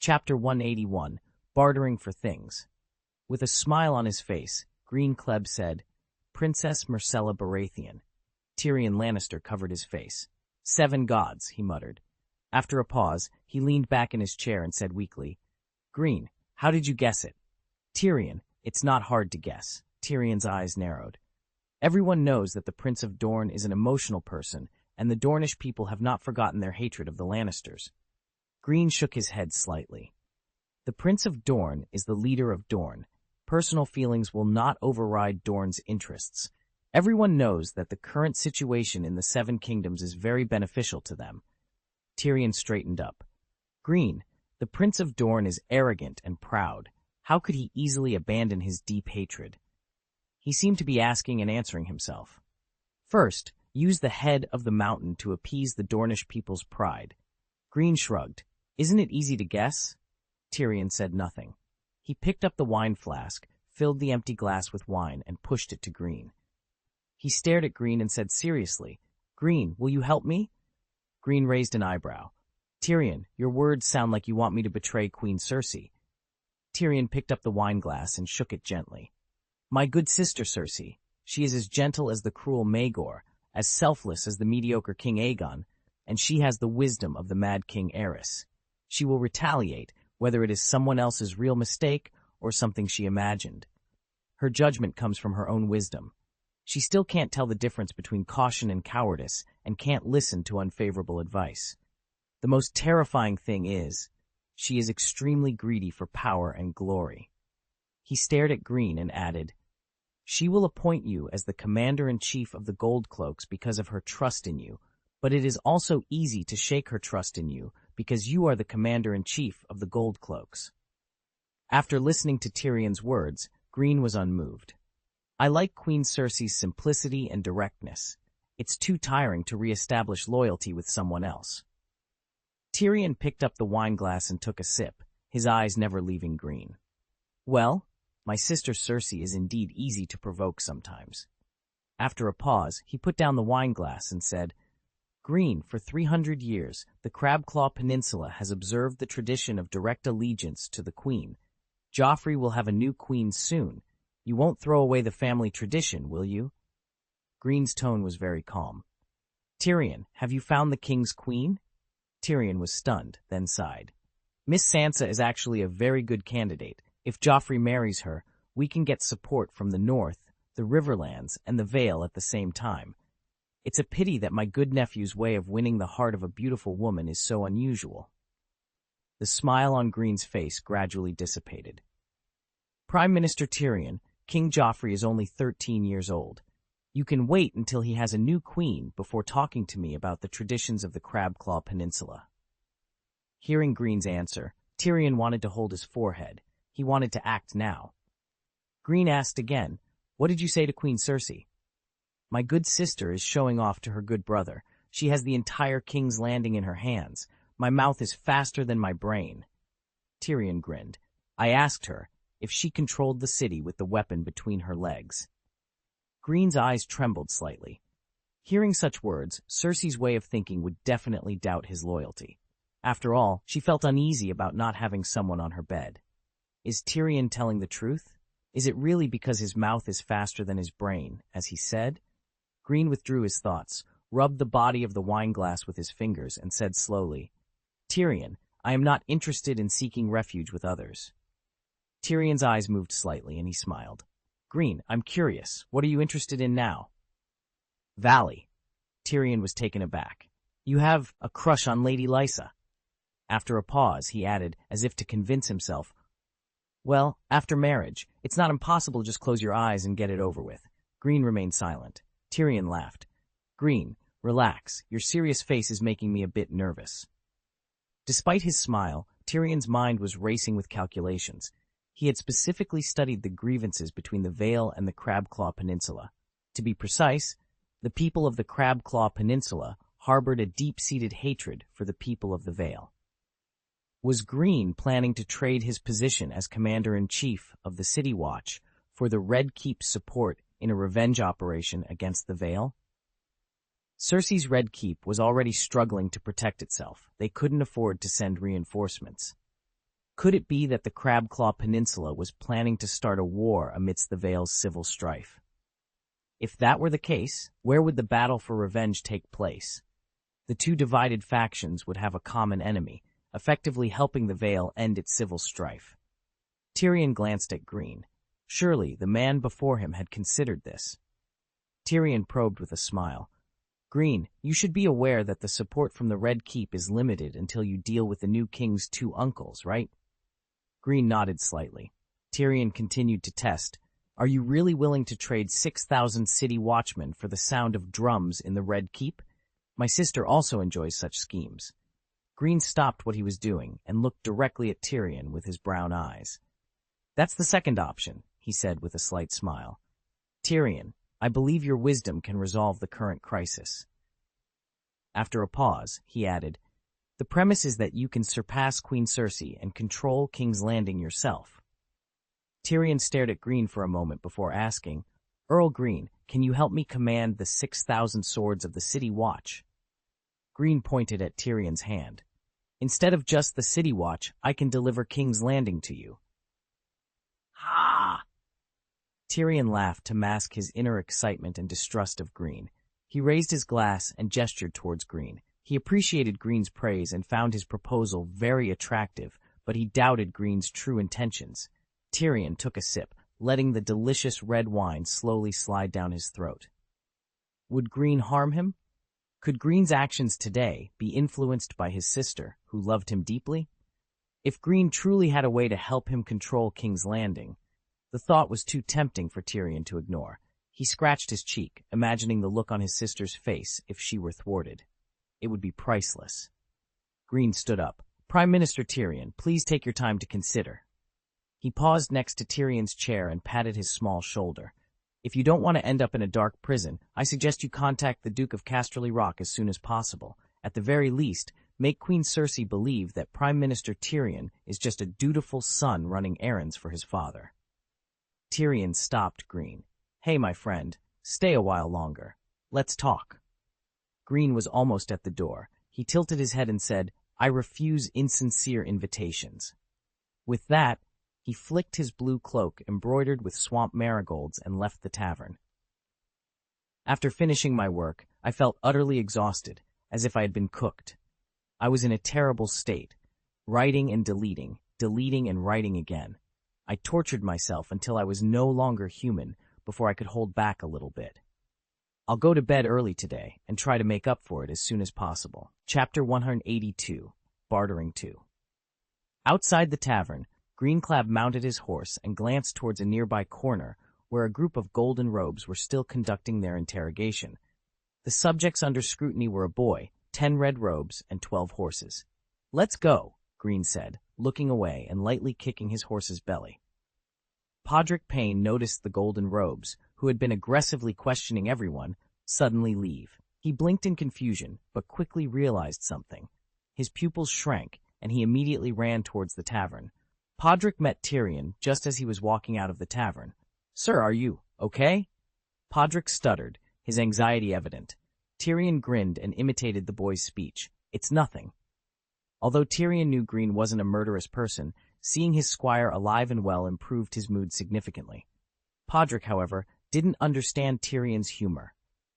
Chapter 181, Bartering for Things. With a smile on his face, Greene Kleb said, "Princess Marcella Baratheon." Tyrion Lannister covered his face. "7 gods," he muttered. After a pause, he leaned back in his chair and said weakly, "Greene, how did you guess it?" "Tyrion, it's not hard to guess." Tyrion's eyes narrowed. "Everyone knows that the Prince of Dorne is an emotional person, and the Dornish people have not forgotten their hatred of the Lannisters." Greene shook his head slightly. "The Prince of Dorne is the leader of Dorne. Personal feelings will not override Dorne's interests. Everyone knows that the current situation in the Seven Kingdoms is very beneficial to them." Tyrion straightened up. "Greene, the Prince of Dorne is arrogant and proud. How could he easily abandon his deep hatred?" He seemed to be asking and answering himself. "First, use the head of the mountain to appease the Dornish people's pride." Greene shrugged. "Isn't it easy to guess?" Tyrion said nothing. He picked up the wine flask, filled the empty glass with wine, and pushed it to Greene. He stared at Greene and said seriously, "Greene, will you help me?" Greene raised an eyebrow. "Tyrion, your words sound like you want me to betray Queen Cersei." Tyrion picked up the wine glass and shook it gently. "My good sister Cersei. She is as gentle as the cruel Maegor, as selfless as the mediocre King Aegon, and she has the wisdom of the mad King Aerys. She will retaliate, whether it is someone else's real mistake or something she imagined. Her judgment comes from her own wisdom. She still can't tell the difference between caution and cowardice and can't listen to unfavorable advice. The most terrifying thing is, she is extremely greedy for power and glory." He stared at Greene and added, "She will appoint you as the commander-in-chief of the Goldcloaks because of her trust in you, but it is also easy to shake her trust in you because you are the commander-in-chief of the Goldcloaks." After listening to Tyrion's words, Greene was unmoved. "I like Queen Cersei's simplicity and directness. It's too tiring to re-establish loyalty with someone else." Tyrion picked up the wineglass and took a sip, his eyes never leaving Greene. "Well, my sister Cersei is indeed easy to provoke sometimes." After a pause, he put down the wineglass and said, "Greene, for 300 years, the Crabclaw Peninsula has observed the tradition of direct allegiance to the Queen. Joffrey will have a new queen soon. You won't throw away the family tradition, will you?" Greene's tone was very calm. "Tyrion, have you found the King's Queen?" Tyrion was stunned, then sighed. "Miss Sansa is actually a very good candidate. If Joffrey marries her, we can get support from the North, the Riverlands, and the Vale at the same time. It's a pity that my good nephew's way of winning the heart of a beautiful woman is so unusual." The smile on Greene's face gradually dissipated. "Prime Minister Tyrion, King Joffrey is only 13 years old. You can wait until he has a new queen before talking to me about the traditions of the Crabclaw Peninsula." Hearing Greene's answer, Tyrion wanted to hold his forehead. He wanted to act now. Greene asked again, "What did you say to Queen Cersei?" "My good sister is showing off to her good brother. She has the entire King's Landing in her hands. My mouth is faster than my brain." Tyrion grinned. "I asked her if she controlled the city with the weapon between her legs." Greene's eyes trembled slightly. Hearing such words, Cersei's way of thinking would definitely doubt his loyalty. After all, she felt uneasy about not having someone on her bed. Is Tyrion telling the truth? Is it really because his mouth is faster than his brain, as he said? Greene withdrew his thoughts, rubbed the body of the wineglass with his fingers, and said slowly, "Tyrion, I am not interested in seeking refuge with others." Tyrion's eyes moved slightly, and he smiled. "Greene, I'm curious. What are you interested in now?" "Valley." Tyrion was taken aback. "You have a crush on Lady Lysa." After a pause, he added, as if to convince himself, "Well, after marriage, it's not impossible to just close your eyes and get it over with." Greene remained silent. Tyrion laughed. "Greene, relax. Your serious face is making me a bit nervous." Despite his smile, Tyrion's mind was racing with calculations. He had specifically studied the grievances between the Vale and the Crabclaw Peninsula. To be precise, the people of the Crabclaw Peninsula harbored a deep-seated hatred for the people of the Vale. Was Greene planning to trade his position as commander-in-chief of the City Watch for the Red Keep's support in a revenge operation against the Vale? Cersei's Red Keep was already struggling to protect itself. They couldn't afford to send reinforcements. Could it be that the Crabclaw Peninsula was planning to start a war amidst the Vale's civil strife? If that were the case, where would the battle for revenge take place? The two divided factions would have a common enemy, effectively helping the Vale end its civil strife. Tyrion glanced at Greene. Surely the man before him had considered this. Tyrion probed with a smile. Greene, you should be aware that the support from the Red Keep is limited until you deal with the new king's two uncles, right? Greene nodded slightly. Tyrion continued to test. Are you really willing to trade 6,000 city watchmen for the sound of drums in the Red Keep? My sister also enjoys such schemes. Greene stopped what he was doing and looked directly at Tyrion with his brown eyes. That's the second option, he said with a slight smile. Tyrion, I believe your wisdom can resolve the current crisis. After a pause, he added, the premise is that you can surpass Queen Cersei and control King's Landing yourself. Tyrion stared at Greene for a moment before asking, Earl Greene, can you help me command the 6,000 swords of the City Watch? Greene pointed at Tyrion's hand. Instead of just the City Watch, I can deliver King's Landing to you. Ha! Tyrion laughed to mask his inner excitement and distrust of Greene. He raised his glass and gestured towards Greene. He appreciated Greene's praise and found his proposal very attractive, but he doubted Greene's true intentions. Tyrion took a sip, letting the delicious red wine slowly slide down his throat. Would Greene harm him? Could Greene's actions today be influenced by his sister, who loved him deeply? If Greene truly had a way to help him control King's Landing, the thought was too tempting for Tyrion to ignore. He scratched his cheek, imagining the look on his sister's face if she were thwarted. It would be priceless. Greene stood up. Prime Minister Tyrion, please take your time to consider. He paused next to Tyrion's chair and patted his small shoulder. If you don't want to end up in a dark prison, I suggest you contact the Duke of Casterly Rock as soon as possible. At the very least, make Queen Cersei believe that Prime Minister Tyrion is just a dutiful son running errands for his father. Tyrion stopped Greene. Hey, my friend, stay a while longer. Let's talk. Greene was almost at the door. He tilted his head and said, I refuse insincere invitations. With that, he flicked his blue cloak embroidered with swamp marigolds and left the tavern. After finishing my work, I felt utterly exhausted, as if I had been cooked. I was in a terrible state, writing and deleting, deleting and writing again. I tortured myself until I was no longer human before I could hold back a little bit. I'll go to bed early today and try to make up for it as soon as possible. Chapter 182, Bartering 2. Outside the tavern, Greene Kleb mounted his horse and glanced towards a nearby corner where a group of golden robes were still conducting their interrogation. The subjects under scrutiny were a boy, 10 red robes, and 12 horses. Let's go, Greene said, looking away and lightly kicking his horse's belly. Podrick Payne noticed the golden robes, who had been aggressively questioning everyone, suddenly leave. He blinked in confusion, but quickly realized something. His pupils shrank, and he immediately ran towards the tavern. Podrick met Tyrion just as he was walking out of the tavern. Sir, are you okay? Podrick stuttered, his anxiety evident. Tyrion grinned and imitated the boy's speech. It's nothing. Although Tyrion knew Greene wasn't a murderous person, seeing his squire alive and well improved his mood significantly. Podrick, however, didn't understand Tyrion's humor.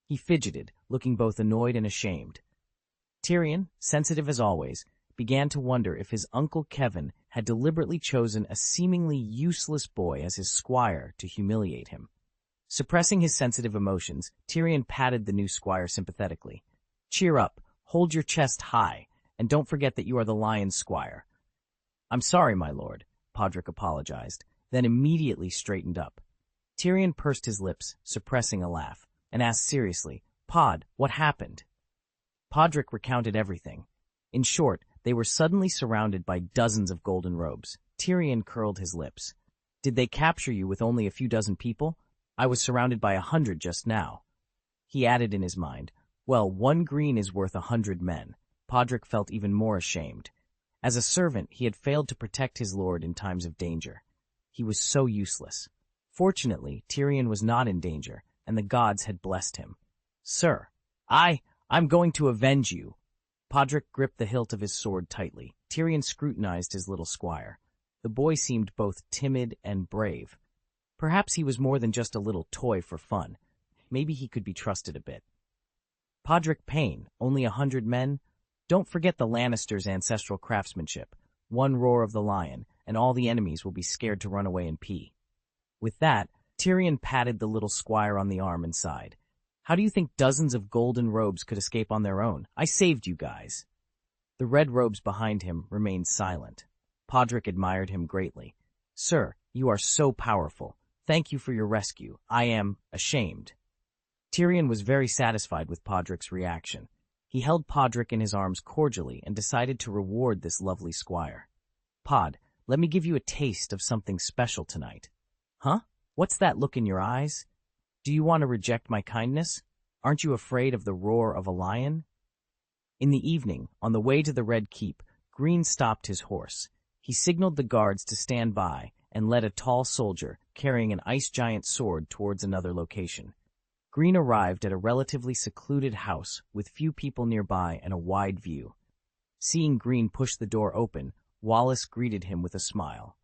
He fidgeted, looking both annoyed and ashamed. Tyrion, sensitive as always, began to wonder if his uncle Kevin had deliberately chosen a seemingly useless boy as his squire to humiliate him. Suppressing his sensitive emotions, Tyrion patted the new squire sympathetically. Cheer up, hold your chest high, and don't forget that you are the lion's squire. I'm sorry, my lord, Podrick apologized, then immediately straightened up. Tyrion pursed his lips, suppressing a laugh, and asked seriously, Pod, what happened? Podrick recounted everything. In short, they were suddenly surrounded by dozens of golden robes. Tyrion curled his lips. Did they capture you with only a few dozen people? I was surrounded by 100 just now. He added in his mind, well, 1 Greene is worth 100 men. Podrick felt even more ashamed. As a servant, he had failed to protect his lord in times of danger. He was so useless. Fortunately, Tyrion was not in danger, and the gods had blessed him. Sir, I'm going to avenge you. Podrick gripped the hilt of his sword tightly. Tyrion scrutinized his little squire. The boy seemed both timid and brave. Perhaps he was more than just a little toy for fun. Maybe he could be trusted a bit. Podrick Payne, only 100 men? Don't forget the Lannisters' ancestral craftsmanship. One roar of the lion, and all the enemies will be scared to run away and pee. With that, Tyrion patted the little squire on the arm and sighed. How do you think dozens of golden robes could escape on their own? I saved you guys. The red robes behind him remained silent. Podrick admired him greatly. Sir, you are so powerful. Thank you for your rescue. I am ashamed. Tyrion was very satisfied with Podrick's reaction. He held Podrick in his arms cordially and decided to reward this lovely squire. Pod, let me give you a taste of something special tonight. Huh? What's that look in your eyes? Do you want to reject my kindness? Aren't you afraid of the roar of a lion? In the evening, on the way to the Red Keep, Greene stopped his horse. He signaled the guards to stand by and led a tall soldier carrying an ice giant sword towards another location. Greene arrived at a relatively secluded house with few people nearby and a wide view. Seeing Greene push the door open, Wallace greeted him with a smile.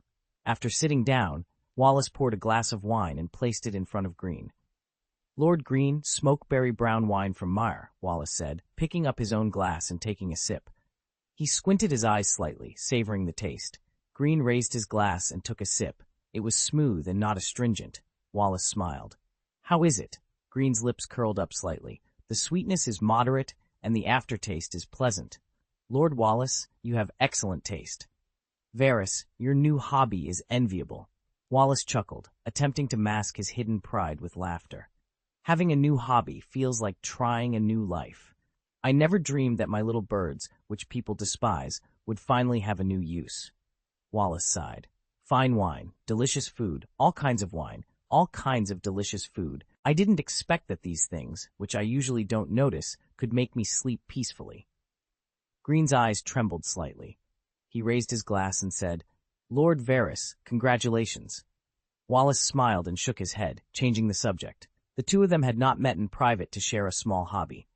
After sitting down, Wallace poured a glass of wine and placed it in front of Greene. Lord Greene, smokeberry brown wine from Myre, Wallace said, picking up his own glass and taking a sip. He squinted his eyes slightly, savoring the taste. Greene raised his glass and took a sip. It was smooth and not astringent. Wallace smiled. How is it? Greene's lips curled up slightly. The sweetness is moderate and the aftertaste is pleasant. Lord Wallace, you have excellent taste. Varys, your new hobby is enviable. Wallace chuckled, attempting to mask his hidden pride with laughter. Having a new hobby feels like trying a new life. I never dreamed that my little birds, which people despise, would finally have a new use. Wallace sighed. Fine wine, delicious food, all kinds of wine, all kinds of delicious food. I didn't expect that these things, which I usually don't notice, could make me sleep peacefully. Greene's eyes trembled slightly. He raised his glass and said, Lord Varys, congratulations. Wallace smiled and shook his head, changing the subject. The two of them had not met in private to share a small hobby.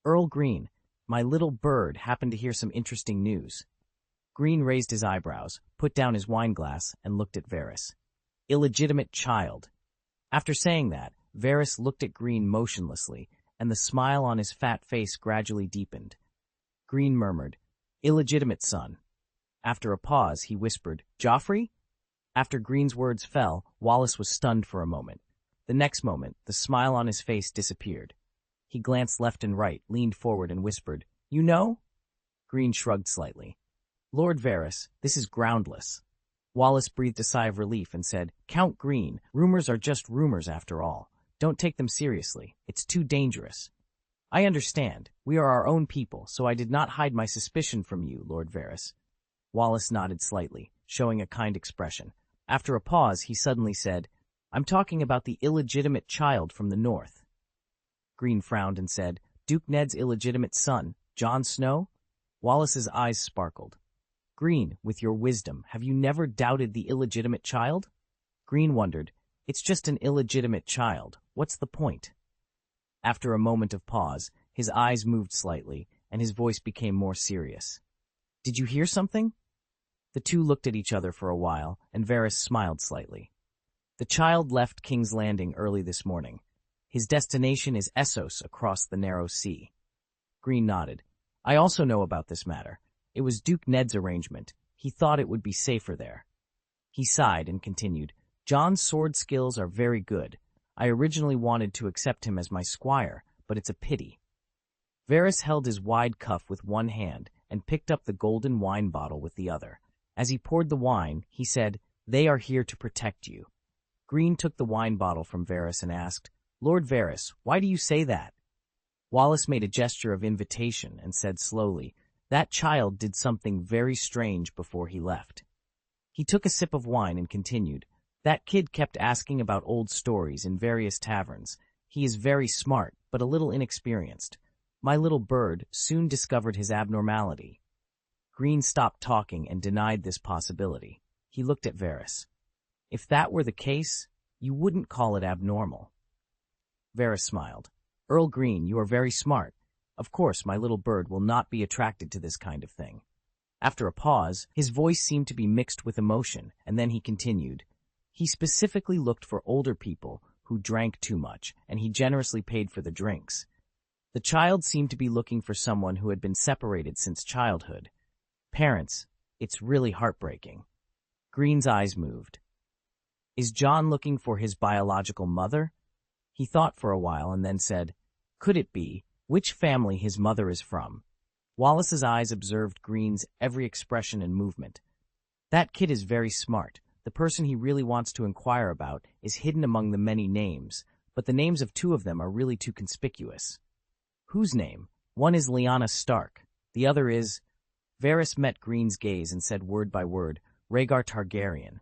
Earl Greene, my little bird happened to hear some interesting news. Greene raised his eyebrows, put down his wineglass, and looked at Varys. Illegitimate child. After saying that, Varys looked at Greene motionlessly, and the smile on his fat face gradually deepened. Greene murmured, illegitimate son. After a pause, he whispered, Joffrey? After Greene's words fell, Wallace was stunned for a moment. The next moment, the smile on his face disappeared. He glanced left and right, leaned forward, and whispered, You know? Greene shrugged slightly. Lord Varys, this is groundless. Wallace breathed a sigh of relief and said, Count Greene, rumors are just rumors after all. Don't take them seriously. It's too dangerous. I understand. We are our own people, so I did not hide my suspicion from you, Lord Varys. Wallace nodded slightly, showing a kind expression. After a pause, he suddenly said, I'm talking about the illegitimate child from the north. Greene frowned and said, Duke Ned's illegitimate son, Jon Snow? Wallace's eyes sparkled. Greene, with your wisdom, have you never doubted the illegitimate child? Greene wondered, It's just an illegitimate child. What's the point? After a moment of pause, his eyes moved slightly, and his voice became more serious. Did you hear something? The two looked at each other for a while, and Varys smiled slightly. The child left King's Landing early this morning. His destination is Essos across the narrow sea. Greene nodded. I also know about this matter. It was Duke Ned's arrangement. He thought it would be safer there. He sighed and continued, Jon's sword skills are very good. I originally wanted to accept him as my squire, but it's a pity. Varys held his wide cuff with one hand and picked up the golden wine bottle with the other. As he poured the wine, he said, They are here to protect you. Greene took the wine bottle from Varys and asked, Lord Varys, why do you say that? Wallace made a gesture of invitation and said slowly, That child did something very strange before he left. He took a sip of wine and continued, That kid kept asking about old stories in various taverns. He is very smart, but a little inexperienced. My little bird soon discovered his abnormality. Greene stopped talking and denied this possibility. He looked at Varys. If that were the case, you wouldn't call it abnormal. Varys smiled. Earl Greene, you are very smart. Of course, my little bird will not be attracted to this kind of thing. After a pause, his voice seemed to be mixed with emotion, and then he continued. He specifically looked for older people who drank too much, and he generously paid for the drinks. The child seemed to be looking for someone who had been separated since childhood. Parents, it's really heartbreaking. Greene's eyes moved. Is John looking for his biological mother? He thought for a while and then said, could it be which family his mother is from? Wallace's eyes observed Greene's every expression and movement. That kid is very smart. The person he really wants to inquire about is hidden among the many names, but the names of two of them are really too conspicuous. Whose name? One is Lyanna Stark. The other is... Varys met Greene's gaze and said word by word, Rhaegar Targaryen.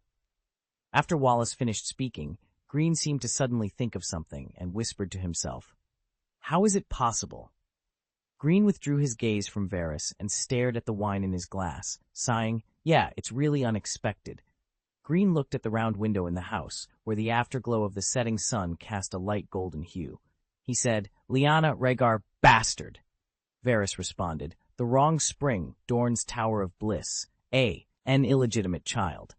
After Wallace finished speaking, Greene seemed to suddenly think of something and whispered to himself, how is it possible? Greene withdrew his gaze from Varys and stared at the wine in his glass, sighing, yeah, it's really unexpected. Greene looked at the round window in the house, where the afterglow of the setting sun cast a light golden hue. He said, Lyanna Rhaegar, bastard! Varys responded, the wrong spring, Dorne's Tower of Bliss, an illegitimate child.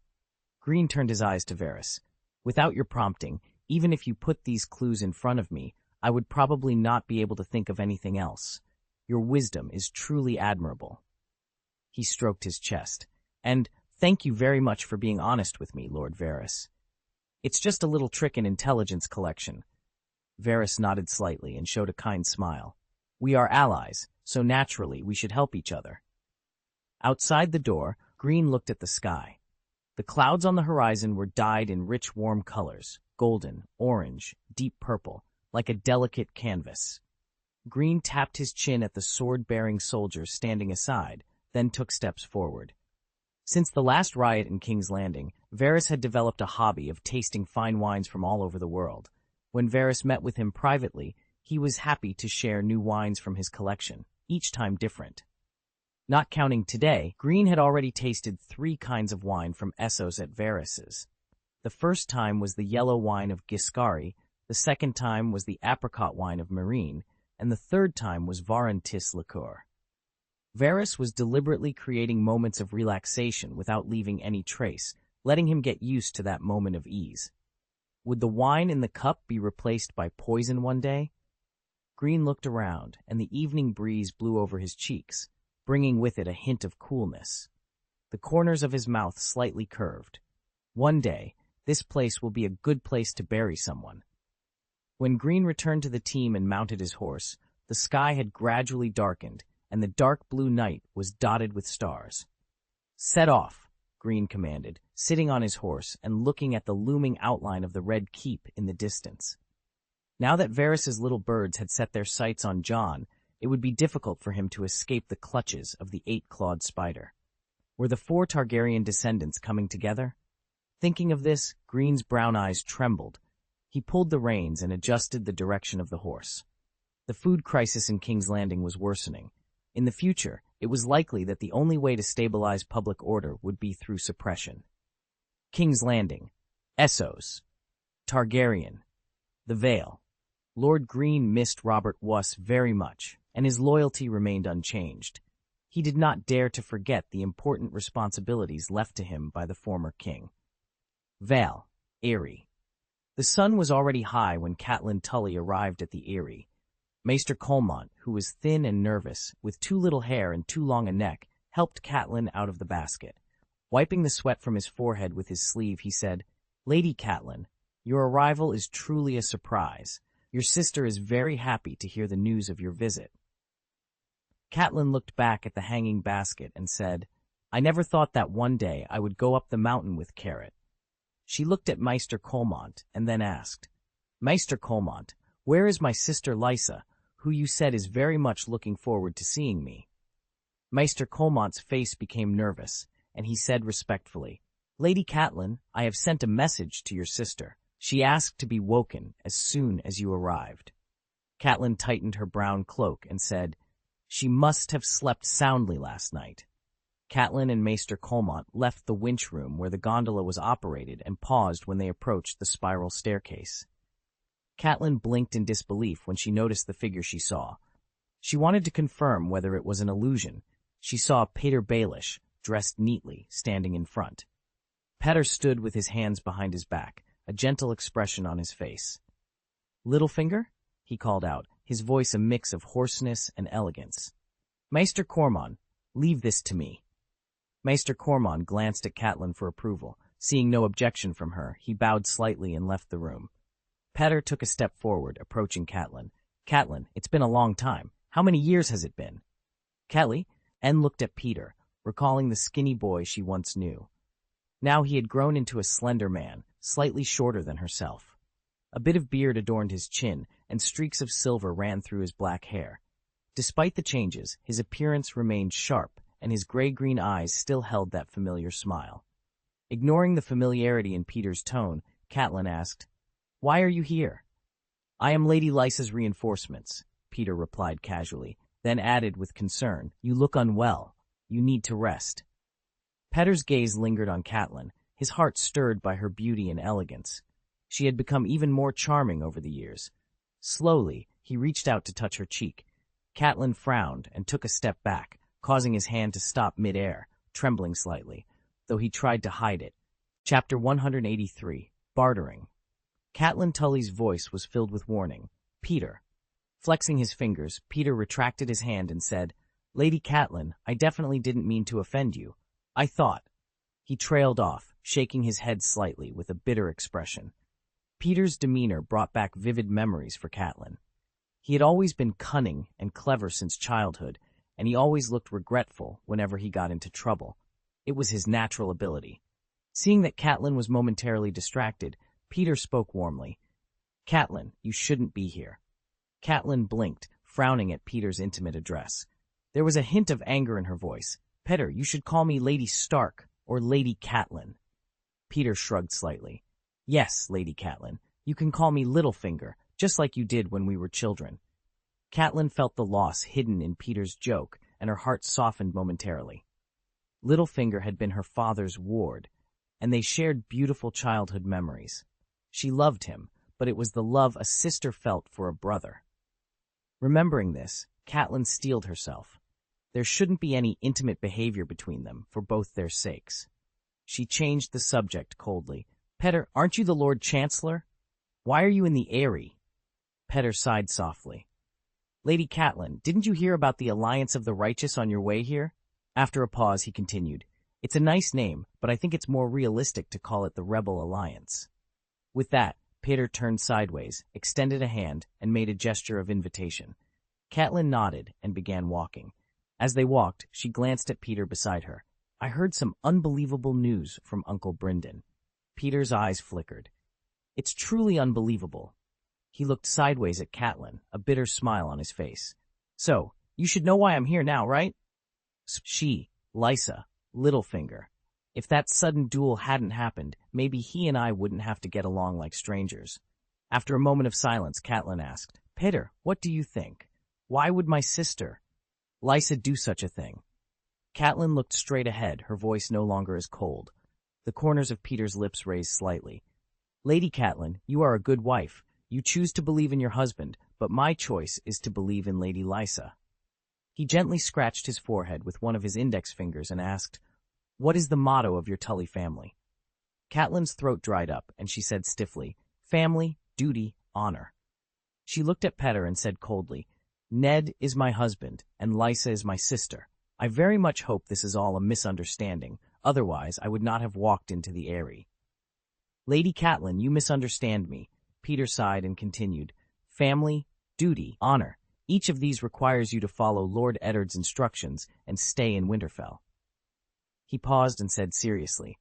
Greene turned his eyes to Varys. Without your prompting, even if you put these clues in front of me, I would probably not be able to think of anything else. Your wisdom is truly admirable. He stroked his chest. And thank you very much for being honest with me, Lord Varys. It's just a little trick in intelligence collection. Varys nodded slightly and showed a kind smile. We are allies, so naturally we should help each other. Outside the door, Greene looked at the sky. The clouds on the horizon were dyed in rich, warm colors, golden, orange, deep purple, like a delicate canvas. Greene tapped his chin at the sword-bearing soldiers standing aside, then took steps forward. Since the last riot in King's Landing, Varys had developed a hobby of tasting fine wines from all over the world. When Varys met with him privately, he was happy to share new wines from his collection, each time different. Not counting today, Greene had already tasted 3 kinds of wine from Essos at Varys's. The first time was the yellow wine of Giscari, the second time was the apricot wine of Marine, and the third time was Varentis liqueur. Varys was deliberately creating moments of relaxation without leaving any trace, letting him get used to that moment of ease. Would the wine in the cup be replaced by poison one day? Greene looked around, and the evening breeze blew over his cheeks, bringing with it a hint of coolness. The corners of his mouth slightly curved. One day, this place will be a good place to bury someone. When Greene returned to the team and mounted his horse, the sky had gradually darkened, and the dark blue night was dotted with stars. Set off, Greene commanded, sitting on his horse and looking at the looming outline of the Red Keep in the distance. Now that Varys's little birds had set their sights on Jon, it would be difficult for him to escape the clutches of the 8-clawed spider. Were the 4 Targaryen descendants coming together? Thinking of this, Greene's brown eyes trembled. He pulled the reins and adjusted the direction of the horse. The food crisis in King's Landing was worsening. In the future, it was likely that the only way to stabilize public order would be through suppression. King's Landing, Essos, Targaryen, the Vale. Lord Greene missed Robert Wuss very much, and his loyalty remained unchanged. He did not dare to forget the important responsibilities left to him by the former king. Vale, Eyrie. The sun was already high when Catelyn Tully arrived at the Eyrie. Maester Colmont, who was thin and nervous, with too little hair and too long a neck, helped Catelyn out of the basket. Wiping the sweat from his forehead with his sleeve, he said, Lady Catelyn, your arrival is truly a surprise. Your sister is very happy to hear the news of your visit. Catelyn looked back at the hanging basket and said, I never thought that one day I would go up the mountain with Carrot. She looked at Maester Colmont and then asked, Maester Colmont, where is my sister Lysa, who you said is very much looking forward to seeing me? Maester Colmont's face became nervous, and he said respectfully, Lady Catelyn, I have sent a message to your sister. She asked to be woken as soon as you arrived. Catelyn tightened her brown cloak and said, She must have slept soundly last night. Catelyn and Maester Colmont left the winch room where the gondola was operated and paused when they approached the spiral staircase. Catelyn blinked in disbelief when she noticed the figure she saw. She wanted to confirm whether it was an illusion. She saw Pater Baelish, dressed neatly, standing in front. Petter stood with his hands behind his back, a gentle expression on his face. "Littlefinger?" he called out, his voice a mix of hoarseness and elegance. "Maester Cormon, leave this to me." Maester Cormon glanced at Catelyn for approval. Seeing no objection from her, he bowed slightly and left the room. Petter took a step forward, approaching Catelyn. "Catelyn, it's been a long time. How many years has it been?" "Kelly?" En looked at Peter, recalling the skinny boy she once knew. Now he had grown into a slender man, slightly shorter than herself. A bit of beard adorned his chin, and streaks of silver ran through his black hair. Despite the changes, his appearance remained sharp, and his gray-green eyes still held that familiar smile. Ignoring the familiarity in Peter's tone, Catelyn asked, "Why are you here?" "I am Lady Lysa's reinforcements," Peter replied casually, then added with concern, "You look unwell. You need to rest." Petter's gaze lingered on Catelyn, his heart stirred by her beauty and elegance. She had become even more charming over the years. Slowly, he reached out to touch her cheek. Catelyn frowned and took a step back, causing his hand to stop mid-air, trembling slightly, though he tried to hide it. Chapter 183, Bartering. Catelyn Tully's voice was filled with warning. "Peter." Flexing his fingers, Peter retracted his hand and said, "Lady Catelyn, I definitely didn't mean to offend you. I thought—" He trailed off, shaking his head slightly with a bitter expression. Peter's demeanor brought back vivid memories for Catelyn. He had always been cunning and clever since childhood, and he always looked regretful whenever he got into trouble. It was his natural ability. Seeing that Catelyn was momentarily distracted, Peter spoke warmly. "Catelyn, you shouldn't be here." Catelyn blinked, frowning at Peter's intimate address. There was a hint of anger in her voice. "Petter, you should call me Lady Stark or Lady Catelyn." Peter shrugged slightly. "Yes, Lady Catelyn, you can call me Littlefinger, just like you did when we were children." Catelyn felt the loss hidden in Peter's joke, and her heart softened momentarily. Littlefinger had been her father's ward, and they shared beautiful childhood memories. She loved him, but it was the love a sister felt for a brother. Remembering this, Catelyn steeled herself. There shouldn't be any intimate behavior between them, for both their sakes. She changed the subject coldly. "Petter, aren't you the Lord Chancellor? Why are you in the Eyrie?" Petter sighed softly. "Lady Catelyn, didn't you hear about the Alliance of the Righteous on your way here?" After a pause, he continued, "It's a nice name, but I think it's more realistic to call it the Rebel Alliance." With that, Peter turned sideways, extended a hand, and made a gesture of invitation. Catelyn nodded and began walking. As they walked, she glanced at Peter beside her. "I heard some unbelievable news from Uncle Brynden." Peter's eyes flickered. "It's truly unbelievable." He looked sideways at Catelyn, a bitter smile on his face. "So, you should know why I'm here now, right?" She, Lysa, Littlefinger. If that sudden duel hadn't happened, maybe he and I wouldn't have to get along like strangers. After a moment of silence, Catelyn asked, "Peter, what do you think? Why would my sister, Lysa, do such a thing?" Catelyn looked straight ahead, her voice no longer as cold. The corners of Peter's lips raised slightly. "Lady Catelyn, you are a good wife. You choose to believe in your husband, but my choice is to believe in Lady Lysa." He gently scratched his forehead with one of his index fingers and asked, "What is the motto of your Tully family?" Catelyn's throat dried up, and she said stiffly, "Family, duty, honor." She looked at Petter and said coldly, "Ned is my husband, and Lysa is my sister. I very much hope this is all a misunderstanding, otherwise I would not have walked into the Eyrie." "Lady Catelyn, you misunderstand me," Peter sighed and continued, "Family, duty, honor. Each of these requires you to follow Lord Eddard's instructions and stay in Winterfell." He paused and said seriously,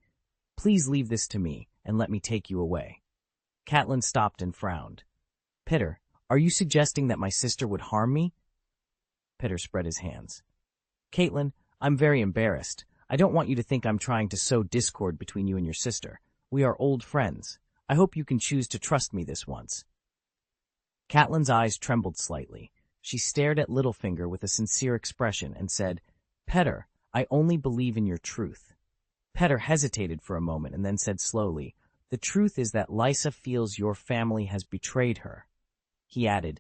"Please leave this to me, and let me take you away." Catelyn stopped and frowned. "Petter, are you suggesting that my sister would harm me?" Petter spread his hands. "Catelyn, I'm very embarrassed. I don't want you to think I'm trying to sow discord between you and your sister. We are old friends. I hope you can choose to trust me this once." Catelyn's eyes trembled slightly. She stared at Littlefinger with a sincere expression and said, "Petter, I only believe in your truth." Petter hesitated for a moment and then said slowly, "The truth is that Lysa feels your family has betrayed her." He added,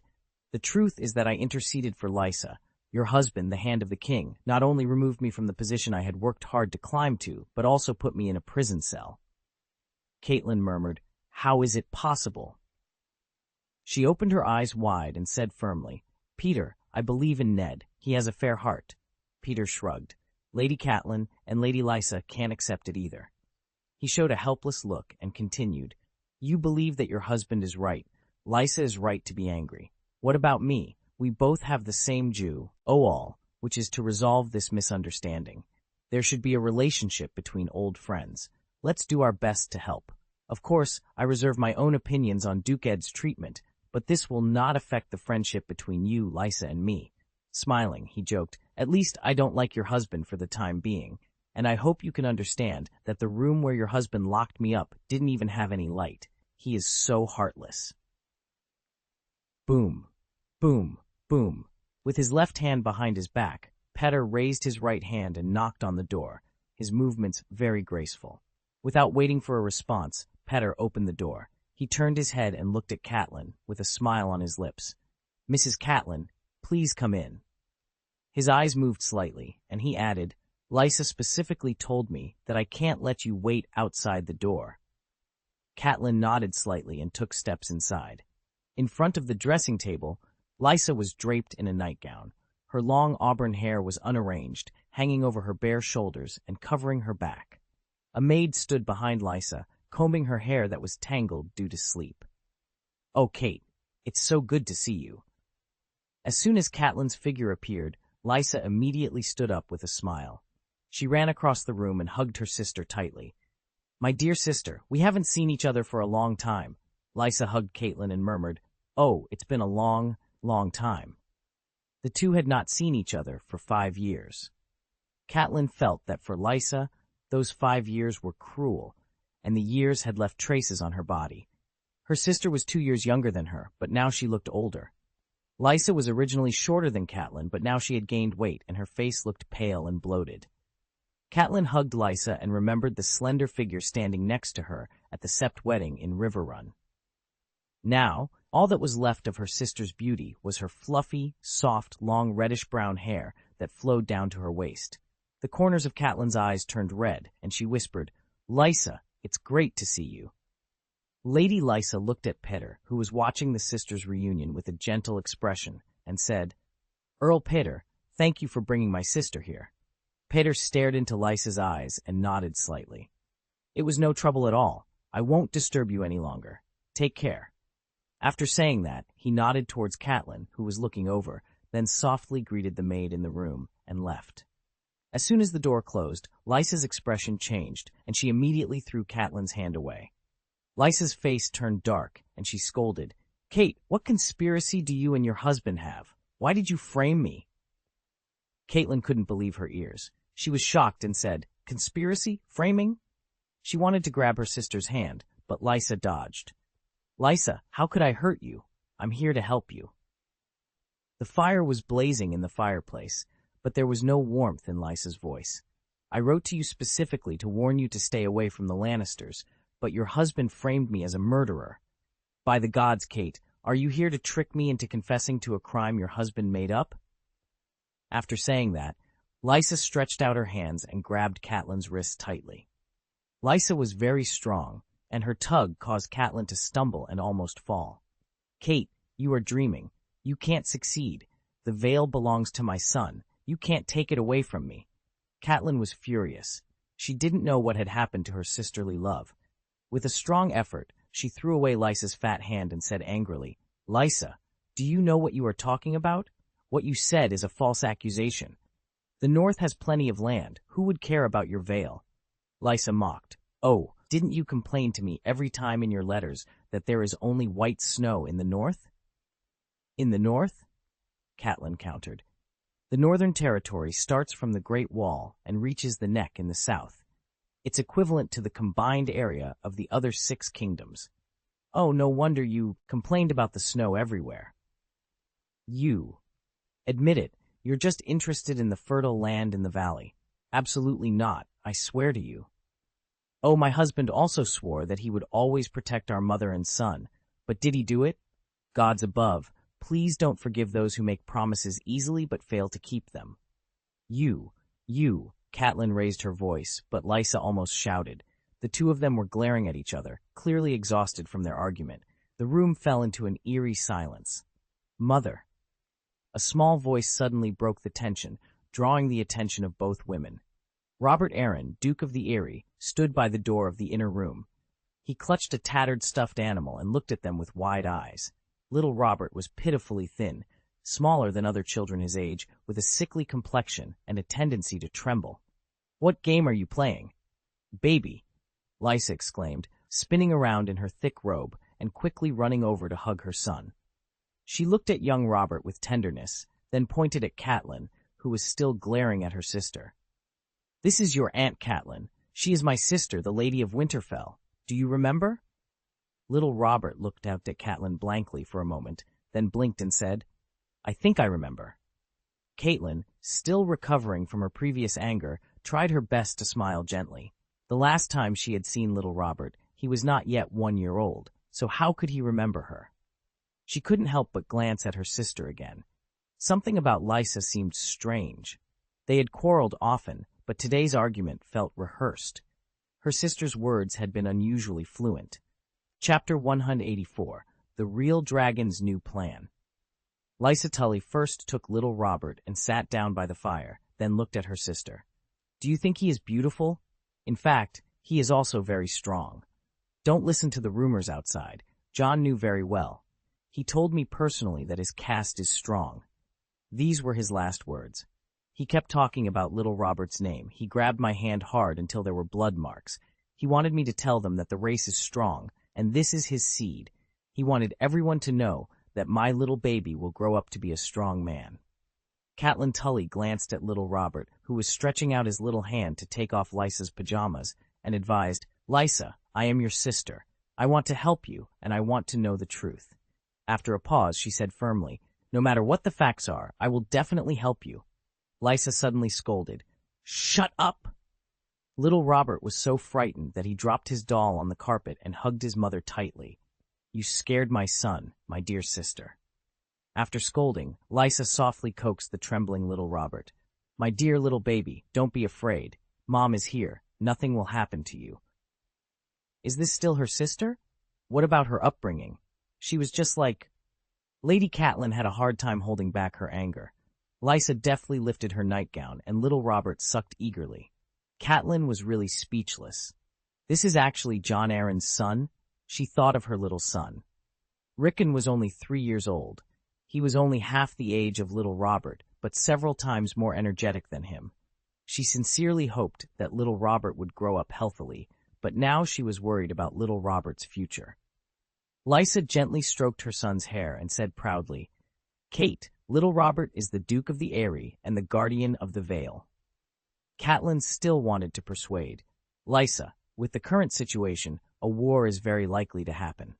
"The truth is that I interceded for Lysa. Your husband, the hand of the king, not only removed me from the position I had worked hard to climb to, but also put me in a prison cell." Catelyn murmured, "How is it possible?" She opened her eyes wide and said firmly, "Peter, I believe in Ned. He has a fair heart." Peter shrugged. "Lady Catelyn and Lady Lysa can't accept it either." He showed a helpless look and continued, "You believe that your husband is right. Lysa is right to be angry. What about me? We both have the same Jew, all, which is to resolve this misunderstanding. There should be a relationship between old friends. Let's do our best to help. Of course, I reserve my own opinions on Duke Ed's treatment, but this will not affect the friendship between you, Lysa, and me." Smiling, he joked, "At least I don't like your husband for the time being, and I hope you can understand that the room where your husband locked me up didn't even have any light. He is so heartless." Boom, boom, boom. With his left hand behind his back, Petter raised his right hand and knocked on the door, his movements very graceful. Without waiting for a response, Petter opened the door. He turned his head and looked at Catelyn, with a smile on his lips. "Mrs. Catelyn, please come in." His eyes moved slightly, and he added, "Lysa specifically told me that I can't let you wait outside the door." Catelyn nodded slightly and took steps inside. In front of the dressing table, Lysa was draped in a nightgown. Her long auburn hair was unarranged, hanging over her bare shoulders and covering her back. A maid stood behind Lysa, combing her hair that was tangled due to sleep. "Oh, Kate, it's so good to see you." As soon as Catelyn's figure appeared, Lysa immediately stood up with a smile. She ran across the room and hugged her sister tightly. "My dear sister, we haven't seen each other for a long time." Lysa hugged Catelyn and murmured, "Oh, it's been a long, long time." The two had not seen each other for 5 years. Catelyn felt that for Lysa, those 5 years were cruel, and the years had left traces on her body. Her sister was 2 years younger than her, but now she looked older. Lysa was originally shorter than Catelyn, but now she had gained weight, and her face looked pale and bloated. Catelyn hugged Lysa and remembered the slender figure standing next to her at the Sept wedding in River Run. Now, all that was left of her sister's beauty was her fluffy, soft, long reddish-brown hair that flowed down to her waist. The corners of Catelyn's eyes turned red, and she whispered, "Lysa, it's great to see you." Lady Lysa looked at Petter, who was watching the sisters' reunion with a gentle expression, and said, "Earl Petter, thank you for bringing my sister here." Petter stared into Lysa's eyes and nodded slightly. "It was no trouble at all. I won't disturb you any longer. Take care." After saying that, he nodded towards Catelyn, who was looking over, then softly greeted the maid in the room and left. As soon as the door closed, Lysa's expression changed, and she immediately threw Catelyn's hand away. Lysa's face turned dark, and she scolded, "Kate, what conspiracy do you and your husband have? Why did you frame me?" Catelyn couldn't believe her ears. She was shocked and said, "Conspiracy? Framing?" She wanted to grab her sister's hand, but Lysa dodged. "Lysa, how could I hurt you? I'm here to help you." The fire was blazing in the fireplace, but there was no warmth in Lysa's voice. "I wrote to you specifically to warn you to stay away from the Lannisters, but your husband framed me as a murderer. By the gods, Kate, are you here to trick me into confessing to a crime your husband made up?" After saying that, Lysa stretched out her hands and grabbed Catelyn's wrist tightly. Lysa was very strong, and her tug caused Catelyn to stumble and almost fall. "Kate, you are dreaming. You can't succeed. The veil belongs to my son. You can't take it away from me." Catelyn was furious. She didn't know what had happened to her sisterly love. With a strong effort, she threw away Lysa's fat hand and said angrily, "Lysa, do you know what you are talking about? What you said is a false accusation. The North has plenty of land. Who would care about your veil?" Lysa mocked. "Oh, didn't you complain to me every time in your letters that there is only white snow in the North?" "In the North?" Catelyn countered. "The Northern Territory starts from the Great Wall and reaches the neck in the south. It's equivalent to the combined area of the other 6 kingdoms. Oh, no wonder you complained about the snow everywhere." "You. Admit it, you're just interested in the fertile land in the valley." "Absolutely not, I swear to you." "Oh, my husband also swore that he would always protect our mother and son, but did he do it? Gods above, Please don't forgive those who make promises easily but fail to keep them. You, Catelyn raised her voice, but Lysa almost shouted. The two of them were glaring at each other, clearly exhausted from their argument. The room fell into an eerie silence. Mother. A small voice suddenly broke the tension, drawing the attention of both women. Robert Arryn, Duke of the Eyrie, stood by the door of the inner room. He clutched a tattered stuffed animal and looked at them with wide eyes. Little Robert was pitifully thin, smaller than other children his age, with a sickly complexion and a tendency to tremble. "What game are you playing?" "Baby," Lysa exclaimed, spinning around in her thick robe and quickly running over to hug her son. She looked at young Robert with tenderness, then pointed at Catelyn, who was still glaring at her sister. "This is your Aunt Catelyn. She is my sister, the Lady of Winterfell. Do you remember?" Little Robert looked out at Catelyn blankly for a moment, then blinked and said, "I think I remember." Catelyn, still recovering from her previous anger, tried her best to smile gently. The last time she had seen little Robert, he was not yet 1 year old, so how could he remember her? She couldn't help but glance at her sister again. Something about Lysa seemed strange. They had quarreled often, but today's argument felt rehearsed. Her sister's words had been unusually fluent. Chapter 184, The Real Dragon's New Plan. Lysa Tully first took little Robert and sat down by the fire, then looked at her sister. "Do you think he is beautiful? In fact, he is also very strong. Don't listen to the rumors outside. Jon knew very well. He told me personally that his caste is strong." These were his last words. He kept talking about little Robert's name. He grabbed my hand hard until there were blood marks. He wanted me to tell them that the race is strong, and this is his seed. He wanted everyone to know that my little baby will grow up to be a strong man. Catelyn Tully glanced at little Robert, who was stretching out his little hand to take off Lysa's pajamas, and advised, "Lysa, I am your sister. I want to help you, and I want to know the truth." After a pause, she said firmly, "No matter what the facts are, I will definitely help you." Lysa suddenly scolded, "Shut up!" Little Robert was so frightened that he dropped his doll on the carpet and hugged his mother tightly. "You scared my son, my dear sister." After scolding, Lysa softly coaxed the trembling little Robert. "My dear little baby, don't be afraid. Mom is here. Nothing will happen to you." Is this still her sister? What about her upbringing? She was just like... Lady Catelyn had a hard time holding back her anger. Lysa deftly lifted her nightgown, and little Robert sucked eagerly. Catelyn was really speechless. This is actually Jon Arryn's son? She thought of her little son. Rickon was only 3 years old. He was only half the age of little Robert, but several times more energetic than him. She sincerely hoped that little Robert would grow up healthily, but now she was worried about little Robert's future. Lysa gently stroked her son's hair and said proudly, "Kate, little Robert is the Duke of the Eyrie and the Guardian of the Vale." Catelyn still wanted to persuade. "Lysa, with the current situation, a war is very likely to happen."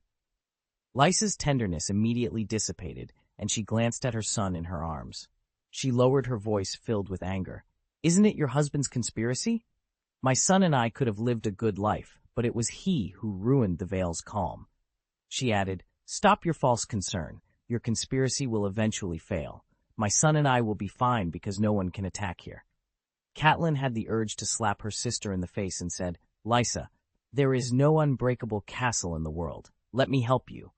Lysa's tenderness immediately dissipated, and she glanced at her son in her arms. She lowered her voice filled with anger. "Isn't it your husband's conspiracy? My son and I could have lived a good life, but it was he who ruined the Vale's calm." She added, "Stop your false concern. Your conspiracy will eventually fail. My son and I will be fine because no one can attack here." Catelyn had the urge to slap her sister in the face and said, "Lysa, there is no unbreakable castle in the world. Let me help you."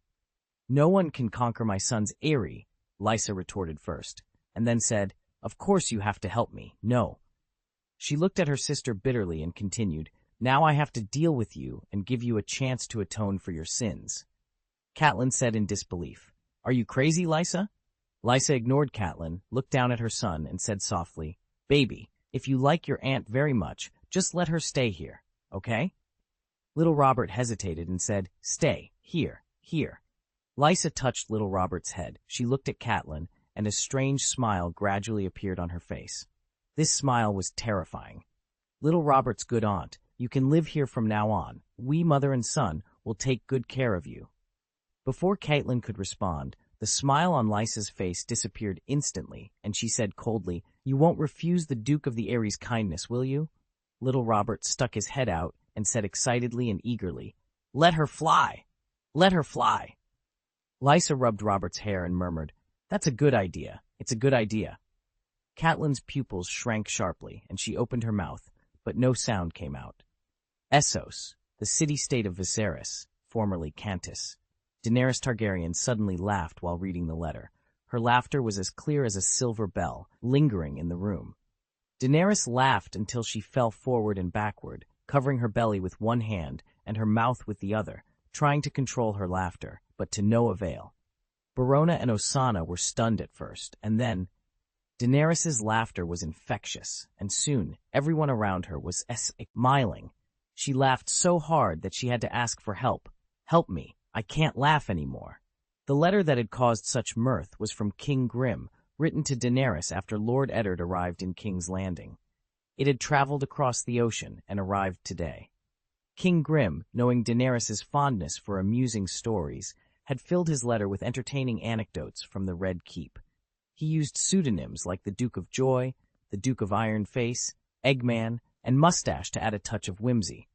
"No one can conquer my son's eyrie," Lysa retorted first, and then said, "Of course you have to help me. No." She looked at her sister bitterly and continued, "Now I have to deal with you and give you a chance to atone for your sins." Catelyn said in disbelief, "Are you crazy, Lysa?" Lysa ignored Catelyn, looked down at her son, and said softly, "Baby, if you like your aunt very much, just let her stay here, okay?" Little Robert hesitated and said, "Stay, here, here." Lysa touched little Robert's head. She looked at Catelyn, and a strange smile gradually appeared on her face. This smile was terrifying. "Little Robert's good aunt, you can live here from now on. We, mother and son, will take good care of you." Before Catelyn could respond, the smile on Lysa's face disappeared instantly, and she said coldly, "You won't refuse the Duke of the Eyrie's kindness, will you?" Little Robert stuck his head out and said excitedly and eagerly, "Let her fly! Let her fly!" Lysa rubbed Robert's hair and murmured, "That's a good idea. It's a good idea." Catelyn's pupils shrank sharply, and she opened her mouth, but no sound came out. Essos, the city-state of Viserys, formerly Cantus. Daenerys Targaryen suddenly laughed while reading the letter. Her laughter was as clear as a silver bell, lingering in the room. Daenerys laughed until she fell forward and backward, covering her belly with one hand and her mouth with the other, trying to control her laughter, but to no avail. Barona and Osanna were stunned at first, and then Daenerys's laughter was infectious, and soon everyone around her was smiling. She laughed so hard that she had to ask for help. "Help me, I can't laugh anymore." The letter that had caused such mirth was from King Grim, written to Daenerys after Lord Eddard arrived in King's Landing. It had traveled across the ocean and arrived today. King Grim, knowing Daenerys's fondness for amusing stories, had filled his letter with entertaining anecdotes from the Red Keep. He used pseudonyms like the Duke of Joy, the Duke of Iron Face, Eggman, and Mustache to add a touch of whimsy.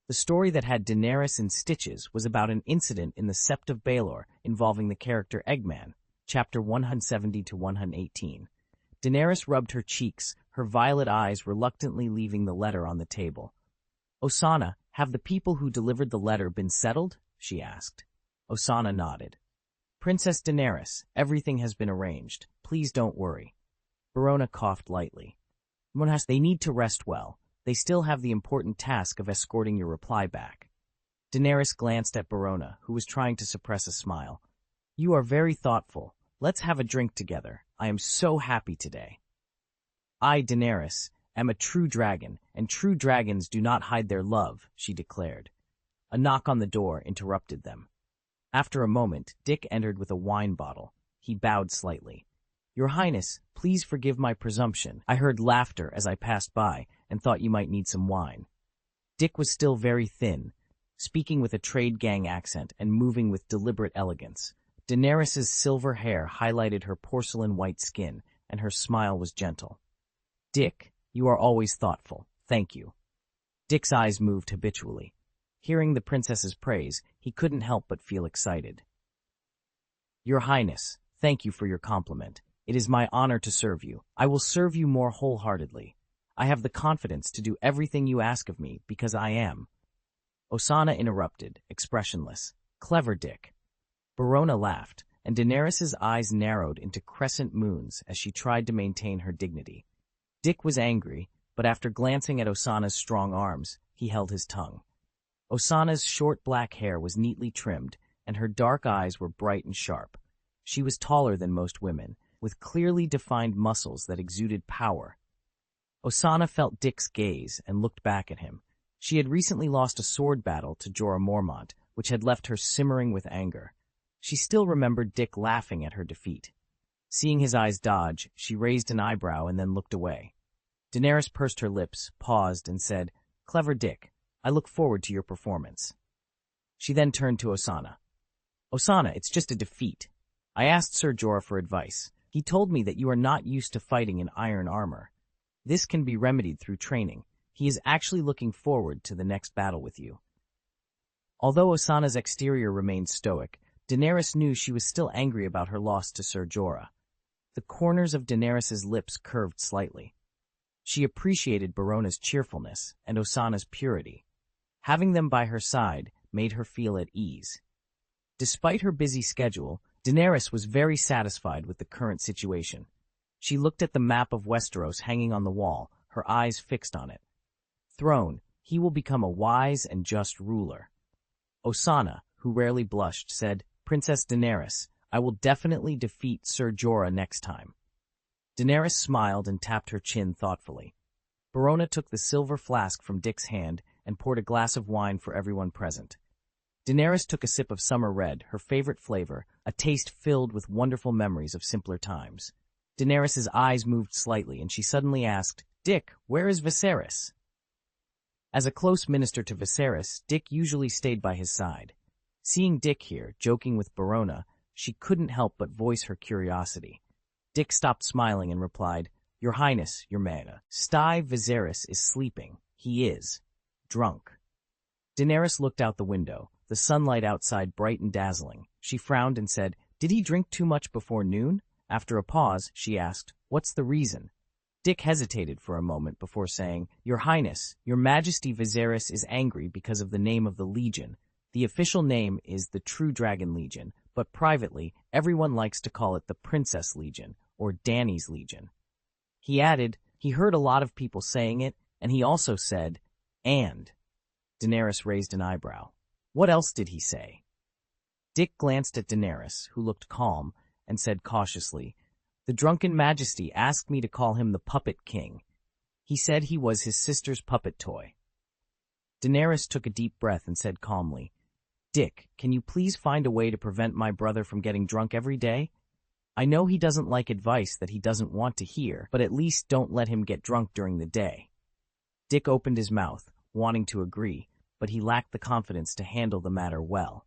The story that had Daenerys in stitches was about an incident in the Sept of Baelor involving the character Eggman, chapter 170 to 118. Daenerys rubbed her cheeks, her violet eyes reluctantly leaving the letter on the table. "Osanna, have the people who delivered the letter been settled?" she asked. Osanna nodded. "Princess Daenerys, everything has been arranged. Please don't worry." Barona coughed lightly. "They need to rest well. They still have the important task of escorting your reply back." Daenerys glanced at Barona, who was trying to suppress a smile. "You are very thoughtful. Let's have a drink together. I am so happy today." "I, Daenerys, am a true dragon, and true dragons do not hide their love," she declared. A knock on the door interrupted them. After a moment, Dick entered with a wine bottle. He bowed slightly. "Your Highness, please forgive my presumption. I heard laughter as I passed by and thought you might need some wine." Dick was still very thin, speaking with a trade gang accent and moving with deliberate elegance. Daenerys's silver hair highlighted her porcelain-white skin, and her smile was gentle. "Dick, you are always thoughtful. Thank you." Dick's eyes moved habitually. Hearing the princess's praise, he couldn't help but feel excited. "Your Highness, thank you for your compliment. It is my honor to serve you. I will serve you more wholeheartedly. I have the confidence to do everything you ask of me because I am." Osanna interrupted, expressionless. "Clever Dick." Barona laughed, and Daenerys's eyes narrowed into crescent moons as she tried to maintain her dignity. Dick was angry, but after glancing at Osanna's strong arms, he held his tongue. Osanna's short black hair was neatly trimmed, and her dark eyes were bright and sharp. She was taller than most women, with clearly defined muscles that exuded power. Osanna felt Dick's gaze and looked back at him. She had recently lost a sword battle to Jorah Mormont, which had left her simmering with anger. She still remembered Dick laughing at her defeat. Seeing his eyes dodge, she raised an eyebrow and then looked away. Daenerys pursed her lips, paused, and said, "Clever Dick, I look forward to your performance." She then turned to Osanna. "Osanna, it's just a defeat. I asked Sir Jorah for advice. He told me that you are not used to fighting in iron armor. This can be remedied through training. He is actually looking forward to the next battle with you." Although Osanna's exterior remained stoic, Daenerys knew she was still angry about her loss to Sir Jorah. The corners of Daenerys's lips curved slightly. She appreciated Barona's cheerfulness and Osanna's purity. Having them by her side made her feel at ease. Despite her busy schedule, Daenerys was very satisfied with the current situation. She looked at the map of Westeros hanging on the wall, her eyes fixed on it. Throne, he will become a wise and just ruler. Osanna, who rarely blushed, said, "Princess Daenerys, I will definitely defeat Sir Jorah next time." Daenerys smiled and tapped her chin thoughtfully. Barona took the silver flask from Dick's hand and poured a glass of wine for everyone present. Daenerys took a sip of summer red, her favorite flavor, a taste filled with wonderful memories of simpler times. Daenerys's eyes moved slightly, and she suddenly asked, "Dick, where is Viserys?" As a close minister to Viserys, Dick usually stayed by his side. Seeing Dick here, joking with Barona, she couldn't help but voice her curiosity. Dick stopped smiling and replied, "Your Highness, your Majesty, Viserys is sleeping. He is drunk." Daenerys looked out the window. the sunlight outside bright and dazzling. She frowned and said, "Did he drink too much before noon?" After a pause, she asked, "What's the reason?" Dick hesitated for a moment before saying, "Your Highness, Your Majesty Viserys is angry because of the name of the Legion. The official name is the True Dragon Legion, but privately, everyone likes to call it the Princess Legion, or Dany's Legion." He added, "He heard a lot of people saying it, and he also said, and." Daenerys raised an eyebrow. "What else did he say?" Dick glanced at Daenerys, who looked calm, and said cautiously, "The drunken majesty asked me to call him the Puppet King. He said he was his sister's puppet toy." Daenerys took a deep breath and said calmly, "Dick, can you please find a way to prevent my brother from getting drunk every day? I know he doesn't like advice that he doesn't want to hear, but at least don't let him get drunk during the day." Dick opened his mouth, wanting to agree, but he lacked the confidence to handle the matter well.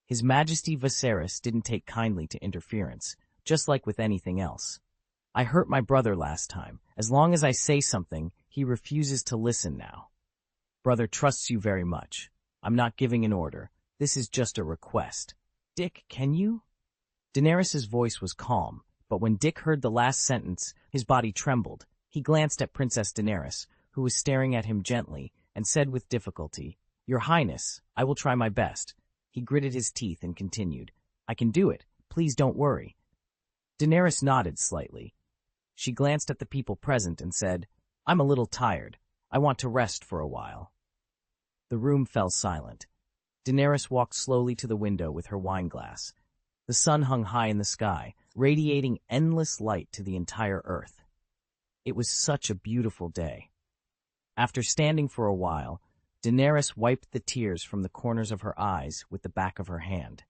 His Majesty Viserys didn't take kindly to interference, just like with anything else. "I hurt my brother last time. As long as I say something, he refuses to listen now. Brother trusts you very much. I'm not giving an order. This is just a request. Dick, can you?" Daenerys' voice was calm, but when Dick heard the last sentence, his body trembled. He glanced at Princess Daenerys, who was staring at him gently, and said with difficulty, "Your Highness, I will try my best." He gritted his teeth and continued, "I can do it. Please don't worry." Daenerys nodded slightly. She glanced at the people present and said, "I'm a little tired. I want to rest for a while." The room fell silent. Daenerys walked slowly to the window with her wineglass. The sun hung high in the sky, radiating endless light to the entire earth. It was such a beautiful day. After standing for a while, Daenerys wiped the tears from the corners of her eyes with the back of her hand.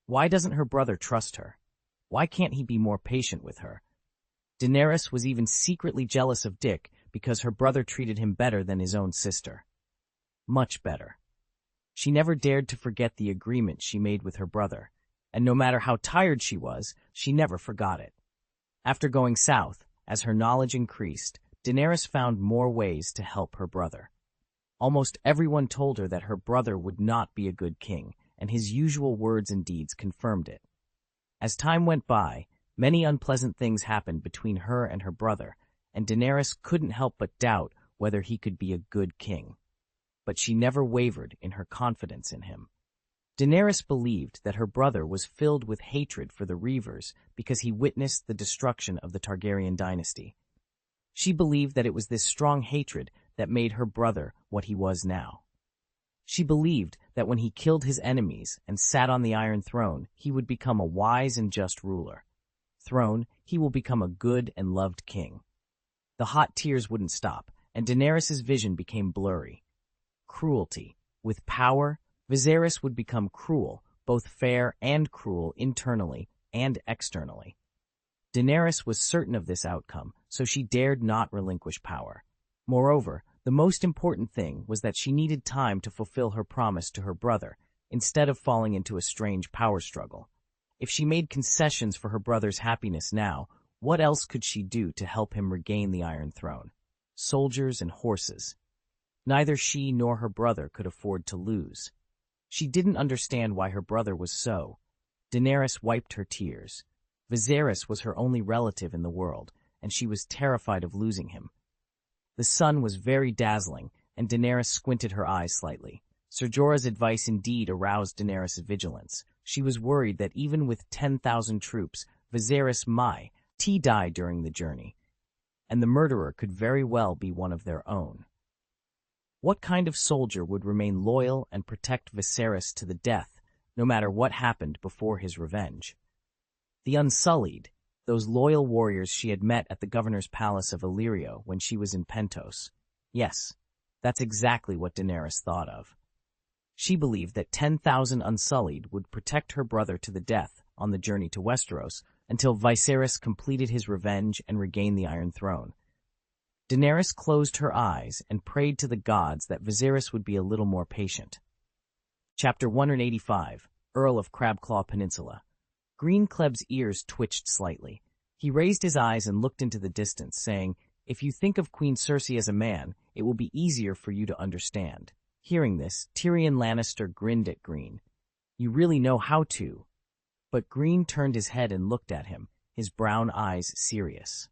Why doesn't her brother trust her? Why can't he be more patient with her? Daenerys was even secretly jealous of Dick because her brother treated him better than his own sister. Much better. She never dared to forget the agreement she made with her brother, and no matter how tired she was, she never forgot it. After going south, as her knowledge increased, Daenerys found more ways to help her brother. Almost everyone told her that her brother would not be a good king, and his usual words and deeds confirmed it. As time went by, many unpleasant things happened between her and her brother, and Daenerys couldn't help but doubt whether he could be a good king. But she never wavered in her confidence in him. Daenerys believed that her brother was filled with hatred for the Reavers because he witnessed the destruction of the Targaryen dynasty. She believed that it was this strong hatred that made her brother what he was now. She believed that when he killed his enemies and sat on the Iron Throne, he would become a wise and just ruler. He will become a good and loved king. The hot tears wouldn't stop, and Daenerys' vision became blurry. Cruelty. With power, Viserys would become cruel, both fair and cruel internally and externally. Daenerys was certain of this outcome, so she dared not relinquish power. Moreover, the most important thing was that she needed time to fulfill her promise to her brother, instead of falling into a strange power struggle. If she made concessions for her brother's happiness now, what else could she do to help him regain the Iron Throne? Soldiers and horses. Neither she nor her brother could afford to lose. She didn't understand why her brother was so. Daenerys wiped her tears. Viserys was her only relative in the world, and she was terrified of losing him. The sun was very dazzling, and Daenerys squinted her eyes slightly. Ser Jorah's advice indeed aroused Daenerys' vigilance. She was worried that even with 10,000 troops, Viserys might die during the journey, and the murderer could very well be one of their own. What kind of soldier would remain loyal and protect Viserys to the death, no matter what happened before his revenge? The Unsullied, those loyal warriors she had met at the governor's palace of Illyrio when she was in Pentos. Yes, that's exactly what Daenerys thought of. She believed that 10,000 Unsullied would protect her brother to the death on the journey to Westeros until Viserys completed his revenge and regained the Iron Throne. Daenerys closed her eyes and prayed to the gods that Viserys would be a little more patient. Chapter 185, Earl of Crabclaw Peninsula. Greene Kleb's ears twitched slightly. He raised his eyes and looked into the distance, saying, "If you think of Queen Cersei as a man, it will be easier for you to understand." Hearing this, Tyrion Lannister grinned at Greene. You really know how to. But Greene turned his head and looked at him, his brown eyes serious.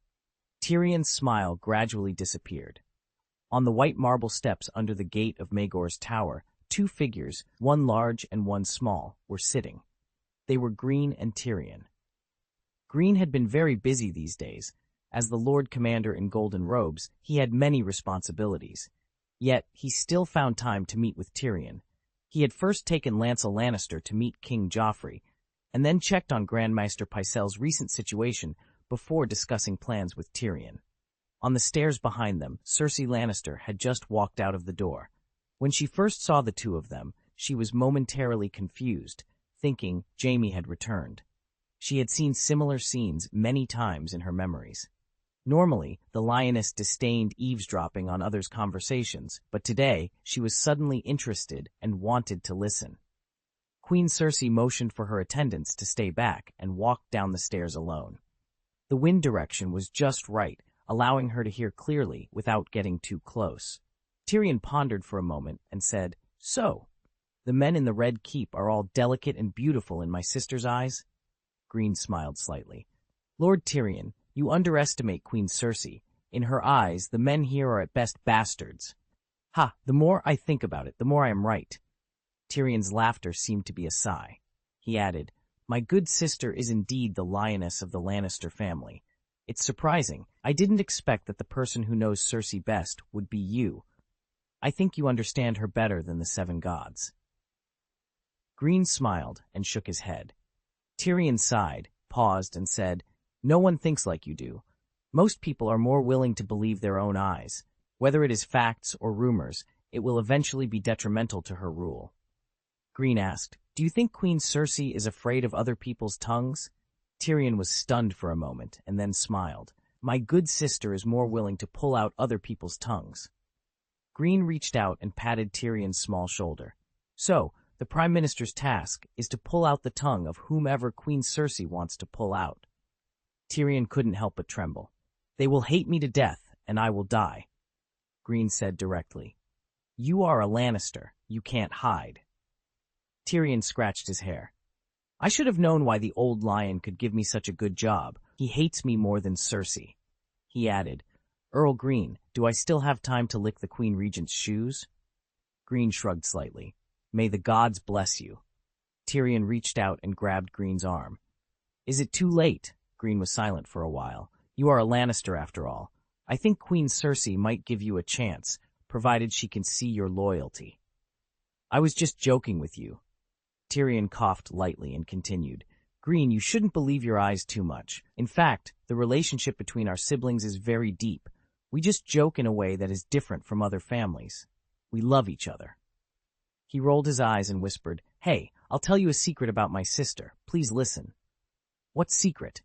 Tyrion's smile gradually disappeared. On the white marble steps under the gate of Maegor's tower, two figures, one large and one small, were sitting. They were Greene and Tyrion. Greene had been very busy these days. As the Lord Commander in Golden Robes, he had many responsibilities. Yet, he still found time to meet with Tyrion. He had first taken Lancel Lannister to meet King Joffrey, and then checked on Grandmaster Pycelle's recent situation before discussing plans with Tyrion. On the stairs behind them, Cersei Lannister had just walked out of the door. When she first saw the two of them, she was momentarily confused, thinking Jaime had returned. She had seen similar scenes many times in her memories. Normally, the lioness disdained eavesdropping on others' conversations, but today she was suddenly interested and wanted to listen. Queen Cersei motioned for her attendants to stay back and walked down the stairs alone. The wind direction was just right, allowing her to hear clearly without getting too close. Tyrion pondered for a moment and said, "So, the men in the Red Keep are all delicate and beautiful in my sister's eyes?" Greene smiled slightly. "Lord Tyrion, you underestimate Queen Cersei. In her eyes, the men here are at best bastards." "Ha, the more I think about it, the more I am right." Tyrion's laughter seemed to be a sigh. He added, "My good sister is indeed the lioness of the Lannister family. It's surprising. I didn't expect that the person who knows Cersei best would be you. I think you understand her better than the seven gods." Greene smiled and shook his head. Tyrion sighed, paused, and said, "No one thinks like you do. Most people are more willing to believe their own eyes. Whether it is facts or rumors, it will eventually be detrimental to her rule." Greene asked, "Do you think Queen Cersei is afraid of other people's tongues?" Tyrion was stunned for a moment and then smiled. "My good sister is more willing to pull out other people's tongues." Greene reached out and patted Tyrion's small shoulder. "So, the Prime Minister's task is to pull out the tongue of whomever Queen Cersei wants to pull out." Tyrion couldn't help but tremble. "They will hate me to death, and I will die," Greene said directly. "You are a Lannister. You can't hide." Tyrion scratched his hair. "I should have known why the old lion could give me such a good job. He hates me more than Cersei." He added, "Earl Greene, do I still have time to lick the Queen Regent's shoes?" Greene shrugged slightly. "May the gods bless you." Tyrion reached out and grabbed Greene's arm. "Is it too late?" Greene was silent for a while. "You are a Lannister after all. I think Queen Cersei might give you a chance, provided she can see your loyalty." "I was just joking with you." Tyrion coughed lightly and continued, "Greene, you shouldn't believe your eyes too much. In fact, the relationship between our siblings is very deep. We just joke in a way that is different from other families. We love each other." He rolled his eyes and whispered, "Hey, I'll tell you a secret about my sister. Please listen." "What secret?"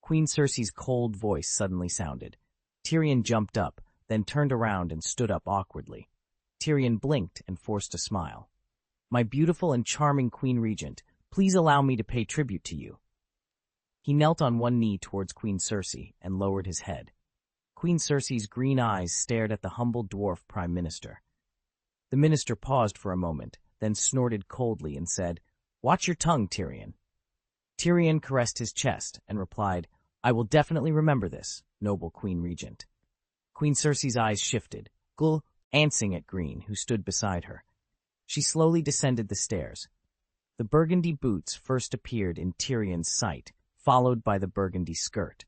Queen Cersei's cold voice suddenly sounded. Tyrion jumped up, then turned around and stood up awkwardly. Tyrion blinked and forced a smile. "My beautiful and charming Queen Regent, please allow me to pay tribute to you." He knelt on one knee towards Queen Cersei and lowered his head. Queen Cersei's green eyes stared at the humble dwarf Prime Minister. The minister paused for a moment, then snorted coldly and said, "Watch your tongue, Tyrion." Tyrion caressed his chest and replied, "I will definitely remember this, noble Queen Regent." Queen Cersei's eyes shifted, glancing at Greene, who stood beside her. She slowly descended the stairs. The burgundy boots first appeared in Tyrion's sight, followed by the burgundy skirt.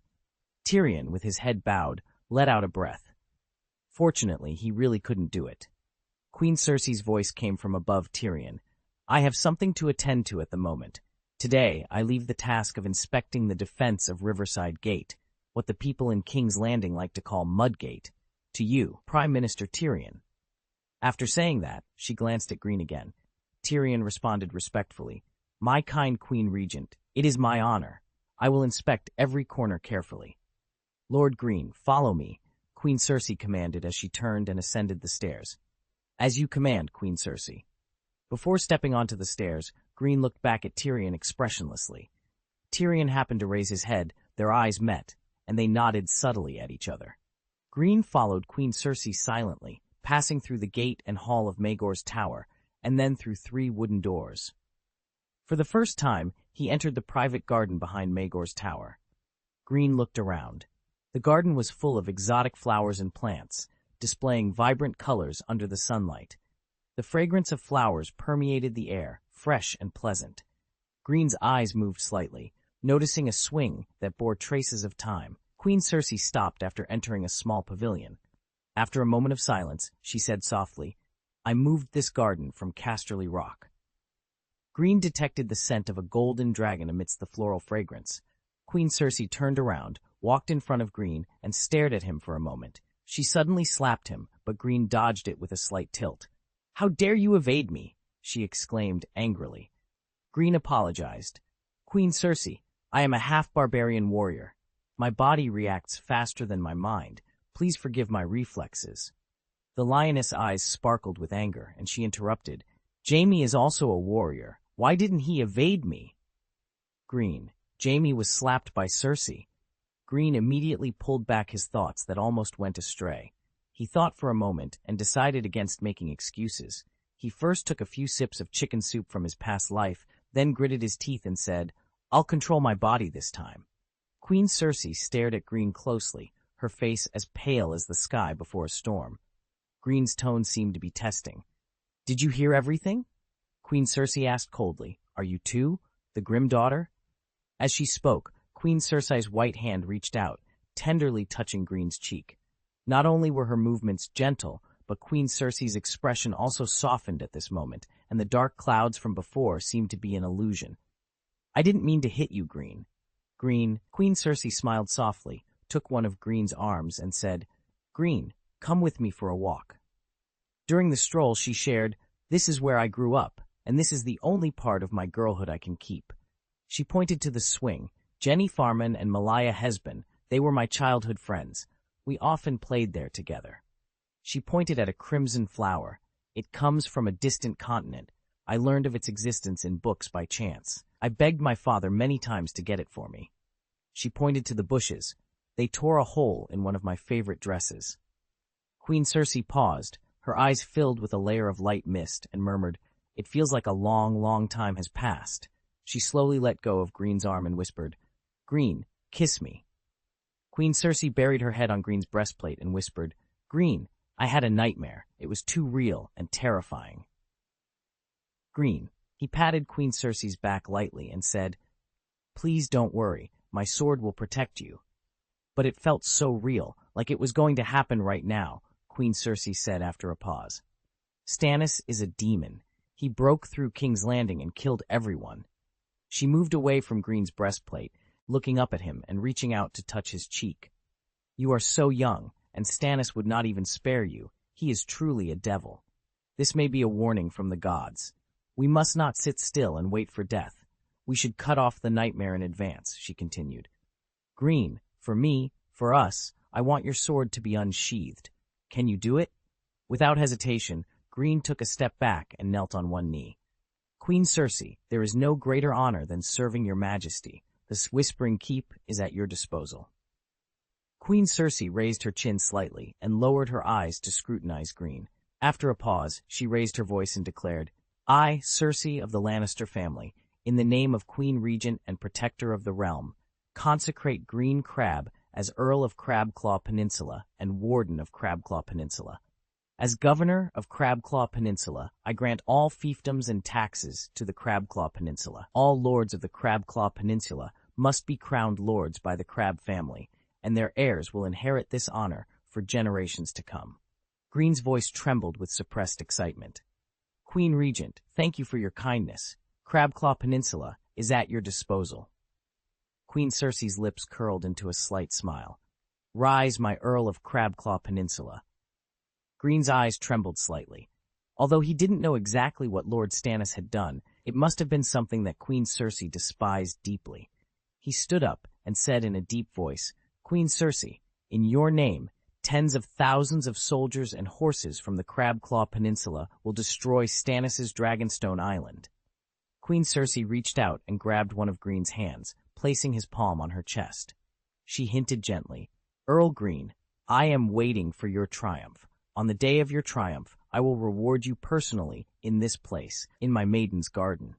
Tyrion, with his head bowed, let out a breath. Fortunately, he really couldn't do it. Queen Cersei's voice came from above Tyrion. "I have something to attend to at the moment. Today, I leave the task of inspecting the defense of Riverside Gate, what the people in King's Landing like to call Mudgate, to you, Prime Minister Tyrion." After saying that, she glanced at Greene again. Tyrion responded respectfully, "My kind Queen Regent, it is my honor. I will inspect every corner carefully." "Lord Greene, follow me," Queen Cersei commanded as she turned and ascended the stairs. "As you command, Queen Cersei." Before stepping onto the stairs, Greene looked back at Tyrion expressionlessly. Tyrion happened to raise his head, their eyes met, and they nodded subtly at each other. Greene followed Queen Cersei silently, passing through the gate and hall of Maegor's tower, and then through 3 wooden doors. For the first time, he entered the private garden behind Maegor's tower. Greene looked around. The garden was full of exotic flowers and plants, displaying vibrant colors under the sunlight. The fragrance of flowers permeated the air, fresh and pleasant. Greene's eyes moved slightly, noticing a swing that bore traces of time. Queen Cersei stopped after entering a small pavilion. After a moment of silence, she said softly, "I moved this garden from Casterly Rock." Greene detected the scent of a golden dragon amidst the floral fragrance. Queen Cersei turned around, walked in front of Greene, and stared at him for a moment. She suddenly slapped him, but Greene dodged it with a slight tilt. "How dare you evade me?" she exclaimed angrily. Greene apologized. "Queen Cersei, I am a half-barbarian warrior. My body reacts faster than my mind. Please forgive my reflexes." The lioness' eyes sparkled with anger, and she interrupted. "Jaime is also a warrior. Why didn't he evade me?" Greene, Jaime was slapped by Cersei. Greene immediately pulled back his thoughts that almost went astray. He thought for a moment and decided against making excuses. He first took a few sips of chicken soup from his past life, then gritted his teeth and said, "I'll control my body this time." Queen Cersei stared at Greene closely, her face as pale as the sky before a storm. Greene's tone seemed to be testing. "Did you hear everything?" Queen Cersei asked coldly. "Are you too, the Grim Daughter?" As she spoke, Queen Cersei's white hand reached out, tenderly touching Greene's cheek. Not only were her movements gentle, but Queen Cersei's expression also softened at this moment, and the dark clouds from before seemed to be an illusion. "I didn't mean to hit you, Greene." Queen Cersei smiled softly, took one of Greene's arms, and said, "Greene, come with me for a walk." During the stroll, she shared, "This is where I grew up, and this is the only part of my girlhood I can keep." She pointed to the swing. "Jenny Farman and Malaya Hesbon, they were my childhood friends. We often played there together." She pointed at a crimson flower. "It comes from a distant continent. I learned of its existence in books by chance. I begged my father many times to get it for me." She pointed to the bushes. "They tore a hole in one of my favorite dresses." Queen Cersei paused, her eyes filled with a layer of light mist, and murmured, "It feels like a long, long time has passed." She slowly let go of Greene's arm and whispered, "Greene, kiss me." Queen Cersei buried her head on Greene's breastplate and whispered, "Greene, I had a nightmare. It was too real and terrifying." Greene, he patted Queen Cersei's back lightly and said, "Please don't worry, my sword will protect you." "But it felt so real, like it was going to happen right now," Queen Cersei said after a pause. "Stannis is a demon. He broke through King's Landing and killed everyone." She moved away from Greene's breastplate, looking up at him and reaching out to touch his cheek. "You are so young, and Stannis would not even spare you. He is truly a devil. This may be a warning from the gods. We must not sit still and wait for death. We should cut off the nightmare in advance," she continued. "Greene, for me, for us, I want your sword to be unsheathed. Can you do it?" Without hesitation, Greene took a step back and knelt on one knee. "Queen Cersei, there is no greater honor than serving your majesty. The Whispering Keep is at your disposal." Queen Cersei raised her chin slightly and lowered her eyes to scrutinize Greene. After a pause, she raised her voice and declared, "I, Cersei of the Lannister family, in the name of Queen Regent and Protector of the Realm, consecrate Greene Kleb as Earl of Crabclaw Peninsula and Warden of Crabclaw Peninsula. As Governor of Crabclaw Peninsula, I grant all fiefdoms and taxes to the Crabclaw Peninsula. All lords of the Crabclaw Peninsula must be crowned lords by the Crab family, and their heirs will inherit this honor for generations to come." Greene's voice trembled with suppressed excitement. "Queen Regent, thank you for your kindness. Crabclaw Peninsula is at your disposal." Queen Cersei's lips curled into a slight smile. "Rise, my Earl of Crabclaw Peninsula." Greene's eyes trembled slightly. Although he didn't know exactly what Lord Stannis had done, it must have been something that Queen Cersei despised deeply. He stood up and said in a deep voice, "Queen Cersei, in your name, tens of thousands of soldiers and horses from the Crabclaw Peninsula will destroy Stannis' Dragonstone Island." Queen Cersei reached out and grabbed one of Greene's hands, placing his palm on her chest. She hinted gently, "Earl Greene, I am waiting for your triumph. On the day of your triumph, I will reward you personally in this place, in my maiden's garden."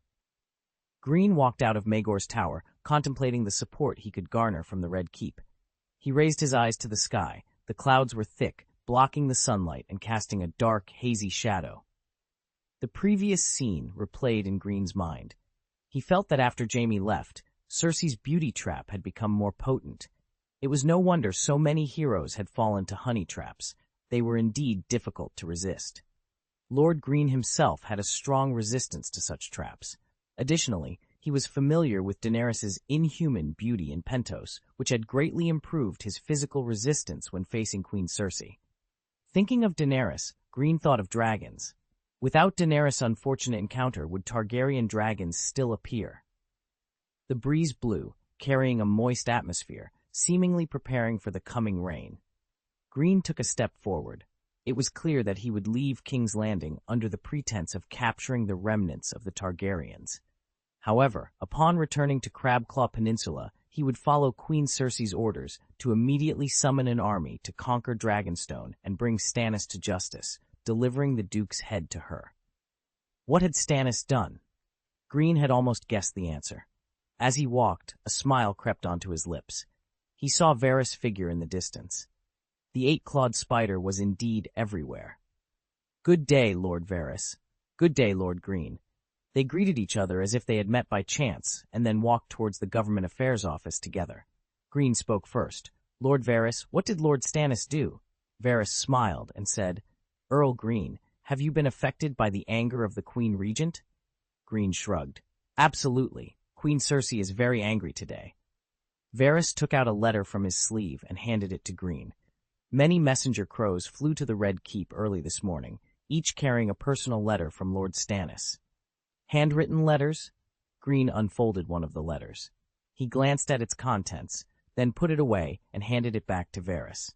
Greene walked out of Maegor's tower, contemplating the support he could garner from the Red Keep. He raised his eyes to the sky. The clouds were thick, blocking the sunlight and casting a dark, hazy shadow. The previous scene replayed in Greene's mind. He felt that after Jaime left, Cersei's beauty trap had become more potent. It was no wonder so many heroes had fallen to honey traps. They were indeed difficult to resist. Lord Greene himself had a strong resistance to such traps. Additionally, he was familiar with Daenerys's inhuman beauty in Pentos, which had greatly improved his physical resistance when facing Queen Cersei. Thinking of Daenerys, Greene thought of dragons. Without Daenerys' unfortunate encounter, would Targaryen dragons still appear? The breeze blew, carrying a moist atmosphere, seemingly preparing for the coming rain. Greene took a step forward. It was clear that he would leave King's Landing under the pretense of capturing the remnants of the Targaryens. However, upon returning to Crabclaw Peninsula, he would follow Queen Cersei's orders to immediately summon an army to conquer Dragonstone and bring Stannis to justice, delivering the Duke's head to her. What had Stannis done? Greene had almost guessed the answer. As he walked, a smile crept onto his lips. He saw Varys' figure in the distance. The eight-clawed spider was indeed everywhere. "Good day, Lord Varys." "Good day, Lord Greene." They greeted each other as if they had met by chance, and then walked towards the Government Affairs Office together. Greene spoke first. "Lord Varys, what did Lord Stannis do?" Varys smiled and said, "Earl Greene, have you been affected by the anger of the Queen Regent?" Greene shrugged. "Absolutely. Queen Cersei is very angry today." Varys took out a letter from his sleeve and handed it to Greene. Many messenger crows flew to the Red Keep early this morning, each carrying a personal letter from Lord Stannis. "Handwritten letters?" Greene unfolded one of the letters. He glanced at its contents, then put it away and handed it back to Varys.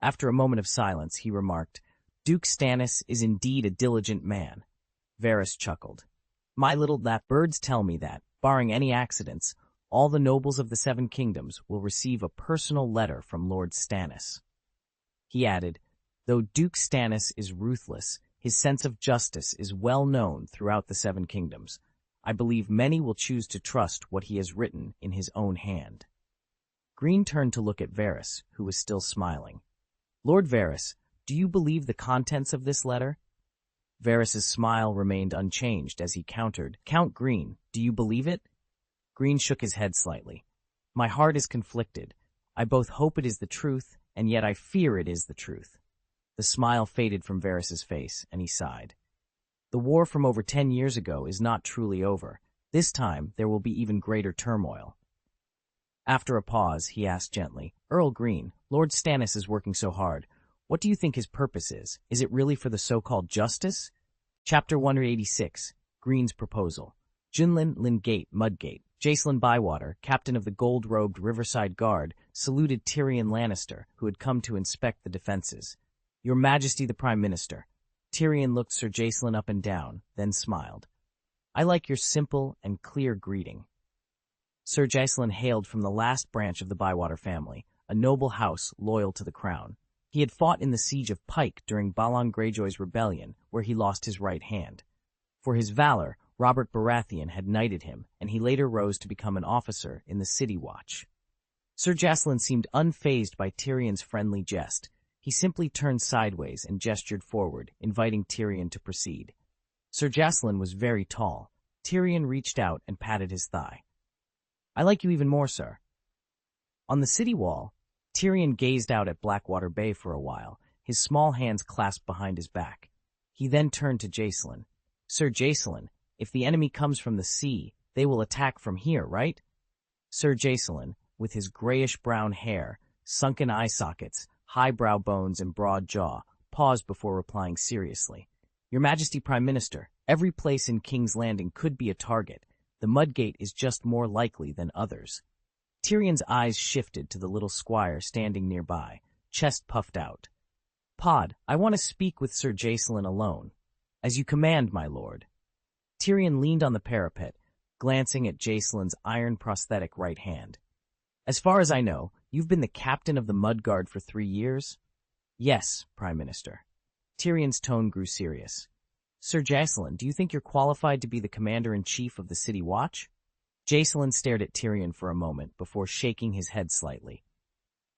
After a moment of silence, he remarked, "Duke Stannis is indeed a diligent man." Varys chuckled. "My little birds tell me that, barring any accidents, all the nobles of the Seven Kingdoms will receive a personal letter from Lord Stannis." He added, "Though Duke Stannis is ruthless, his sense of justice is well known throughout the Seven Kingdoms. I believe many will choose to trust what he has written in his own hand." Greene turned to look at Varys, who was still smiling. "Lord Varys, do you believe the contents of this letter?" Varys's smile remained unchanged as he countered, "Count Greene, do you believe it?" Greene shook his head slightly. "My heart is conflicted. I both hope it is the truth, and yet I fear it is the truth." The smile faded from Varys's face, and he sighed. "The war from over 10 years ago is not truly over. This time there will be even greater turmoil." After a pause, he asked gently, "Earl Greene, Lord Stannis is working so hard. What do you think his purpose is? Is it really for the so-called justice?" Chapter 186, Greene's Proposal. Jinlin Lingate Mudgate, Jacelyn Bywater, captain of the gold-robed Riverside Guard, saluted Tyrion Lannister, who had come to inspect the defenses. "Your Majesty the Prime Minister." Tyrion looked Sir Jacelyn up and down, then smiled. "I like your simple and clear greeting." Sir Jacelyn hailed from the last branch of the Bywater family, a noble house loyal to the crown. He had fought in the siege of Pike during Balon Greyjoy's rebellion, where he lost his right hand. For his valor, Robert Baratheon had knighted him, and he later rose to become an officer in the City Watch. Sir Jacelyn seemed unfazed by Tyrion's friendly jest. He simply turned sideways and gestured forward, inviting Tyrion to proceed. Sir Jacelyn was very tall. Tyrion reached out and patted his thigh. "I like you even more, sir." On the city wall, Tyrion gazed out at Blackwater Bay for a while, his small hands clasped behind his back. He then turned to Jacelyn. "Sir Jacelyn, if the enemy comes from the sea, they will attack from here, right?" Sir Jacelyn, with his grayish-brown hair, sunken eye sockets, high brow bones, and broad jaw, paused before replying seriously. "Your Majesty Prime Minister, every place in King's Landing could be a target. The Mudgate is just more likely than others." Tyrion's eyes shifted to the little squire standing nearby, chest puffed out. "Pod, I want to speak with Sir Jacelyn alone." "As you command, my lord." Tyrion leaned on the parapet, glancing at Jacelyn's iron prosthetic right hand. "As far as I know, you've been the captain of the Mudguard for 3 years?" "Yes, Prime Minister." Tyrion's tone grew serious. Sir Jacelyn, do you think you're qualified to be the commander-in-chief of the City Watch? Jacelyn stared at Tyrion for a moment before shaking his head slightly.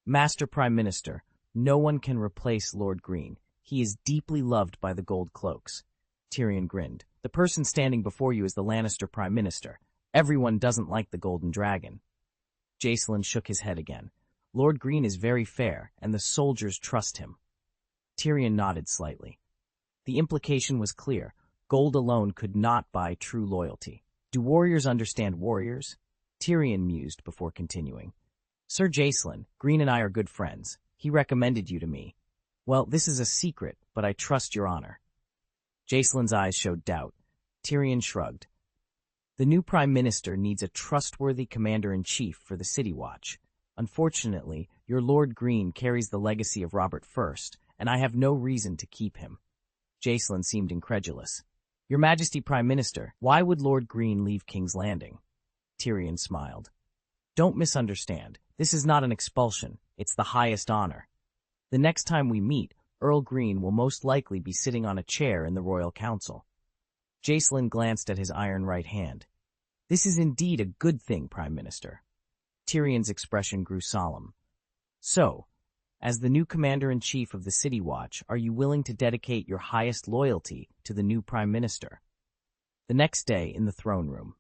Master Prime Minister, no one can replace Lord Greene. He is deeply loved by the Gold Cloaks. Tyrion grinned. The person standing before you is the Lannister Prime Minister. Everyone doesn't like the Golden Dragon. Jacelyn shook his head again. Lord Greene is very fair, and the soldiers trust him. Tyrion nodded slightly. The implication was clear. Gold alone could not buy true loyalty. Do warriors understand warriors? Tyrion mused before continuing. Sir Jacelyn, Greene and I are good friends. He recommended you to me. Well, this is a secret, but I trust your honor. Jacelyn's eyes showed doubt. Tyrion shrugged. The new Prime Minister needs a trustworthy commander-in-chief for the City Watch. Unfortunately, your Lord Greene carries the legacy of Robert I, and I have no reason to keep him. Jacelyn seemed incredulous. Your Majesty Prime Minister, why would Lord Greene leave King's Landing? Tyrion smiled. Don't misunderstand. This is not an expulsion. It's the highest honor. The next time we meet, Earl Greene will most likely be sitting on a chair in the Royal Council. Jacelyn glanced at his iron right hand. This is indeed a good thing, Prime Minister. Tyrion's expression grew solemn. So, as the new commander-in-chief of the City Watch, are you willing to dedicate your highest loyalty to the new Prime Minister? The next day, in the throne room,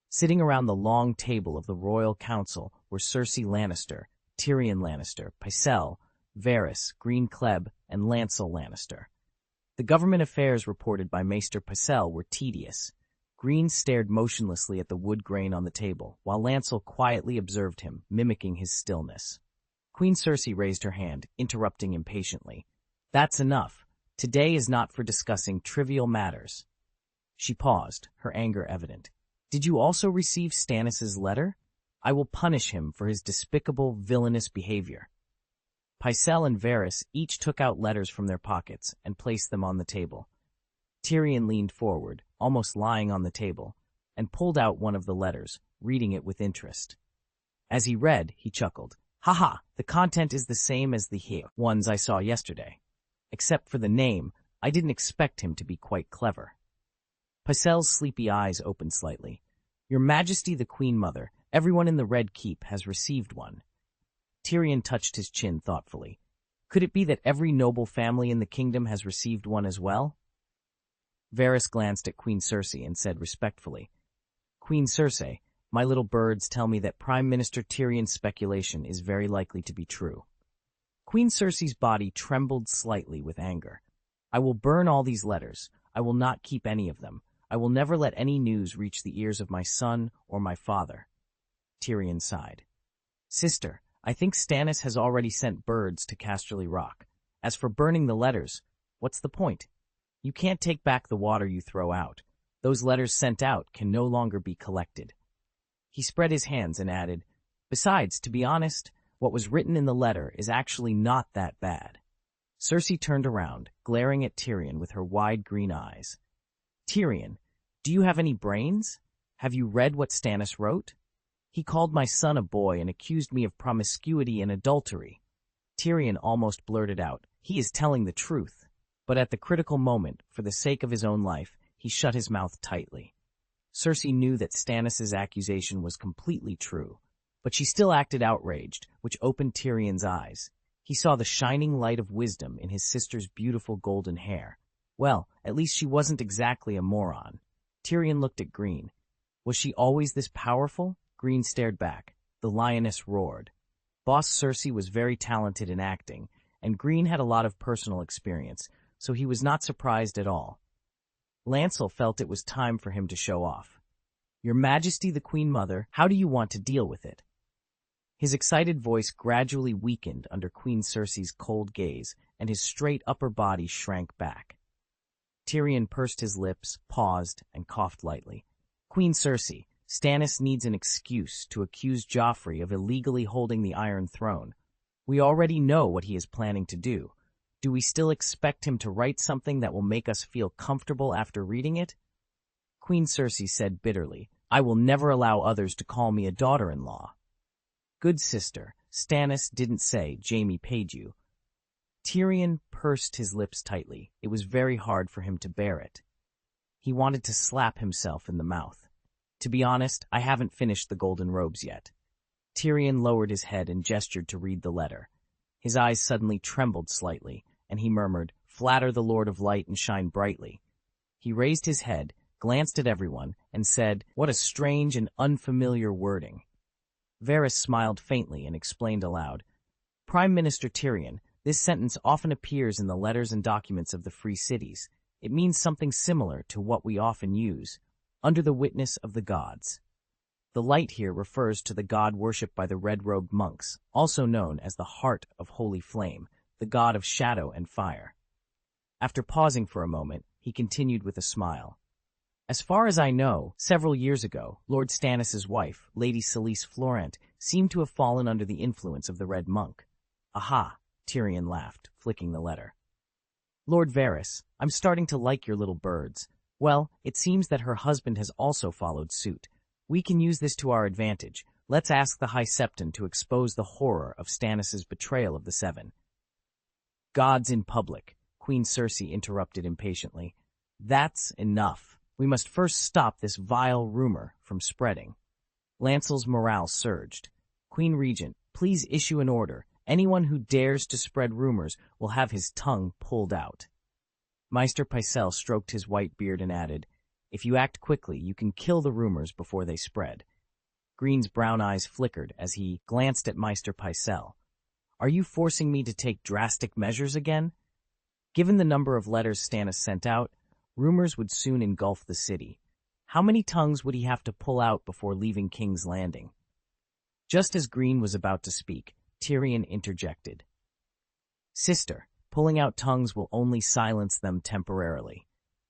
sitting around the long table of the Royal Council were Cersei Lannister, Tyrion Lannister, Pycelle, Varys, Greene Kleb, and Lancel Lannister. The government affairs reported by Maester Pycelle were tedious. Greene stared motionlessly at the wood grain on the table, while Lancel quietly observed him, mimicking his stillness. Queen Cersei raised her hand, interrupting impatiently. That's enough. Today is not for discussing trivial matters. She paused, her anger evident. Did you also receive Stannis's letter? I will punish him for his despicable, villainous behavior. Pycelle and Varys each took out letters from their pockets and placed them on the table. Tyrion leaned forward, almost lying on the table, and pulled out one of the letters, reading it with interest. As he read, he chuckled. Haha, the content is the same as the ones I saw yesterday. Except for the name, I didn't expect him to be quite clever. Pycelle's sleepy eyes opened slightly. Your Majesty the Queen Mother, everyone in the Red Keep has received one. Tyrion touched his chin thoughtfully. Could it be that every noble family in the kingdom has received one as well? Varys glanced at Queen Cersei and said respectfully, Queen Cersei, my little birds tell me that Prime Minister Tyrion's speculation is very likely to be true. Queen Cersei's body trembled slightly with anger. I will burn all these letters. I will not keep any of them. I will never let any news reach the ears of my son or my father. Tyrion sighed. Sister, I think Stannis has already sent birds to Casterly Rock. As for burning the letters, what's the point? You can't take back the water you throw out. Those letters sent out can no longer be collected. He spread his hands and added, Besides, to be honest, what was written in the letter is actually not that bad. Cersei turned around, glaring at Tyrion with her wide green eyes. Tyrion, do you have any brains? Have you read what Stannis wrote? He called my son a boy and accused me of promiscuity and adultery. Tyrion almost blurted out, he is telling the truth. But at the critical moment, for the sake of his own life, he shut his mouth tightly. Cersei knew that Stannis' accusation was completely true, but she still acted outraged, which opened Tyrion's eyes. He saw the shining light of wisdom in his sister's beautiful golden hair. Well, at least she wasn't exactly a moron. Tyrion looked at Greene. Was she always this powerful? Greene stared back. The lioness roared. Boss Cersei was very talented in acting, and Greene had a lot of personal experience, so he was not surprised at all. Lancel felt it was time for him to show off. Your Majesty the Queen Mother, how do you want to deal with it? His excited voice gradually weakened under Queen Cersei's cold gaze, and his straight upper body shrank back. Tyrion pursed his lips, paused, and coughed lightly. Queen Cersei, Stannis needs an excuse to accuse Joffrey of illegally holding the Iron Throne. We already know what he is planning to do. Do we still expect him to write something that will make us feel comfortable after reading it? Queen Cersei said bitterly, I will never allow others to call me a daughter-in-law. Good sister, Stannis didn't say Jaime paid you. Tyrion pursed his lips tightly. It was very hard for him to bear it. He wanted to slap himself in the mouth. To be honest, I haven't finished the golden robes yet. Tyrion lowered his head and gestured to read the letter. His eyes suddenly trembled slightly, and he murmured, "Flatter the Lord of Light and shine brightly." He raised his head, glanced at everyone, and said, "What a strange and unfamiliar wording." Varys smiled faintly and explained aloud, "Prime Minister Tyrion, this sentence often appears in the letters and documents of the free cities. It means something similar to what we often use, under the witness of the gods. The light here refers to the god worshipped by the red-robed monks, also known as the Heart of Holy Flame, the god of shadow and fire." After pausing for a moment, he continued with a smile. "As far as I know, several years ago, Lord Stannis's wife, Lady Selyse Florent, seemed to have fallen under the influence of the Red Monk." "Aha," Tyrion laughed, flicking the letter. "Lord Varys, I'm starting to like your little birds. Well, it seems that her husband has also followed suit. We can use this to our advantage. Let's ask the High Septon to expose the horror of Stannis's betrayal of the Seven." "Gods in public," Queen Cersei interrupted impatiently. "That's enough. We must first stop this vile rumor from spreading." Lancel's morale surged. "Queen Regent, please issue an order. Anyone who dares to spread rumors will have his tongue pulled out." Maester Pycelle stroked his white beard and added, "If you act quickly, you can kill the rumors before they spread." Greene's brown eyes flickered as he glanced at Maester Pycelle. "Are you forcing me to take drastic measures again?" Given the number of letters Stannis sent out, rumors would soon engulf the city. How many tongues would he have to pull out before leaving King's Landing? Just as Greene was about to speak, Tyrion interjected. "Sister, pulling out tongues will only silence them temporarily.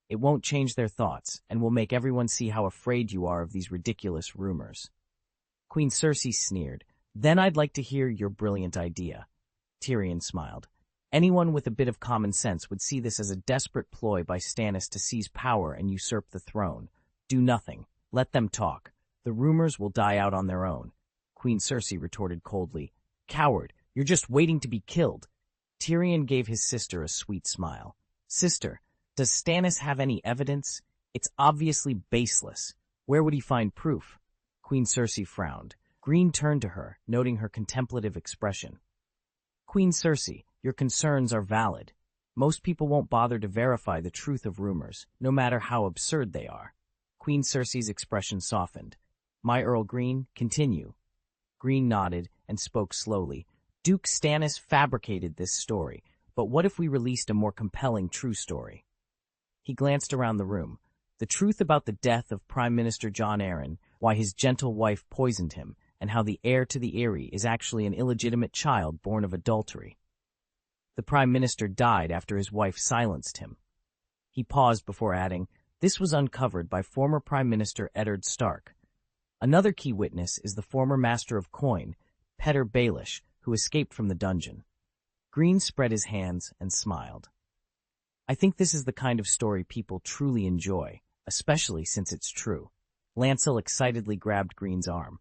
It won't change their thoughts, and will make everyone see how afraid you are of these ridiculous rumors." Queen Cersei sneered. "Then I'd like to hear your brilliant idea." Tyrion smiled. "Anyone with a bit of common sense would see this as a desperate ploy by Stannis to seize power and usurp the throne. Do nothing. Let them talk. The rumors will die out on their own." Queen Cersei retorted coldly, "Coward, you're just waiting to be killed." Tyrion gave his sister a sweet smile. "Sister, does Stannis have any evidence? It's obviously baseless. Where would he find proof?" Queen Cersei frowned. Greene turned to her, noting her contemplative expression. "Queen Cersei, your concerns are valid. Most people won't bother to verify the truth of rumors, no matter how absurd they are." Queen Cersei's expression softened. "My Earl Greene, continue." Greene nodded and spoke slowly. "Duke Stannis fabricated this story, but what if we released a more compelling true story?" He glanced around the room. "The truth about the death of Prime Minister Jon Arryn, why his gentle wife poisoned him, and how the heir to the Eyrie is actually an illegitimate child born of adultery. The Prime Minister died after his wife silenced him." He paused before adding, "This was uncovered by former Prime Minister Eddard Stark. Another key witness is the former Master of Coin, Petyr Baelish, who escaped from the dungeon." Greene spread his hands and smiled. "I think this is the kind of story people truly enjoy, especially since it's true." Lancel excitedly grabbed Greene's arm.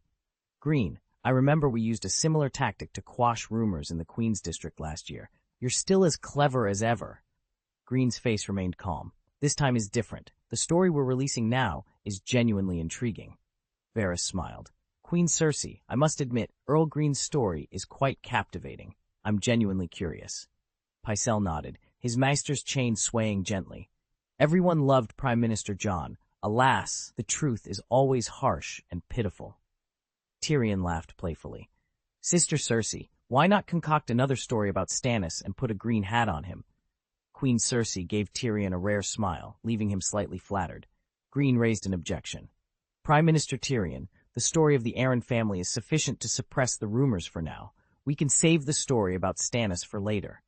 "Greene, I remember we used a similar tactic to quash rumors in the Queen's District last year. You're still as clever as ever." Greene's face remained calm. "This time is different. The story we're releasing now is genuinely intriguing." Varys smiled. "Queen Cersei, I must admit, Earl Greene's story is quite captivating. I'm genuinely curious." Pycelle nodded, his maester's chain swaying gently. "Everyone loved Prime Minister Jon. Alas, the truth is always harsh and pitiful." Tyrion laughed playfully. "Sister Cersei, why not concoct another story about Stannis and put a green hat on him?" Queen Cersei gave Tyrion a rare smile, leaving him slightly flattered. Greene raised an objection. "Prime Minister Tyrion, the story of the Arryn family is sufficient to suppress the rumors for now. We can save the story about Stannis for later."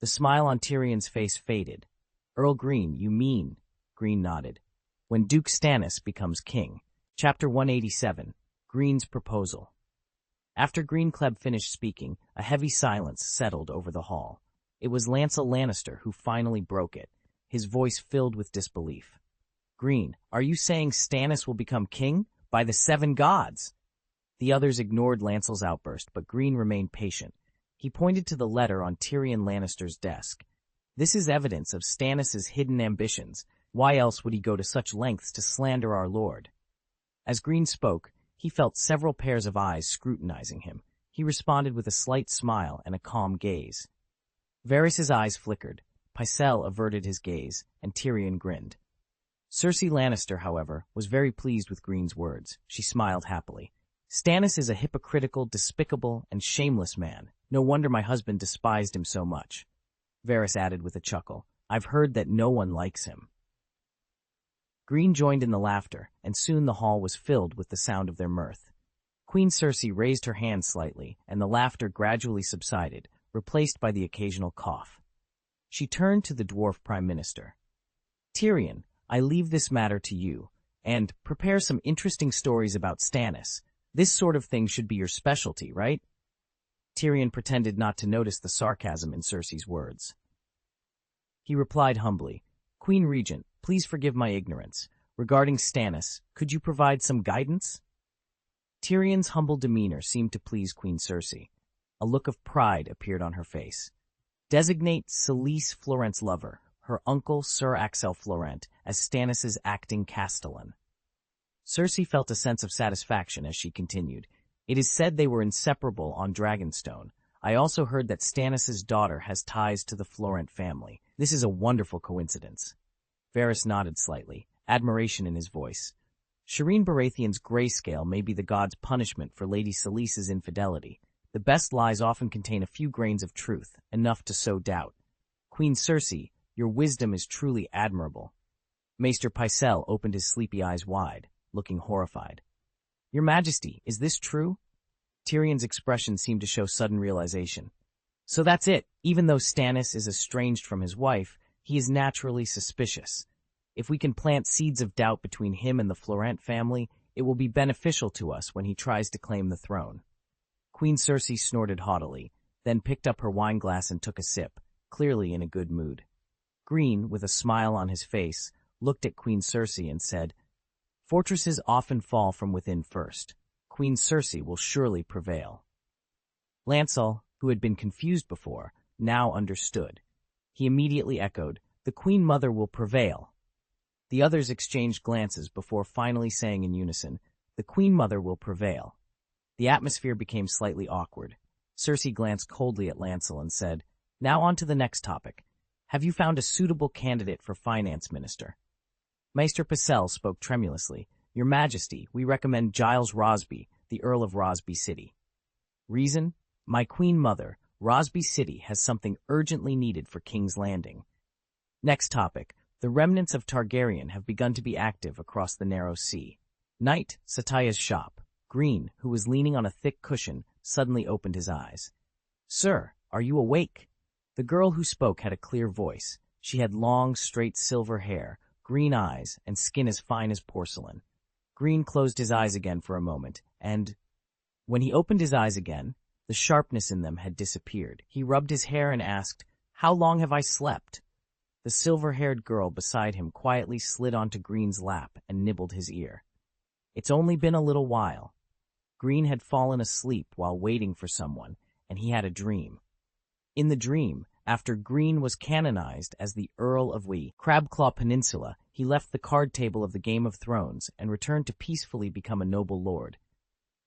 The smile on Tyrion's face faded. "Earl Greene, you mean?" Greene nodded. "When Duke Stannis becomes king." Chapter 187, Greene's Proposal. After Greene Kleb finished speaking, a heavy silence settled over the hall. It was Lancel Lannister who finally broke it, his voice filled with disbelief. "Greene, are you saying Stannis will become king? By the seven gods!" The others ignored Lancel's outburst, but Greene remained patient. He pointed to the letter on Tyrion Lannister's desk. This is evidence of Stannis' hidden ambitions. Why else would he go to such lengths to slander our lord? As Greene spoke, he felt several pairs of eyes scrutinizing him. He responded with a slight smile and a calm gaze. Varys' eyes flickered, Pycelle averted his gaze, and Tyrion grinned. Cersei Lannister, however, was very pleased with Greene's words. She smiled happily. Stannis is a hypocritical, despicable, and shameless man. No wonder my husband despised him so much. Varys added with a chuckle. I've heard that no one likes him. Greene joined in the laughter, and soon the hall was filled with the sound of their mirth. Queen Cersei raised her hand slightly, and the laughter gradually subsided, replaced by the occasional cough. She turned to the dwarf prime minister. Tyrion, I leave this matter to you, and prepare some interesting stories about Stannis. This sort of thing should be your specialty, right? Tyrion pretended not to notice the sarcasm in Cersei's words. He replied humbly, Queen Regent, please forgive my ignorance. Regarding Stannis, could you provide some guidance? Tyrion's humble demeanor seemed to please Queen Cersei. A look of pride appeared on her face. Designate Selyse Florent's lover, her uncle Sir Axel Florent, as Stannis' acting castellan. Cersei felt a sense of satisfaction as she continued. It is said they were inseparable on Dragonstone. I also heard that Stannis' daughter has ties to the Florent family. This is a wonderful coincidence. Varys nodded slightly, admiration in his voice. Shireen Baratheon's grayscale may be the god's punishment for Lady Selyse's infidelity. The best lies often contain a few grains of truth, enough to sow doubt. Queen Cersei, your wisdom is truly admirable. Maester Pycelle opened his sleepy eyes wide, looking horrified. Your Majesty, is this true? Tyrion's expression seemed to show sudden realization. So that's it. Even though Stannis is estranged from his wife, he is naturally suspicious. If we can plant seeds of doubt between him and the Florent family, it will be beneficial to us when he tries to claim the throne. Queen Cersei snorted haughtily, then picked up her wineglass and took a sip, clearly in a good mood. Greene, with a smile on his face, looked at Queen Cersei and said, Fortresses often fall from within first. Queen Cersei will surely prevail. Lancel, who had been confused before, now understood. He immediately echoed, The Queen Mother will prevail. The others exchanged glances before finally saying in unison, The Queen Mother will prevail. The atmosphere became slightly awkward. Cersei glanced coldly at Lancel and said, Now on to the next topic. Have you found a suitable candidate for finance minister? Maester Pycelle spoke tremulously. Your Majesty, we recommend Giles Rosby, the Earl of Rosby City. Reason? My Queen Mother, Rosby City has something urgently needed for King's Landing. Next topic. The remnants of Targaryen have begun to be active across the narrow sea. Night, Sataya's shop. Greene, who was leaning on a thick cushion, suddenly opened his eyes. Sir, are you awake? The girl who spoke had a clear voice. She had long, straight silver hair, green eyes, and skin as fine as porcelain. Greene closed his eyes again for a moment, and when he opened his eyes again, the sharpness in them had disappeared. He rubbed his hair and asked, How long have I slept? The silver-haired girl beside him quietly slid onto Greene's lap and nibbled his ear. It's only been a little while. Greene had fallen asleep while waiting for someone, and he had a dream. In the dream, after Greene was canonized as the Earl of Crabclaw Peninsula, he left the card table of the Game of Thrones and returned to peacefully become a noble lord.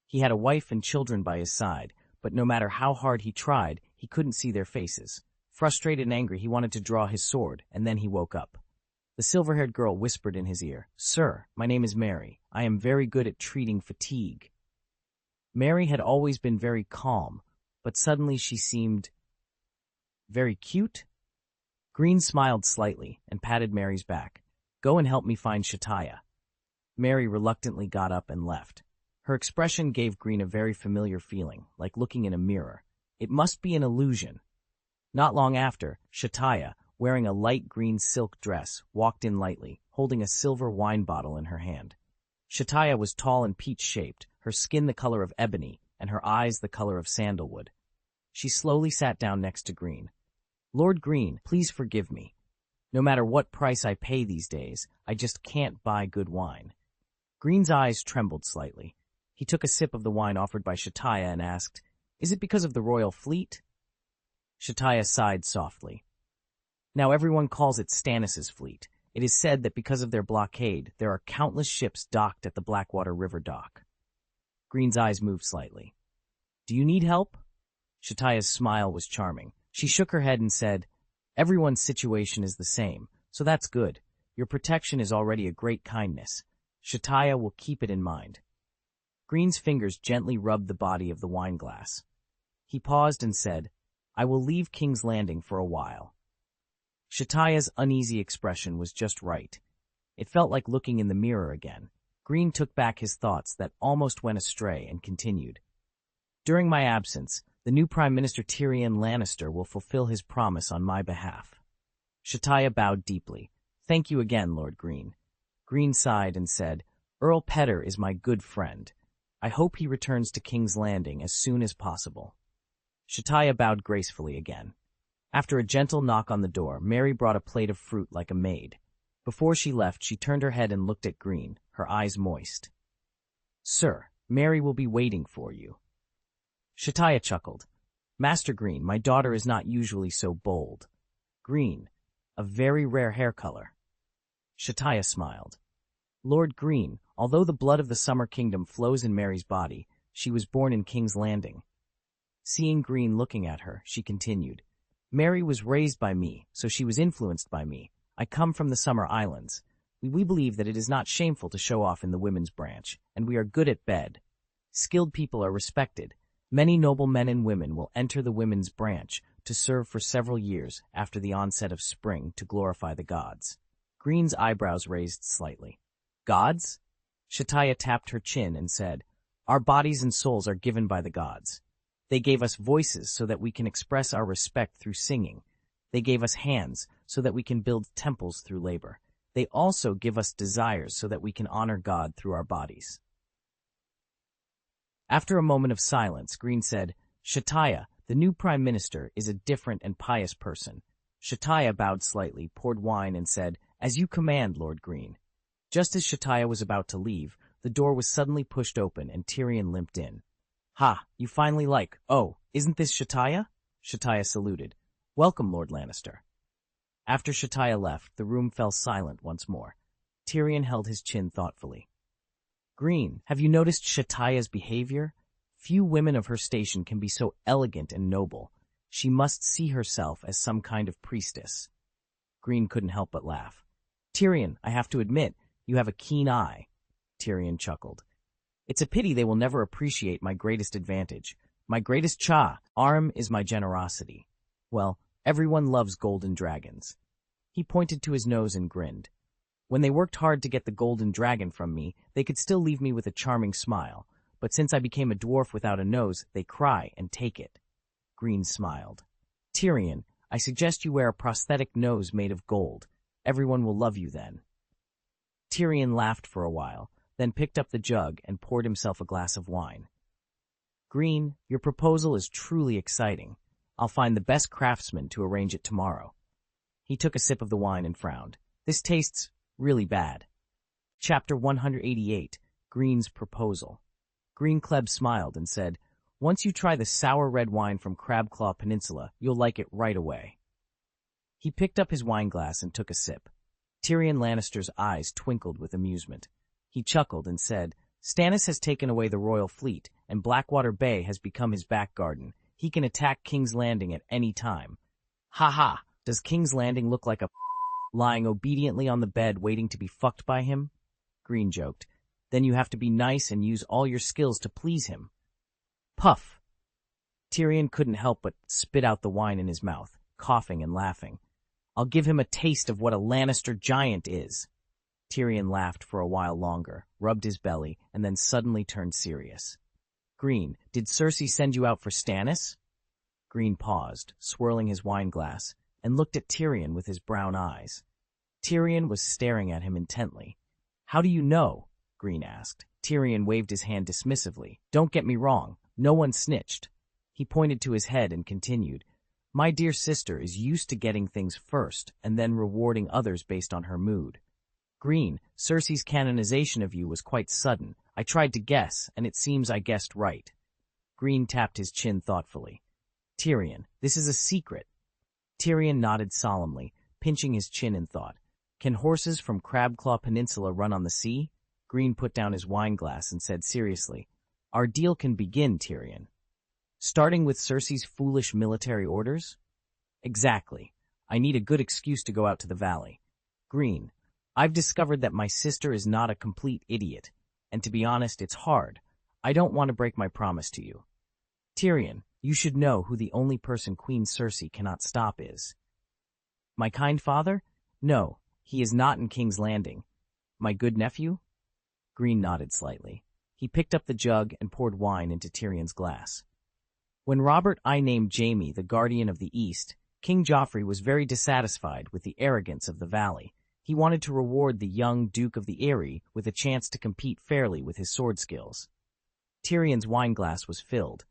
He had a wife and children by his side, but no matter how hard he tried, he couldn't see their faces. Frustrated and angry, he wanted to draw his sword, and then he woke up. The silver-haired girl whispered in his ear, Sir, my name is Mary. I am very good at treating fatigue. Mary had always been very calm, but suddenly she seemed very cute. Greene smiled slightly and patted Mary's back. Go and help me find Shataya. Mary reluctantly got up and left. Her expression gave Greene a very familiar feeling, like looking in a mirror. It must be an illusion. Not long after, Shataya, wearing a light green silk dress, walked in lightly, holding a silver wine bottle in her hand. Shataya was tall and peach-shaped, her skin the color of ebony, and her eyes the color of sandalwood. She slowly sat down next to Greene. Lord Greene, please forgive me. No matter what price I pay these days, I just can't buy good wine. Greene's eyes trembled slightly. He took a sip of the wine offered by Shataya and asked, Is it because of the royal fleet? Shataya sighed softly. Now everyone calls it Stannis' fleet. It is said that because of their blockade, there are countless ships docked at the Blackwater River dock. Greene's eyes moved slightly. Do you need help? Shataya's smile was charming. She shook her head and said, Everyone's situation is the same, so that's good. Your protection is already a great kindness. Shataya will keep it in mind. Greene's fingers gently rubbed the body of the wineglass. He paused and said, I will leave King's Landing for a while. Shataya's uneasy expression was just right. It felt like looking in the mirror again. Greene took back his thoughts that almost went astray and continued. During my absence, the new Prime Minister Tyrion Lannister will fulfill his promise on my behalf. Shataya bowed deeply. Thank you again, Lord Greene. Greene sighed and said, Earl Petter is my good friend. I hope he returns to King's Landing as soon as possible. Shataya bowed gracefully again. After a gentle knock on the door, Mary brought a plate of fruit like a maid. Before she left, she turned her head and looked at Greene, her eyes moist. Sir, Mary will be waiting for you. Shataya chuckled. Master Greene, my daughter is not usually so bold. Green, a very rare hair color. Shataya smiled. Lord Greene, although the blood of the Summer Kingdom flows in Mary's body, she was born in King's Landing. Seeing Greene looking at her, she continued. Mary was raised by me, so she was influenced by me. I come from the Summer Islands. We believe that it is not shameful to show off in the women's branch, and we are good at bed. Skilled people are respected. Many noble men and women will enter the women's branch to serve for several years after the onset of spring to glorify the gods. Greene's eyebrows raised slightly. Gods? Shataya tapped her chin and said, Our bodies and souls are given by the gods. They gave us voices so that we can express our respect through singing. They gave us hands so that we can build temples through labor. They also give us desires so that we can honor God through our bodies. After a moment of silence, Greene said, Shataya, the new Prime Minister, is a different and pious person. Shataya bowed slightly, poured wine, and said, As you command, Lord Greene. Just as Shataya was about to leave, the door was suddenly pushed open and Tyrion limped in. Ha, you finally Oh, isn't this Shataya? Shataya saluted. Welcome, Lord Lannister. After Shataya left, the room fell silent once more. Tyrion held his chin thoughtfully. Greene, have you noticed Shataya's behavior? Few women of her station can be so elegant and noble. She must see herself as some kind of priestess. Greene couldn't help but laugh. Tyrion, I have to admit, you have a keen eye. Tyrion chuckled. It's a pity they will never appreciate my greatest advantage. My greatest charm is my generosity. Well, everyone loves golden dragons. He pointed to his nose and grinned. When they worked hard to get the golden dragon from me, they could still leave me with a charming smile. But since I became a dwarf without a nose, they cry and take it. Greene smiled. Tyrion, I suggest you wear a prosthetic nose made of gold. Everyone will love you then. Tyrion laughed for a while, then picked up the jug and poured himself a glass of wine. Greene, your proposal is truly exciting. I'll find the best craftsman to arrange it tomorrow. He took a sip of the wine and frowned. This tastes really bad. Chapter 188, Greene's Proposal. Greene Kleb smiled and said, Once you try the sour red wine from Crabclaw Peninsula, you'll like it right away. He picked up his wineglass and took a sip. Tyrion Lannister's eyes twinkled with amusement. He chuckled and said, Stannis has taken away the royal fleet, and Blackwater Bay has become his back garden. He can attack King's Landing at any time. Ha ha! Does King's Landing look like a lying obediently on the bed waiting to be fucked by him? Greene joked. Then you have to be nice and use all your skills to please him. Puff! Tyrion couldn't help but spit out the wine in his mouth, coughing and laughing. I'll give him a taste of what a Lannister giant is. Tyrion laughed for a while longer, rubbed his belly, and then suddenly turned serious. Greene, did Cersei send you out for Stannis? Greene paused, swirling his wineglass, and looked at Tyrion with his brown eyes. Tyrion was staring at him intently. How do you know? Greene asked. Tyrion waved his hand dismissively. Don't get me wrong, no one snitched. He pointed to his head and continued. My dear sister is used to getting things first and then rewarding others based on her mood. Greene, Cersei's canonization of you was quite sudden. I tried to guess, and it seems I guessed right. Greene tapped his chin thoughtfully. Tyrion, this is a secret. Tyrion nodded solemnly, pinching his chin in thought. Can horses from Crabclaw Peninsula run on the sea? Greene put down his wineglass and said seriously, Our deal can begin, Tyrion. Starting with Cersei's foolish military orders? Exactly. I need a good excuse to go out to the valley. Greene, I've discovered that my sister is not a complete idiot, and to be honest, it's hard. I don't want to break my promise to you. Tyrion, you should know who the only person Queen Cersei cannot stop is. My kind father? No, he is not in King's Landing. My good nephew? Greene nodded slightly. He picked up the jug and poured wine into Tyrion's glass. When Robert I named Jaime the Guardian of the East, King Joffrey was very dissatisfied with the arrogance of the valley. He wanted to reward the young Duke of the Eyrie with a chance to compete fairly with his sword skills. Tyrion's wineglass was filled.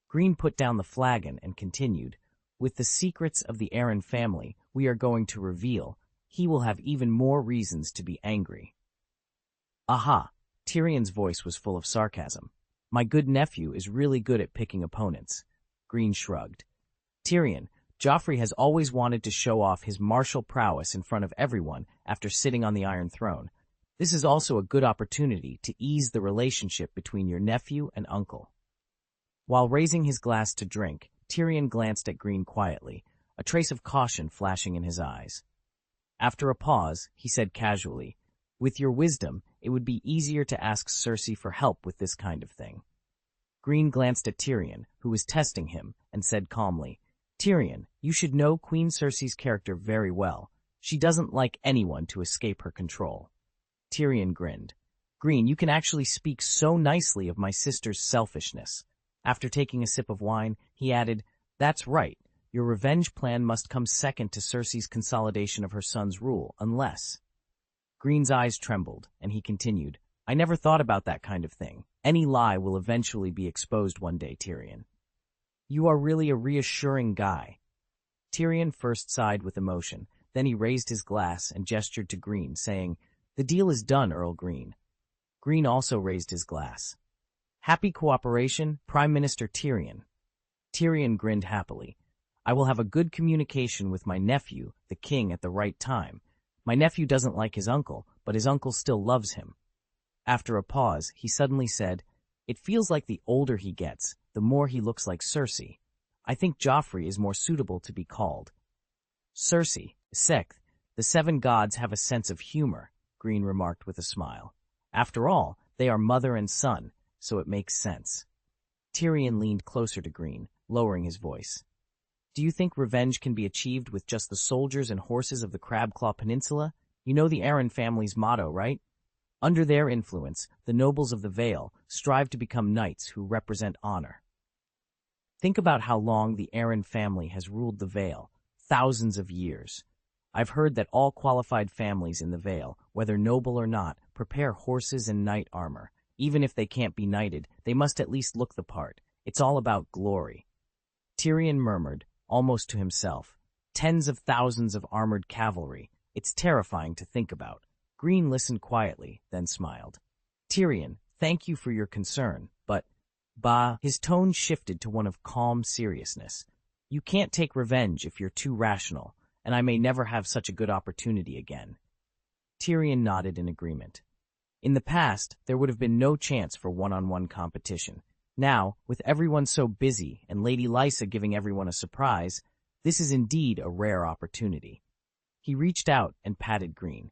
Greene put down the flagon and continued, With the secrets of the Arryn family we are going to reveal, he will have even more reasons to be angry. Aha! Tyrion's voice was full of sarcasm. My good nephew is really good at picking opponents. Greene shrugged. Tyrion, Joffrey has always wanted to show off his martial prowess in front of everyone after sitting on the Iron Throne. This is also a good opportunity to ease the relationship between your nephew and uncle. While raising his glass to drink, Tyrion glanced at Greene quietly, a trace of caution flashing in his eyes. After a pause, he said casually, With your wisdom, it would be easier to ask Cersei for help with this kind of thing. Greene glanced at Tyrion, who was testing him, and said calmly, Tyrion, you should know Queen Cersei's character very well. She doesn't like anyone to escape her control. Tyrion grinned. Greene, you can actually speak so nicely of my sister's selfishness. After taking a sip of wine, he added, That's right. Your revenge plan must come second to Cersei's consolidation of her son's rule, unless... Greene's eyes trembled, and he continued, I never thought about that kind of thing. Any lie will eventually be exposed one day, Tyrion. You are really a reassuring guy. Tyrion first sighed with emotion, then he raised his glass and gestured to Greene, saying, The deal is done, Earl Greene. Greene also raised his glass. Happy cooperation, Prime Minister Tyrion. Tyrion grinned happily. I will have a good communication with my nephew, the king, at the right time. My nephew doesn't like his uncle, but his uncle still loves him. After a pause, he suddenly said, It feels like the older he gets, the more he looks like Cersei. I think Joffrey is more suitable to be called. Cersei, Sect, the seven gods have a sense of humor, Greene remarked with a smile. After all, they are mother and son, so it makes sense. Tyrion leaned closer to Greene, lowering his voice. Do you think revenge can be achieved with just the soldiers and horses of the Crabclaw Peninsula? You know the Arryn family's motto, right? Under their influence, the nobles of the Vale strive to become knights who represent honor. Think about how long the Arryn family has ruled the Vale, thousands of years. I've heard that all qualified families in the Vale, whether noble or not, prepare horses and knight armor. Even if they can't be knighted, they must at least look the part. It's all about glory. Tyrion murmured, almost to himself, Tens of thousands of armored cavalry. It's terrifying to think about. Greene listened quietly, then smiled. Tyrion, thank you for your concern, but... His tone shifted to one of calm seriousness. You can't take revenge if you're too rational, and I may never have such a good opportunity again. Tyrion nodded in agreement. In the past, there would have been no chance for one-on-one competition. Now, with everyone so busy and Lady Lysa giving everyone a surprise, this is indeed a rare opportunity. He reached out and patted Greene.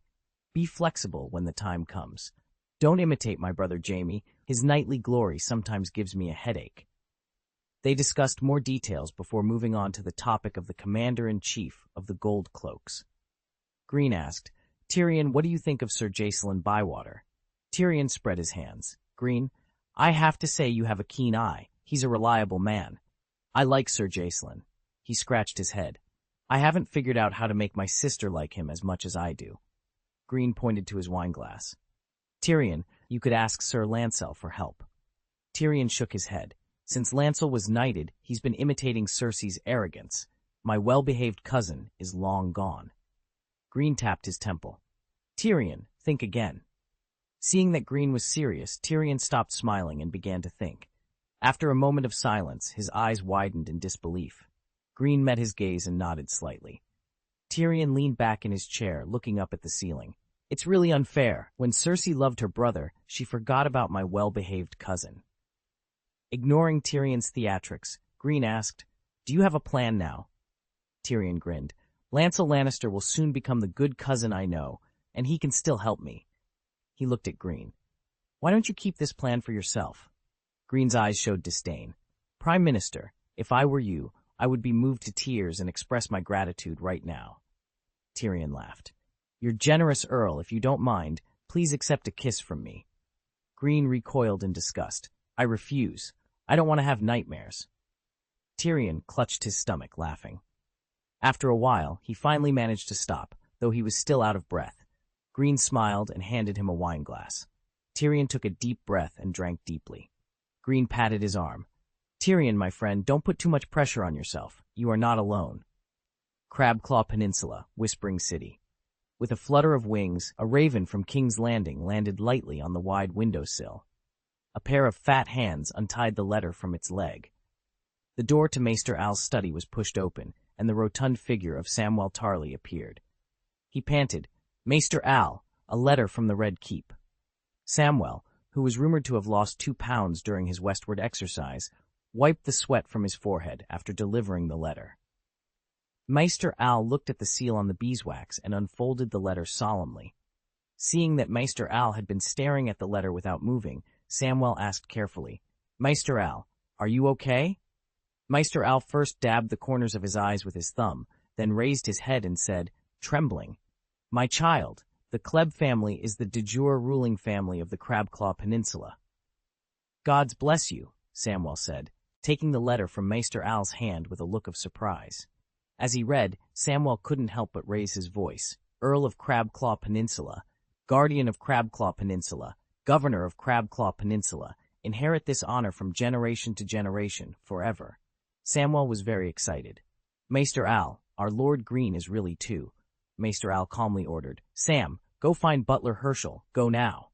Be flexible when the time comes. Don't imitate my brother Jaime. His knightly glory sometimes gives me a headache. They discussed more details before moving on to the topic of the commander-in-chief of the Gold Cloaks. Greene asked, Tyrion, what do you think of Sir Jacelyn Bywater? Tyrion spread his hands. Greene, I have to say you have a keen eye. He's a reliable man. I like Sir Jacelyn. He scratched his head. I haven't figured out how to make my sister like him as much as I do. Greene pointed to his wineglass. Tyrion, you could ask Sir Lancel for help. Tyrion shook his head. Since Lancel was knighted, he's been imitating Cersei's arrogance. My well-behaved cousin is long gone. Greene tapped his temple. Tyrion, think again. Seeing that Greene was serious, Tyrion stopped smiling and began to think. After a moment of silence, his eyes widened in disbelief. Greene met his gaze and nodded slightly. Tyrion leaned back in his chair, looking up at the ceiling. It's really unfair. When Cersei loved her brother, she forgot about my well-behaved cousin. Ignoring Tyrion's theatrics, Greene asked, "Do you have a plan now?" Tyrion grinned. "Lancel Lannister will soon become the good cousin I know, and he can still help me." He looked at Greene. "Why don't you keep this plan for yourself?" Greene's eyes showed disdain. "Prime Minister, if I were you, I would be moved to tears and express my gratitude right now." Tyrion laughed. "Your generous Earl, if you don't mind, please accept a kiss from me." Greene recoiled in disgust. "I refuse. I don't want to have nightmares." Tyrion clutched his stomach, laughing. After a while, he finally managed to stop, though he was still out of breath. Greene smiled and handed him a wineglass. Tyrion took a deep breath and drank deeply. Greene patted his arm. "Tyrion, my friend, don't put too much pressure on yourself. You are not alone." Crabclaw Peninsula, Whispering City. With a flutter of wings, a raven from King's Landing landed lightly on the wide windowsill. A pair of fat hands untied the letter from its leg. The door to Maester Al's study was pushed open, and the rotund figure of Samwell Tarly appeared. He panted, "Maester Al, a letter from the Red Keep." Samwell, who was rumored to have lost 2 pounds during his westward exercise, wiped the sweat from his forehead after delivering the letter. Maester Al looked at the seal on the beeswax and unfolded the letter solemnly. Seeing that Maester Al had been staring at the letter without moving, Samwell asked carefully, "Maester Al, are you okay?" Maester Al first dabbed the corners of his eyes with his thumb, then raised his head and said, trembling, "My child, the Kleb family is the de jure ruling family of the Crabclaw Peninsula." "Gods bless you," Samwell said, taking the letter from Maester Al's hand with a look of surprise. As he read, Samwell couldn't help but raise his voice. "Earl of Crabclaw Peninsula, Guardian of Crabclaw Peninsula, Governor of Crabclaw Peninsula, inherit this honor from generation to generation, forever." Samwell was very excited. "Maester Al, our Lord Greene is really too." Maester Al calmly ordered, "Sam, go find Butler Herschel, go now."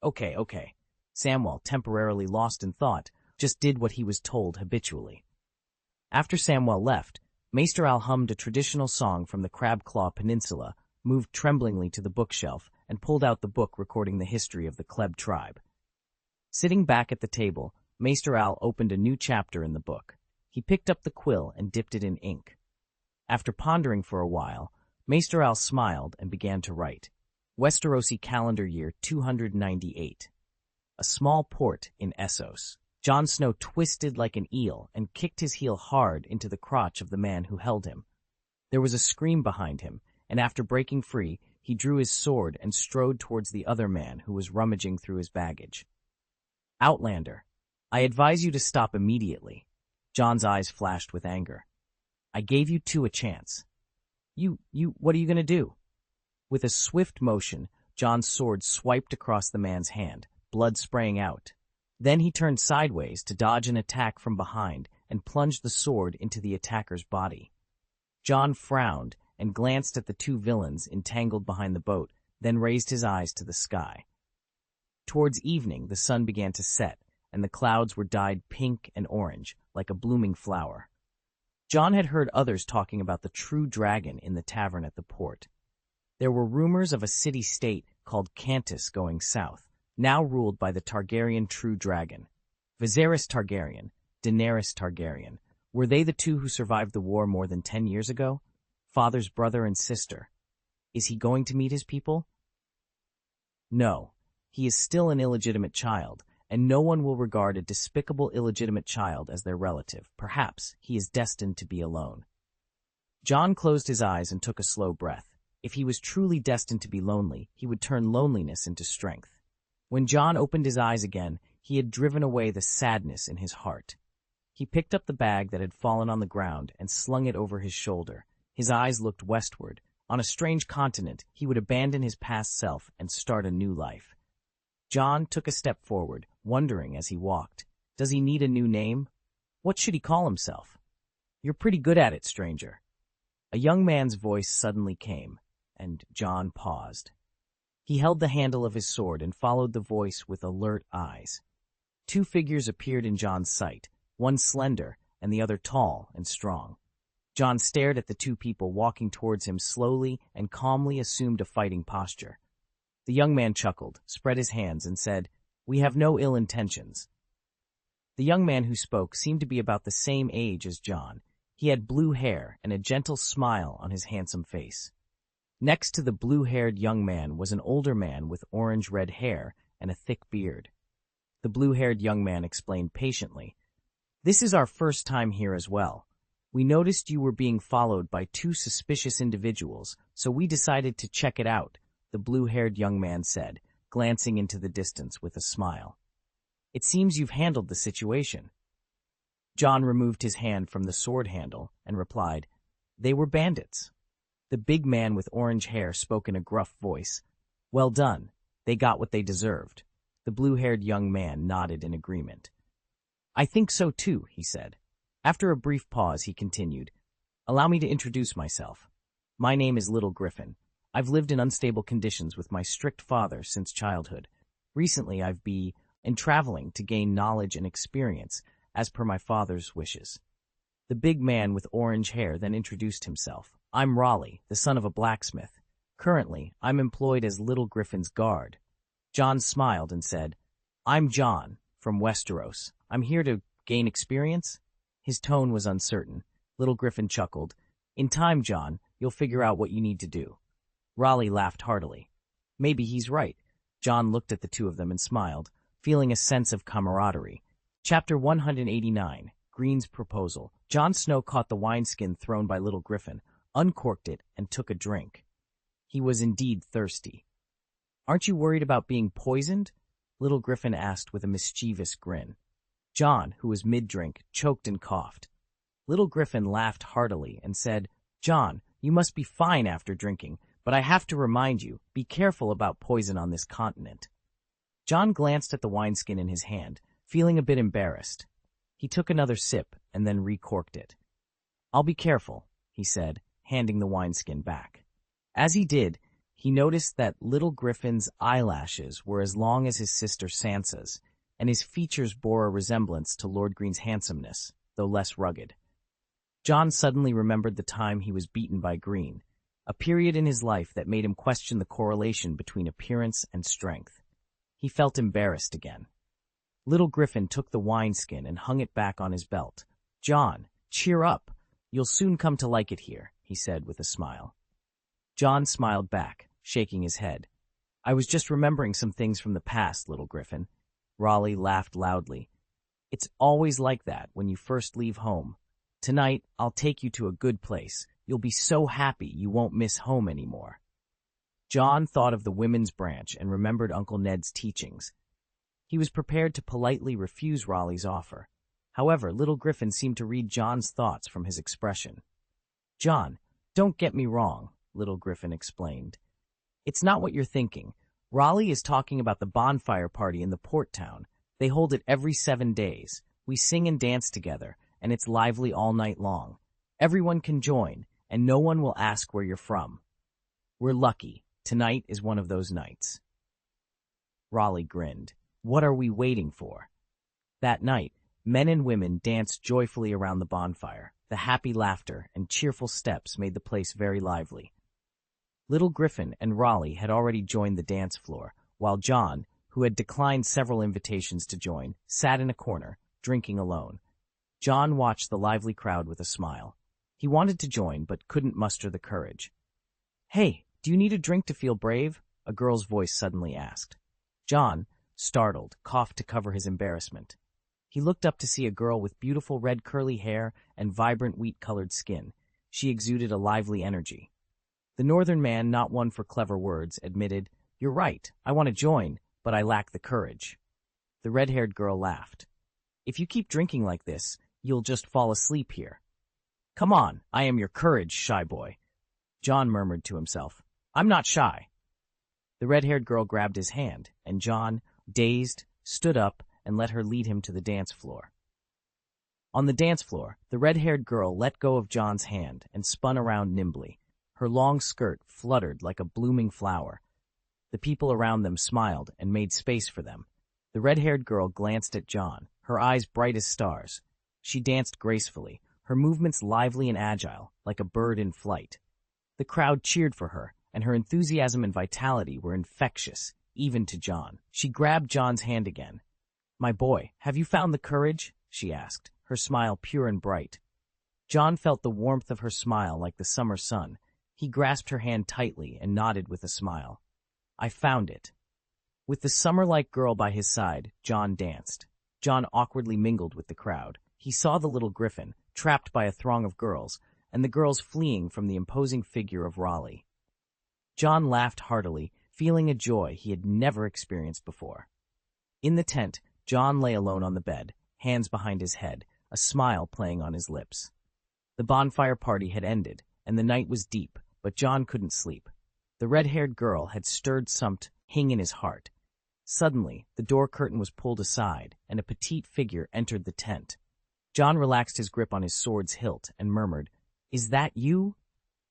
Okay. Samwell, temporarily lost in thought, just did what he was told habitually. After Samwell left, Maester Al hummed a traditional song from the Crabclaw Peninsula, moved tremblingly to the bookshelf, and pulled out the book recording the history of the Kleb tribe. Sitting back at the table, Maester Al opened a new chapter in the book. He picked up the quill and dipped it in ink. After pondering for a while, Maester Al smiled and began to write. Westerosi calendar year 298. A small port in Essos. Jon Snow twisted like an eel and kicked his heel hard into the crotch of the man who held him. There was a scream behind him, and after breaking free, he drew his sword and strode towards the other man who was rummaging through his baggage. "Outlander, I advise you to stop immediately." Jon's eyes flashed with anger. "I gave you 2 a chance. What are you going to do?" With a swift motion, Jon's sword swiped across the man's hand, blood spraying out. Then he turned sideways to dodge an attack from behind and plunged the sword into the attacker's body. Jon frowned and glanced at the 2 villains entangled behind the boat, then raised his eyes to the sky. Towards evening, the sun began to set, and the clouds were dyed pink and orange, like a blooming flower. Jon had heard others talking about the true dragon in the tavern at the port. There were rumors of a city-state called Cantus going south, now ruled by the Targaryen true dragon. Viserys Targaryen, Daenerys Targaryen, were they the 2 who survived the war more than 10 years ago? Father's brother and sister. Is he going to meet his people? No, he is still an illegitimate child, and no one will regard a despicable illegitimate child as their relative. Perhaps he is destined to be alone. Jon closed his eyes and took a slow breath. If he was truly destined to be lonely, he would turn loneliness into strength. When Jon opened his eyes again, he had driven away the sadness in his heart. He picked up the bag that had fallen on the ground and slung it over his shoulder. His eyes looked westward. On a strange continent, he would abandon his past self and start a new life. Jon took a step forward, wondering as he walked. Does he need a new name? What should he call himself? "You're pretty good at it, stranger." A young man's voice suddenly came, and Jon paused. He held the handle of his sword and followed the voice with alert eyes. Two figures appeared in John's sight, one slender and the other tall and strong. John stared at the two people walking towards him slowly and calmly assumed a fighting posture. The young man chuckled, spread his hands, and said, "We have no ill intentions." The young man who spoke seemed to be about the same age as John. He had blue hair and a gentle smile on his handsome face. Next to the blue-haired young man was an older man with orange-red hair and a thick beard. The blue-haired young man explained patiently, "This is our first time here as well. We noticed you were being followed by two suspicious individuals, so we decided to check it out," the blue-haired young man said, glancing into the distance with a smile. "It seems you've handled the situation." John removed his hand from the sword handle and replied, "They were bandits." The big man with orange hair spoke in a gruff voice. "Well done. They got what they deserved." The blue-haired young man nodded in agreement. "I think so too," he said. After a brief pause, he continued, "Allow me to introduce myself. My name is Little Griffin. I've lived in unstable conditions with my strict father since childhood. Recently, I've been traveling to gain knowledge and experience as per my father's wishes." The big man with orange hair then introduced himself. "I'm Raleigh, the son of a blacksmith. Currently, I'm employed as Little Griffin's guard." John smiled and said, "I'm John, from Westeros. I'm here to gain experience." His tone was uncertain. Little Griffin chuckled. "In time, John, you'll figure out what you need to do." Raleigh laughed heartily. Maybe he's right. John looked at the two of them and smiled, feeling a sense of camaraderie. Chapter 189, Greene's Proposal. Jon Snow caught the wineskin thrown by Little Griffin, uncorked it, and took a drink. He was indeed thirsty. "Aren't you worried about being poisoned?" Little Griffin asked with a mischievous grin. John, who was mid-drink, choked and coughed. Little Griffin laughed heartily and said, "John, you must be fine after drinking, but I have to remind you, be careful about poison on this continent." John glanced at the wineskin in his hand, feeling a bit embarrassed. He took another sip and then recorked it. "I'll be careful," he said, handing the wineskin back. As he did, he noticed that Little Griffin's eyelashes were as long as his sister Sansa's, and his features bore a resemblance to Lord Greene's handsomeness, though less rugged. John suddenly remembered the time he was beaten by Greene, a period in his life that made him question the correlation between appearance and strength. He felt embarrassed again. Little Griffin took the wineskin and hung it back on his belt. "John, cheer up. You'll soon come to like it here," he said with a smile. John smiled back, shaking his head. "I was just remembering some things from the past, Little Griffin." Raleigh laughed loudly. "It's always like that when you first leave home. Tonight, I'll take you to a good place. You'll be so happy you won't miss home anymore." John thought of the women's branch and remembered Uncle Ned's teachings. He was prepared to politely refuse Raleigh's offer. However, Little Griffin seemed to read John's thoughts from his expression. "John, don't get me wrong," Little Griffin explained. "It's not what you're thinking. Raleigh is talking about the bonfire party in the port town. They hold it every 7 days. We sing and dance together, and it's lively all night long. Everyone can join, and no one will ask where you're from. We're lucky. Tonight is one of those nights." Raleigh grinned. "What are we waiting for?" That night, men and women danced joyfully around the bonfire. The happy laughter and cheerful steps made the place very lively. Little Griffin and Raleigh had already joined the dance floor, while John, who had declined several invitations to join, sat in a corner, drinking alone. John watched the lively crowd with a smile. He wanted to join, but couldn't muster the courage. "Hey, do you need a drink to feel brave?" a girl's voice suddenly asked. John, startled, coughed to cover his embarrassment. He looked up to see a girl with beautiful red curly hair and vibrant wheat-colored skin. She exuded a lively energy. The northern man, not one for clever words, admitted, "You're right, I want to join, but I lack the courage." The red-haired girl laughed. "If you keep drinking like this, you'll just fall asleep here." "Come on, I am your courage, shy boy." John murmured to himself, "I'm not shy." The red-haired girl grabbed his hand, and John, dazed, stood up and let her lead him to the dance floor. On the dance floor, the red-haired girl let go of John's hand and spun around nimbly. Her long skirt fluttered like a blooming flower. The people around them smiled and made space for them. The red-haired girl glanced at Jon, her eyes bright as stars. She danced gracefully, her movements lively and agile, like a bird in flight. The crowd cheered for her, and her enthusiasm and vitality were infectious, even to Jon. She grabbed Jon's hand again. "My boy, have you found the courage?" she asked, her smile pure and bright. Jon felt the warmth of her smile like the summer sun. He grasped her hand tightly and nodded with a smile. "I found it." With the summer-like girl by his side, Jon danced. Jon awkwardly mingled with the crowd. He saw the little griffin, trapped by a throng of girls, and the girls fleeing from the imposing figure of Raleigh. Jon laughed heartily, feeling a joy he had never experienced before. In the tent, Jon lay alone on the bed, hands behind his head, a smile playing on his lips. The bonfire party had ended, and the night was deep, but Jon couldn't sleep. The red-haired girl had stirred something in his heart. Suddenly, the door curtain was pulled aside, and a petite figure entered the tent. Jon relaxed his grip on his sword's hilt and murmured, "Is that you?"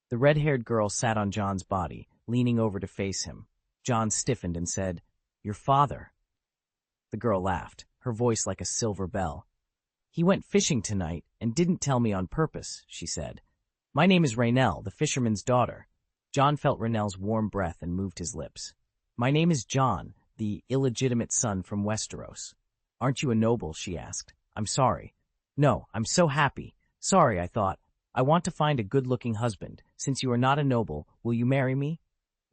The red-haired girl sat on Jon's body, leaning over to face him. Jon stiffened and said, "Your father." The girl laughed, her voice like a silver bell. "He went fishing tonight and didn't tell me on purpose," she said. "My name is Rhaenell, the fisherman's daughter." Jon felt Rhaenell's warm breath and moved his lips. "My name is Jon, the illegitimate son from Westeros." "Aren't you a noble?" she asked. "I'm sorry." "No, I'm so happy. Sorry, I thought. I want to find a good-looking husband. Since you are not a noble, will you marry me?"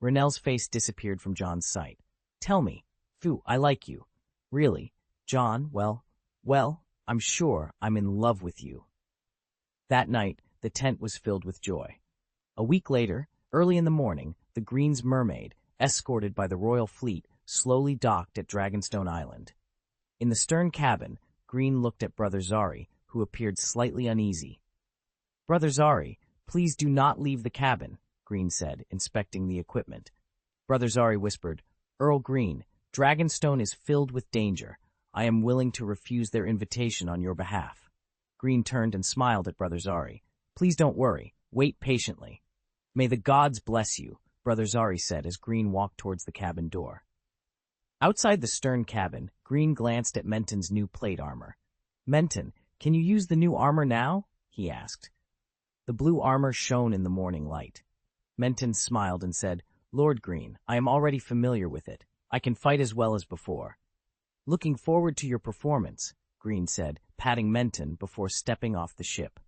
Rhaenell's face disappeared from Jon's sight. "Tell me. Phew, I like you." "Really? Jon, well, I'm sure I'm in love with you." That night, the tent was filled with joy. A week later, early in the morning, the Greene's mermaid, escorted by the royal fleet, slowly docked at Dragonstone Island. In the stern cabin, Greene looked at Brother Zari, who appeared slightly uneasy. "Brother Zari, please do not leave the cabin," Greene said, inspecting the equipment. Brother Zari whispered, "Earl Greene, Dragonstone is filled with danger. I am willing to refuse their invitation on your behalf." Greene turned and smiled at Brother Zari. "Please don't worry. Wait patiently." "May the gods bless you," Brother Zari said as Greene walked towards the cabin door. Outside the stern cabin, Greene glanced at Menton's new plate armor. "Menton, can you use the new armor now?" he asked. The blue armor shone in the morning light. Menton smiled and said, "Lord Greene, I am already familiar with it. I can fight as well as before." "Looking forward to your performance," Greene said, patting Menton before stepping off the ship.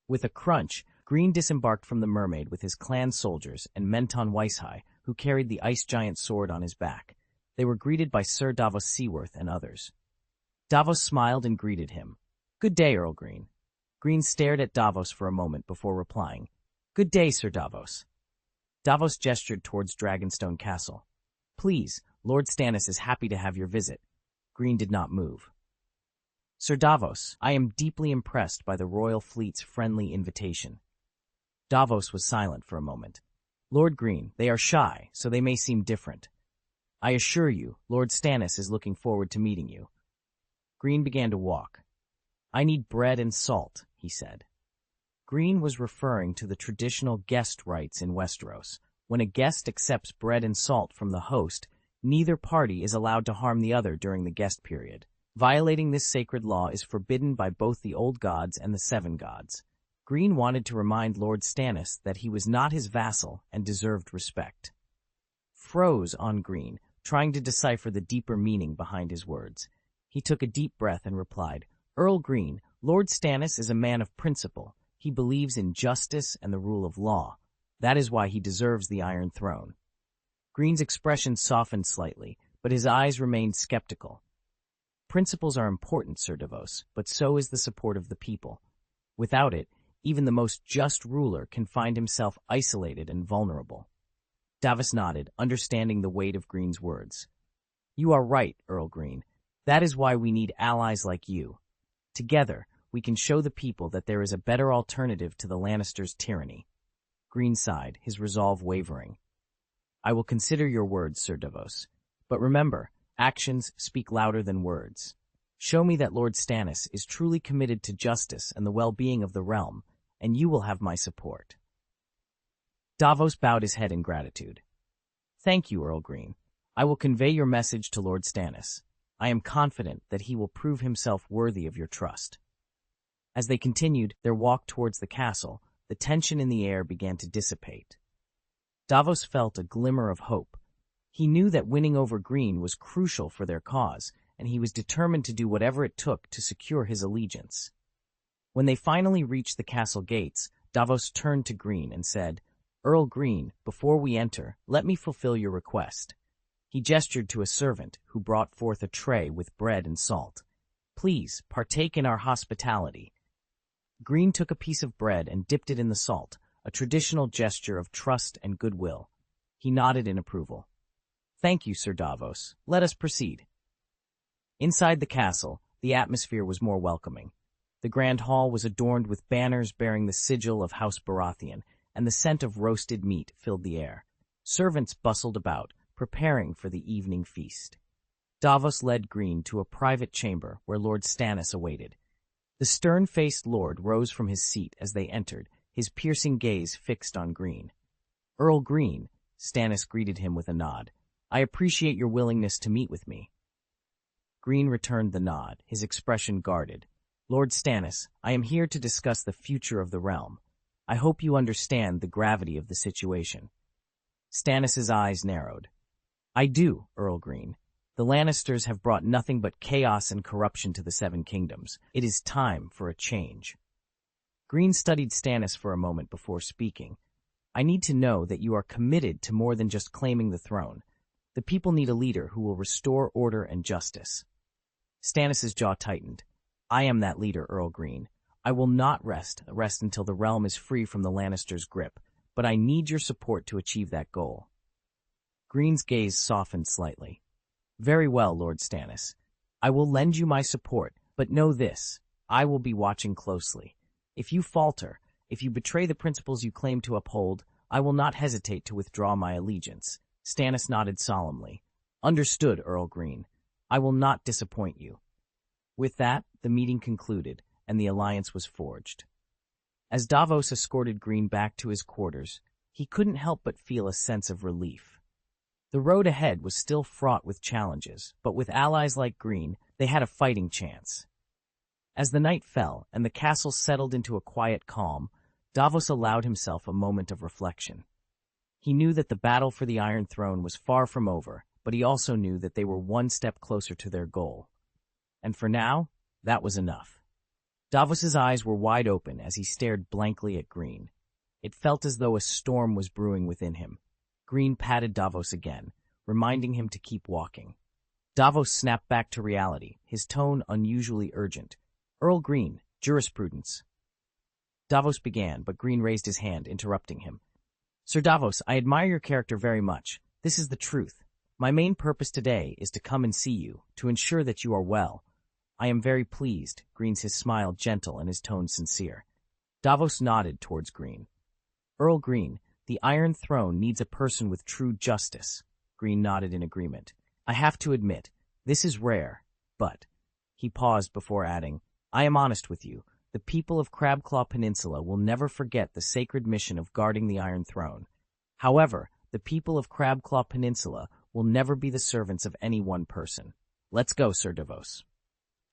With a crunch, Greene disembarked from the mermaid with his clan soldiers and Menton Weishai, who carried the ice giant sword on his back. They were greeted by Sir Davos Seaworth and others. Davos smiled and greeted him. "Good day, Earl Greene." Greene stared at Davos for a moment before replying, "Good day, Sir Davos." Davos gestured towards Dragonstone Castle. "Please, Lord Stannis is happy to have your visit." Greene did not move. "Sir Davos, I am deeply impressed by the royal fleet's friendly invitation." Davos was silent for a moment. "Lord Greene, they are shy, so they may seem different. I assure you, Lord Stannis is looking forward to meeting you." Greene began to walk. "I need bread and salt," he said. Greene was referring to the traditional guest rites in Westeros. When a guest accepts bread and salt from the host, neither party is allowed to harm the other during the guest period. Violating this sacred law is forbidden by both the old gods and the seven gods. Greene wanted to remind Lord Stannis that he was not his vassal and deserved respect. Froze on Greene, trying to decipher the deeper meaning behind his words. He took a deep breath and replied, "Earl Greene, Lord Stannis is a man of principle. He believes in justice and the rule of law. That is why he deserves the Iron Throne." Greene's expression softened slightly, but his eyes remained skeptical. "Principles are important, Sir Davos, but so is the support of the people. Without it, even the most just ruler can find himself isolated and vulnerable." Davos nodded, understanding the weight of Greene's words. "You are right, Earl Greene. That is why we need allies like you. Together, we can show the people that there is a better alternative to the Lannisters' tyranny." Greene sighed, his resolve wavering. "I will consider your words, Sir Davos. But remember, actions speak louder than words. Show me that Lord Stannis is truly committed to justice and the well-being of the realm, and you will have my support." Davos bowed his head in gratitude. "Thank you, Earl Greene. I will convey your message to Lord Stannis. I am confident that he will prove himself worthy of your trust." As they continued their walk towards the castle, the tension in the air began to dissipate. Davos felt a glimmer of hope. He knew that winning over Greene was crucial for their cause, and he was determined to do whatever it took to secure his allegiance. When they finally reached the castle gates, Davos turned to Greene and said, "Earl Greene, before we enter, let me fulfill your request." He gestured to a servant, who brought forth a tray with bread and salt. "Please, partake in our hospitality." Greene took a piece of bread and dipped it in the salt, a traditional gesture of trust and goodwill. He nodded in approval. "Thank you, Sir Davos. Let us proceed." Inside the castle, the atmosphere was more welcoming. The grand hall was adorned with banners bearing the sigil of House Baratheon, and the scent of roasted meat filled the air. Servants bustled about, preparing for the evening feast. Davos led Greene to a private chamber where Lord Stannis awaited. The stern-faced lord rose from his seat as they entered, his piercing gaze fixed on Greene. "Earl Greene," Stannis greeted him with a nod. "I appreciate your willingness to meet with me." Greene returned the nod, his expression guarded. "Lord Stannis, I am here to discuss the future of the realm. I hope you understand the gravity of the situation." Stannis's eyes narrowed. "I do, Earl Greene. The Lannisters have brought nothing but chaos and corruption to the Seven Kingdoms. It is time for a change." Greene studied Stannis for a moment before speaking. "I need to know that you are committed to more than just claiming the throne. The people need a leader who will restore order and justice." Stannis's jaw tightened. "I am that leader, Earl Greene. I will not rest until the realm is free from the Lannisters' grip, but I need your support to achieve that goal." Greene's gaze softened slightly. "Very well, Lord Stannis. I will lend you my support, but know this, I will be watching closely. If you falter, if you betray the principles you claim to uphold, I will not hesitate to withdraw my allegiance." Stannis nodded solemnly. "Understood, Earl Greene. I will not disappoint you." With that, the meeting concluded, and the alliance was forged. As Davos escorted Greene back to his quarters, he couldn't help but feel a sense of relief. The road ahead was still fraught with challenges, but with allies like Greene, they had a fighting chance. As the night fell and the castle settled into a quiet calm, Davos allowed himself a moment of reflection. He knew that the battle for the Iron Throne was far from over, but he also knew that they were one step closer to their goal. And for now, that was enough. Davos's eyes were wide open as he stared blankly at Greene. It felt as though a storm was brewing within him. Greene patted Davos again, reminding him to keep walking. Davos snapped back to reality, his tone unusually urgent. "Earl Greene, jurisprudence." Davos began, but Greene raised his hand, interrupting him. "Sir Davos, I admire your character very much. This is the truth. My main purpose today is to come and see you, to ensure that you are well." "I am very pleased," Greene's his smile gentle and his tone sincere. Davos nodded towards Greene. "Earl Greene, the Iron Throne needs a person with true justice." Greene nodded in agreement. "I have to admit, this is rare, but—" He paused before adding, "I am honest with you. The people of Crabclaw Peninsula will never forget the sacred mission of guarding the Iron Throne. However, the people of Crabclaw Peninsula will never be the servants of any one person. Let's go, Sir Davos."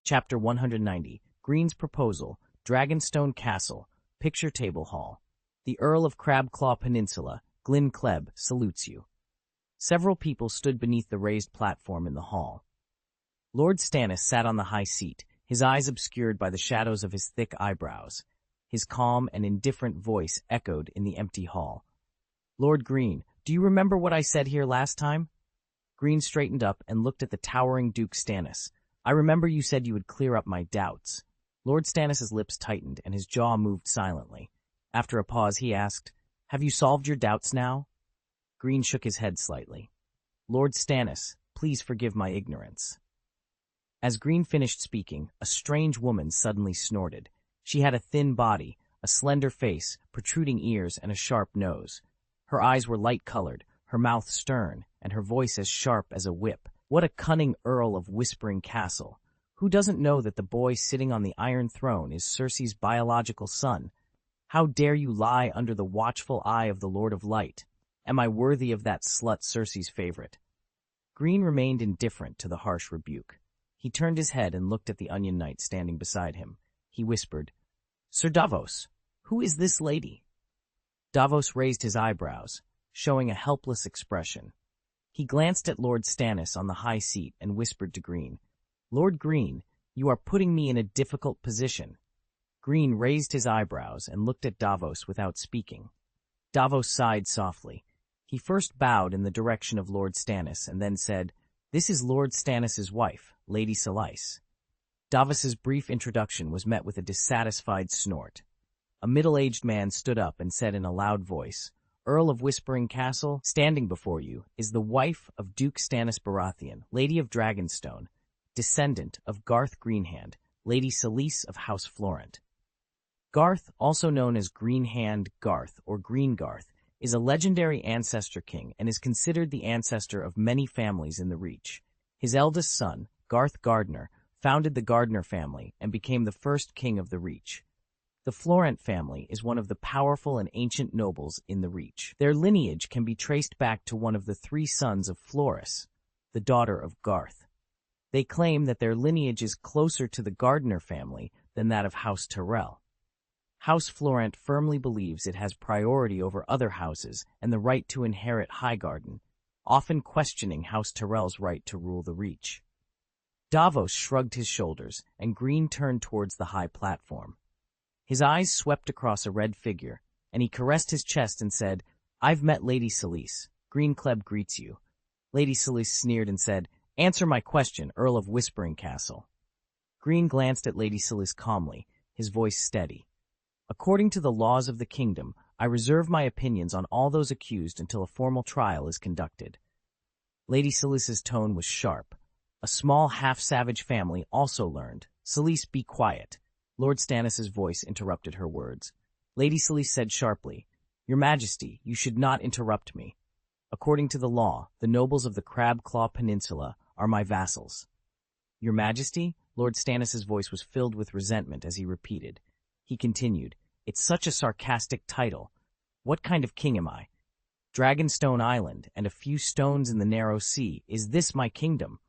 Chapter 190, Greene's Proposal, Dragonstone Castle, Picture Table Hall. "The Earl of Crabclaw Peninsula, Greene Kleb, salutes you." Several people stood beneath the raised platform in the hall. Lord Stannis sat on the high seat, his eyes obscured by the shadows of his thick eyebrows. His calm and indifferent voice echoed in the empty hall. "Lord Greene, do you remember what I said here last time?" Greene straightened up and looked at the towering Duke Stannis. "I remember you said you would clear up my doubts." Lord Stannis's lips tightened and his jaw moved silently. After a pause, he asked, "Have you solved your doubts now?" Greene shook his head slightly. "Lord Stannis, please forgive my ignorance." As Greene finished speaking, a strange woman suddenly snorted. She had a thin body, a slender face, protruding ears, and a sharp nose. Her eyes were light-colored, her mouth stern, and her voice as sharp as a whip. What a cunning Earl of Whispering Castle! Who doesn't know that the boy sitting on the Iron Throne is Cersei's biological son? How dare you lie under the watchful eye of the Lord of Light? Am I worthy of that slut Cersei's favorite? Greene remained indifferent to the harsh rebuke. He turned his head and looked at the Onion Knight standing beside him. He whispered, "Sir Davos, who is this lady?" Davos raised his eyebrows, showing a helpless expression. He glanced at Lord Stannis on the high seat and whispered to Greene, "Lord Greene, you are putting me in a difficult position." Greene raised his eyebrows and looked at Davos without speaking. Davos sighed softly. He first bowed in the direction of Lord Stannis and then said, "This is Lord Stannis' wife, Lady Selyse." Davos's brief introduction was met with a dissatisfied snort. A middle-aged man stood up and said in a loud voice, "Earl of Whispering Castle, standing before you is the wife of Duke Stannis Baratheon, Lady of Dragonstone, descendant of Garth Greenhand, Lady Selyse of House Florent." Garth, also known as Greenhand Garth or Greengarth, is a legendary ancestor king and is considered the ancestor of many families in the Reach. His eldest son, Garth Gardner, founded the Gardner family and became the first king of the Reach. The Florent family is one of the powerful and ancient nobles in the Reach. Their lineage can be traced back to one of the 3 sons of Floris, the daughter of Garth. They claim that their lineage is closer to the Gardner family than that of House Tyrell. House Florent firmly believes it has priority over other houses and the right to inherit Highgarden, often questioning House Tyrell's right to rule the Reach. Davos shrugged his shoulders, and Greene turned towards the high platform. His eyes swept across a red figure, and he caressed his chest and said, "I've met Lady Selyse. Greene Kleb greets you." Lady Selyse sneered and said, "Answer my question, Earl of Whispering Castle." Greene glanced at Lady Selyse calmly, his voice steady. "According to the laws of the kingdom, I reserve my opinions on all those accused until a formal trial is conducted." Lady Selyse's tone was sharp. A small half-savage family also learned, "Selyse, be quiet." Lord Stannis' voice interrupted her words. Lady Selyse said sharply, "Your Majesty, you should not interrupt me. According to the law, the nobles of the Crabclaw Peninsula are my vassals." "Your Majesty?" Lord Stannis' voice was filled with resentment as he repeated. He continued, "It's such a sarcastic title. What kind of king am I? Dragonstone Island and a few stones in the narrow sea, is this my kingdom?"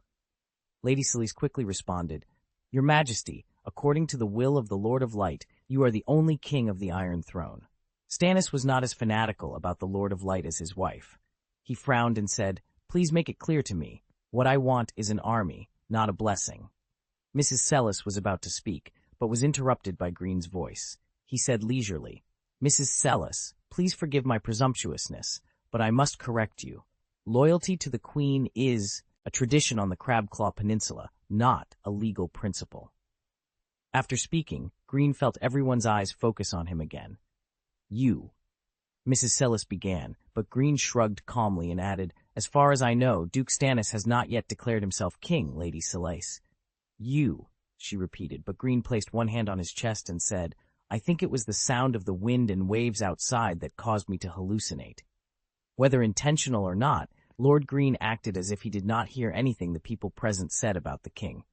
Lady Selyse quickly responded, "Your Majesty, according to the will of the Lord of Light, you are the only king of the Iron Throne." Stannis was not as fanatical about the Lord of Light as his wife. He frowned and said, "Please make it clear to me. What I want is an army, not a blessing." Mrs. Selyse was about to speak, but was interrupted by Greene's voice. He said leisurely, "Mrs. Selyse, please forgive my presumptuousness, but I must correct you. Loyalty to the Queen is a tradition on the Crabclaw Peninsula, not a legal principle." After speaking, Greene felt everyone's eyes focus on him again. "You," Mrs. Selyse began, but Greene shrugged calmly and added, "As far as I know, Duke Stannis has not yet declared himself king, Lady Selyse." "You," she repeated, but Greene placed one hand on his chest and said, "I think it was the sound of the wind and waves outside that caused me to hallucinate." Whether intentional or not, Lord Greene acted as if he did not hear anything the people present said about the king.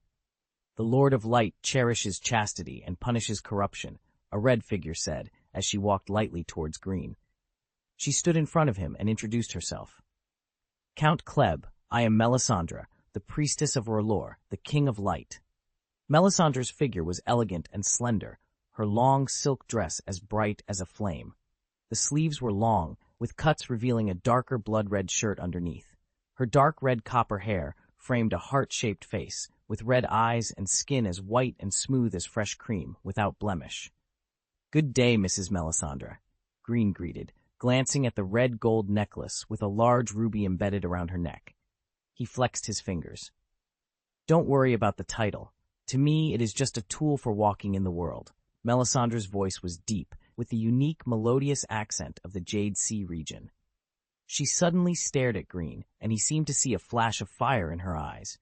"The Lord of Light cherishes chastity and punishes corruption," a red figure said, as she walked lightly towards Greene. She stood in front of him and introduced herself. "Count Kleb, I am Melisandre, the priestess of R'hllor, the King of Light." Melisandre's figure was elegant and slender, her long silk dress as bright as a flame. The sleeves were long, with cuts revealing a darker blood-red shirt underneath. Her dark red copper hair framed a heart-shaped face, with red eyes and skin as white and smooth as fresh cream, without blemish. "Good day, Mrs. Melisandre," Greene greeted, glancing at the red gold necklace with a large ruby embedded around her neck. He flexed his fingers. "Don't worry about the title. To me, it is just a tool for walking in the world." Melisandre's voice was deep, with the unique melodious accent of the Jade Sea region. She suddenly stared at Greene, and he seemed to see a flash of fire in her eyes.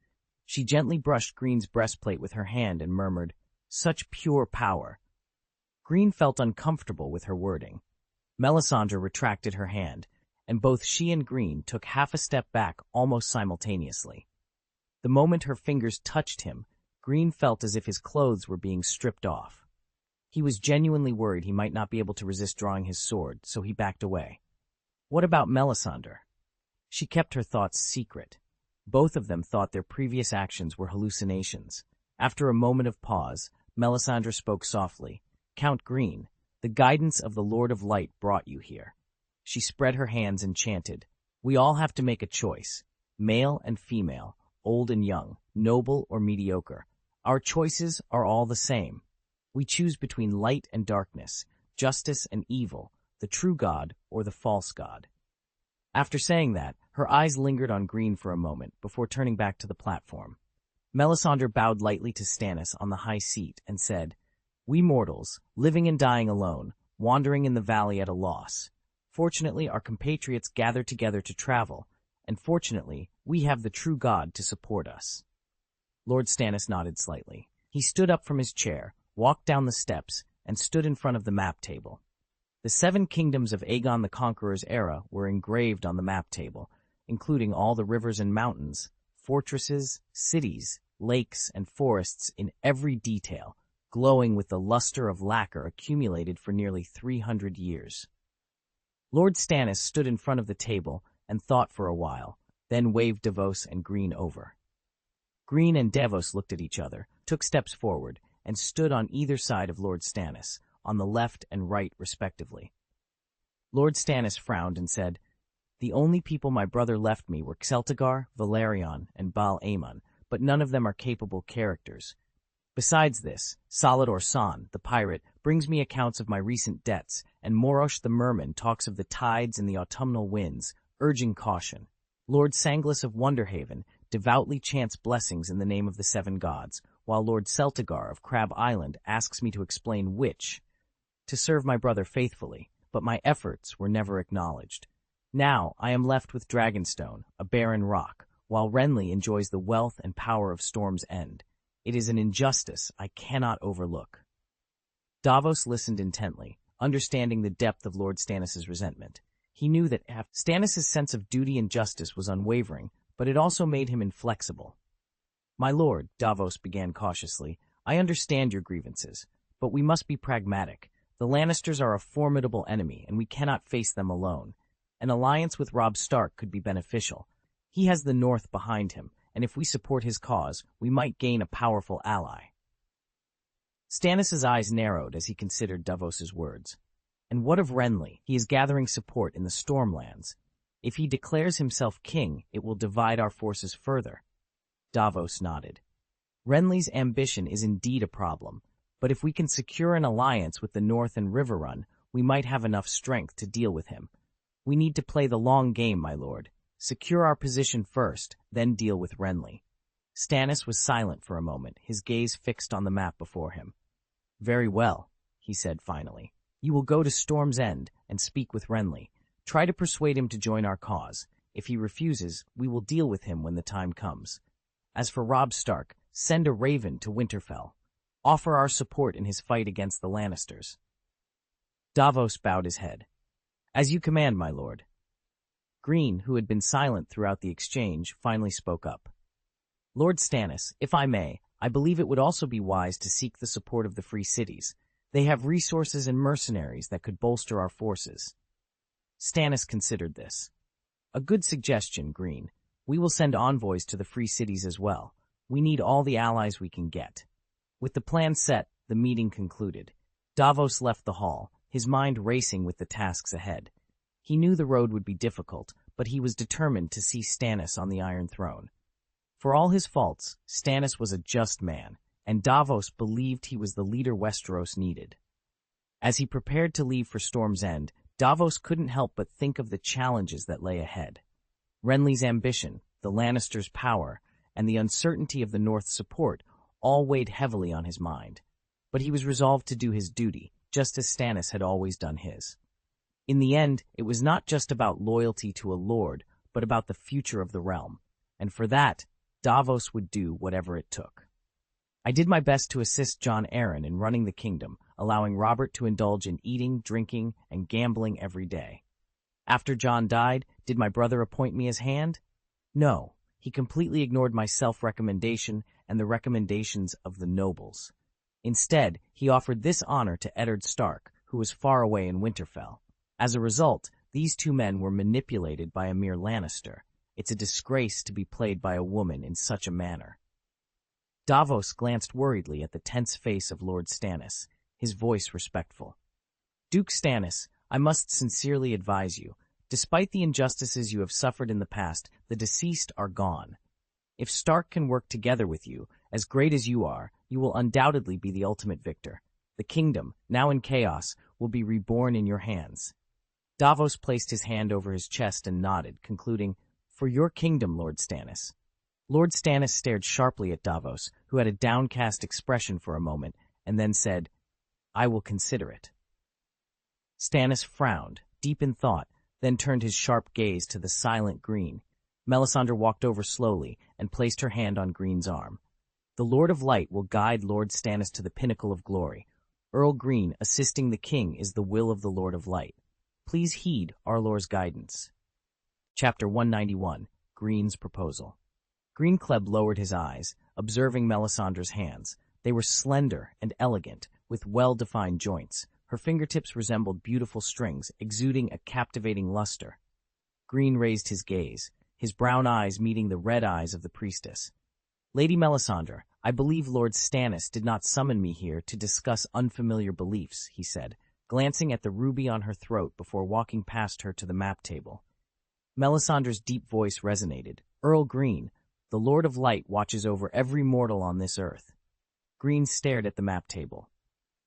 She gently brushed Greene's breastplate with her hand and murmured, "Such pure power." Greene felt uncomfortable with her wording. Melisandre retracted her hand, and both she and Greene took half a step back almost simultaneously. The moment her fingers touched him, Greene felt as if his clothes were being stripped off. He was genuinely worried he might not be able to resist drawing his sword, so he backed away. What about Melisandre? She kept her thoughts secret. Both of them thought their previous actions were hallucinations. After a moment of pause, Melisandre spoke softly. "Count Greene, the guidance of the Lord of Light brought you here." She spread her hands and chanted, "We all have to make a choice, male and female, old and young, noble or mediocre. Our choices are all the same. We choose between light and darkness, justice and evil, the true God or the false God." After saying that, her eyes lingered on Greene for a moment before turning back to the platform. Melisandre bowed lightly to Stannis on the high seat and said, "We mortals, living and dying alone, wandering in the valley at a loss. Fortunately, our compatriots gather together to travel, and fortunately, we have the true God to support us." Lord Stannis nodded slightly. He stood up from his chair, walked down the steps, and stood in front of the map table. The 7 kingdoms of Aegon the Conqueror's era were engraved on the map table, including all the rivers and mountains, fortresses, cities, lakes, and forests in every detail, glowing with the luster of lacquer accumulated for nearly 300 years. Lord Stannis stood in front of the table and thought for a while, then waved Davos and Greene over. Greene and Davos looked at each other, took steps forward, and stood on either side of Lord Stannis, on the left and right respectively. Lord Stannis frowned and said, "The only people my brother left me were Celtigar, Valerion, and Baal Aemon, but none of them are capable characters. Besides this, Salador San, the pirate, brings me accounts of my recent debts, and Morosh the merman talks of the tides and the autumnal winds, urging caution. Lord Sanglas of Wonderhaven devoutly chants blessings in the name of the 7 gods, while Lord Celtigar of Crab Island asks me to explain which, to serve my brother faithfully, but my efforts were never acknowledged. Now I am left with Dragonstone, a barren rock, while Renly enjoys the wealth and power of Storm's End. It is an injustice I cannot overlook." Davos listened intently, understanding the depth of Lord Stannis' resentment. He knew that Stannis' sense of duty and justice was unwavering, but it also made him inflexible. "My lord," Davos began cautiously, "I understand your grievances, but we must be pragmatic. The Lannisters are a formidable enemy, and we cannot face them alone. An alliance with Robb Stark could be beneficial. He has the North behind him, and if we support his cause, we might gain a powerful ally." Stannis' eyes narrowed as he considered Davos's words. "And what of Renly? He is gathering support in the Stormlands. If he declares himself king, it will divide our forces further." Davos nodded. "Renly's ambition is indeed a problem, but if we can secure an alliance with the North and Riverrun, we might have enough strength to deal with him. We need to play the long game, my lord. Secure our position first, then deal with Renly." Stannis was silent for a moment, his gaze fixed on the map before him. "Very well," he said finally. "You will go to Storm's End and speak with Renly. Try to persuade him to join our cause. If he refuses, we will deal with him when the time comes. As for Robb Stark, send a raven to Winterfell. Offer our support in his fight against the Lannisters." Davos bowed his head. "As you command, my lord." Greene, who had been silent throughout the exchange, finally spoke up. "Lord Stannis, if I may, I believe it would also be wise to seek the support of the Free Cities. They have resources and mercenaries that could bolster our forces." Stannis considered this. "A good suggestion, Greene. We will send envoys to the Free Cities as well. We need all the allies we can get." With the plan set, the meeting concluded. Davos left the hall, his mind racing with the tasks ahead. He knew the road would be difficult, but he was determined to see Stannis on the Iron Throne. For all his faults, Stannis was a just man, and Davos believed he was the leader Westeros needed. As he prepared to leave for Storm's End, Davos couldn't help but think of the challenges that lay ahead. Renly's ambition, the Lannisters' power, and the uncertainty of the North's support all weighed heavily on his mind. But he was resolved to do his duty, just as Stannis had always done his. In the end, it was not just about loyalty to a lord, but about the future of the realm. And for that, Davos would do whatever it took. "I did my best to assist Jon Arryn in running the kingdom, allowing Robert to indulge in eating, drinking, and gambling every day. After Jon died, did my brother appoint me as hand? No, he completely ignored my self-recommendation and the recommendations of the nobles. Instead, he offered this honor to Eddard Stark, who was far away in Winterfell. As a result, these 2 men were manipulated by a mere Lannister, It's a disgrace to be played by a woman in such a manner. Davos glanced worriedly at the tense face of Lord Stannis, his voice respectful. Duke Stannis, I must sincerely advise you, despite the injustices you have suffered in the past, the deceased are gone. If Stark can work together with you, as great as you are, you will undoubtedly be the ultimate victor. The kingdom, now in chaos, will be reborn in your hands. Davos placed his hand over his chest and nodded, concluding, For your kingdom, Lord Stannis. Lord Stannis stared sharply at Davos, who had a downcast expression for a moment, and then said, I will consider it. Stannis frowned, deep in thought, then turned his sharp gaze to the silent Greene. Melisandre walked over slowly and placed her hand on Greene's arm. The Lord of Light will guide Lord Stannis to the pinnacle of glory. Earl Greene assisting the king is the will of the Lord of Light. Please heed Arlor's guidance. Chapter 191, Greene's Proposal. Greene Kleb lowered his eyes, observing Melisandre's hands. They were slender and elegant, with well-defined joints. Her fingertips resembled beautiful strings, exuding a captivating luster. Greene raised his gaze, his brown eyes meeting the red eyes of the priestess. Lady Melisandre, I believe Lord Stannis did not summon me here to discuss unfamiliar beliefs, he said, glancing at the ruby on her throat before walking past her to the map table. Melisandre's deep voice resonated. Earl Greene, the Lord of Light watches over every mortal on this earth. Greene stared at the map table.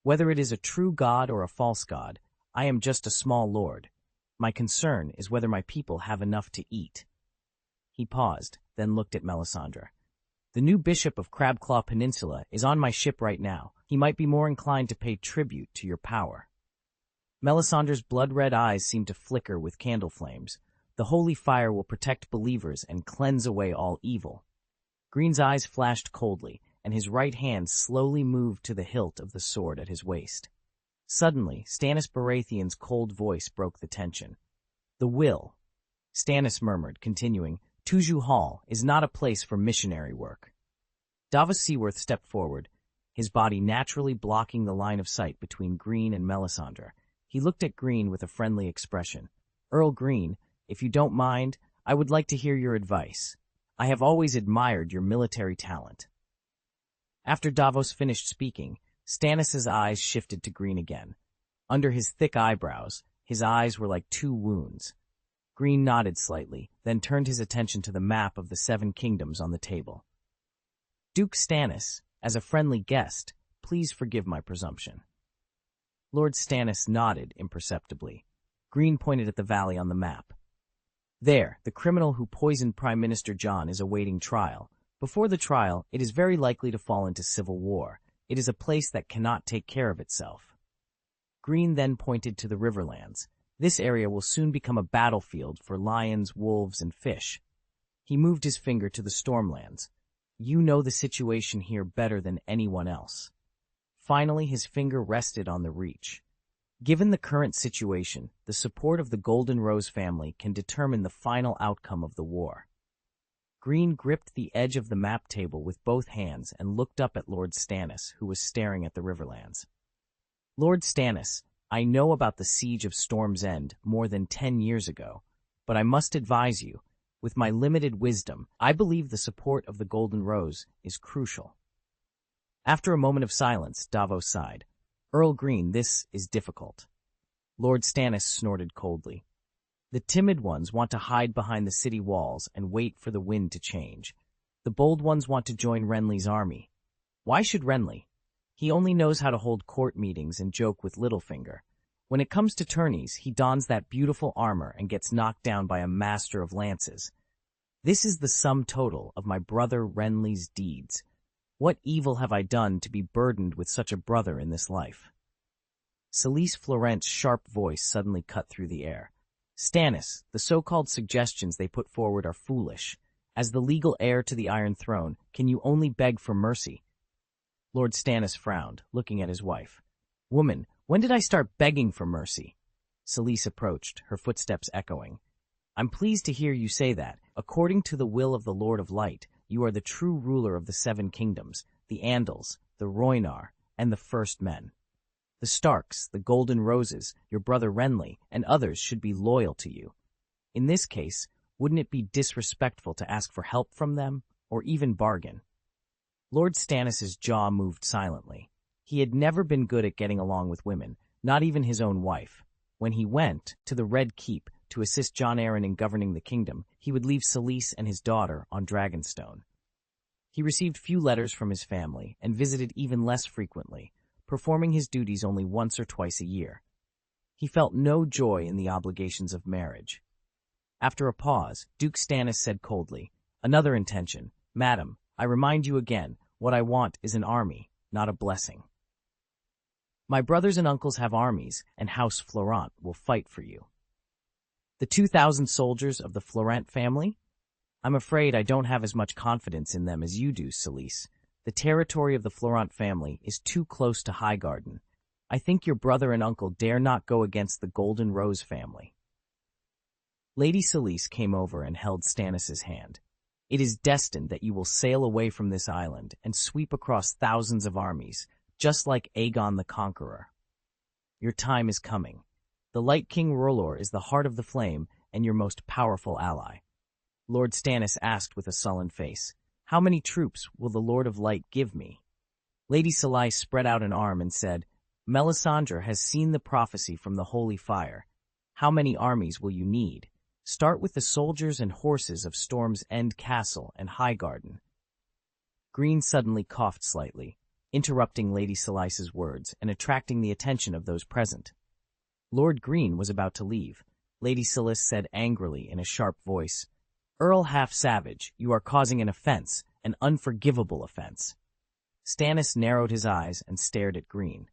Whether it is a true god or a false god, I am just a small lord. My concern is whether my people have enough to eat. He paused, then looked at Melisandre. The new bishop of Crabclaw Peninsula is on my ship right now. He might be more inclined to pay tribute to your power. Melisandre's blood-red eyes seemed to flicker with candle flames. The holy fire will protect believers and cleanse away all evil. Greene's eyes flashed coldly, and his right hand slowly moved to the hilt of the sword at his waist. Suddenly, Stannis Baratheon's cold voice broke the tension. The will, Stannis murmured, continuing, Tuju Hall is not a place for missionary work. Davos Seaworth stepped forward, his body naturally blocking the line of sight between Greene and Melisandre. He looked at Greene with a friendly expression. Earl Greene, if you don't mind, I would like to hear your advice. I have always admired your military talent. After Davos finished speaking, Stannis's eyes shifted to Greene again. Under his thick eyebrows, his eyes were like two wounds. Greene nodded slightly, then turned his attention to the map of the 7 kingdoms on the table. Duke Stannis, as a friendly guest, please forgive my presumption. Lord Stannis nodded imperceptibly. Greene pointed at the valley on the map. There, the criminal who poisoned Prime Minister Jon is awaiting trial. Before the trial, it is very likely to fall into civil war. It is a place that cannot take care of itself. Greene then pointed to the Riverlands. This area will soon become a battlefield for lions, wolves, and fish. He moved his finger to the Stormlands. You know the situation here better than anyone else. Finally, his finger rested on the Reach. Given the current situation, the support of the Golden Rose family can determine the final outcome of the war. Greene gripped the edge of the map table with both hands and looked up at Lord Stannis, who was staring at the Riverlands. Lord Stannis, I know about the siege of Storm's End more than 10 years ago, but I must advise you, with my limited wisdom, I believe the support of the Golden Rose is crucial. After a moment of silence, Davos sighed. Earl Greene, this is difficult. Lord Stannis snorted coldly. The timid ones want to hide behind the city walls and wait for the wind to change. The bold ones want to join Renly's army. Why should Renly? He only knows how to hold court meetings and joke with Littlefinger. When it comes to tourneys, he dons that beautiful armor and gets knocked down by a master of lances. This is the sum total of my brother Renly's deeds. What evil have I done to be burdened with such a brother in this life? Selyse Florent's sharp voice suddenly cut through the air. Stannis, the so-called suggestions they put forward are foolish. As the legal heir to the Iron Throne, can you only beg for mercy? Lord Stannis frowned, looking at his wife. Woman, when did I start begging for mercy? Selyse approached, her footsteps echoing. I'm pleased to hear you say that. According to the will of the Lord of Light, you are the true ruler of the 7 kingdoms, the Andals, the Rhoynar, and the First Men. The Starks, the Golden Roses, your brother Renly, and others should be loyal to you. In this case, Wouldn't it be disrespectful to ask for help from them, or even bargain? Lord Stannis's jaw moved silently. He had never been good at getting along with women, not even his own wife. When he went to the Red Keep to assist Jon Arryn in governing the kingdom, he would leave Selyse and his daughter on Dragonstone. He received few letters from his family and visited even less frequently, performing his duties only once or twice a year. He felt no joy in the obligations of marriage. After a pause, Duke Stannis said coldly, "Another intention. Madam, I remind you again, what I want is an army, not a blessing. My brothers and uncles have armies, and House Florent will fight for you." "The 2,000 soldiers of the Florent family? I'm afraid I don't have as much confidence in them as you do, Selyse. The territory of the Florent family is too close to Highgarden. I think your brother and uncle dare not go against the Golden Rose family." Lady Selyse came over and held Stannis's hand. "It is destined that you will sail away from this island and sweep across thousands of armies, just like Aegon the Conqueror. Your time is coming. The Light King R'hllor is the heart of the flame and your most powerful ally." Lord Stannis asked with a sullen face, "How many troops will the Lord of Light give me?" Lady Selyse spread out an arm and said, "Melisandre has seen the prophecy from the Holy Fire. How many armies will you need? Start with the soldiers and horses of Storm's End Castle and Highgarden." Greene suddenly coughed slightly, interrupting Lady Selyse's words and attracting the attention of those present. Lord Greene was about to leave. Lady Selyse said angrily in a sharp voice, "Earl Half-Savage, you are causing an offense, an unforgivable offense." Stannis narrowed his eyes and stared at Greene.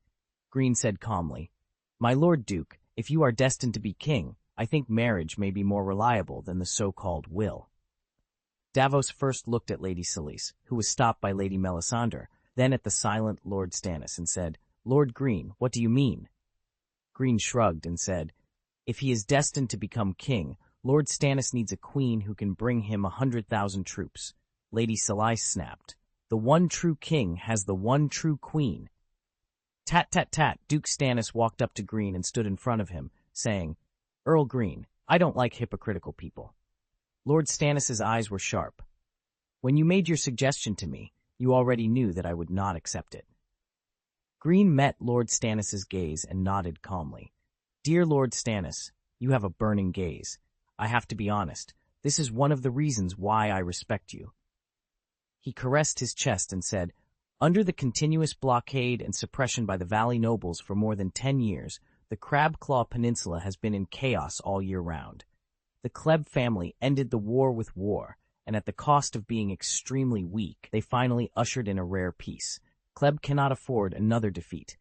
Greene said calmly, "My Lord Duke, if you are destined to be king, I think marriage may be more reliable than the so-called will." Davos first looked at Lady Selyse, who was stopped by Lady Melisandre, then at the silent Lord Stannis and said, "Lord Greene, what do you mean?" Greene shrugged and said, "If he is destined to become king, Lord Stannis needs a queen who can bring him 100,000 troops." Lady Selyse snapped, "The one true king has the one true queen." Tat, tat, tat. Duke Stannis walked up to Greene and stood in front of him, saying, "Earl Greene, I don't like hypocritical people." Lord Stannis's eyes were sharp. "When you made your suggestion to me, you already knew that I would not accept it." Greene met Lord Stannis's gaze and nodded calmly. "Dear Lord Stannis, you have a burning gaze. I have to be honest, this is one of the reasons why I respect you." He caressed his chest and said, "Under the continuous blockade and suppression by the Valley nobles for more than 10 years, the Crabclaw Peninsula has been in chaos all year round. The Kleb family ended the war with war, and at the cost of being extremely weak, they finally ushered in a rare peace. Kleb cannot afford another defeat.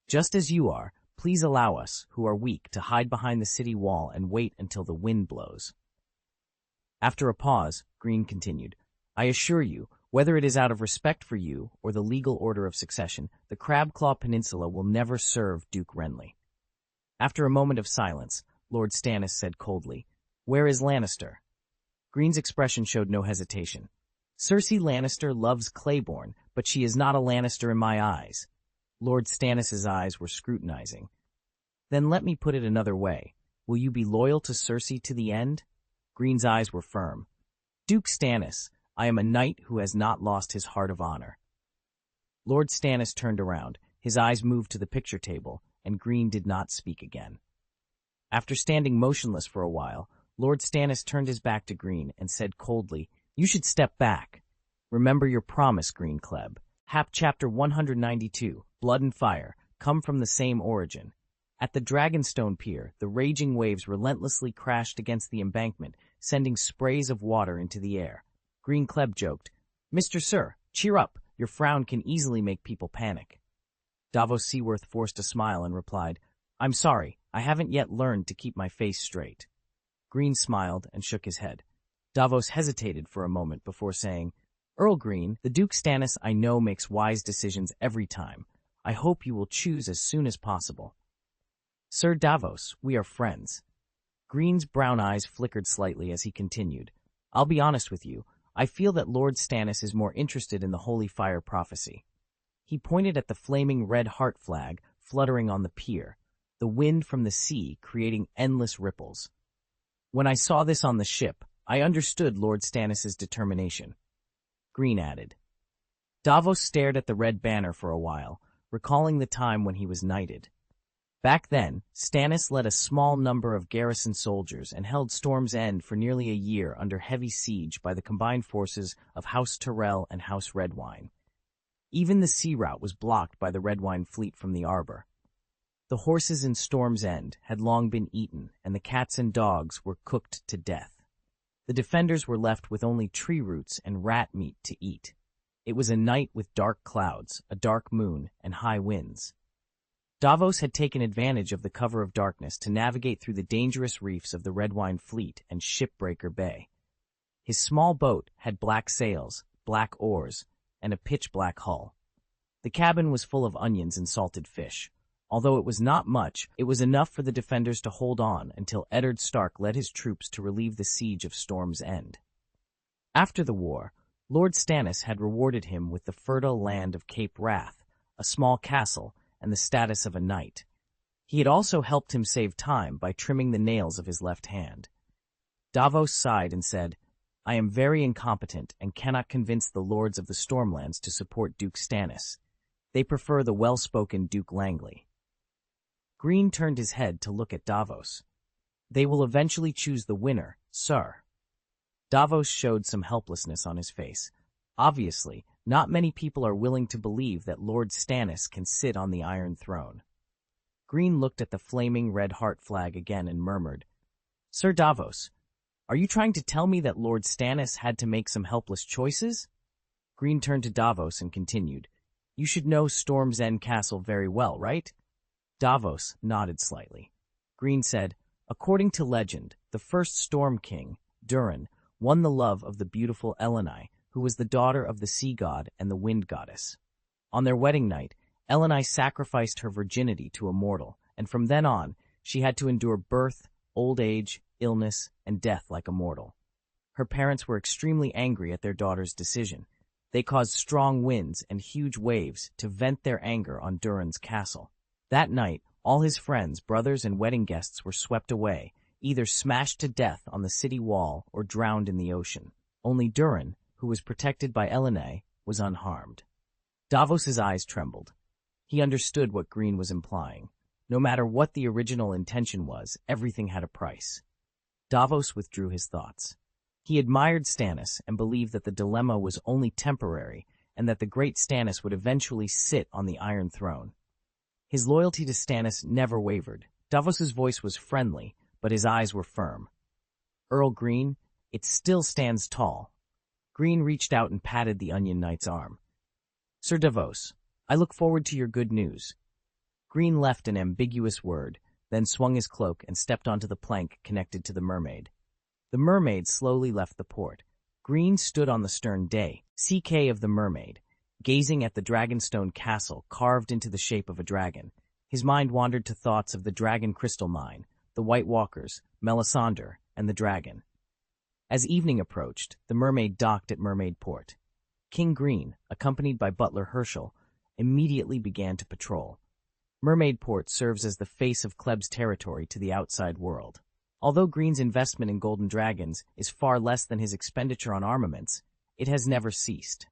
Just as you are, please allow us, who are weak, to hide behind the city wall and wait until the wind blows." After a pause, Greene continued, "I assure you, whether it is out of respect for you or the legal order of succession, the Crabclaw Peninsula will never serve Duke Renly." After a moment of silence, Lord Stannis said coldly, "Where is Lannister?" Greene's expression showed no hesitation. "Cersei Lannister loves Claiborne, but she is not a Lannister in my eyes." Lord Stannis's eyes were scrutinizing. "Then let me put it another way. Will you be loyal to Cersei to the end?" Greene's eyes were firm. "Duke Stannis, I am a knight who has not lost his heart of honor." Lord Stannis turned around. His eyes moved to the picture table, and Greene did not speak again. After standing motionless for a while, Lord Stannis turned his back to Greene and said coldly, "You should step back. Remember your promise, Greene Kleb." Chapter 192, Blood and Fire, come from the same origin. At the Dragonstone Pier, the raging waves relentlessly crashed against the embankment, sending sprays of water into the air. Greene Kleb joked, "Mr. Sir, cheer up. Your frown can easily make people panic." Davos Seaworth forced a smile and replied, "I'm sorry, I haven't yet learned to keep my face straight." Greene smiled and shook his head. Davos hesitated for a moment before saying, "Earl Greene, the Duke Stannis I know makes wise decisions every time. I hope you will choose as soon as possible." "Sir Davos, we are friends." Greene's brown eyes flickered slightly as he continued, "I'll be honest with you, I feel that Lord Stannis is more interested in the Holy Fire prophecy." He pointed at the flaming red heart flag fluttering on the pier, the wind from the sea creating endless ripples. "When I saw this on the ship, I understood Lord Stannis's determination, Greene added. Davos stared at the red banner for a while, recalling the time when he was knighted. Back then, Stannis led a small number of garrison soldiers and held Storm's End for nearly a year under heavy siege by the combined forces of House Tyrell and House Redwyne. Even the sea route was blocked by the Redwyne fleet from the Arbor. The horses in Storm's End had long been eaten, and the cats and dogs were cooked to death. The defenders were left with only tree roots and rat meat to eat. It was a night with dark clouds, a dark moon, and high winds. Davos had taken advantage of the cover of darkness to navigate through the dangerous reefs of the Redwyne fleet and Shipbreaker Bay. His small boat had black sails, black oars, and a pitch-black hull. The cabin was full of onions and salted fish. Although it was not much, it was enough for the defenders to hold on until Eddard Stark led his troops to relieve the siege of Storm's End. After the war, Lord Stannis had rewarded him with the fertile land of Cape Wrath, a small castle, and the status of a knight. He had also helped him save time by trimming the nails of his left hand. Davos sighed and said, I am very incompetent and cannot convince the lords of the Stormlands to support Duke Stannis. They prefer the well-spoken Duke Langley. Greene turned his head to look at Davos. They will eventually choose the winner, sir. Davos showed some helplessness on his face. Obviously, not many people are willing to believe that Lord Stannis can sit on the Iron Throne. Greene looked at the flaming red heart flag again and murmured, Sir Davos, are you trying to tell me that Lord Stannis had to make some helpless choices? Greene turned to Davos and continued, You should know Storm's End Castle very well, right? Davos nodded slightly. Greene said, According to legend, the first Storm King, Durin, won the love of the beautiful Elenai, who was the daughter of the sea god and the wind goddess. On their wedding night, Elenai sacrificed her virginity to a mortal, and from then on, she had to endure birth, old age, illness, and death like a mortal. Her parents were extremely angry at their daughter's decision. They caused strong winds and huge waves to vent their anger on Durin's castle. That night, all his friends, brothers, and wedding guests were swept away, either smashed to death on the city wall or drowned in the ocean. Only Durin, who was protected by Elenai, was unharmed. Davos's eyes trembled. He understood what Greene was implying. No matter what the original intention was, everything had a price. Davos withdrew his thoughts. He admired Stannis and believed that the dilemma was only temporary and that the great Stannis would eventually sit on the Iron Throne. His loyalty to Stannis never wavered. Davos's voice was friendly, but his eyes were firm. Earl Greene, it still stands tall. Greene reached out and patted the Onion Knight's arm. Sir Davos, I look forward to your good news. Greene left an ambiguous word, then swung his cloak and stepped onto the plank connected to the mermaid. The mermaid slowly left the port. Greene stood on the stern day, CK of the mermaid, gazing at the Dragonstone castle carved into the shape of a dragon. His mind wandered to thoughts of the Dragon Crystal Mine, the White Walkers, Melisandre, and the dragon. As evening approached, the mermaid docked at Mermaid Port. King Greene, accompanied by butler Herschel, immediately began to patrol. Mermaid Port serves as the face of Kleb's territory to the outside world. Although Greene's investment in golden dragons is far less than his expenditure on armaments, it has never ceased.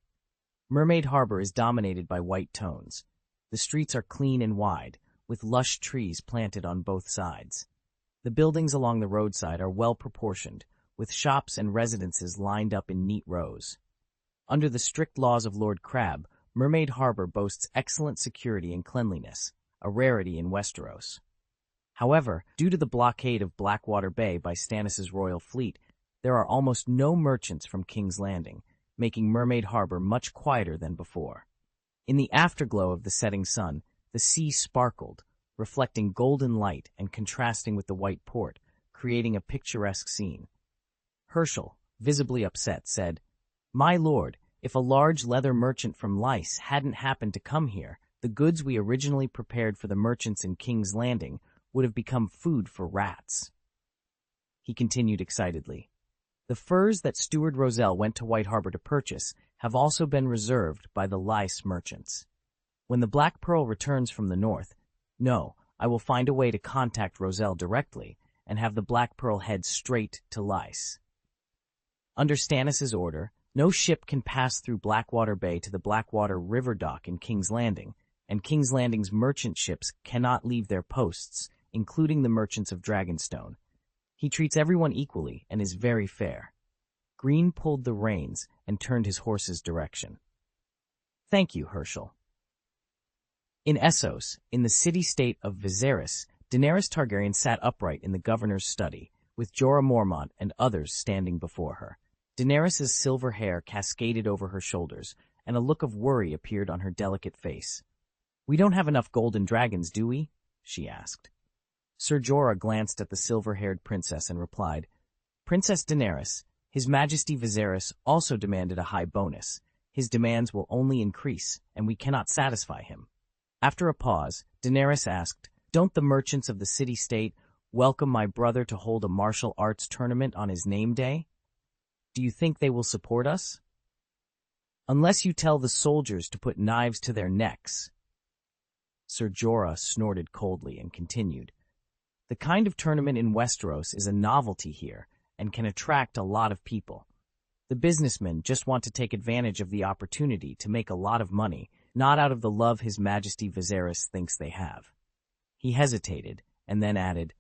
Mermaid Harbor is dominated by white tones. The streets are clean and wide, with lush trees planted on both sides. The buildings along the roadside are well proportioned, with shops and residences lined up in neat rows. Under the strict laws of Lord Crab, Mermaid Harbor boasts excellent security and cleanliness, a rarity in Westeros. However, due to the blockade of Blackwater Bay by Stannis' royal fleet, there are almost no merchants from King's Landing, making Mermaid Harbor much quieter than before. In the afterglow of the setting sun, the sea sparkled, reflecting golden light and contrasting with the white port, creating a picturesque scene. Herschel, visibly upset, said, My lord, if a large leather merchant from Lys hadn't happened to come here, the goods we originally prepared for the merchants in King's Landing would have become food for rats. He continued excitedly, The furs that Steward Roselle went to White Harbor to purchase have also been reserved by the Lys merchants. When the Black Pearl returns from the north, I will find a way to contact Roselle directly and have the Black Pearl head straight to Lys. Under Stannis' order, no ship can pass through Blackwater Bay to the Blackwater River dock in King's Landing, and King's Landing's merchant ships cannot leave their posts, including the merchants of Dragonstone. He treats everyone equally and is very fair. Greene pulled the reins and turned his horse's direction. Thank you, Herschel. In Essos, in the city-state of Viserys, Daenerys Targaryen sat upright in the governor's study, with Jorah Mormont and others standing before her. Daenerys' silver hair cascaded over her shoulders, and a look of worry appeared on her delicate face. "We don't have enough golden dragons, do we?" she asked. Ser Jorah glanced at the silver-haired princess and replied, "Princess Daenerys, His Majesty Viserys also demanded a high bonus. His demands will only increase, and we cannot satisfy him." After a pause, Daenerys asked, "Don't the merchants of the city-state welcome my brother to hold a martial arts tournament on his name day? Do you think they will support us?" "Unless you tell the soldiers to put knives to their necks." Ser Jorah snorted coldly and continued, "The kind of tournament in Westeros is a novelty here and can attract a lot of people. The businessmen just want to take advantage of the opportunity to make a lot of money, not out of the love His Majesty Viserys thinks they have." He hesitated and then added,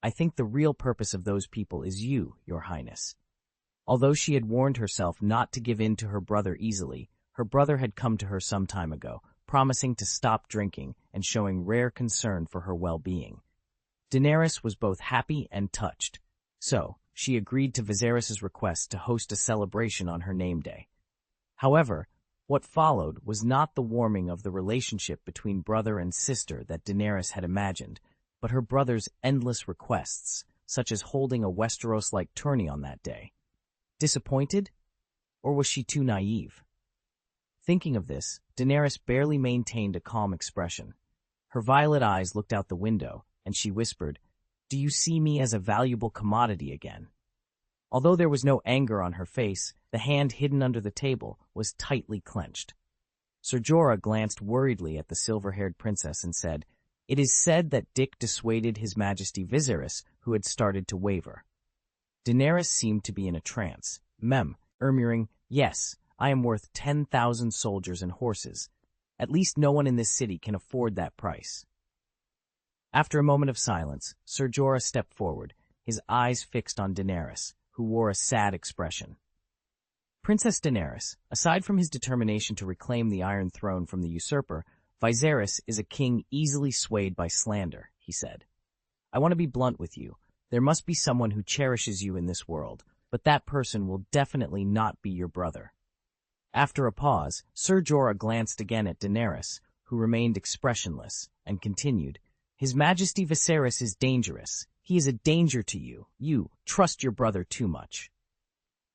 "I think the real purpose of those people is you, Your Highness." Although she had warned herself not to give in to her brother easily, her brother had come to her some time ago, promising to stop drinking and showing rare concern for her well-being. Daenerys was both happy and touched, so she agreed to Viserys' request to host a celebration on her name day. However, what followed was not the warming of the relationship between brother and sister that Daenerys had imagined, but her brother's endless requests, such as holding a Westeros-like tourney on that day. Disappointed? Or was she too naive? Thinking of this, Daenerys barely maintained a calm expression. Her violet eyes looked out the window, and she whispered, "Do you see me as a valuable commodity again?" Although there was no anger on her face, the hand hidden under the table was tightly clenched. Ser Jorah glanced worriedly at the silver-haired princess and said, "It is said that Dick dissuaded His Majesty Viserys, who had started to waver." Daenerys seemed to be in a trance, murmuring, "Yes, I am worth 10,000 soldiers and horses. At least no one in this city can afford that price." After a moment of silence, Ser Jorah stepped forward, his eyes fixed on Daenerys, who wore a sad expression. "Princess Daenerys, aside from his determination to reclaim the Iron Throne from the usurper, Viserys is a king easily swayed by slander," he said. "I want to be blunt with you. There must be someone who cherishes you in this world, but that person will definitely not be your brother." After a pause, Ser Jorah glanced again at Daenerys, who remained expressionless, and continued, "His Majesty Viserys is dangerous. He is a danger to you. You trust your brother too much."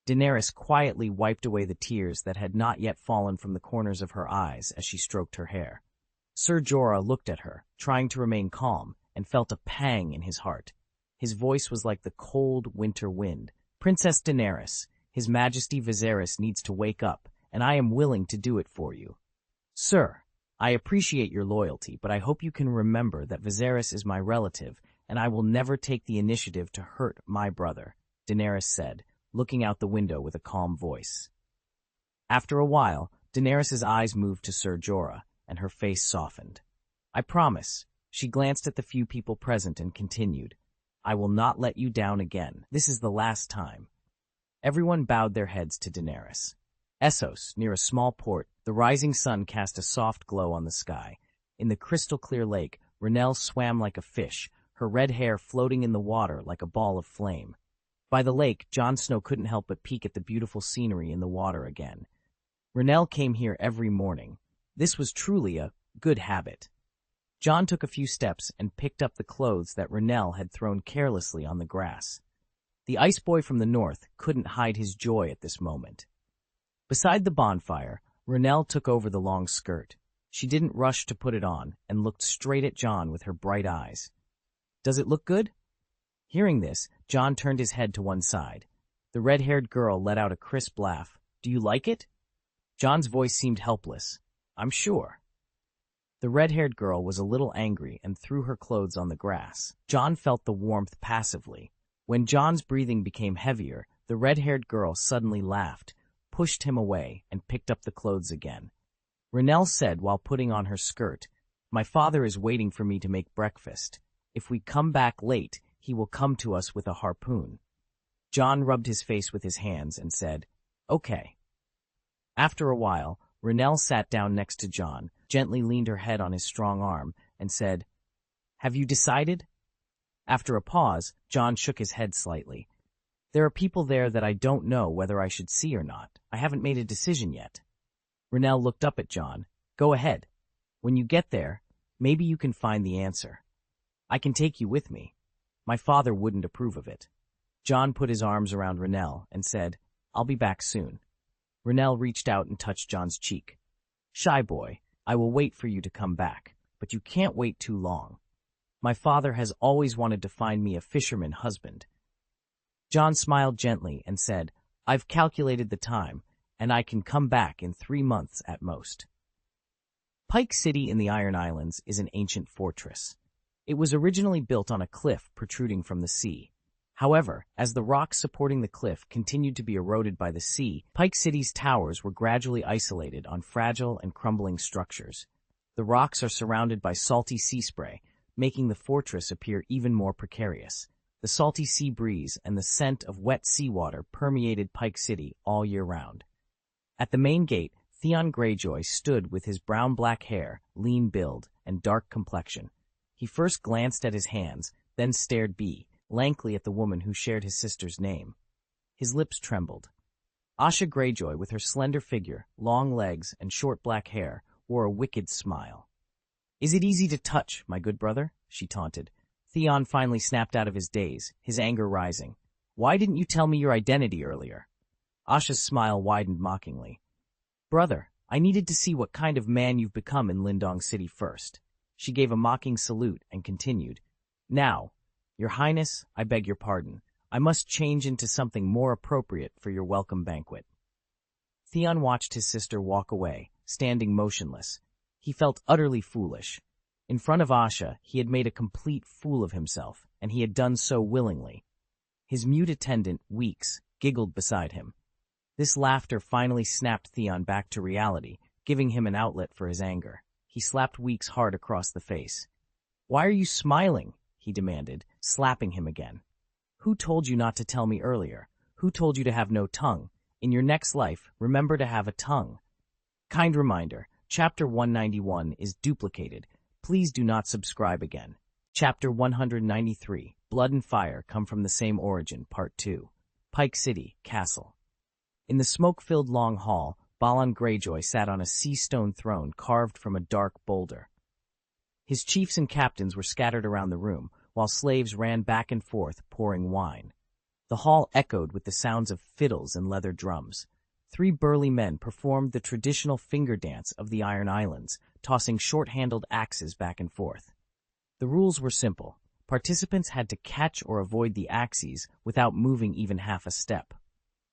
Daenerys quietly wiped away the tears that had not yet fallen from the corners of her eyes as she stroked her hair. Ser Jorah looked at her, trying to remain calm, and felt a pang in his heart. His voice was like the cold winter wind. "Princess Daenerys, His Majesty Viserys needs to wake up, and I am willing to do it for you. Sir, I appreciate your loyalty, but I hope you can remember that Viserys is my relative, and I will never take the initiative to hurt my brother," Daenerys said, looking out the window with a calm voice. After a while, Daenerys' eyes moved to Ser Jorah, and her face softened. "I promise." She glanced at the few people present and continued, "I will not let you down again. This is the last time." Everyone bowed their heads to Daenerys. Essos, near a small port, the rising sun cast a soft glow on the sky. In the crystal-clear lake, Rhaenys swam like a fish, her red hair floating in the water like a ball of flame. By the lake, Jon Snow couldn't help but peek at the beautiful scenery in the water again. Rhaenys came here every morning. This was truly a good habit. Jon took a few steps and picked up the clothes that Rhaenys had thrown carelessly on the grass. The ice boy from the north couldn't hide his joy at this moment. Beside the bonfire, Rhaenys took over the long skirt. She didn't rush to put it on and looked straight at Jon with her bright eyes. "Does it look good?" Hearing this, Jon turned his head to one side. The red-haired girl let out a crisp laugh. "Do you like it?" Jon's voice seemed helpless. "I'm sure." The red-haired girl was a little angry and threw her clothes on the grass. Jon felt the warmth passively. When Jon's breathing became heavier, The red-haired girl suddenly laughed, pushed him away, and picked up the clothes again. Rennell said while putting on her skirt, "My father is waiting for me to make breakfast. If we come back late, he will come to us with a harpoon." Jon rubbed his face with his hands and said, "Okay." After a while, Rennell sat down next to Jon, gently leaned her head on his strong arm, and said, "Have you decided?" After a pause, Jon shook his head slightly. "There are people there that I don't know whether I should see or not. I haven't made a decision yet." Rennell looked up at Jon. "Go ahead. When you get there, maybe you can find the answer. I can take you with me. My father wouldn't approve of it." Jon put his arms around Rennell and said, "I'll be back soon." Rennell reached out and touched Jon's cheek. "Shy boy, I will wait for you to come back, but you can't wait too long. My father has always wanted to find me a fisherman husband." Jon smiled gently and said, "I've calculated the time, and I can come back in 3 months at most." Pike City in the Iron Islands is an ancient fortress. It was originally built on a cliff protruding from the sea. However, as the rocks supporting the cliff continued to be eroded by the sea, Pike City's towers were gradually isolated on fragile and crumbling structures. The rocks are surrounded by salty sea spray, making the fortress appear even more precarious. The salty sea breeze and the scent of wet seawater permeated Pike City all year round. At the main gate, Theon Greyjoy stood with his brown-black hair, lean build, and dark complexion. He first glanced at his hands, then stared blankly at the woman who shared his sister's name. His lips trembled. Asha Greyjoy, with her slender figure, long legs, and short black hair, wore a wicked smile. "Is it easy to touch, my good brother?" she taunted. Theon finally snapped out of his daze, his anger rising. "Why didn't you tell me your identity earlier?" Asha's smile widened mockingly. "Brother, I needed to see what kind of man you've become in Lindong City first." She gave a mocking salute and continued, "Now, Your Highness, I beg your pardon. I must change into something more appropriate for your welcome banquet." Theon watched his sister walk away, standing motionless. He felt utterly foolish. In front of Asha, he had made a complete fool of himself, and he had done so willingly. His mute attendant, Weeks, giggled beside him. This laughter finally snapped Theon back to reality, giving him an outlet for his anger. He slapped Weeks hard across the face. "Why are you smiling?" he demanded, slapping him again. "Who told you not to tell me earlier? Who told you to have no tongue? In your next life, remember to have a tongue." Kind reminder, Chapter 191 is duplicated. Please do not subscribe again. Chapter 193, Blood and Fire Come from the Same Origin, Part 2. Pike City, Castle. In the smoke-filled long hall, Balon Greyjoy sat on a sea-stone throne carved from a dark boulder. His chiefs and captains were scattered around the room, while slaves ran back and forth, pouring wine. The hall echoed with the sounds of fiddles and leather drums. 3 burly men performed the traditional finger dance of the Iron Islands, tossing short-handled axes back and forth. The rules were simple. Participants had to catch or avoid the axes without moving even half a step.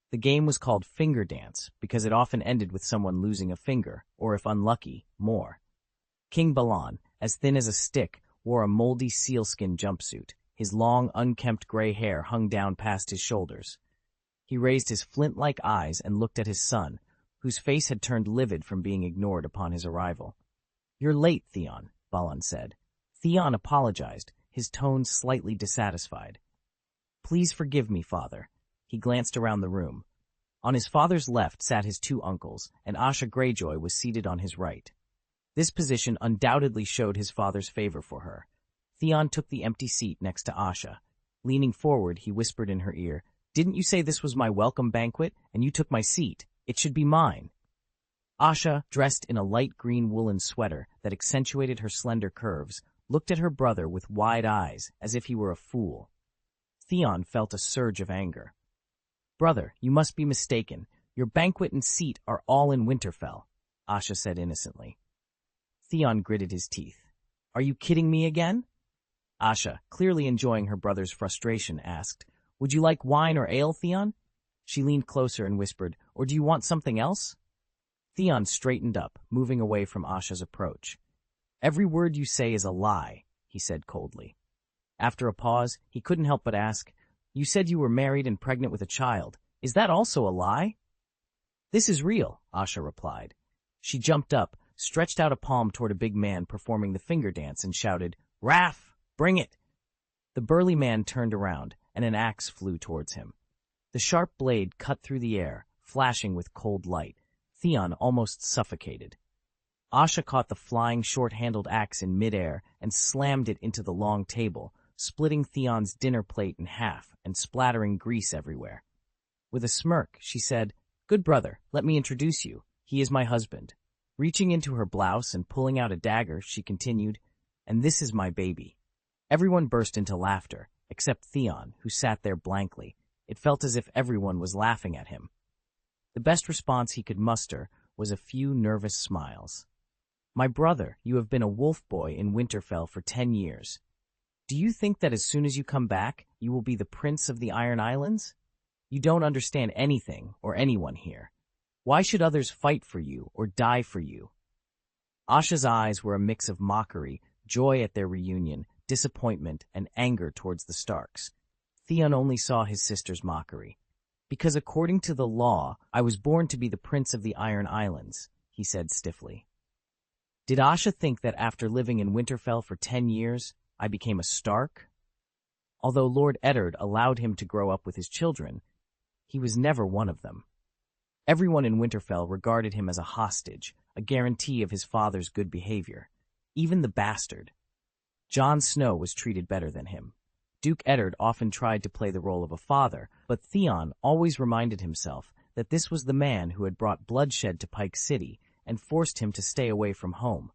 The game was called finger dance because it often ended with someone losing a finger, or if unlucky, more. King Balon, as thin as a stick, wore a moldy sealskin jumpsuit. His long, unkempt gray hair hung down past his shoulders. He raised his flint-like eyes and looked at his son, whose face had turned livid from being ignored upon his arrival. "You're late, Theon," Balon said. Theon apologized, his tone slightly dissatisfied. "Please forgive me, father." He glanced around the room. On his father's left sat his 2 uncles, and Asha Greyjoy was seated on his right. This position undoubtedly showed his father's favor for her. Theon took the empty seat next to Asha. Leaning forward, he whispered in her ear, "Didn't you say this was my welcome banquet, and you took my seat? It should be mine." Asha, dressed in a light green woolen sweater that accentuated her slender curves, looked at her brother with wide eyes, as if he were a fool. Theon felt a surge of anger. "Brother, you must be mistaken. Your banquet and seat are all in Winterfell," Asha said innocently. Theon gritted his teeth. "Are you kidding me again?" Asha, clearly enjoying her brother's frustration, asked, "Would you like wine or ale, Theon?" She leaned closer and whispered, "Or do you want something else?" Theon straightened up, moving away from Asha's approach. "Every word you say is a lie," he said coldly. After a pause, he couldn't help but ask, "You said you were married and pregnant with a child. Is that also a lie? This is real, Asha replied. She jumped up, stretched out a palm toward a big man performing the finger dance, and shouted, Raff, bring it! The burly man turned around, and an axe flew towards him. The sharp blade cut through the air, flashing with cold light. Theon almost suffocated. Asha caught the flying short-handled axe in midair and slammed it into the long table, splitting Theon's dinner plate in half and splattering grease everywhere. With a smirk, she said, Good brother, let me introduce you. He is my husband. Reaching into her blouse and pulling out a dagger, she continued, And this is my baby. Everyone burst into laughter, except Theon, who sat there blankly. It felt as if everyone was laughing at him. The best response he could muster was a few nervous smiles. My brother, you have been a wolf boy in Winterfell for 10 years. Do you think that as soon as you come back, you will be the prince of the Iron Islands? You don't understand anything or anyone here. Why should others fight for you or die for you? Asha's eyes were a mix of mockery, joy at their reunion, disappointment, and anger towards the Starks. Theon only saw his sister's mockery. Because according to the law, I was born to be the prince of the Iron Islands, he said stiffly. Did Asha think that after living in Winterfell for 10 years, I became a Stark? Although Lord Eddard allowed him to grow up with his children, he was never one of them. Everyone in Winterfell regarded him as a hostage, a guarantee of his father's good behavior. Even the bastard. Jon Snow was treated better than him. Duke Eddard often tried to play the role of a father, but Theon always reminded himself that this was the man who had brought bloodshed to Pike City and forced him to stay away from home.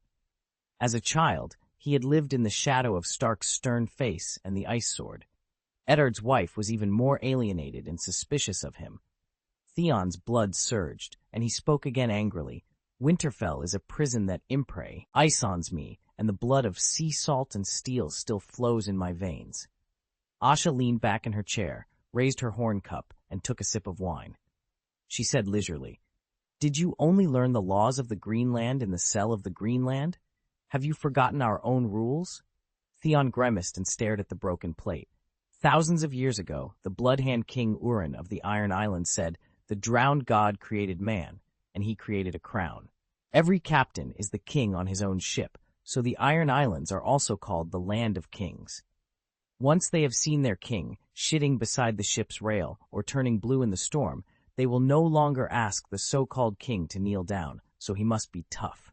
As a child, he had lived in the shadow of Stark's stern face and the ice sword. Eddard's wife was even more alienated and suspicious of him. Theon's blood surged, and he spoke again angrily. Winterfell is a prison that isons me, and the blood of sea salt and steel still flows in my veins. Asha leaned back in her chair, raised her horn cup, and took a sip of wine. She said leisurely, Did you only learn the laws of the Greenland in the cell of the Greenland? Have you forgotten our own rules? Theon grimaced and stared at the broken plate. Thousands of years ago, the Bloodhand King Urin of the Iron Islands said, The drowned god created man, and he created a crown. Every captain is the king on his own ship, so the Iron Islands are also called the Land of Kings. Once they have seen their king, shitting beside the ship's rail or turning blue in the storm, they will no longer ask the so-called king to kneel down, so he must be tough.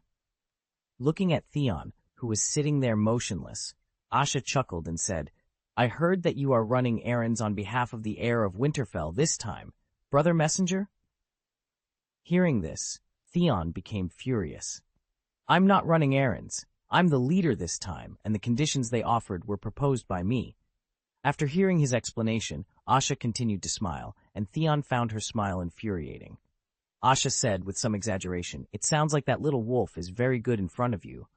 Looking at Theon, who was sitting there motionless, Asha chuckled and said, I heard that you are running errands on behalf of the heir of Winterfell this time, brother messenger? Hearing this, Theon became furious. I'm not running errands. I'm the leader this time, and the conditions they offered were proposed by me. After hearing his explanation, Asha continued to smile, and Theon found her smile infuriating. Asha said with some exaggeration, It sounds like that little wolf is very good in front of you.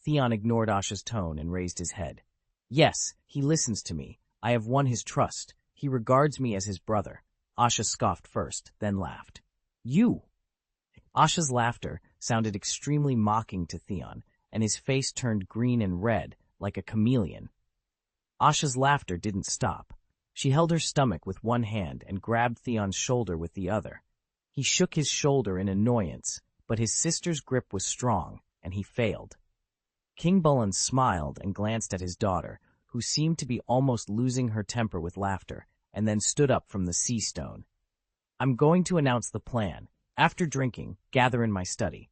Theon ignored Asha's tone and raised his head. Yes, he listens to me. I have won his trust. He regards me as his brother. Asha scoffed first, then laughed. You! Asha's laughter sounded extremely mocking to Theon, and his face turned green and red, like a chameleon. Asha's laughter didn't stop. She held her stomach with one hand and grabbed Theon's shoulder with the other. He shook his shoulder in annoyance, but his sister's grip was strong, and he failed. King Bullen smiled and glanced at his daughter, who seemed to be almost losing her temper with laughter, and then stood up from the sea stone. I'm going to announce the plan. After drinking, gather in my study.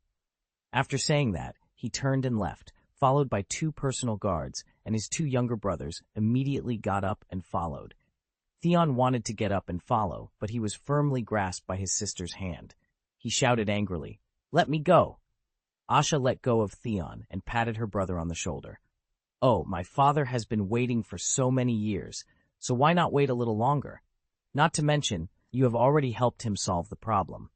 After saying that, he turned and left, followed by 2 personal guards, and his 2 younger brothers immediately got up and followed. Theon wanted to get up and follow, but he was firmly grasped by his sister's hand. He shouted angrily, Let me go! Asha let go of Theon and patted her brother on the shoulder. Oh, my father has been waiting for so many years, so why not wait a little longer? Not to mention, you have already helped him solve the problem.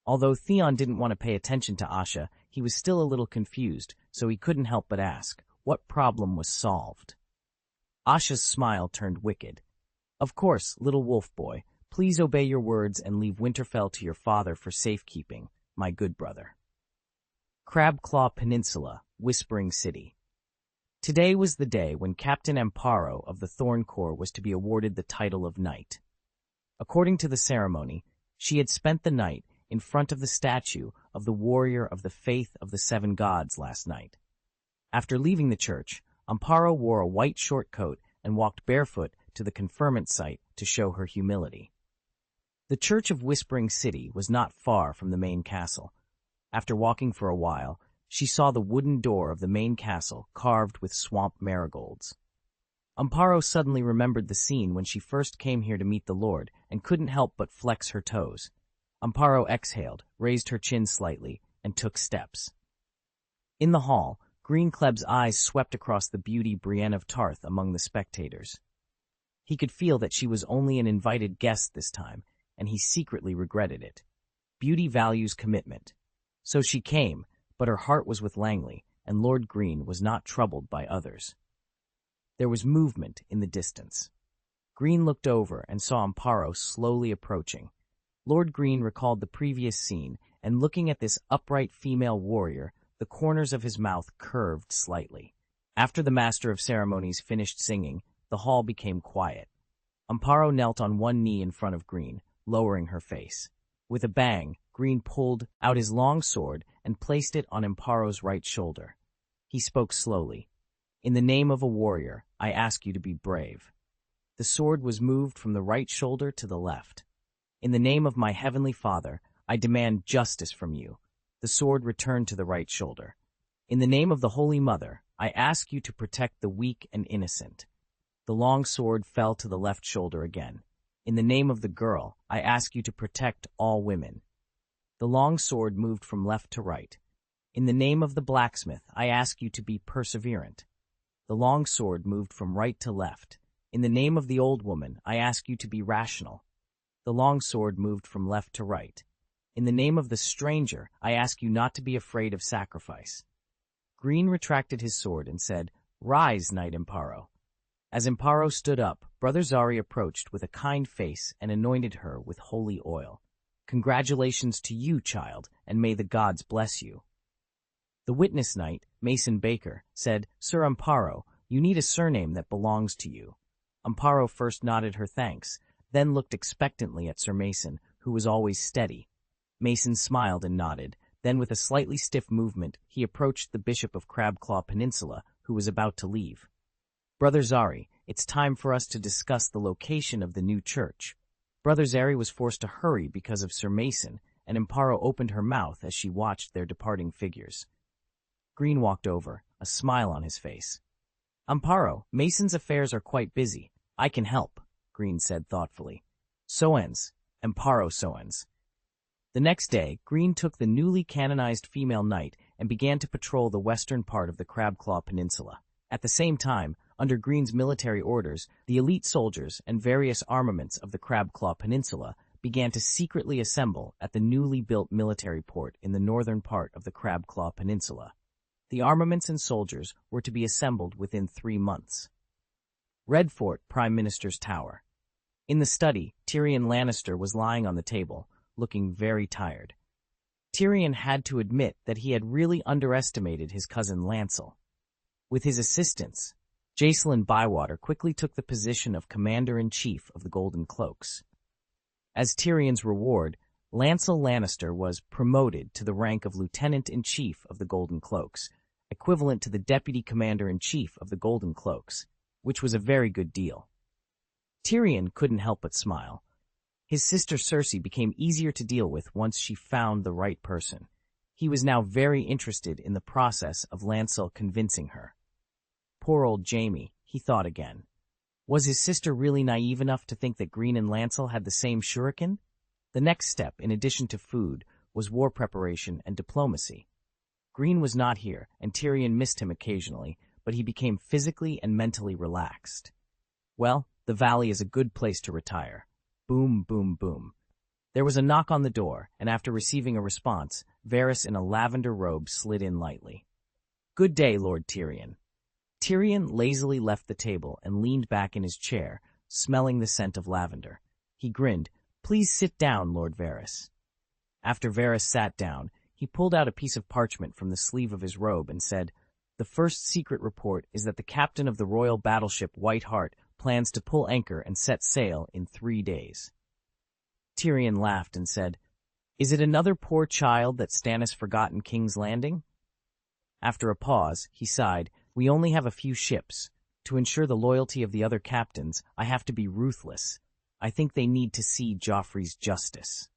Although Theon didn't want to pay attention to Asha, he was still a little confused, so he couldn't help but ask, what problem was solved? Asha's smile turned wicked. Of course, little wolf boy, please obey your words and leave Winterfell to your father for safekeeping, my good brother. Crabclaw Peninsula, Whispering City. Today was the day when Captain Amparo of the Thorn Corps was to be awarded the title of knight. According to the ceremony, she had spent the night in front of the statue of the warrior of the faith of the 7 gods last night. After leaving the church, Amparo wore a white short coat and walked barefoot to the conferment site to show her humility. The Church of Whispering City was not far from the main castle. After walking for a while, she saw the wooden door of the main castle carved with swamp marigolds. Amparo suddenly remembered the scene when she first came here to meet the Lord and couldn't help but flex her toes. Amparo exhaled, raised her chin slightly, and took steps. In the hall, Greene Kleb's eyes swept across the beauty Brienne of Tarth among the spectators. He could feel that she was only an invited guest this time, and he secretly regretted it. Beauty values commitment. So she came, but her heart was with Langley, and Lord Greene was not troubled by others. There was movement in the distance. Greene looked over and saw Amparo slowly approaching. Lord Greene recalled the previous scene, and looking at this upright female warrior, the corners of his mouth curved slightly. After the master of ceremonies finished singing, the hall became quiet. Amparo knelt on one knee in front of Greene, lowering her face. With a bang, Greene pulled out his long sword and placed it on Amparo's right shoulder. He spoke slowly. "In the name of a warrior, I ask you to be brave." The sword was moved from the right shoulder to the left. "In the name of my heavenly Father, I demand justice from you." The sword returned to the right shoulder. "In the name of the Holy Mother, I ask you to protect the weak and innocent." The long sword fell to the left shoulder again. "In the name of the girl, I ask you to protect all women." The long sword moved from left to right. "In the name of the blacksmith, I ask you to be perseverant." The long sword moved from right to left. "In the name of the old woman, I ask you to be rational." The long sword moved from left to right. "In the name of the stranger, I ask you not to be afraid of sacrifice." Greene retracted his sword and said, "Rise, Knight Amparo." As Amparo stood up, Brother Zari approached with a kind face and anointed her with holy oil. "Congratulations to you, child, and may the gods bless you." The witness knight, Mason Baker, said, "Sir Amparo, you need a surname that belongs to you." Amparo first nodded her thanks, then looked expectantly at Sir Mason, who was always steady. Mason smiled and nodded, then with a slightly stiff movement, he approached the Bishop of Crabclaw Peninsula, who was about to leave. "Brother Zari, it's time for us to discuss the location of the new church." Brother Zari was forced to hurry because of Sir Mason, and Amparo opened her mouth as she watched their departing figures. Greene walked over, a smile on his face. "Amparo, Mason's affairs are quite busy. I can help," Greene said thoughtfully. "Soens, Amparo Soens." The next day, Greene took the newly canonized female knight and began to patrol the western part of the Crabclaw Peninsula. At the same time, under Greene's military orders, the elite soldiers and various armaments of the Crabclaw Peninsula began to secretly assemble at the newly built military port in the northern part of the Crabclaw Peninsula. The armaments and soldiers were to be assembled within 3 months. Redfort, Prime Minister's Tower. In the study, Tyrion Lannister was lying on the table, looking very tired. Tyrion had to admit that he had really underestimated his cousin Lancel. With his assistance, Jacelyn Bywater quickly took the position of Commander-in-Chief of the Golden Cloaks. As Tyrion's reward, Lancel Lannister was promoted to the rank of Lieutenant-in-Chief of the Golden Cloaks, equivalent to the Deputy Commander-in-Chief of the Golden Cloaks, which was a very good deal. Tyrion couldn't help but smile. His sister Cersei became easier to deal with once she found the right person. He was now very interested in the process of Lancel convincing her. Poor old Jaime, he thought again. Was his sister really naive enough to think that Greene and Lancel had the same shuriken? The next step, in addition to food, was war preparation and diplomacy. Greene was not here, and Tyrion missed him occasionally, but he became physically and mentally relaxed. Well, the valley is a good place to retire. Boom, boom, boom. There was a knock on the door, and after receiving a response, Varys in a lavender robe slid in lightly. "Good day, Lord Tyrion." Tyrion lazily left the table and leaned back in his chair, smelling the scent of lavender. He grinned. "Please sit down, Lord Varys." After Varys sat down, he pulled out a piece of parchment from the sleeve of his robe and said, "The first secret report is that the captain of the royal battleship White Hart plans to pull anchor and set sail in 3 days." Tyrion laughed and said, "Is it another poor child that Stannis forgot in King's Landing?" After a pause, he sighed, "We only have a few ships. To ensure the loyalty of the other captains, I have to be ruthless. I think they need to see Joffrey's justice."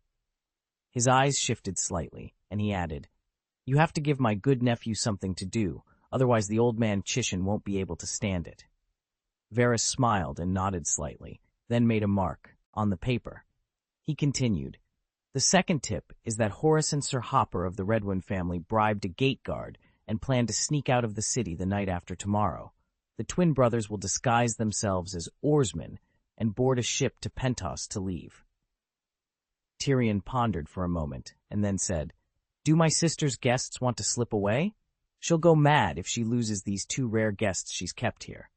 His eyes shifted slightly, and he added, "You have to give my good nephew something to do, otherwise the old man Chishan won't be able to stand it." Varys smiled and nodded slightly, then made a mark on the paper. He continued, "The second tip is that Horace and Sir Hopper of the Redwyne family bribed a gate guard and plan to sneak out of the city the night after tomorrow. The twin brothers will disguise themselves as oarsmen and board a ship to Pentos to leave." Tyrion pondered for a moment and then said, "Do my sister's guests want to slip away? She'll go mad if she loses these two rare guests she's kept here."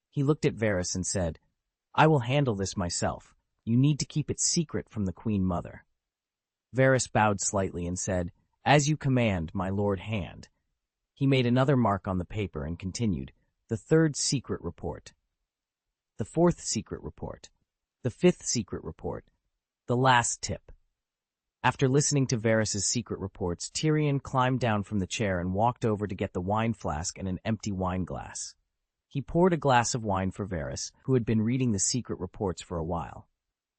He looked at Varys and said, "I will handle this myself. You need to keep it secret from the Queen Mother." Varys bowed slightly and said, "As you command, my Lord Hand." He made another mark on the paper and continued, "The third secret report. The fourth secret report. The fifth secret report. The last tip." After listening to Varys's secret reports, Tyrion climbed down from the chair and walked over to get the wine flask and an empty wine glass. He poured a glass of wine for Varys, who had been reading the secret reports for a while.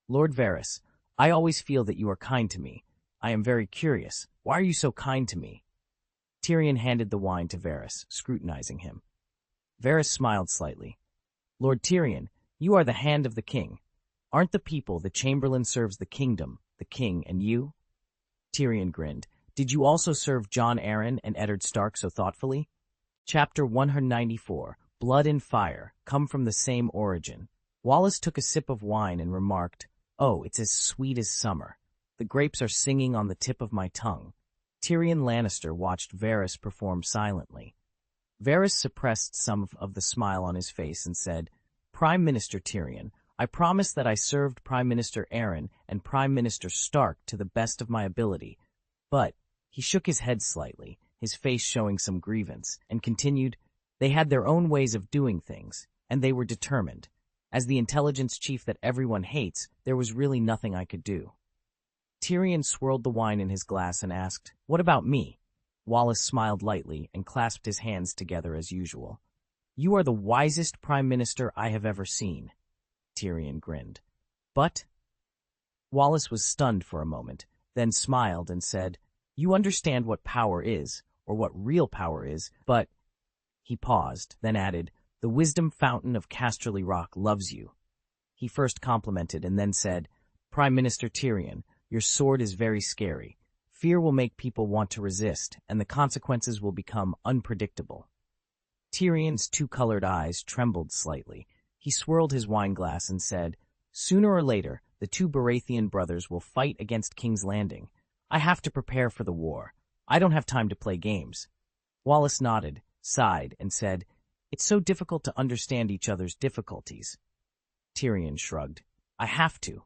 "Lord Varys, I always feel that you are kind to me. I am very curious. Why are you so kind to me?" Tyrion handed the wine to Varys, scrutinizing him. Varys smiled slightly. "Lord Tyrion, you are the hand of the king. Aren't the people the Chamberlain serves the kingdom, the king, and you?" Tyrion grinned. "Did you also serve Jon Arryn and Eddard Stark so thoughtfully?" Chapter 194, Blood and Fire, come from the same origin. Wallace took a sip of wine and remarked, "Oh, it's as sweet as summer. The grapes are singing on the tip of my tongue." Tyrion Lannister watched Varys perform silently. Varys suppressed some of the smile on his face and said, "Prime Minister Tyrion, I promise that I served Prime Minister Arryn and Prime Minister Stark to the best of my ability." But he shook his head slightly, his face showing some grievance, and continued, "They had their own ways of doing things, and they were determined. As the intelligence chief that everyone hates, there was really nothing I could do." Tyrion swirled the wine in his glass and asked, "What about me?" Wallace smiled lightly and clasped his hands together as usual. "You are the wisest prime minister I have ever seen." Tyrion grinned. "But—" Wallace was stunned for a moment, then smiled and said, "You understand what power is, or what real power is, but—" He paused, then added, "The wisdom fountain of Casterly Rock loves you." He first complimented and then said, "Prime Minister Tyrion, your sword is very scary. Fear will make people want to resist, and the consequences will become unpredictable." Tyrion's two-colored eyes trembled slightly. He swirled his wineglass and said, "Sooner or later, the two Baratheon brothers will fight against King's Landing. I have to prepare for the war. I don't have time to play games." Wallace nodded, sighed, and said, "It's so difficult to understand each other's difficulties." Tyrion shrugged. "I have to."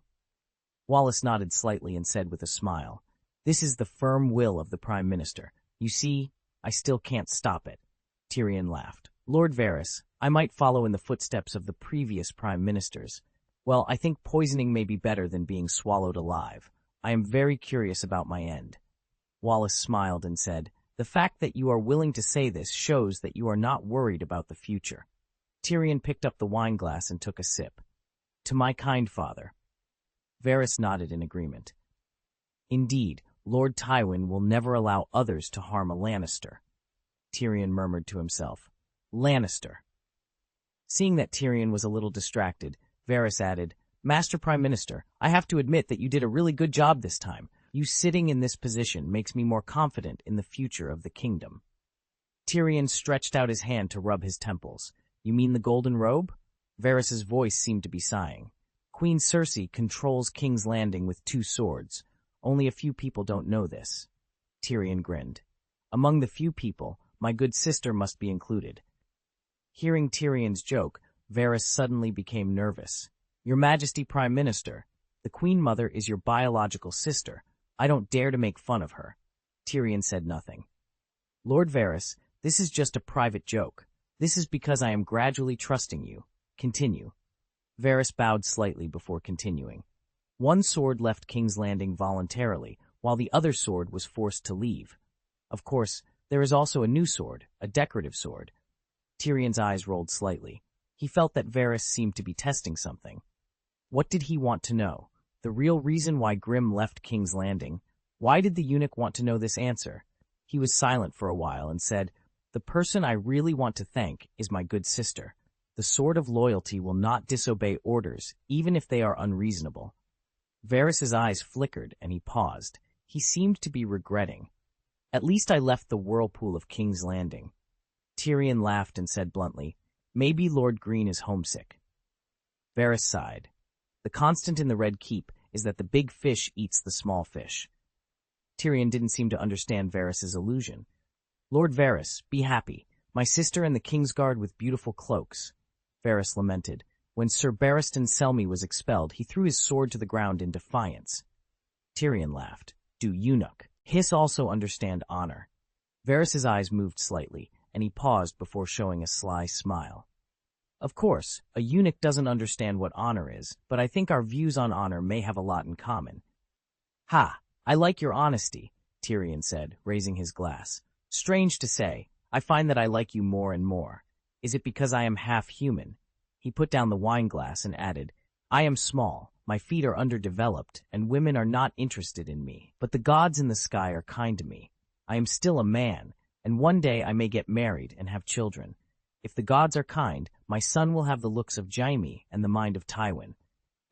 Wallace nodded slightly and said with a smile, "This is the firm will of the Prime Minister. You see, I still can't stop it." Tyrion laughed. "Lord Varys, I might follow in the footsteps of the previous Prime Ministers. Well, I think poisoning may be better than being swallowed alive. I am very curious about my end." Wallace smiled and said, "The fact that you are willing to say this shows that you are not worried about the future." Tyrion picked up the wineglass and took a sip. "To my kind father." Varys nodded in agreement. "Indeed, Lord Tywin will never allow others to harm a Lannister." Tyrion murmured to himself, "Lannister." Seeing that Tyrion was a little distracted, Varys added, "Master Prime Minister, I have to admit that you did a really good job this time. You sitting in this position makes me more confident in the future of the kingdom." Tyrion stretched out his hand to rub his temples. "You mean the golden robe?" Varys's voice seemed to be sighing. "Queen Cersei controls King's Landing with 2 swords. Only a few people don't know this." Tyrion grinned. "Among the few people, my good sister must be included." Hearing Tyrion's joke, Varys suddenly became nervous. "Your Majesty Prime Minister, the Queen Mother is your biological sister. I don't dare to make fun of her." Tyrion said nothing. "Lord Varys, this is just a private joke. This is because I am gradually trusting you. Continue." Varys bowed slightly before continuing. One sword left King's Landing voluntarily, while the other sword was forced to leave. Of course, there is also a new sword, a decorative sword. Tyrion's eyes rolled slightly. He felt that Varys seemed to be testing something. What did he want to know? The real reason why Grimm left King's Landing? Why did the eunuch want to know this answer? He was silent for a while and said, "The person I really want to thank is my good sister. The sword of loyalty will not disobey orders, even if they are unreasonable." Varys's eyes flickered and he paused. He seemed to be regretting. "At least I left the whirlpool of King's Landing." Tyrion laughed and said bluntly, "Maybe Lord Greene is homesick." Varys sighed. The constant in the Red Keep is that the big fish eats the small fish. Tyrion didn't seem to understand Varys's allusion. "Lord Varys, be happy. My sister and the Kingsguard with beautiful cloaks." Varys lamented. When Sir Barristan Selmy was expelled, he threw his sword to the ground in defiance. Tyrion laughed. "Do eunuch. Hiss also understand honor." Varys's eyes moved slightly, and he paused before showing a sly smile. "Of course, a eunuch doesn't understand what honor is, but I think our views on honor may have a lot in common." "Ha! I like your honesty," Tyrion said, raising his glass. "Strange to say, I find that I like you more and more. Is it because I am half human?" He put down the wine glass and added, "I am small, my feet are underdeveloped, and women are not interested in me. But the gods in the sky are kind to me. I am still a man, and one day I may get married and have children. If the gods are kind, my son will have the looks of Jaime and the mind of Tywin.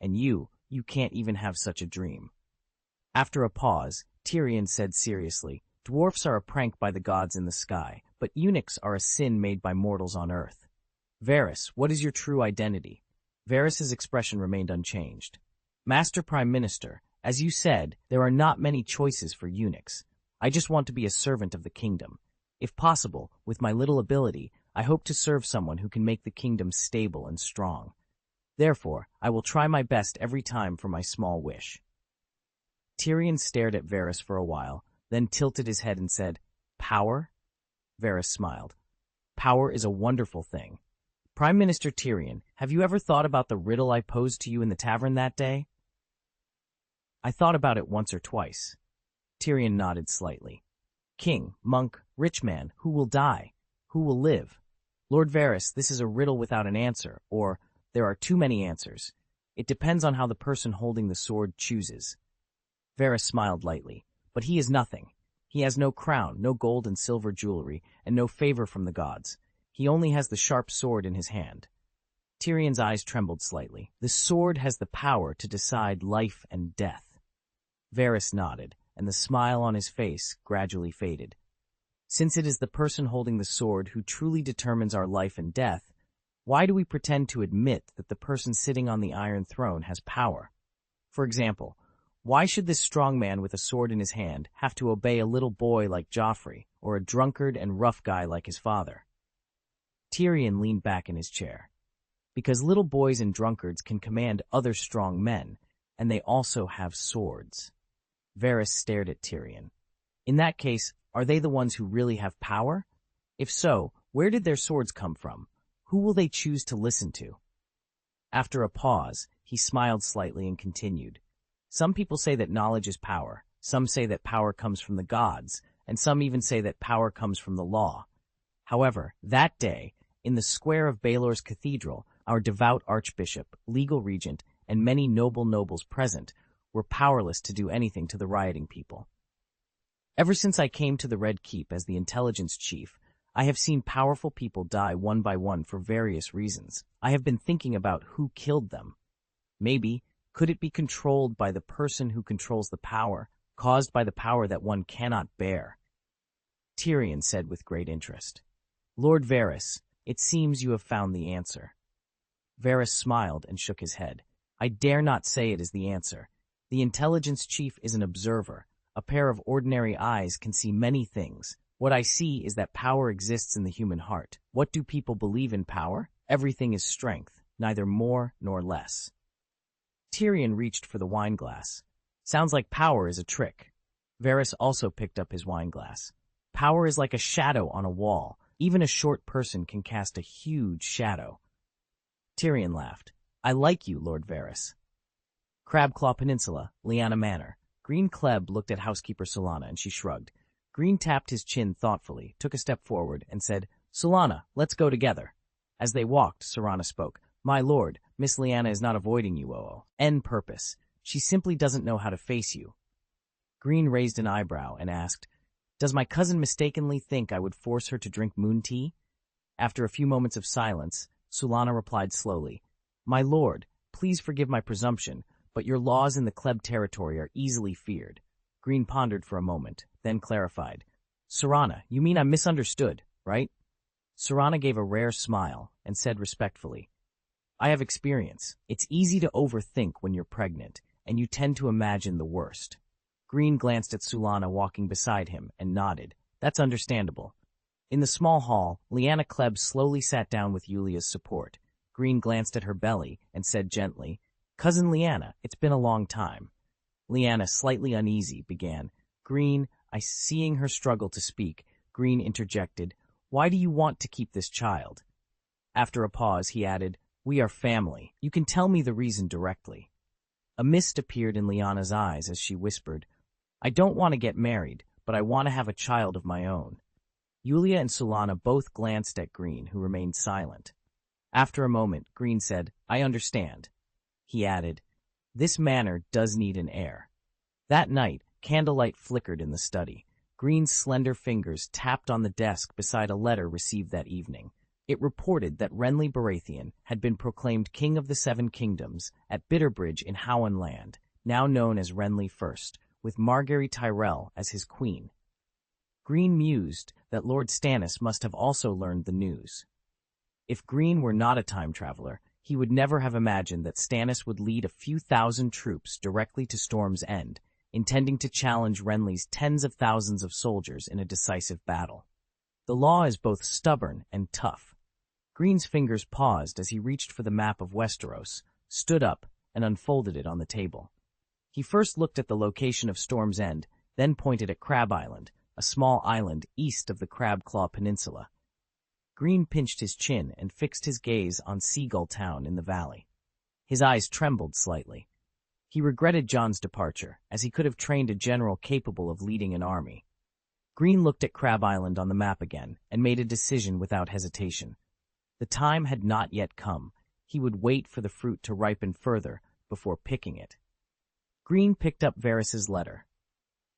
And you can't even have such a dream." After a pause, Tyrion said seriously, "Dwarfs are a prank by the gods in the sky, but eunuchs are a sin made by mortals on earth. Varys, what is your true identity?" Varys's expression remained unchanged. "Master Prime Minister, as you said, there are not many choices for eunuchs. I just want to be a servant of the kingdom. If possible, with my little ability, I hope to serve someone who can make the kingdom stable and strong. Therefore, I will try my best every time for my small wish." Tyrion stared at Varys for a while, then tilted his head and said, "Power?" Varys smiled. "Power is a wonderful thing. Prime Minister Tyrion, have you ever thought about the riddle I posed to you in the tavern that day?" "I thought about it once or twice." Tyrion nodded slightly. "King, monk, rich man, who will die? Who will live? Lord Varys, this is a riddle without an answer, or there are too many answers. It depends on how the person holding the sword chooses." Varys smiled lightly. "But he is nothing. He has no crown, no gold and silver jewelry, and no favor from the gods. He only has the sharp sword in his hand." Tyrion's eyes trembled slightly. "The sword has the power to decide life and death." Varys nodded, and the smile on his face gradually faded. "Since it is the person holding the sword who truly determines our life and death, why do we pretend to admit that the person sitting on the Iron Throne has power? For example, why should this strong man with a sword in his hand have to obey a little boy like Joffrey, or a drunkard and rough guy like his father?" Tyrion leaned back in his chair. "Because little boys and drunkards can command other strong men, and they also have swords." Varys stared at Tyrion. "In that case, are they the ones who really have power? If so, where did their swords come from? Who will they choose to listen to?" After a pause, he smiled slightly and continued. "Some people say that knowledge is power. Some say that power comes from the gods, and some even say that power comes from the law. However, that day, in the square of Baelor's Cathedral, our devout archbishop, legal regent, and many nobles present were powerless to do anything to the rioting people. Ever since I came to the Red Keep as the intelligence chief, I have seen powerful people die one by one for various reasons. I have been thinking about who killed them. Maybe, could it be controlled by the person who controls the power, caused by the power that one cannot bear?" Tyrion said with great interest. "Lord Varys, it seems you have found the answer." Varys smiled and shook his head. "I dare not say it is the answer. The intelligence chief is an observer. A pair of ordinary eyes can see many things. What I see is that power exists in the human heart. What do people believe in power? Everything is strength, neither more nor less." Tyrion reached for the wineglass. "Sounds like power is a trick." Varys also picked up his wineglass. "Power is like a shadow on a wall. Even a short person can cast a huge shadow." Tyrion laughed. "I like you, Lord Varys." Crabclaw Peninsula, Lyanna Manor. Greene Kleb looked at housekeeper Solana and she shrugged. Greene tapped his chin thoughtfully, took a step forward, and said, "Solana, let's go together." As they walked, Serana spoke. "My lord, Miss Lyanna is not avoiding you, N purpose. She simply doesn't know how to face you." Greene raised an eyebrow and asked, "Does my cousin mistakenly think I would force her to drink moon tea?" After a few moments of silence, Solana replied slowly, "My lord, please forgive my presumption, but your laws in the Kleb territory are easily feared." Greene pondered for a moment, then clarified, "Serana, you mean I'm misunderstood, right?" Serana gave a rare smile and said respectfully, "I have experience. It's easy to overthink when you're pregnant, and you tend to imagine the worst." Greene glanced at Solana walking beside him and nodded. "That's understandable." In the small hall, Lyanna Kleb slowly sat down with Yulia's support. Greene glanced at her belly and said gently, "Cousin Lyanna, it's been a long time." Lyanna, slightly uneasy, began. Seeing her struggle to speak, Greene interjected, "Why do you want to keep this child?" After a pause, he added, "We are family. You can tell me the reason directly." A mist appeared in Lyanna's eyes as she whispered, "I don't want to get married, but I want to have a child of my own." Yulia and Solana both glanced at Greene, who remained silent. After a moment, Greene said, "I understand." He added, "This manor does need an heir." That night, candlelight flickered in the study. Greene's slender fingers tapped on the desk beside a letter received that evening. It reported that Renly Baratheon had been proclaimed King of the Seven Kingdoms at Bitterbridge in Howland Land, now known as Renly I, with Margaery Tyrell as his queen. Greene mused that Lord Stannis must have also learned the news. If Greene were not a time traveler, he would never have imagined that Stannis would lead a few thousand troops directly to Storm's End, intending to challenge Renly's tens of thousands of soldiers in a decisive battle. The law is both stubborn and tough. Greene's fingers paused as he reached for the map of Westeros, stood up, and unfolded it on the table. He first looked at the location of Storm's End, then pointed at Crab Island, a small island east of the Crabclaw Peninsula. Greene pinched his chin and fixed his gaze on Seagull Town in the valley. His eyes trembled slightly. He regretted Jon's departure, as he could have trained a general capable of leading an army. Greene looked at Crab Island on the map again and made a decision without hesitation. The time had not yet come. He would wait for the fruit to ripen further before picking it. Greene picked up Varys's letter.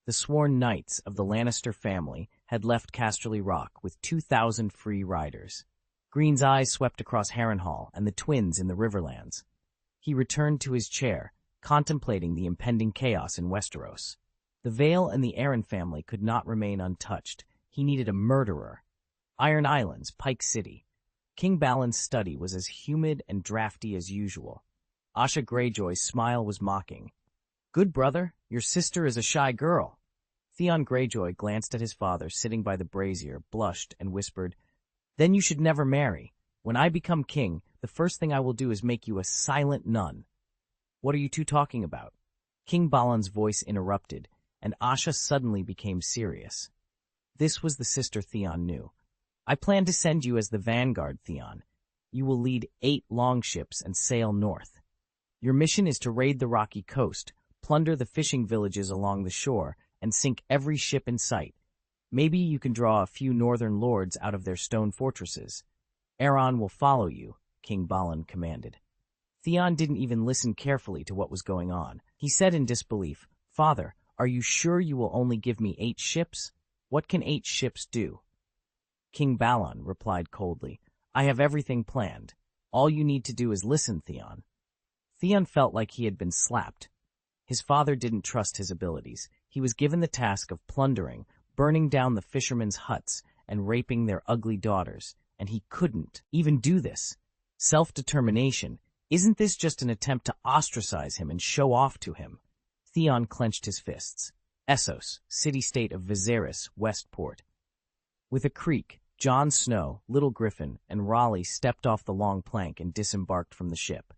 The sworn knights of the Lannister family had left Casterly Rock with 2,000 free riders. Greene's eyes swept across Harrenhal and the twins in the Riverlands. He returned to his chair, contemplating the impending chaos in Westeros. The Vale and the Arryn family could not remain untouched. He needed a murderer. Iron Islands, Pike City. King Balon's study was as humid and drafty as usual. Asha Greyjoy's smile was mocking. "Good brother, your sister is a shy girl." Theon Greyjoy glanced at his father sitting by the brazier, blushed, and whispered, "Then you should never marry. When I become king, the first thing I will do is make you a silent nun." "What are you two talking about?" King Balon's voice interrupted, and Asha suddenly became serious. This was the sister Theon knew. "I plan to send you as the vanguard, Theon. You will lead 8 longships and sail north. Your mission is to raid the rocky coast, plunder the fishing villages along the shore, and sink every ship in sight. Maybe you can draw a few northern lords out of their stone fortresses. Aeron will follow you," King Balon commanded. Theon didn't even listen carefully to what was going on. He said in disbelief, "Father, are you sure you will only give me 8 ships? What can 8 ships do?" King Balon replied coldly, "I have everything planned. All you need to do is listen, Theon." Theon felt like he had been slapped. His father didn't trust his abilities. He was given the task of plundering, burning down the fishermen's huts, and raping their ugly daughters, and he couldn't even do this. Self-determination. Isn't this just an attempt to ostracize him and show off to him? Theon clenched his fists. Essos, city-state of Viserys, Westport. With a creak, Jon Snow, Little Griffin, and Raleigh stepped off the long plank and disembarked from the ship.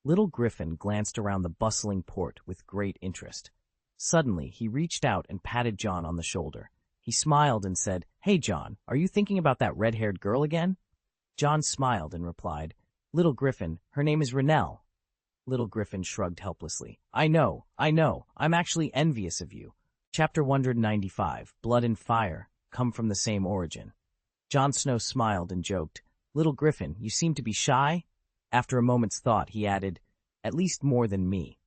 Little Griffin glanced around the bustling port with great interest. Suddenly, he reached out and patted Jon on the shoulder. He smiled and said, "Hey, Jon, are you thinking about that red-haired girl again?" Jon smiled and replied, "Little Griffin, her name is Rhaenell." Little Griffin shrugged helplessly. I know. I'm actually envious of you. Chapter 195, Blood and Fire, come from the same origin. Jon Snow smiled and joked. Little Griffin, you seem to be shy? After a moment's thought, he added, at least more than me.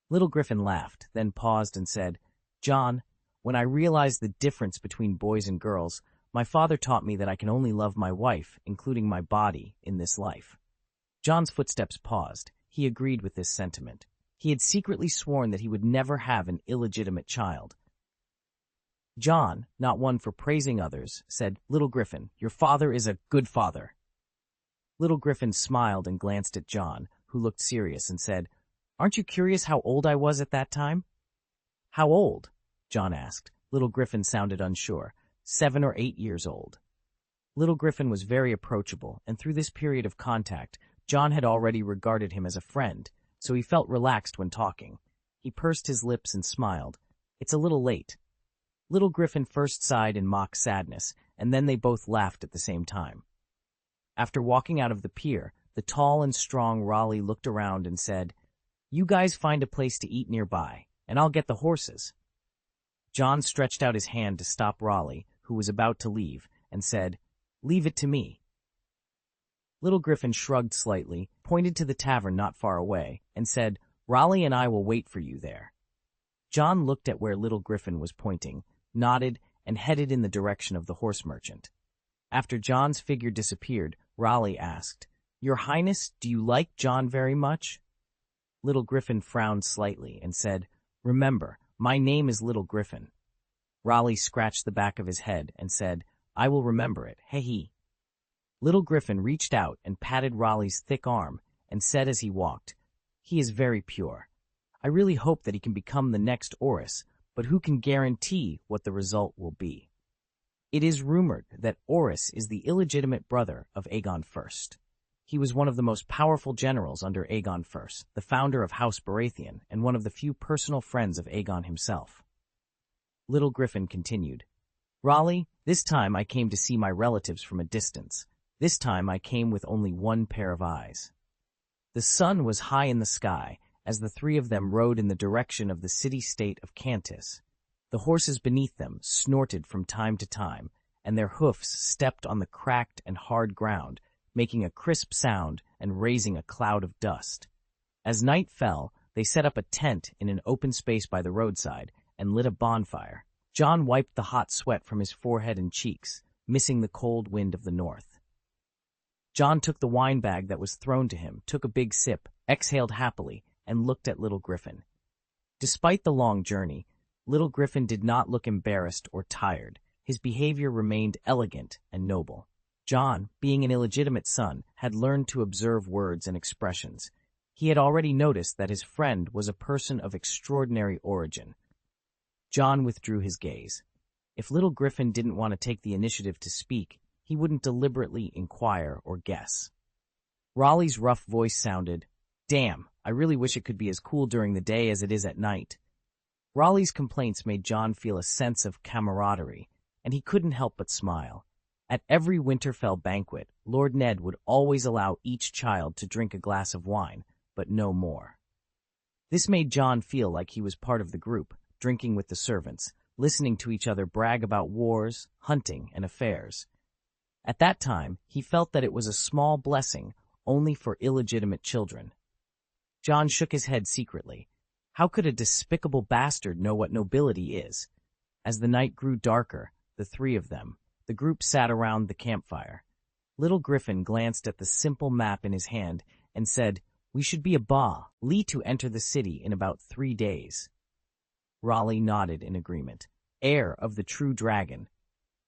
Little Griffin laughed, then paused and said, Jon, when I realized the difference between boys and girls, my father taught me that I can only love my wife, including my body, in this life. Jon's footsteps paused. He agreed with this sentiment. He had secretly sworn that he would never have an illegitimate child. Jon, not one for praising others, said, Little Griffin, your father is a good father. Little Griffin smiled and glanced at Jon, who looked serious, and said, Aren't you curious how old I was at that time? How old? Jon asked. Little Griffin sounded unsure. 7 or 8 years old. Little Griffin was very approachable, and through this period of contact, Jon had already regarded him as a friend, so he felt relaxed when talking. He pursed his lips and smiled. It's a little late. Little Griffin first sighed in mock sadness, and then they both laughed at the same time. After walking out of the pier, the tall and strong Raleigh looked around and said, You guys find a place to eat nearby, and I'll get the horses. Jon stretched out his hand to stop Raleigh, who was about to leave, and said, Leave it to me. Little Griffin shrugged slightly, pointed to the tavern not far away, and said, Raleigh and I will wait for you there. Jon looked at where Little Griffin was pointing, nodded, and headed in the direction of the horse merchant. After Jon's figure disappeared, Raleigh asked, Your Highness, do you like Jon very much? Little Griffin frowned slightly and said, Remember, my name is Little Griffin. Raleigh scratched the back of his head and said, I will remember it, he. Little Griffin reached out and patted Raleigh's thick arm and said as he walked, He is very pure. I really hope that he can become the next Orys, but who can guarantee what the result will be? It is rumored that Orys is the illegitimate brother of Aegon I. He was one of the most powerful generals under Aegon I, the founder of House Baratheon, and one of the few personal friends of Aegon himself. Little Griffin continued, Raleigh, this time I came to see my relatives from a distance. This time I came with only one pair of eyes. The sun was high in the sky as the three of them rode in the direction of the city-state of Cantis. The horses beneath them snorted from time to time, and their hoofs stepped on the cracked and hard ground, making a crisp sound and raising a cloud of dust. As night fell, they set up a tent in an open space by the roadside and lit a bonfire. Jon wiped the hot sweat from his forehead and cheeks, missing the cold wind of the north. Jon took the wine bag that was thrown to him, took a big sip, exhaled happily, and looked at Little Griffin. Despite the long journey, Little Griffin did not look embarrassed or tired. His behavior remained elegant and noble. Jon, being an illegitimate son, had learned to observe words and expressions. He had already noticed that his friend was a person of extraordinary origin. Jon withdrew his gaze. If Little Griffin didn't want to take the initiative to speak, he wouldn't deliberately inquire or guess. Raleigh's rough voice sounded, Damn, I really wish it could be as cool during the day as it is at night. Raleigh's complaints made Jon feel a sense of camaraderie, and he couldn't help but smile. At every Winterfell banquet, Lord Ned would always allow each child to drink a glass of wine, but no more. This made Jon feel like he was part of the group, drinking with the servants, listening to each other brag about wars, hunting, and affairs. At that time, he felt that it was a small blessing only for illegitimate children. Jon shook his head secretly. How could a despicable bastard know what nobility is? As the night grew darker, the three of them, the group sat around the campfire. Little Griffin glanced at the simple map in his hand and said, We should be Lee to enter the city in about 3 days. Raleigh nodded in agreement. Heir of the true dragon.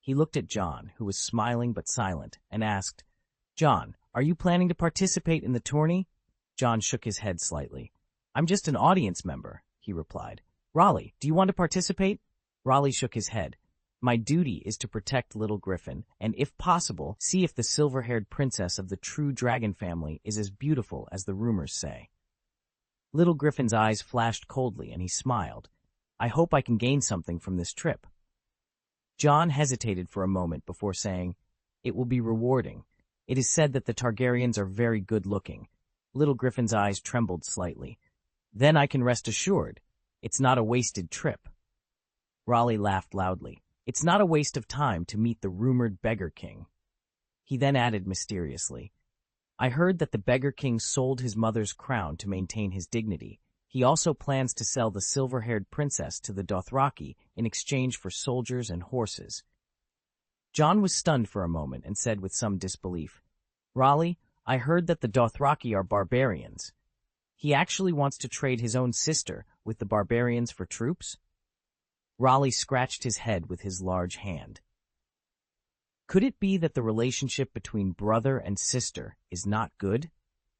He looked at Jon, who was smiling but silent, and asked, Jon, are you planning to participate in the tourney? Jon shook his head slightly. I'm just an audience member, he replied. Raleigh, do you want to participate? Raleigh shook his head. My duty is to protect Little Griffin, and if possible, see if the silver-haired princess of the true dragon family is as beautiful as the rumors say. Little Griffin's eyes flashed coldly, and he smiled. I hope I can gain something from this trip. Jon hesitated for a moment before saying, It will be rewarding. It is said that the Targaryens are very good-looking. Little Griffin's eyes trembled slightly. Then I can rest assured. It's not a wasted trip. Raleigh laughed loudly. It's not a waste of time to meet the rumored Beggar King. He then added mysteriously, I heard that the Beggar King sold his mother's crown to maintain his dignity. He also plans to sell the silver-haired princess to the Dothraki in exchange for soldiers and horses. John was stunned for a moment and said with some disbelief, Raleigh, I heard that the Dothraki are barbarians. He actually wants to trade his own sister with the barbarians for troops? Raleigh scratched his head with his large hand. Could it be that the relationship between brother and sister is not good?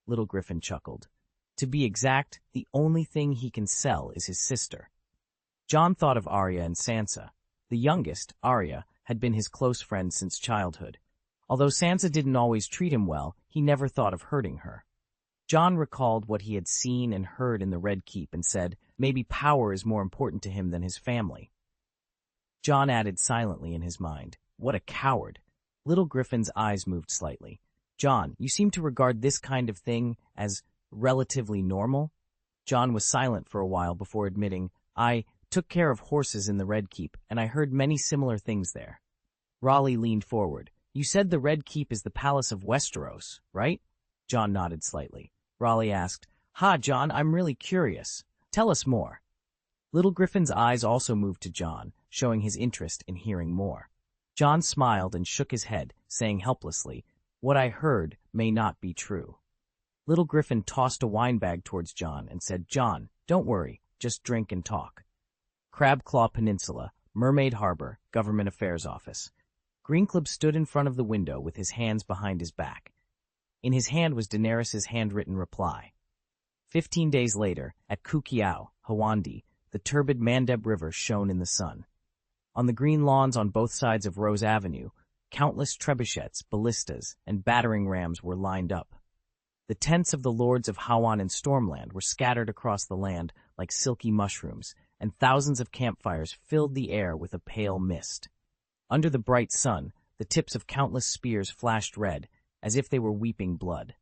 Little Griffin chuckled. To be exact, the only thing he can sell is his sister. John thought of Arya and Sansa. The youngest, Arya, had been his close friend since childhood. Although Sansa didn't always treat him well, he never thought of hurting her. John recalled what he had seen and heard in the Red Keep and said, maybe power is more important to him than his family. John added silently in his mind, what a coward. Little Griffin's eyes moved slightly. John, you seem to regard this kind of thing as relatively normal? John was silent for a while before admitting, I took care of horses in the Red Keep, and I heard many similar things there. Raleigh leaned forward. You said the Red Keep is the palace of Westeros, right? John nodded slightly. Raleigh asked, John, I'm really curious. Tell us more. Little Griffin's eyes also moved to John, showing his interest in hearing more. John smiled and shook his head, saying helplessly, what I heard may not be true. Little Griffin tossed a wine bag towards John and said, John, don't worry, just drink and talk. Crabclaw Peninsula, Mermaid Harbor, Government Affairs Office. Greene Kleb stood in front of the window with his hands behind his back. In his hand was Daenerys's handwritten reply. 15 days later, at Kukiao, Hawandi, the turbid Mandeb River shone in the sun. On the green lawns on both sides of Rose Avenue, countless trebuchets, ballistas, and battering rams were lined up. The tents of the lords of Hawan and Stormland were scattered across the land like silky mushrooms, and thousands of campfires filled the air with a pale mist. Under the bright sun, the tips of countless spears flashed red, as if they were weeping blood.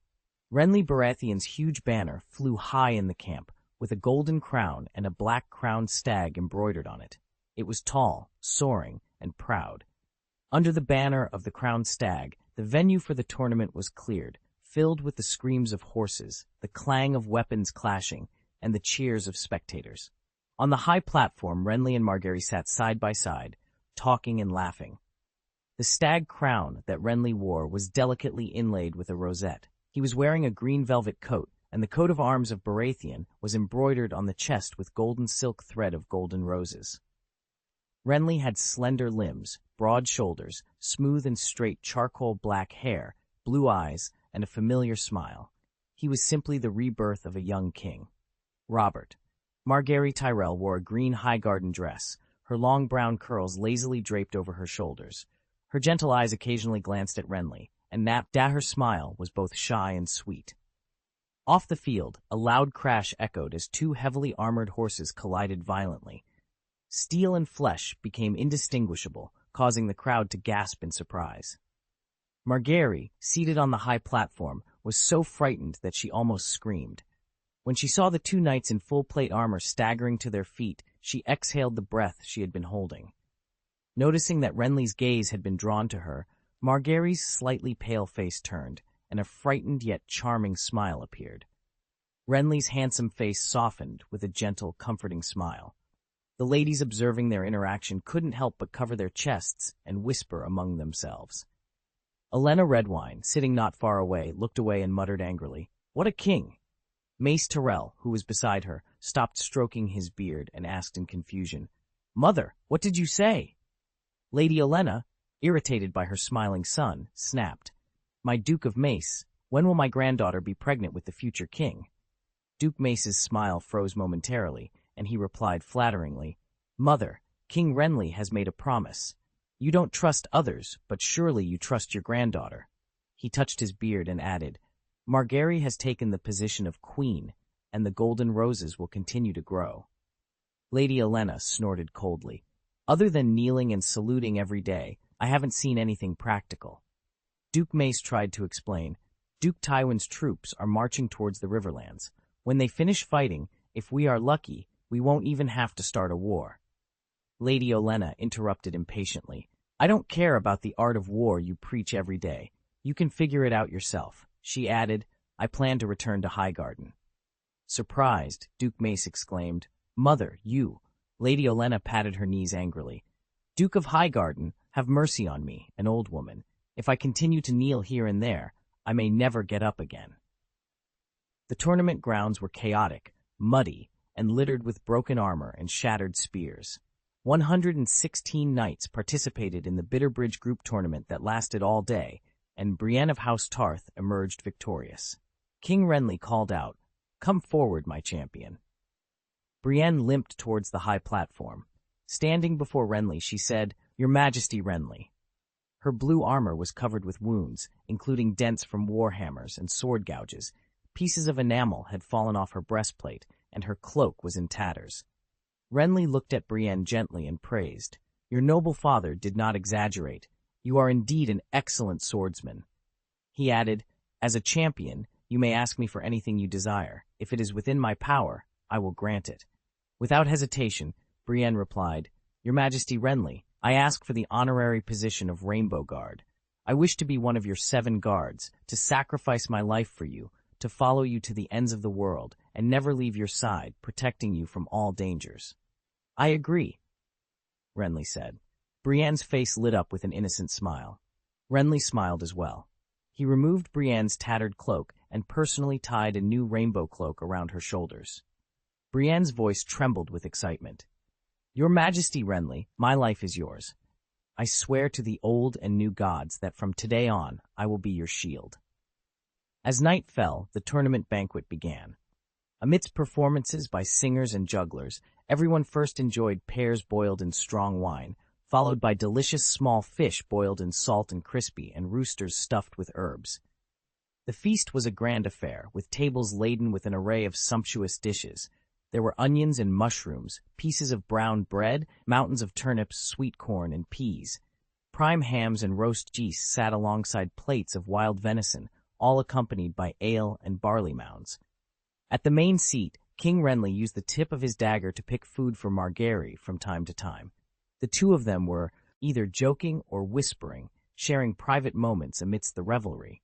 Renly Baratheon's huge banner flew high in the camp, with a golden crown and a black-crowned stag embroidered on it. It was tall, soaring, and proud. Under the banner of the crowned stag, the venue for the tournament was cleared, filled with the screams of horses, the clang of weapons clashing, and the cheers of spectators. On the high platform, Renly and Margaery sat side by side, talking and laughing. The stag crown that Renly wore was delicately inlaid with a rosette. He was wearing a green velvet coat, and the coat of arms of Baratheon was embroidered on the chest with golden silk thread of golden roses. Renly had slender limbs, broad shoulders, smooth and straight charcoal black hair, blue eyes, and a familiar smile. He was simply the rebirth of a young king. Robert. Margaery Tyrell wore a green Highgarden dress, her long brown curls lazily draped over her shoulders. Her gentle eyes occasionally glanced at Renly, and her smile was both shy and sweet. Off the field, a loud crash echoed as two heavily armored horses collided violently. Steel and flesh became indistinguishable, causing the crowd to gasp in surprise. Margaery, seated on the high platform, was so frightened that she almost screamed. When she saw the two knights in full plate armor staggering to their feet, she exhaled the breath she had been holding. Noticing that Renly's gaze had been drawn to her, Margaery's slightly pale face turned, and a frightened yet charming smile appeared. Renly's handsome face softened with a gentle, comforting smile. The ladies observing their interaction couldn't help but cover their chests and whisper among themselves. Olenna Redwine, sitting not far away, looked away and muttered angrily, "What a king!" Mace Tyrell, who was beside her, stopped stroking his beard and asked in confusion, "Mother, what did you say?" Lady Olenna, irritated by her smiling son, snapped, "My Duke of Mace, when will my granddaughter be pregnant with the future king?" Duke Mace's smile froze momentarily, and he replied flatteringly, "Mother, King Renly has made a promise. You don't trust others, but surely you trust your granddaughter." He touched his beard and added, "Margaery has taken the position of queen, and the golden roses will continue to grow." Lady Olenna snorted coldly. "Other than kneeling and saluting every day, I haven't seen anything practical." Duke Mace tried to explain, Duke Tywin's troops are marching towards the Riverlands. When they finish fighting, if we are lucky, we won't even have to start a war." Lady Olenna interrupted impatiently. "I don't care about the art of war you preach every day. You can figure it out yourself." She added, "I plan to return to Highgarden." Surprised, Duke Mace exclaimed, "Mother, you!" Lady Olenna patted her knees angrily. "Duke of Highgarden, have mercy on me, an old woman. If I continue to kneel here and there, I may never get up again." The tournament grounds were chaotic, muddy, and littered with broken armor and shattered spears. 116 knights participated in the Bitterbridge group tournament that lasted all day, and Brienne of House Tarth emerged victorious. King Renly called out, "Come forward, my champion." Brienne limped towards the high platform. Standing before Renly, she said, "Your Majesty Renly." Her blue armor was covered with wounds, including dents from warhammers and sword gouges. Pieces of enamel had fallen off her breastplate, and her cloak was in tatters. Renly looked at Brienne gently and praised, "Your noble father did not exaggerate. You are indeed an excellent swordsman." He added, "As a champion, you may ask me for anything you desire. If it is within my power, I will grant it." Without hesitation, Brienne replied, "Your Majesty Renly, I ask for the honorary position of Rainbow Guard. I wish to be one of your 7 guards, to sacrifice my life for you, to follow you to the ends of the world, and never leave your side, protecting you from all dangers." "I agree," Renly said. Brienne's face lit up with an innocent smile. Renly smiled as well. He removed Brienne's tattered cloak and personally tied a new rainbow cloak around her shoulders. Brienne's voice trembled with excitement. "Your Majesty Renly, my life is yours. I swear to the old and new gods that from today on I will be your shield." As night fell, the tournament banquet began. Amidst performances by singers and jugglers, everyone first enjoyed pears boiled in strong wine, followed by delicious small fish boiled in salt and crispy, and roosters stuffed with herbs. The feast was a grand affair, with tables laden with an array of sumptuous dishes. There were onions and mushrooms, pieces of brown bread, mountains of turnips, sweet corn, and peas. Prime hams and roast geese sat alongside plates of wild venison, all accompanied by ale and barley mounds. At the main seat, King Renly used the tip of his dagger to pick food for Margaery from time to time. The two of them were either joking or whispering, sharing private moments amidst the revelry.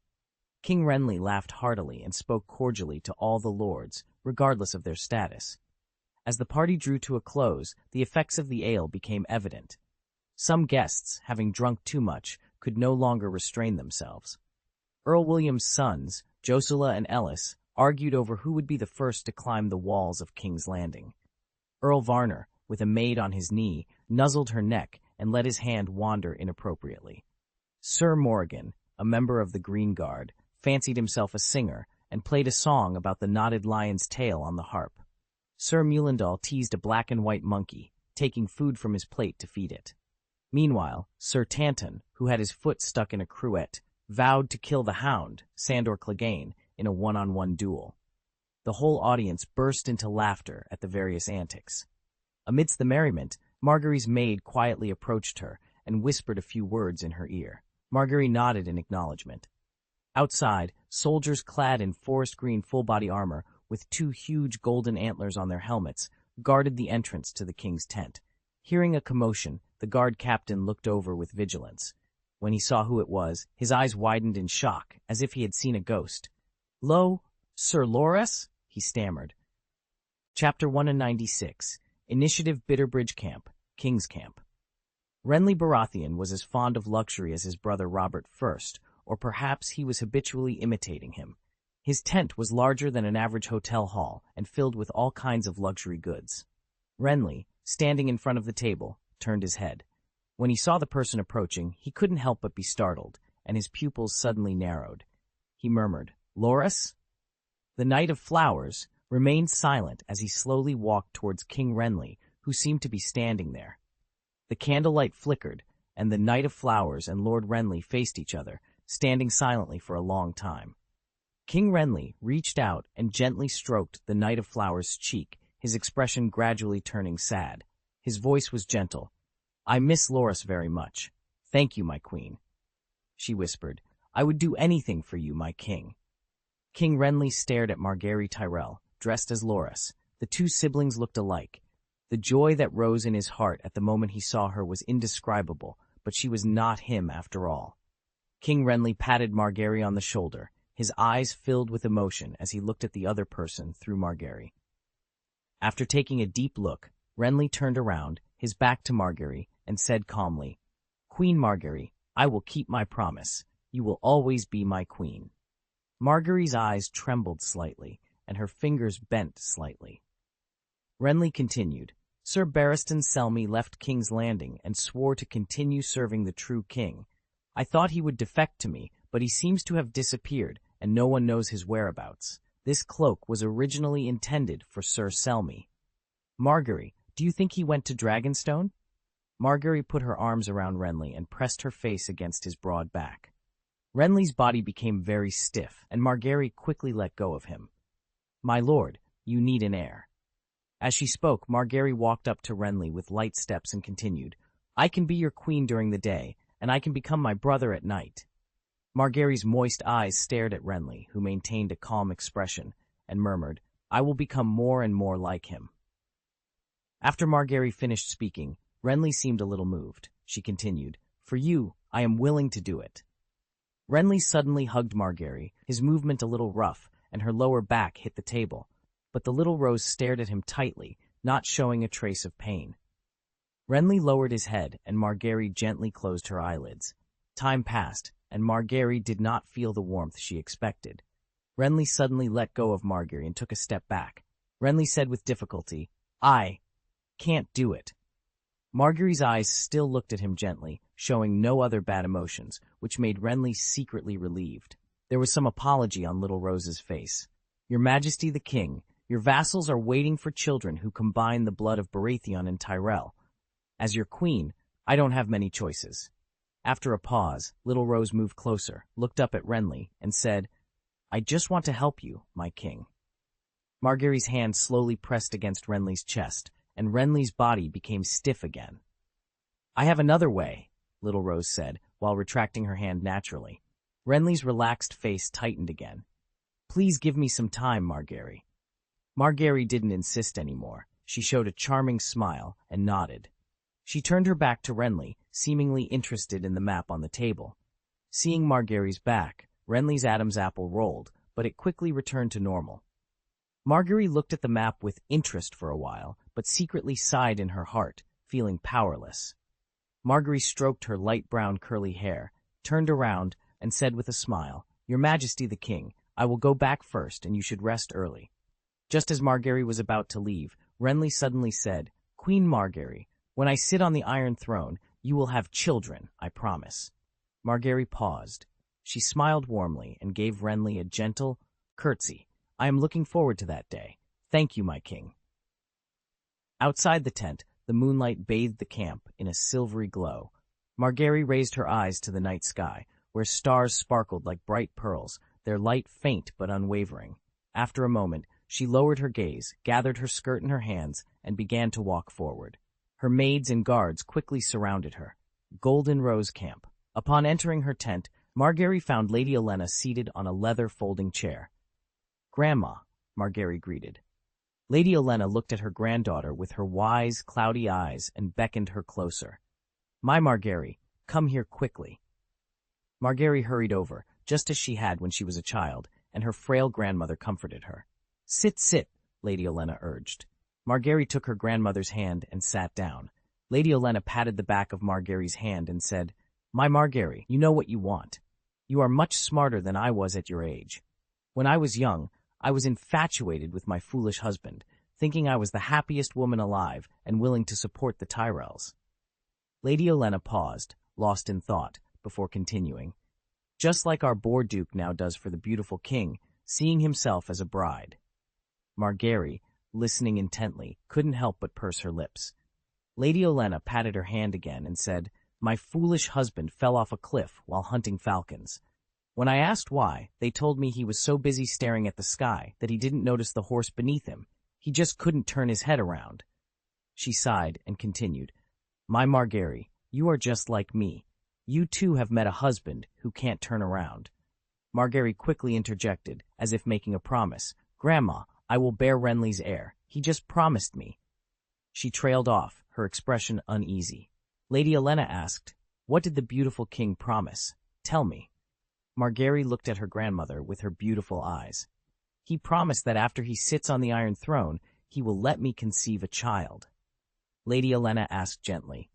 King Renly laughed heartily and spoke cordially to all the lords, regardless of their status. As the party drew to a close, the effects of the ale became evident. Some guests, having drunk too much, could no longer restrain themselves. Earl William's sons, Josela and Ellis, argued over who would be the first to climb the walls of King's Landing. Earl Varner, with a maid on his knee, nuzzled her neck and let his hand wander inappropriately. Sir Morgan, a member of the Green Guard, fancied himself a singer and played a song about the knotted lion's tail on the harp. Sir Mulendal teased a black and white monkey, taking food from his plate to feed it. Meanwhile, Sir Tanton, who had his foot stuck in a cruet, vowed to kill the hound, Sandor Clegane, in a one-on-one duel. The whole audience burst into laughter at the various antics. Amidst the merriment, Margaery's maid quietly approached her and whispered a few words in her ear. Margaery nodded in acknowledgement. Outside, soldiers clad in forest green full-body armor with 2 huge golden antlers on their helmets guarded the entrance to the king's tent. Hearing a commotion, the guard captain looked over with vigilance. When he saw who it was, his eyes widened in shock, as if he had seen a ghost. "Lo, Sir Loras?" he stammered. Chapter 196. Initiative Bitterbridge Camp, King's Camp. Renly Baratheon was as fond of luxury as his brother Robert I, or perhaps he was habitually imitating him. His tent was larger than an average hotel hall and filled with all kinds of luxury goods. Renly, standing in front of the table, turned his head. When he saw the person approaching, he couldn't help but be startled, and his pupils suddenly narrowed. He murmured, "Loras?" The Knight of Flowers remained silent as he slowly walked towards King Renly, who seemed to be standing there. The candlelight flickered, and the Knight of Flowers and Lord Renly faced each other, standing silently for a long time. King Renly reached out and gently stroked the Knight of Flowers' cheek, his expression gradually turning sad. His voice was gentle. "I miss Loras very much. Thank you, my queen," she whispered. "I would do anything for you, my king." King Renly stared at Margaery Tyrell, dressed as Loras. The two siblings looked alike. The joy that rose in his heart at the moment he saw her was indescribable, but she was not him after all. King Renly patted Margaery on the shoulder, his eyes filled with emotion as he looked at the other person through Margaery. After taking a deep look, Renly turned around, his back to Margaery, and said calmly, "Queen Margaery, I will keep my promise. You will always be my queen." Margaery's eyes trembled slightly, and her fingers bent slightly. Renly continued, "Sir Barristan Selmy left King's Landing and swore to continue serving the true king. I thought he would defect to me, but he seems to have disappeared, and no one knows his whereabouts. This cloak was originally intended for Sir Selmy. Margaery, do you think he went to Dragonstone?" Margaery put her arms around Renly and pressed her face against his broad back. Renly's body became very stiff, and Margaery quickly let go of him. "My lord, you need an heir." As she spoke, Margaery walked up to Renly with light steps and continued, "I can be your queen during the day, and I can become my brother at night." Margaery's moist eyes stared at Renly, who maintained a calm expression, and murmured, "I will become more and more like him." After Margaery finished speaking, Renly seemed a little moved. She continued, "For you, I am willing to do it." Renly suddenly hugged Margaery, his movement a little rough, and her lower back hit the table, but the little rose stared at him tightly, not showing a trace of pain. Renly lowered his head, and Margaery gently closed her eyelids. Time passed, and Margaery did not feel the warmth she expected. Renly suddenly let go of Margaery and took a step back. Renly said with difficulty, "I can't do it." Margaery's eyes still looked at him gently, showing no other bad emotions, which made Renly secretly relieved. There was some apology on Little Rose's face. "Your Majesty the King, your vassals are waiting for children who combine the blood of Baratheon and Tyrell. As your queen, I don't have many choices." After a pause, Little Rose moved closer, looked up at Renly, and said, "I just want to help you, my king." Margaery's hand slowly pressed against Renly's chest, and Renly's body became stiff again. "I have another way," Little Rose said, while retracting her hand naturally. Renly's relaxed face tightened again. "Please give me some time, Margaery." Margaery didn't insist anymore. She showed a charming smile and nodded. She turned her back to Renly, seemingly interested in the map on the table. Seeing Margaery's back, Renly's Adam's apple rolled, but it quickly returned to normal. Margaery looked at the map with interest for a while, but secretly sighed in her heart, feeling powerless. Margaery stroked her light brown curly hair, turned around, and said with a smile, "Your Majesty the King, I will go back first, and you should rest early." Just as Margaery was about to leave, Renly suddenly said, "Queen Margaery, when I sit on the Iron Throne, you will have children, I promise." Margaery paused. She smiled warmly and gave Renly a gentle curtsy. "I am looking forward to that day. Thank you, my king." Outside the tent, the moonlight bathed the camp in a silvery glow. Margaery raised her eyes to the night sky, where stars sparkled like bright pearls, their light faint but unwavering. After a moment, she lowered her gaze, gathered her skirt in her hands, and began to walk forward. Her maids and guards quickly surrounded her. Golden Rose Camp. Upon entering her tent, Margaery found Lady Olenna seated on a leather folding chair. "Grandma," Margaery greeted. Lady Olenna looked at her granddaughter with her wise, cloudy eyes and beckoned her closer. "My Margaery, come here quickly." Margaery hurried over, just as she had when she was a child, and her frail grandmother comforted her. "Sit, sit," Lady Olenna urged. Margaery took her grandmother's hand and sat down. Lady Olenna patted the back of Margaery's hand and said, "My Margaery, you know what you want. You are much smarter than I was at your age. When I was young, I was infatuated with my foolish husband, thinking I was the happiest woman alive and willing to support the Tyrells." Lady Olenna paused, lost in thought, before continuing. "Just like our boar duke now does for the beautiful king, seeing himself as a bride." Margaery, listening intently, couldn't help but purse her lips. Lady Olenna patted her hand again and said, "My foolish husband fell off a cliff while hunting falcons. When I asked why, they told me he was so busy staring at the sky that he didn't notice the horse beneath him. He just couldn't turn his head around." She sighed and continued, "My Margaery, you are just like me. You too have met a husband who can't turn around." Margaery quickly interjected, as if making a promise. "Grandma, I will bear Renly's heir. He just promised me." She trailed off, her expression uneasy. Lady Olenna asked, "What did the beautiful king promise? Tell me." Margaery looked at her grandmother with her beautiful eyes. "He promised that after he sits on the Iron Throne, he will let me conceive a child." Lady Olenna asked gently,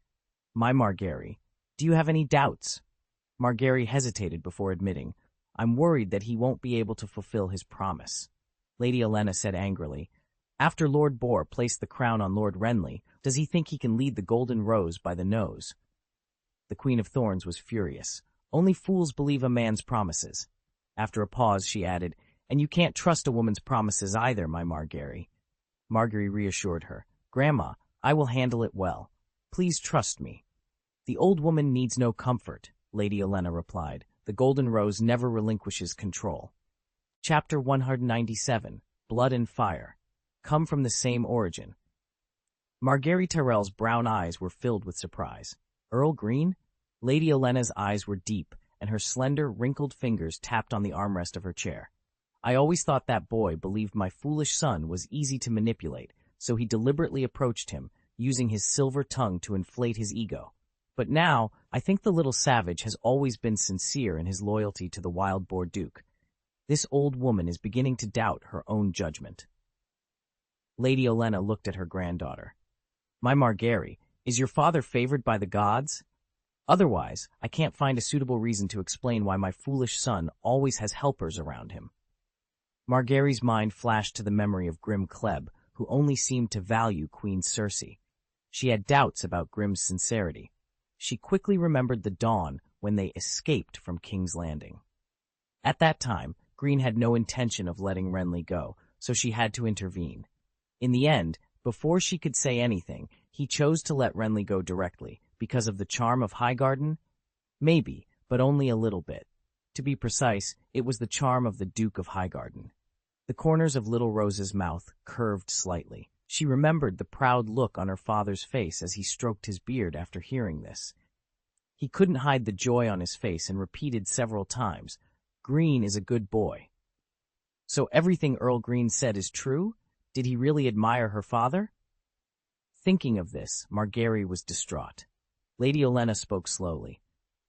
"My Margaery, do you have any doubts?" Margaery hesitated before admitting, "I'm worried that he won't be able to fulfill his promise." Lady Olenna said angrily, "After Lord Boar placed the crown on Lord Renly, does he think he can lead the Golden Rose by the nose?" The Queen of Thorns was furious. "Only fools believe a man's promises." After a pause, she added, "And you can't trust a woman's promises either, my Margaery." Margaery reassured her, "Grandma, I will handle it well. Please trust me." "The old woman needs no comfort," Lady Olenna replied. "The Golden Rose never relinquishes control." Chapter 197, Blood and Fire. Come from the same origin. Margaery Tyrell's brown eyes were filled with surprise. "Earl Greene?" Lady Olenna's eyes were deep, and her slender, wrinkled fingers tapped on the armrest of her chair. "I always thought that boy believed my foolish son was easy to manipulate, so he deliberately approached him, using his silver tongue to inflate his ego. But now, I think the little savage has always been sincere in his loyalty to the Wild Boar Duke. This old woman is beginning to doubt her own judgment." Lady Olenna looked at her granddaughter. "My Margaery, is your father favored by the gods? Otherwise, I can't find a suitable reason to explain why my foolish son always has helpers around him." Margaery's mind flashed to the memory of Greene Kleb, who only seemed to value Queen Cersei. She had doubts about Grim's sincerity. She quickly remembered the dawn when they escaped from King's Landing. At that time, Greene had no intention of letting Renly go, so she had to intervene. In the end, before she could say anything, he chose to let Renly go directly, because of the charm of Highgarden? Maybe, but only a little bit. To be precise, it was the charm of the Duke of Highgarden. The corners of Little Rose's mouth curved slightly. She remembered the proud look on her father's face as he stroked his beard after hearing this. He couldn't hide the joy on his face and repeated several times, "Greene is a good boy." So everything Earl Greene said is true? Did he really admire her father? Thinking of this, Margaery was distraught. Lady Olenna spoke slowly.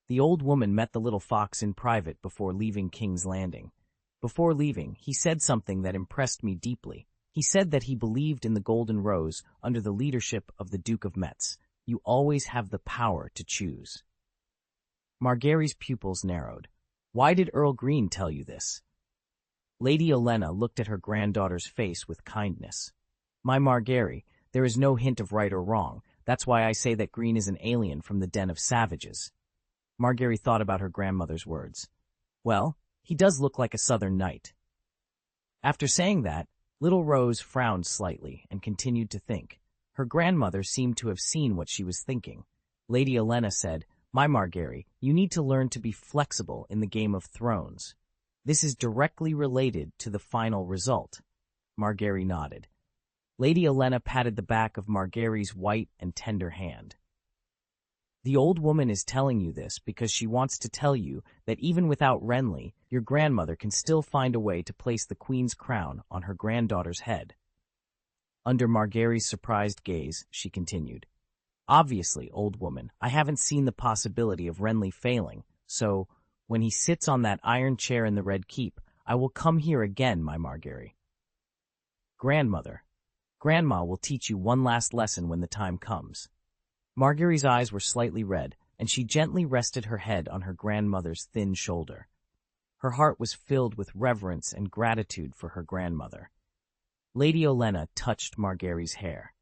"The old woman met the little fox in private before leaving King's Landing. Before leaving, he said something that impressed me deeply. He said that he believed in the Golden Rose under the leadership of the Duke of Metz. You always have the power to choose." Margaery's pupils narrowed. "Why did Earl Greene tell you this?" Lady Olenna looked at her granddaughter's face with kindness. "My Margaery, there is no hint of right or wrong. That's why I say that Greene is an alien from the den of savages." Margaery thought about her grandmother's words. "Well, he does look like a southern knight." After saying that, Little Rose frowned slightly and continued to think. Her grandmother seemed to have seen what she was thinking. Lady Olenna said, "My Margaery, you need to learn to be flexible in the Game of Thrones. This is directly related to the final result." Margaery nodded. Lady Olenna patted the back of Margaery's white and tender hand. "The old woman is telling you this because she wants to tell you that even without Renly, your grandmother can still find a way to place the queen's crown on her granddaughter's head." Under Margaery's surprised gaze, she continued, "Obviously, old woman, I haven't seen the possibility of Renly failing, so when he sits on that iron chair in the Red Keep, I will come here again, my Margaery." "Grandmother, Grandma will teach you one last lesson when the time comes." Margaery's eyes were slightly red, and she gently rested her head on her grandmother's thin shoulder. Her heart was filled with reverence and gratitude for her grandmother. Lady Olenna touched Margaery's hair.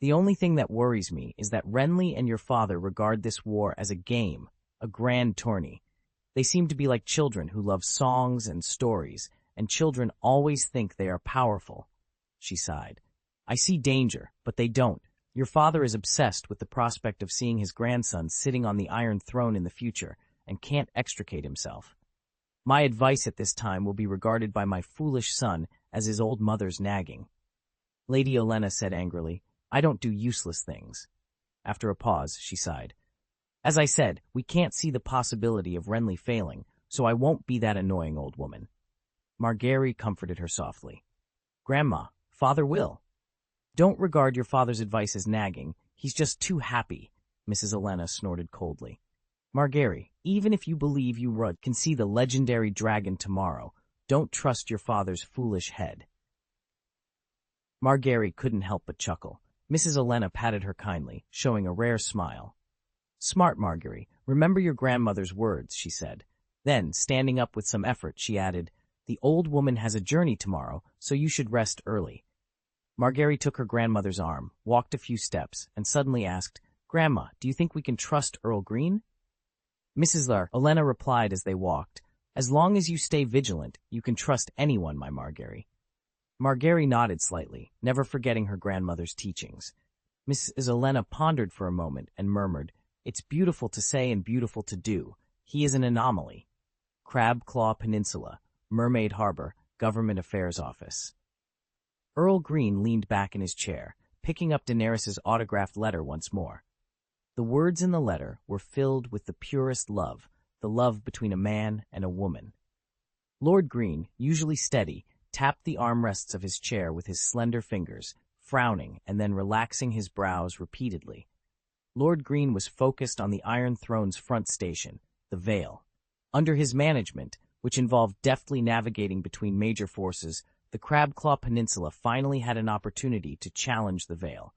"The only thing that worries me is that Renly and your father regard this war as a game, a grand tourney. They seem to be like children who love songs and stories, and children always think they are powerful." She sighed. "I see danger, but they don't. Your father is obsessed with the prospect of seeing his grandson sitting on the Iron Throne in the future and can't extricate himself. My advice at this time will be regarded by my foolish son as his old mother's nagging." Lady Olenna said angrily, "I don't do useless things." After a pause, she sighed. "As I said, we can't see the possibility of Renly failing, so I won't be that annoying old woman. Margaery comforted her softly. Grandma, father will. Don't regard your father's advice as nagging. He's just too happy, Mrs. Olenna snorted coldly. Margaery, even if you believe you can see the legendary dragon tomorrow, don't trust your father's foolish head. Margaery couldn't help but chuckle. Mrs. Olenna patted her kindly, showing a rare smile. Smart, Margaery. Remember your grandmother's words, she said. Then, standing up with some effort, she added, The old woman has a journey tomorrow, so you should rest early. Margaery took her grandmother's arm, walked a few steps, and suddenly asked, Grandma, do you think we can trust Earl Greene? Mrs. Olenna replied as they walked, As long as you stay vigilant, you can trust anyone, my Margaery. Margaery nodded slightly, never forgetting her grandmother's teachings. Mrs. Olenna pondered for a moment and murmured, It's beautiful to say and beautiful to do. He is an anomaly. Crab Claw Peninsula, Mermaid Harbor, Government Affairs Office. Earl Greene leaned back in his chair, picking up Daenerys's autographed letter once more. The words in the letter were filled with the purest love, the love between a man and a woman. Lord Greene, usually steady, tapped the armrests of his chair with his slender fingers, frowning and then relaxing his brows repeatedly. Lord Greene was focused on the Iron Throne's front station, the Vale. Under his management, which involved deftly navigating between major forces, the Crabclaw Peninsula finally had an opportunity to challenge the Vale.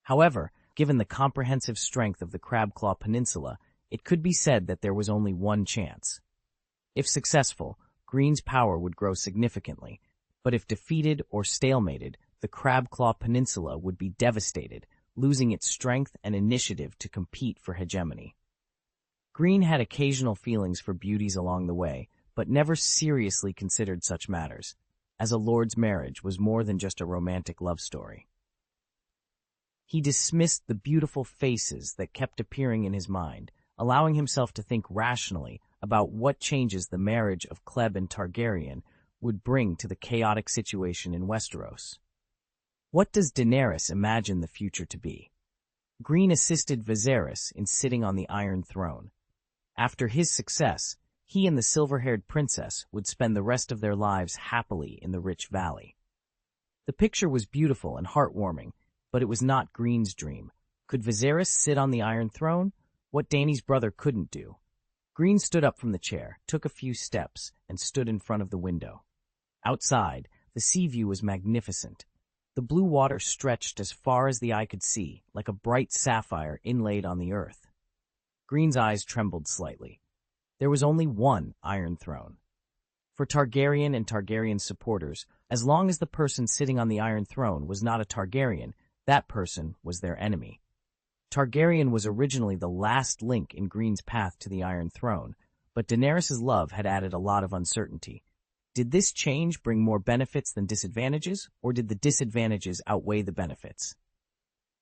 However, given the comprehensive strength of the Crabclaw Peninsula, it could be said that there was only one chance. If successful, Greene's power would grow significantly, but if defeated or stalemated, the Crabclaw Peninsula would be devastated, losing its strength and initiative to compete for hegemony. Greene had occasional feelings for beauties along the way, but never seriously considered such matters, as a lord's marriage was more than just a romantic love story. He dismissed the beautiful faces that kept appearing in his mind, allowing himself to think rationally about what changes the marriage of Kleb and Targaryen would bring to the chaotic situation in Westeros. What does Daenerys imagine the future to be? Greene assisted Viserys in sitting on the Iron Throne. After his success, he and the silver-haired princess would spend the rest of their lives happily in the rich valley. The picture was beautiful and heartwarming, but it was not Greene's dream. Could Viserys sit on the Iron Throne? What Dany's brother couldn't do. Greene stood up from the chair, took a few steps, and stood in front of the window. Outside, the sea view was magnificent. The blue water stretched as far as the eye could see, like a bright sapphire inlaid on the earth. Greene's eyes trembled slightly. There was only one Iron Throne. For Targaryen and Targaryen supporters, as long as the person sitting on the Iron Throne was not a Targaryen, that person was their enemy. Targaryen was originally the last link in Greene's path to the Iron Throne, but Daenerys' love had added a lot of uncertainty. Did this change bring more benefits than disadvantages, or did the disadvantages outweigh the benefits?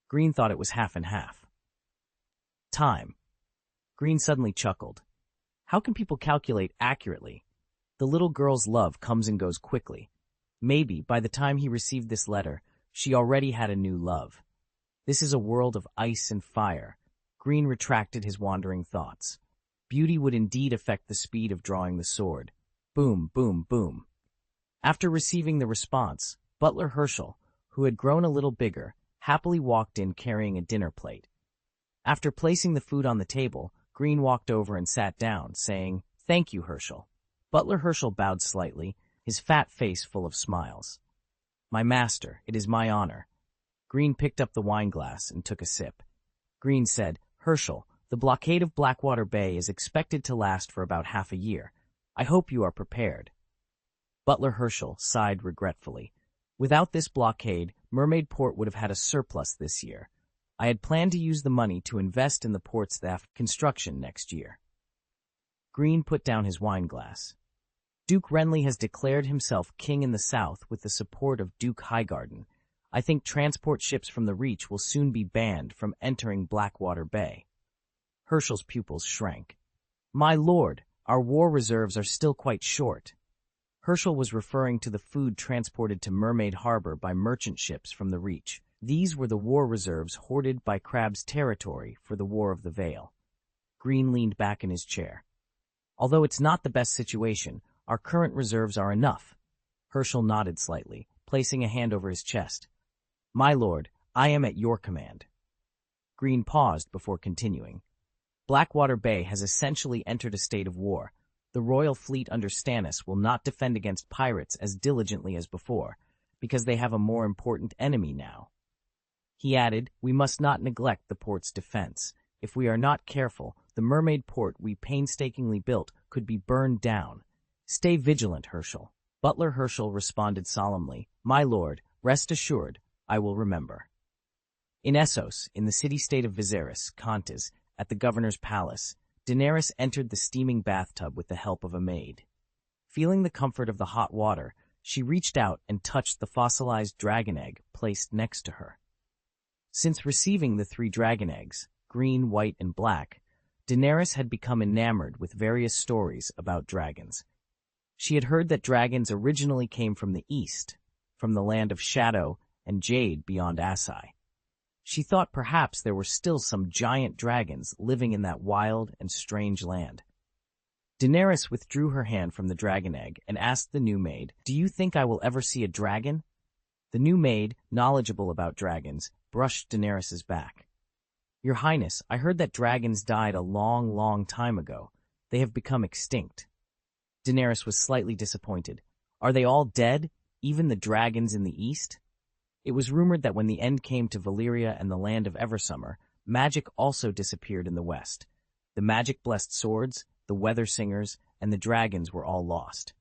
Greene thought it was half and half. Time. Greene suddenly chuckled. How can people calculate accurately? The little girl's love comes and goes quickly. Maybe, by the time he received this letter, she already had a new love. This is a world of ice and fire. Greene retracted his wandering thoughts. Beauty would indeed affect the speed of drawing the sword. Boom, boom, boom. After receiving the response, Butler Herschel, who had grown a little bigger, happily walked in carrying a dinner plate. After placing the food on the table, Greene walked over and sat down, saying, Thank you, Herschel. Butler Herschel bowed slightly, his fat face full of smiles. My master, it is my honor. Greene picked up the wine glass and took a sip. Greene said, Herschel, the blockade of Blackwater Bay is expected to last for about half a year. I hope you are prepared. Butler Herschel sighed regretfully. Without this blockade, Mermaid Port would have had a surplus this year. I had planned to use the money to invest in the port's construction next year. Greene put down his wine glass. Duke Renly has declared himself king in the south with the support of Duke Highgarden. I think transport ships from the Reach will soon be banned from entering Blackwater Bay. Herschel's pupils shrank. My lord, our war reserves are still quite short. Herschel was referring to the food transported to Mermaid Harbor by merchant ships from the Reach. These were the war reserves hoarded by Crab's territory for the War of the Vale. Greene leaned back in his chair. Although it's not the best situation, our current reserves are enough. Herschel nodded slightly, placing a hand over his chest. My lord, I am at your command. Greene paused before continuing. Blackwater Bay has essentially entered a state of war. The royal fleet under Stannis will not defend against pirates as diligently as before, because they have a more important enemy now. He added, we must not neglect the port's defense. If we are not careful, the mermaid port we painstakingly built could be burned down. Stay vigilant, Herschel. Butler Herschel responded solemnly, My lord, rest assured, I will remember. In Essos, in the city-state of Viserys, Contes, at the governor's palace, Daenerys entered the steaming bathtub with the help of a maid. Feeling the comfort of the hot water, she reached out and touched the fossilized dragon egg placed next to her. Since receiving the 3 dragon eggs, green, white, and black, Daenerys had become enamored with various stories about dragons. She had heard that dragons originally came from the east, from the land of shadow and jade beyond Assai. She thought perhaps there were still some giant dragons living in that wild and strange land. Daenerys withdrew her hand from the dragon egg and asked the new maid, Do you think I will ever see a dragon? The new maid, knowledgeable about dragons, brushed Daenerys's back. Your Highness, I heard that dragons died a long, long time ago. They have become extinct. Daenerys was slightly disappointed. Are they all dead, even the dragons in the east? It was rumored that when the end came to Valyria and the land of Eversummer, magic also disappeared in the west. The magic-blessed swords, the weather singers, and the dragons were all lost.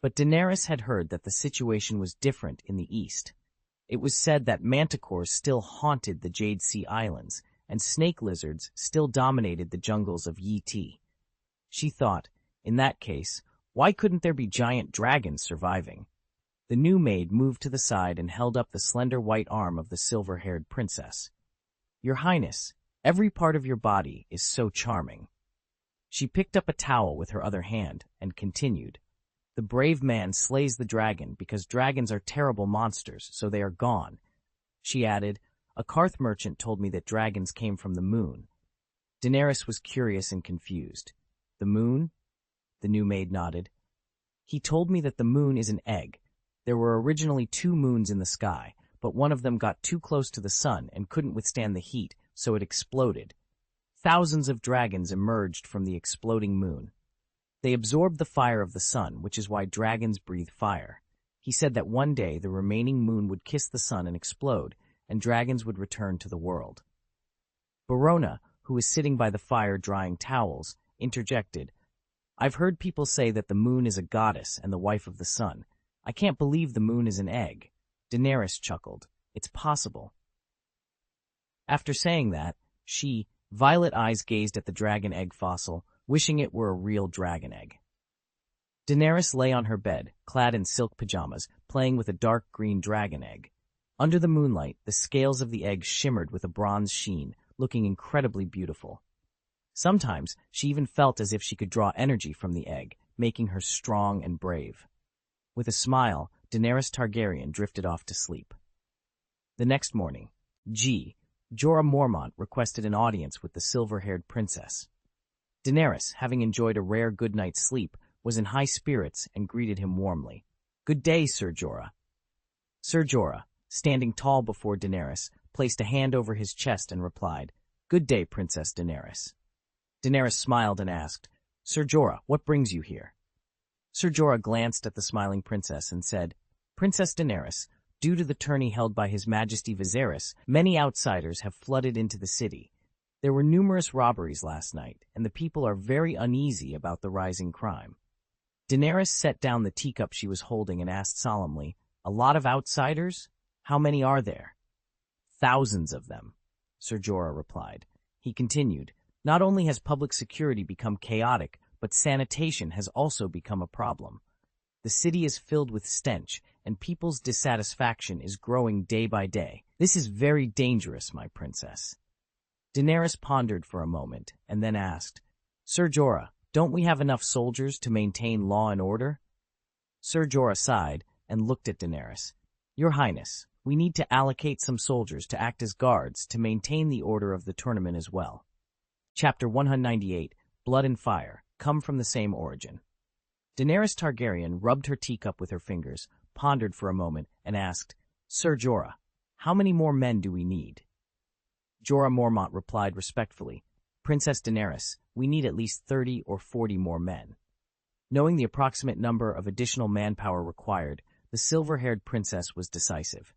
But Daenerys had heard that the situation was different in the east. It was said that manticores still haunted the Jade Sea Islands, and snake lizards still dominated the jungles of Yi Ti. She thought, in that case, why couldn't there be giant dragons surviving? The new maid moved to the side and held up the slender white arm of the silver-haired princess. Your Highness, every part of your body is so charming. She picked up a towel with her other hand and continued. The brave man slays the dragon because dragons are terrible monsters, so they are gone. She added, a Karth merchant told me that dragons came from the moon. Daenerys was curious and confused. The moon? The new maid nodded. He told me that the moon is an egg. There were originally 2 moons in the sky, but one of them got too close to the sun and couldn't withstand the heat, so it exploded. Thousands of dragons emerged from the exploding moon. They absorbed the fire of the sun, which is why dragons breathe fire. He said that one day the remaining moon would kiss the sun and explode, and dragons would return to the world. Barona, who was sitting by the fire drying towels, interjected, I've heard people say that the moon is a goddess and the wife of the sun. I can't believe the moon is an egg. Daenerys chuckled. It's possible. After saying that, she, violet eyes gazed at the dragon egg fossil, wishing it were a real dragon egg. Daenerys lay on her bed, clad in silk pajamas, playing with a dark green dragon egg. Under the moonlight, the scales of the egg shimmered with a bronze sheen, looking incredibly beautiful. Sometimes, she even felt as if she could draw energy from the egg, making her strong and brave. With a smile, Daenerys Targaryen drifted off to sleep. The next morning, Jorah Mormont requested an audience with the silver-haired princess. Daenerys, having enjoyed a rare good night's sleep, was in high spirits and greeted him warmly. Good day, Sir Jorah. Sir Jorah, standing tall before Daenerys, placed a hand over his chest and replied, Good day, Princess Daenerys. Daenerys smiled and asked, Sir Jorah, what brings you here? Sir Jorah glanced at the smiling princess and said, Princess Daenerys, due to the tourney held by His Majesty Viserys, many outsiders have flooded into the city. There were numerous robberies last night, and the people are very uneasy about the rising crime. Daenerys set down the teacup she was holding and asked solemnly, A lot of outsiders? How many are there? Thousands of them, Sir Jorah replied. He continued, Not only has public security become chaotic, but sanitation has also become a problem. The city is filled with stench, and people's dissatisfaction is growing day by day. This is very dangerous, my princess. Daenerys pondered for a moment, and then asked, Sir Jorah, don't we have enough soldiers to maintain law and order? Sir Jorah sighed and looked at Daenerys. Your Highness, we need to allocate some soldiers to act as guards to maintain the order of the tournament as well. Chapter 198, Blood and Fire, come from the same origin. Daenerys Targaryen rubbed her teacup with her fingers, pondered for a moment, and asked, Sir Jorah, how many more men do we need? Jorah Mormont replied respectfully, Princess Daenerys, we need at least 30 or 40 more men. Knowing the approximate number of additional manpower required, the silver-haired princess was decisive.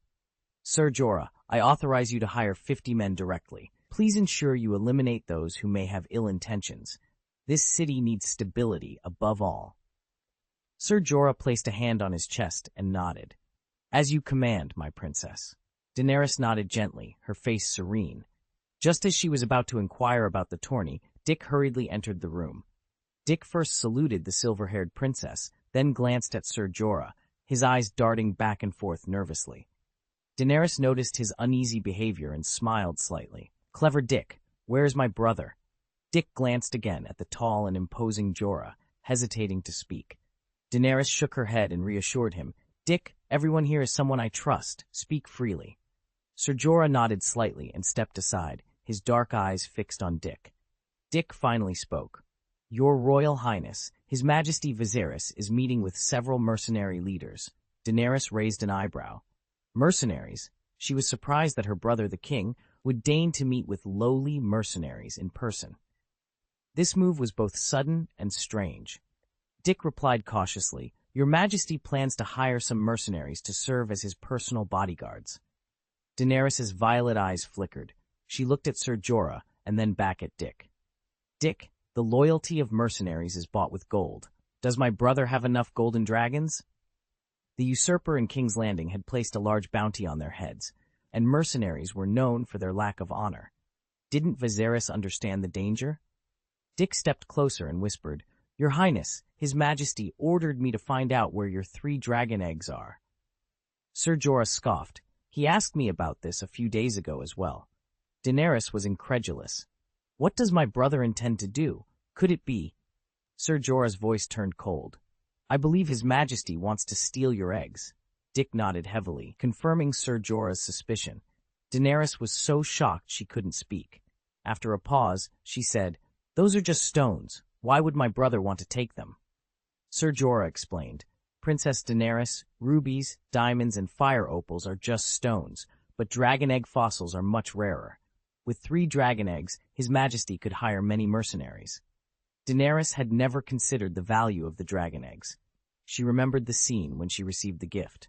Sir Jorah, I authorize you to hire 50 men directly. Please ensure you eliminate those who may have ill intentions. This city needs stability above all. Sir Jorah placed a hand on his chest and nodded. As you command, my princess. Daenerys nodded gently, her face serene. Just as she was about to inquire about the tourney, Dick hurriedly entered the room. Dick first saluted the silver-haired princess, then glanced at Sir Jorah, his eyes darting back and forth nervously. Daenerys noticed his uneasy behavior and smiled slightly. Clever Dick, where is my brother? Dick glanced again at the tall and imposing Jorah, hesitating to speak. Daenerys shook her head and reassured him. Dick, everyone here is someone I trust. Speak freely. Sir Jorah nodded slightly and stepped aside, his dark eyes fixed on Dick. Dick finally spoke. Your Royal Highness, His Majesty Viserys is meeting with several mercenary leaders. Daenerys raised an eyebrow. Mercenaries? She was surprised that her brother, the king, would deign to meet with lowly mercenaries in person. This move was both sudden and strange. Dick replied cautiously, Your Majesty plans to hire some mercenaries to serve as his personal bodyguards. Daenerys's violet eyes flickered. She looked at Sir Jorah and then back at Dick. Dick, the loyalty of mercenaries is bought with gold. Does my brother have enough golden dragons? The usurper in King's Landing had placed a large bounty on their heads, and mercenaries were known for their lack of honor. Didn't Viserys understand the danger? Dick stepped closer and whispered, Your Highness, His Majesty ordered me to find out where your 3 dragon eggs are. Sir Jorah scoffed. He asked me about this a few days ago as well. Daenerys was incredulous. What does my brother intend to do? Could it be? Sir Jorah's voice turned cold. I believe His Majesty wants to steal your eggs. Dick nodded heavily, confirming Sir Jorah's suspicion. Daenerys was so shocked she couldn't speak. After a pause, she said, Those are just stones. Why would my brother want to take them? Sir Jorah explained. Princess Daenerys, rubies, diamonds, and fire opals are just stones, but dragon egg fossils are much rarer. With 3 dragon eggs, His Majesty could hire many mercenaries. Daenerys had never considered the value of the dragon eggs. She remembered the scene when she received the gift.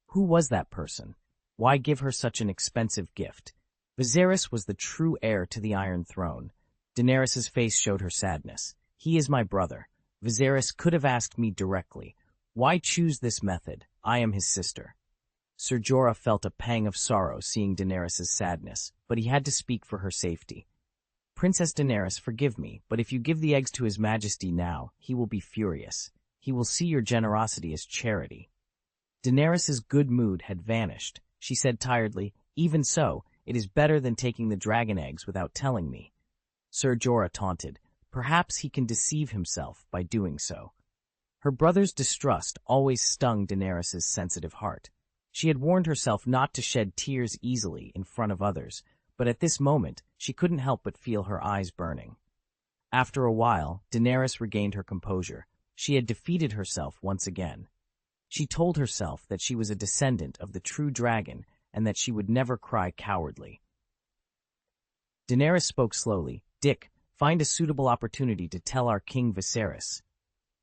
Who was that person? Why give her such an expensive gift? Viserys was the true heir to the Iron Throne. Daenerys's face showed her sadness. He is my brother. Viserys could have asked me directly. Why choose this method? I am his sister. Sir Jorah felt a pang of sorrow seeing Daenerys's sadness, but he had to speak for her safety. Princess Daenerys, forgive me, but if you give the eggs to His Majesty now, he will be furious. He will see your generosity as charity. Daenerys's good mood had vanished. She said tiredly, Even so, it is better than taking the dragon eggs without telling me. Sir Jorah taunted. Perhaps he can deceive himself by doing so. Her brother's distrust always stung Daenerys's sensitive heart. She had warned herself not to shed tears easily in front of others, but at this moment, she couldn't help but feel her eyes burning. After a while, Daenerys regained her composure. She had defeated herself once again. She told herself that she was a descendant of the true dragon and that she would never cry cowardly. Daenerys spoke slowly. Dick, find a suitable opportunity to tell our King Viserys.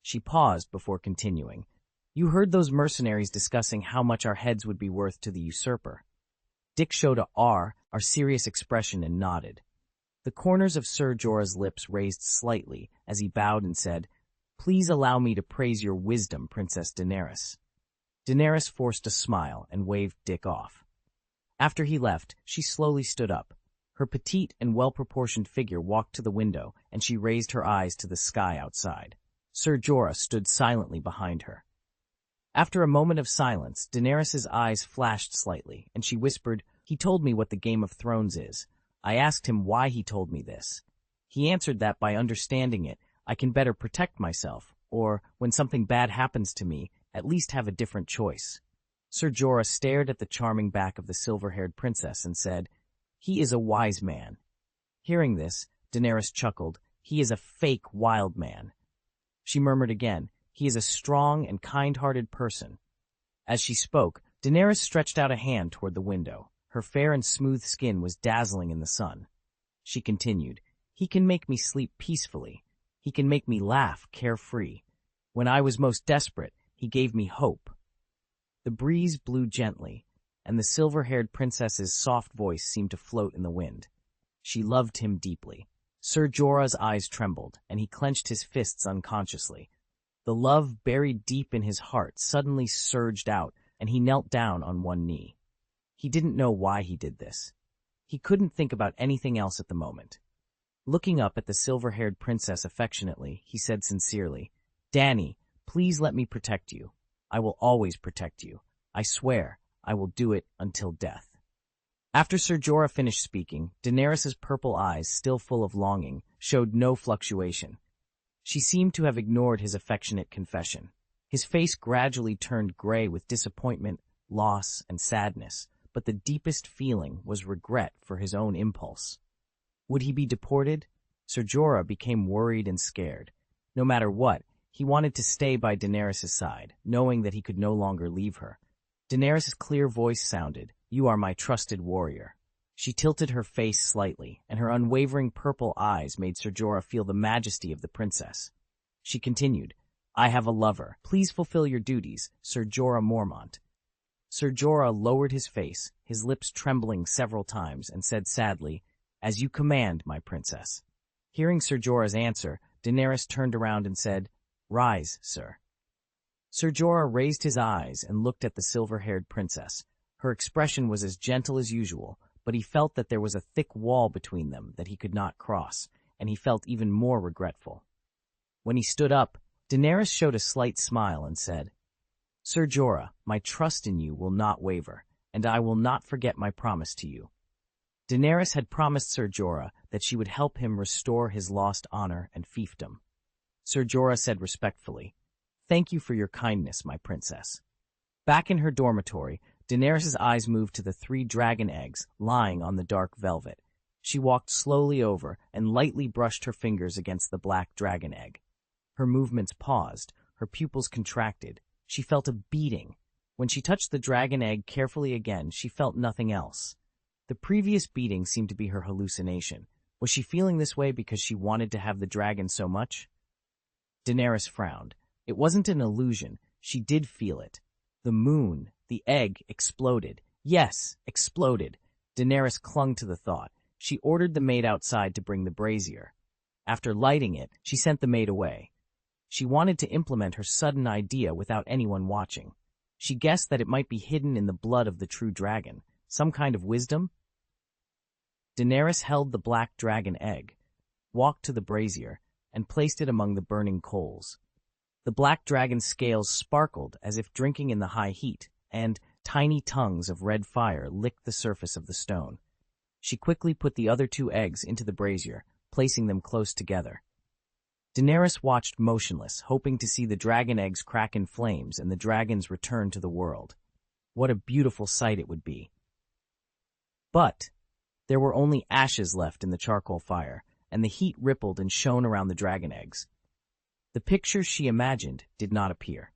She paused before continuing. You heard those mercenaries discussing how much our heads would be worth to the usurper. Dick showed our serious expression and nodded. The corners of Sir Jorah's lips raised slightly as he bowed and said, Please allow me to praise your wisdom, Princess Daenerys. Daenerys forced a smile and waved Dick off. After he left, she slowly stood up. Her petite and well-proportioned figure walked to the window, and she raised her eyes to the sky outside. Sir Jorah stood silently behind her. After a moment of silence, Daenerys's eyes flashed slightly, and she whispered, He told me what the Game of Thrones is. I asked him why he told me this. He answered that by understanding it, I can better protect myself, or, when something bad happens to me, at least have a different choice. Sir Jorah stared at the charming back of the silver-haired princess and said, He is a wise man. Hearing this, Daenerys chuckled, He is a fake wild man. She murmured again, "He is a strong and kind-hearted person." As she spoke, Daenerys stretched out a hand toward the window. Her fair and smooth skin was dazzling in the sun. She continued, "He can make me sleep peacefully. He can make me laugh carefree. When I was most desperate, he gave me hope." The breeze blew gently, and the silver-haired princess's soft voice seemed to float in the wind. She loved him deeply. Ser Jorah's eyes trembled, and he clenched his fists unconsciously. The love buried deep in his heart suddenly surged out, and he knelt down on one knee. He didn't know why he did this. He couldn't think about anything else at the moment. Looking up at the silver-haired princess affectionately, he said sincerely, "Dany, please let me protect you. I will always protect you. I swear, I will do it until death." After Ser Jorah finished speaking, Daenerys's purple eyes, still full of longing, showed no fluctuation. She seemed to have ignored his affectionate confession. His face gradually turned gray with disappointment, loss, and sadness, but the deepest feeling was regret for his own impulse. Would he be deported? Ser Jorah became worried and scared. No matter what, he wanted to stay by Daenerys' side, knowing that he could no longer leave her. Daenerys' clear voice sounded, "You are my trusted warrior." She tilted her face slightly, and her unwavering purple eyes made Ser Jorah feel the majesty of the princess. She continued, "I have a lover. Please fulfill your duties, Ser Jorah Mormont." Ser Jorah lowered his face, his lips trembling several times, and said sadly, "As you command, my princess." Hearing Ser Jorah's answer, Daenerys turned around and said, "Rise, sir." Ser Jorah raised his eyes and looked at the silver-haired princess. Her expression was as gentle as usual, but he felt that there was a thick wall between them that he could not cross, and he felt even more regretful. When he stood up, Daenerys showed a slight smile and said, "Ser Jorah, my trust in you will not waver, and I will not forget my promise to you." Daenerys had promised Ser Jorah that she would help him restore his lost honor and fiefdom. Ser Jorah said respectfully, "Thank you for your kindness, my princess." Back in her dormitory, Daenerys' eyes moved to the 3 dragon eggs lying on the dark velvet. She walked slowly over and lightly brushed her fingers against the black dragon egg. Her movements paused, her pupils contracted. She felt a beating. When she touched the dragon egg carefully again, she felt nothing else. The previous beating seemed to be her hallucination. Was she feeling this way because she wanted to have the dragon so much? Daenerys frowned. It wasn't an illusion. She did feel it. The moon, the egg, exploded. Yes, exploded. Daenerys clung to the thought. She ordered the maid outside to bring the brazier. After lighting it, she sent the maid away. She wanted to implement her sudden idea without anyone watching. She guessed that it might be hidden in the blood of the true dragon, some kind of wisdom. Daenerys held the black dragon egg, walked to the brazier, and placed it among the burning coals. The black dragon's scales sparkled as if drinking in the high heat, and tiny tongues of red fire licked the surface of the stone. She quickly put the other 2 eggs into the brazier, placing them close together. Daenerys watched motionless, hoping to see the dragon eggs crack in flames and the dragons return to the world. What a beautiful sight it would be. But there were only ashes left in the charcoal fire, and the heat rippled and shone around the dragon eggs. The picture she imagined did not appear.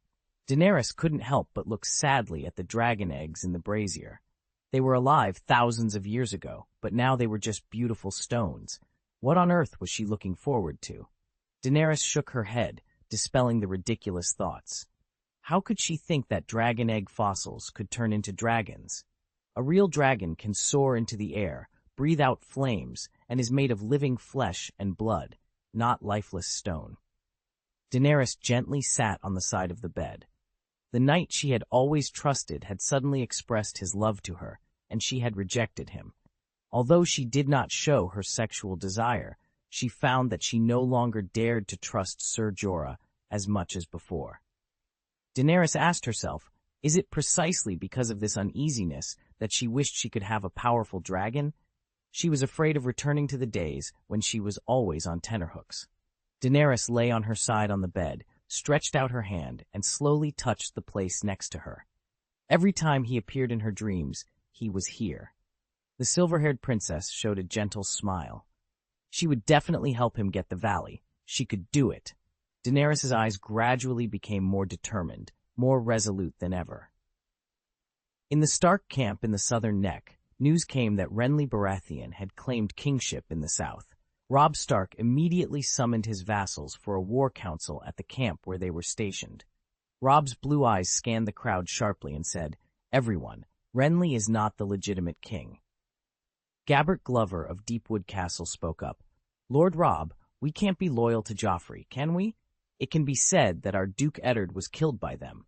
Daenerys couldn't help but look sadly at the dragon eggs in the brazier. They were alive thousands of years ago, but now they were just beautiful stones. What on earth was she looking forward to? Daenerys shook her head, dispelling the ridiculous thoughts. How could she think that dragon egg fossils could turn into dragons? A real dragon can soar into the air, breathe out flames, and is made of living flesh and blood, not lifeless stone. Daenerys gently sat on the side of the bed. The knight she had always trusted had suddenly expressed his love to her, and she had rejected him. Although she did not show her sexual desire, she found that she no longer dared to trust Ser Jorah as much as before. Daenerys asked herself, is it precisely because of this uneasiness that she wished she could have a powerful dragon? She was afraid of returning to the days when she was always on tenterhooks. Daenerys lay on her side on the bed, stretched out her hand, and slowly touched the place next to her. Every time he appeared in her dreams, he was here. The silver-haired princess showed a gentle smile. She would definitely help him get the valley. She could do it. Daenerys's eyes gradually became more determined, more resolute than ever. In the Stark camp in the southern neck, news came that Renly Baratheon had claimed kingship in the south. Robb Stark immediately summoned his vassals for a war council at the camp where they were stationed. Robb's blue eyes scanned the crowd sharply and said, "Everyone, Renly is not the legitimate king." Gabbert Glover of Deepwood Castle spoke up. "Lord Robb, we can't be loyal to Joffrey, can we? It can be said that our Duke Eddard was killed by them."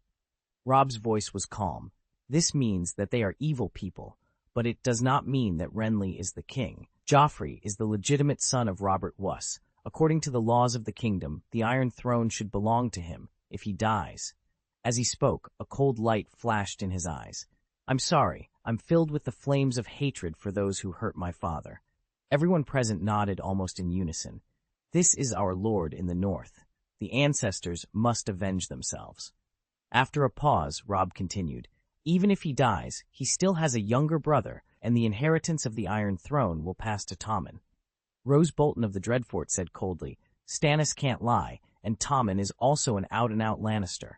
Robb's voice was calm. "This means that they are evil people, but it does not mean that Renly is the king. Joffrey is the legitimate son of Robert Wuss. According to the laws of the kingdom, the Iron Throne should belong to him if he dies." As he spoke, a cold light flashed in his eyes. "I'm sorry. I'm filled with the flames of hatred for those who hurt my father." Everyone present nodded almost in unison. "This is our lord in the north. The ancestors must avenge themselves." After a pause, Robb continued, "Even if he dies, he still has a younger brother, and the inheritance of the Iron Throne will pass to Tommen." Rose Bolton of the Dreadfort said coldly, "Stannis can't lie, and Tommen is also an out-and-out Lannister."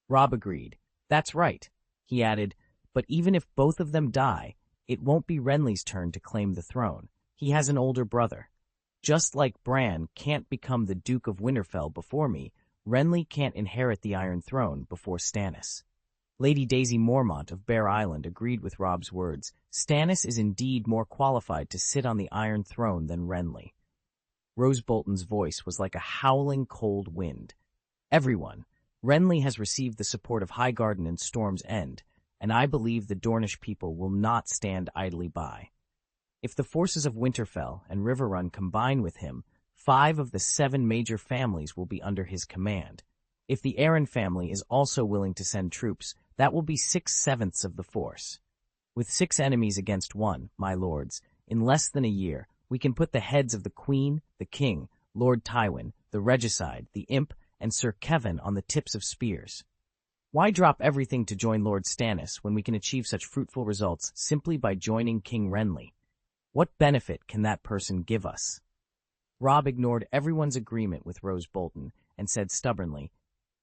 Robb agreed. "That's right," he added, "but even if both of them die, it won't be Renly's turn to claim the throne. He has an older brother. Just like Bran can't become the Duke of Winterfell before me, Renly can't inherit the Iron Throne before Stannis." Lady Daisy Mormont of Bear Island agreed with Robb's words. "Stannis is indeed more qualified to sit on the Iron Throne than Renly." Rose Bolton's voice was like a howling cold wind. "Everyone, Renly has received the support of Highgarden and Storm's End, and I believe the Dornish people will not stand idly by. If the forces of Winterfell and Riverrun combine with him, 5 of the 7 major families will be under his command. If the Arryn family is also willing to send troops, that will be 6/7 of the force. With 6 enemies against 1, my lords, in less than a year, we can put the heads of the Queen, the King, Lord Tywin, the Regicide, the Imp, and Sir Kevin on the tips of spears. Why drop everything to join Lord Stannis when we can achieve such fruitful results simply by joining King Renly? What benefit can that person give us?" Robb ignored everyone's agreement with Rose Bolton and said stubbornly,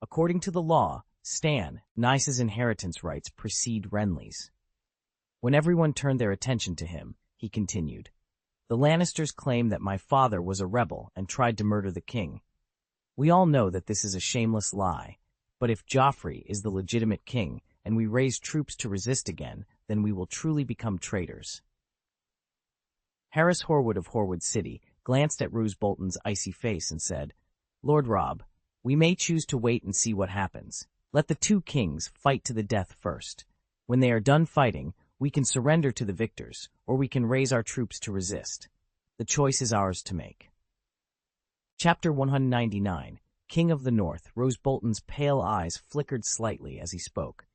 "According to the law, Stannis' inheritance rights precede Renly's." When everyone turned their attention to him, he continued, "The Lannisters claim that my father was a rebel and tried to murder the king. We all know that this is a shameless lie, but if Joffrey is the legitimate king and we raise troops to resist again, then we will truly become traitors." Harris Horwood of Horwood City glanced at Rose Bolton's icy face and said, "Lord Robb, we may choose to wait and see what happens. Let the 2 kings fight to the death first. When they are done fighting, we can surrender to the victors, or we can raise our troops to resist. The choice is ours to make." Chapter 199, King of the North. Rose Bolton's pale eyes flickered slightly as he spoke.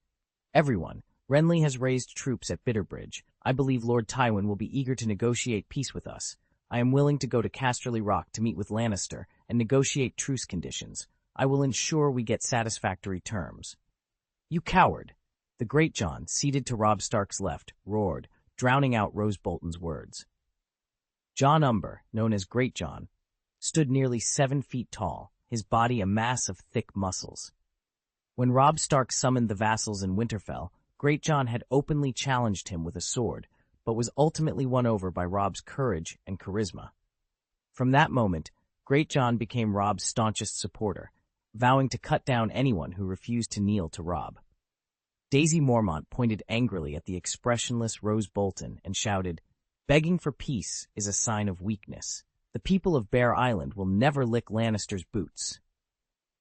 "Everyone, Renly has raised troops at Bitterbridge. I believe Lord Tywin will be eager to negotiate peace with us. I am willing to go to Casterly Rock to meet with Lannister and negotiate truce conditions. I will ensure we get satisfactory terms." "You coward!" The Great John, seated to Robb Stark's left, roared, drowning out Rose Bolton's words. John Umber, known as Great John, stood nearly 7 feet tall, his body a mass of thick muscles. When Robb Stark summoned the vassals in Winterfell, Great John had openly challenged him with a sword, but was ultimately won over by Robb's courage and charisma. From that moment, Great John became Robb's staunchest supporter, vowing to cut down anyone who refused to kneel to Robb. Daisy Mormont pointed angrily at the expressionless Rose Bolton and shouted, "Begging for peace is a sign of weakness. The people of Bear Island will never lick Lannister's boots."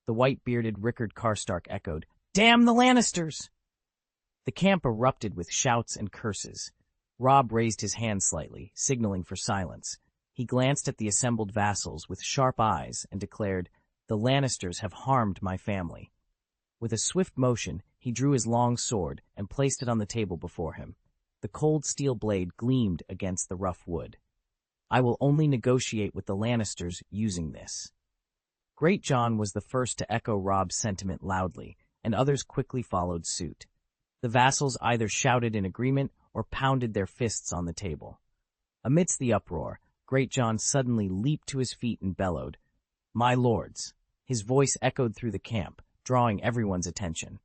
The white-bearded Rickard Karstark echoed, "Damn the Lannisters!" The camp erupted with shouts and curses. Robb raised his hand slightly, signaling for silence. He glanced at the assembled vassals with sharp eyes and declared, "The Lannisters have harmed my family." With a swift motion, he drew his long sword and placed it on the table before him. The cold steel blade gleamed against the rough wood. "I will only negotiate with the Lannisters using this." Great John was the first to echo Robb's sentiment loudly, and others quickly followed suit. The vassals either shouted in agreement or pounded their fists on the table. Amidst the uproar, Great John suddenly leaped to his feet and bellowed, "My lords, His voice echoed through the camp, drawing everyone's attention.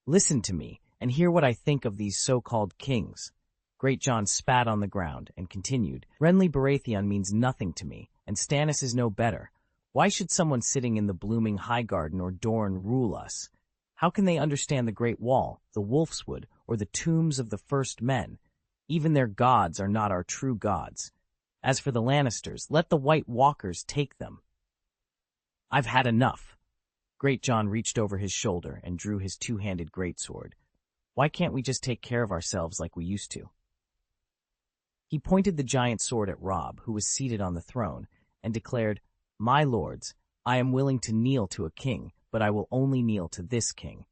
"Listen to me, and hear what I think of these so-called kings." Great John spat on the ground and continued, "Renly Baratheon means nothing to me, and Stannis is no better. Why should someone sitting in the blooming Highgarden or Dorne rule us? How can they understand the Great Wall, the Wolfswood, or the tombs of the first men? Even their gods are not our true gods. As for the Lannisters, let the White Walkers take them." "I've had enough." Great John reached over his shoulder and drew his two-handed greatsword. "Why can't we just take care of ourselves like we used to?" He pointed the giant sword at Robb, who was seated on the throne, and declared, "My lords, I am willing to kneel to a king, but I will only kneel to this king."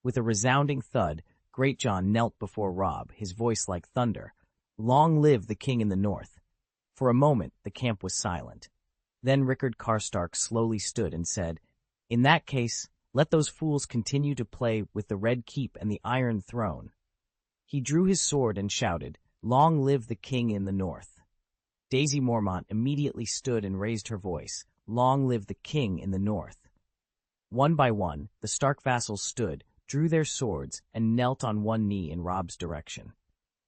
With a resounding thud, Great John knelt before Robb, his voice like thunder. "Long live the king in the north." For a moment, the camp was silent. Then Rickard Karstark slowly stood and said, "In that case, let those fools continue to play with the Red Keep and the Iron Throne." He drew his sword and shouted, "Long live the king in the north." Daisy Mormont immediately stood and raised her voice, "Long live the king in the north." One by one, the Stark vassals stood, drew their swords, and knelt on one knee in Robb's direction.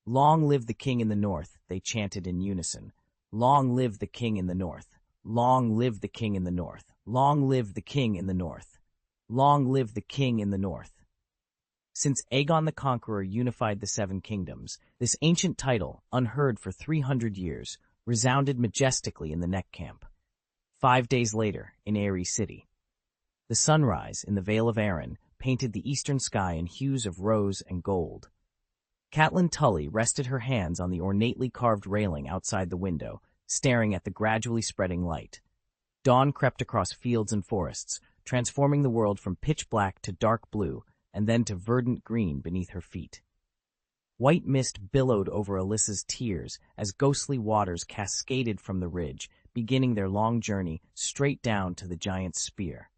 "Long live the king in the north," they chanted in unison. "Long live the king in the north. Long live the king in the north. Long live the king in the north. Long live the king in the north." Since Aegon the Conqueror unified the Seven Kingdoms, this ancient title, unheard for 300 years, resounded majestically in the Neck Camp. 5 days later, in Aerie City. The sunrise in the Vale of Arryn painted the eastern sky in hues of rose and gold. Catelyn Tully rested her hands on the ornately carved railing outside the window, staring at the gradually spreading light. Dawn crept across fields and forests, transforming the world from pitch black to dark blue, and then to verdant green beneath her feet. White mist billowed over Alyssa's tears as ghostly waters cascaded from the ridge, beginning their long journey straight down to the giant's spear.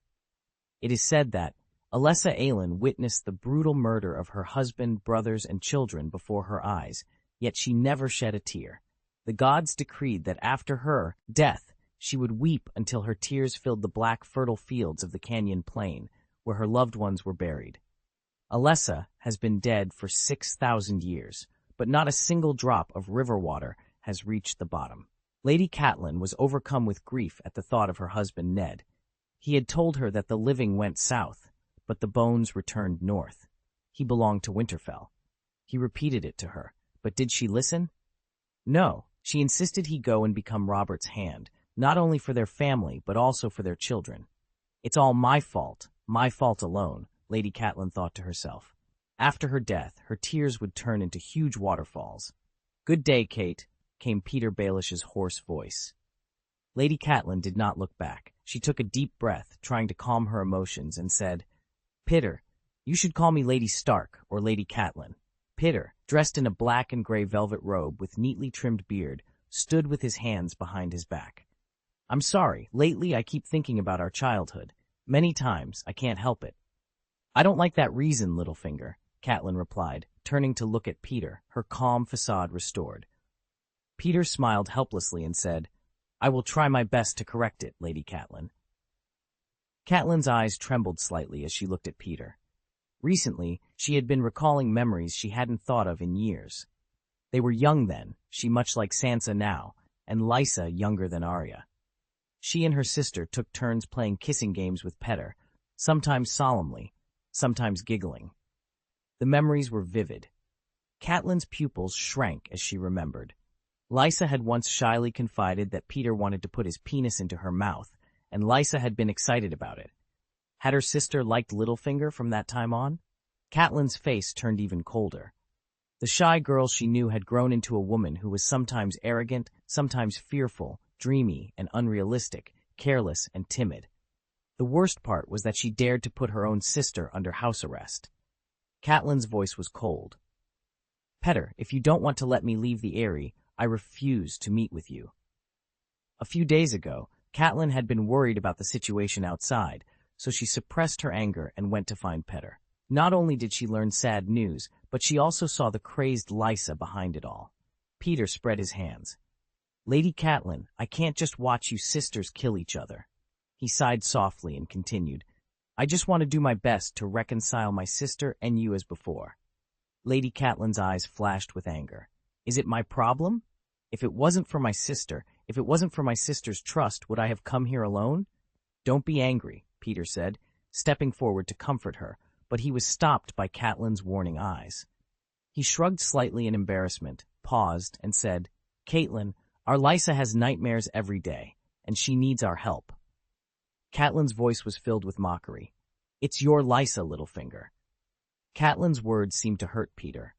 It is said that Alessa Aelin witnessed the brutal murder of her husband, brothers, and children before her eyes, yet she never shed a tear. The gods decreed that after her death, she would weep until her tears filled the black, fertile fields of the Canyon Plain, where her loved ones were buried. Alessa has been dead for 6,000 years, but not a single drop of river water has reached the bottom. Lady Catelyn was overcome with grief at the thought of her husband Ned. He had told her that the living went south, but the bones returned north. He belonged to Winterfell. He repeated it to her, but did she listen? No, she insisted he go and become Robert's hand, not only for their family, but also for their children. "It's all my fault alone," Lady Catelyn thought to herself. After her death, her tears would turn into huge waterfalls. "Good day, Kate," came Peter Baelish's hoarse voice. Lady Catelyn did not look back. She took a deep breath, trying to calm her emotions, and said, "Peter, you should call me Lady Stark or Lady Catelyn." Peter, dressed in a black and gray velvet robe with neatly trimmed beard, stood with his hands behind his back. "I'm sorry, lately I keep thinking about our childhood. Many times, I can't help it." "I don't like that reason, Littlefinger," Catelyn replied, turning to look at Peter, her calm facade restored. Peter smiled helplessly and said, "I will try my best to correct it, Lady Catelyn." Catelyn's eyes trembled slightly as she looked at Peter. Recently, she had been recalling memories she hadn't thought of in years. They were young then, she much like Sansa now, and Lysa younger than Arya. She and her sister took turns playing kissing games with Peter, sometimes solemnly, sometimes giggling. The memories were vivid. Catelyn's pupils shrank as she remembered. Lysa had once shyly confided that Peter wanted to put his penis into her mouth, and Lysa had been excited about it. Had her sister liked Littlefinger from that time on? Catelyn's face turned even colder. The shy girl she knew had grown into a woman who was sometimes arrogant, sometimes fearful, dreamy and unrealistic, careless and timid. The worst part was that she dared to put her own sister under house arrest. Catelyn's voice was cold. "Peter, if you don't want to let me leave the Eyrie, I refuse to meet with you." A few days ago, Catelyn had been worried about the situation outside, so she suppressed her anger and went to find Peter. Not only did she learn sad news, but she also saw the crazed Lysa behind it all. Peter spread his hands. "Lady Catelyn, I can't just watch you sisters kill each other." He sighed softly and continued, I just want to do my best to reconcile my sister and you as before. Lady Catelyn's eyes flashed with anger. Is it my problem? If it wasn't for my sister's trust, would I have come here alone? Don't be angry, Peter said, stepping forward to comfort her, but he was stopped by Catelyn's warning eyes. He shrugged slightly in embarrassment, paused, and said, Catelyn, our Lysa has nightmares every day, and she needs our help. Catelyn's voice was filled with mockery. It's your Lysa, Littlefinger. Catelyn's words seemed to hurt Peter.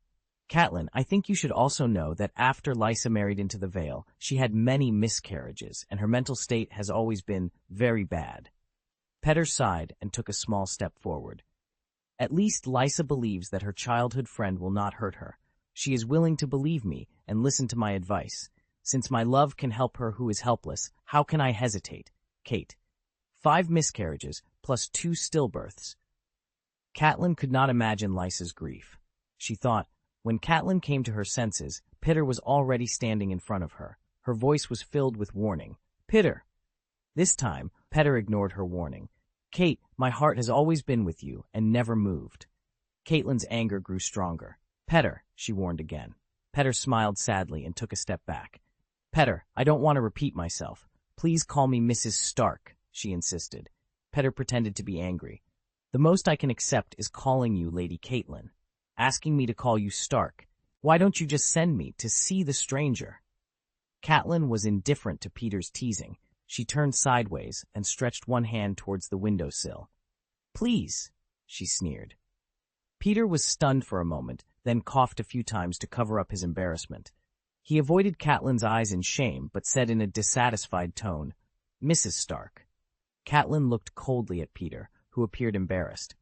Catelyn, I think you should also know that after Lysa married into the Vale, she had many miscarriages, and her mental state has always been very bad. Petter sighed and took a small step forward. At least Lysa believes that her childhood friend will not hurt her. She is willing to believe me and listen to my advice. Since my love can help her who is helpless, how can I hesitate? Kate. 5 miscarriages, plus 2 stillbirths. Catelyn could not imagine Lysa's grief. She thought, when Catelyn came to her senses, Pitter was already standing in front of her. Her voice was filled with warning. Pitter! This time, Petter ignored her warning. Kate, my heart has always been with you and never moved. Catelyn's anger grew stronger. Petter, she warned again. Petter smiled sadly and took a step back. Petter, I don't want to repeat myself. Please call me Mrs. Stark, she insisted. Petter pretended to be angry. The most I can accept is calling you Lady Catelyn. Asking me to call you Stark. Why don't you just send me to see the stranger? Catelyn was indifferent to Peter's teasing. She turned sideways and stretched one hand towards the windowsill. Please, she sneered. Peter was stunned for a moment, then coughed a few times to cover up his embarrassment. He avoided Catelyn's eyes in shame, but said in a dissatisfied tone, Mrs. Stark. Catelyn looked coldly at Peter, who appeared embarrassed.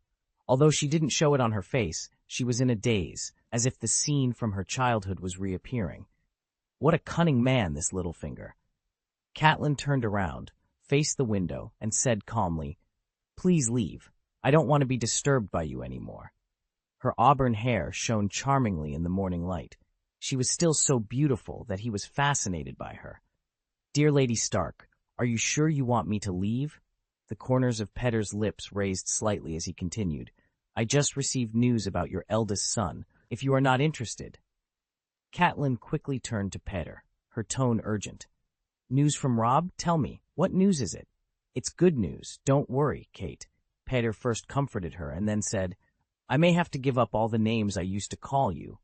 Although she didn't show it on her face, she was in a daze, as if the scene from her childhood was reappearing. What a cunning man, this Littlefinger. Catelyn turned around, faced the window, and said calmly, Please leave. I don't want to be disturbed by you anymore. Her auburn hair shone charmingly in the morning light. She was still so beautiful that he was fascinated by her. Dear Lady Stark, are you sure you want me to leave? The corners of Petter's lips raised slightly as he continued. I just received news about your eldest son, if you are not interested. Catelyn quickly turned to Petter, her tone urgent. News from Robb? Tell me, what news is it? It's good news, don't worry, Kate. Petter first comforted her and then said, I may have to give up all the names I used to call you.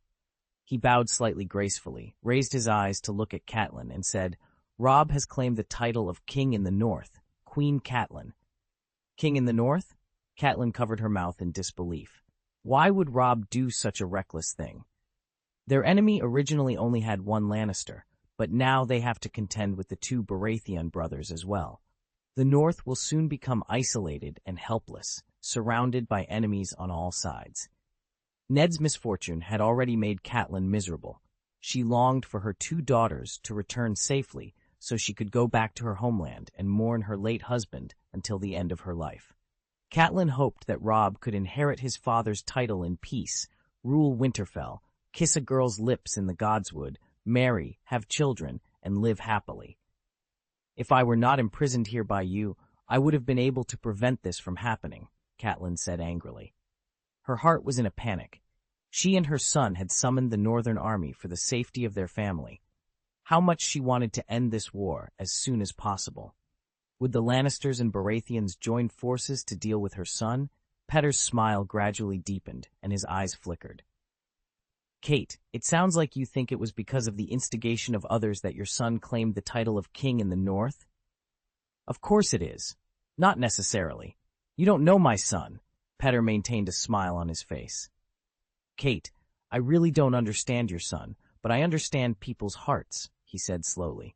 He bowed slightly gracefully, raised his eyes to look at Catelyn, and said, Robb has claimed the title of King in the North, Queen Catelyn. King in the North? Catelyn covered her mouth in disbelief. Why would Robb do such a reckless thing? Their enemy originally only had one Lannister, but now they have to contend with the 2 Baratheon brothers as well. The North will soon become isolated and helpless, surrounded by enemies on all sides. Ned's misfortune had already made Catelyn miserable. She longed for her 2 daughters to return safely so she could go back to her homeland and mourn her late husband until the end of her life. Catelyn hoped that Robb could inherit his father's title in peace, rule Winterfell, kiss a girl's lips in the Godswood, marry, have children, and live happily. If I were not imprisoned here by you, I would have been able to prevent this from happening, Catelyn said angrily. Her heart was in a panic. She and her son had summoned the Northern Army for the safety of their family. How much she wanted to end this war as soon as possible. Would the Lannisters and Baratheons join forces to deal with her son? Petter's smile gradually deepened, and his eyes flickered. Kate, it sounds like you think it was because of the instigation of others that your son claimed the title of King in the North? Of course it is. Not necessarily. You don't know my son. Petter maintained a smile on his face. Kate, I really don't understand your son, but I understand people's hearts, he said slowly.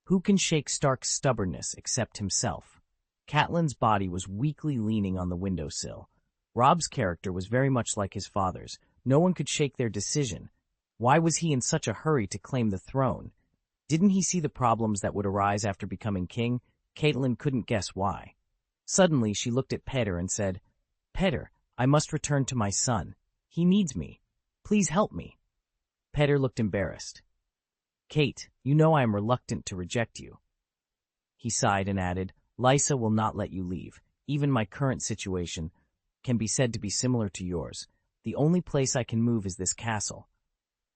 Who can shake Stark's stubbornness except himself? Catelyn's body was weakly leaning on the windowsill. Robb's character was very much like his father's. No one could shake their decision. Why was he in such a hurry to claim the throne? Didn't he see the problems that would arise after becoming king? Catelyn couldn't guess why. Suddenly, she looked at Petter and said, Petter, I must return to my son. He needs me. Please help me. Petter looked embarrassed. Kate, you know I am reluctant to reject you. He sighed and added, Lysa will not let you leave. Even my current situation can be said to be similar to yours. The only place I can move is this castle.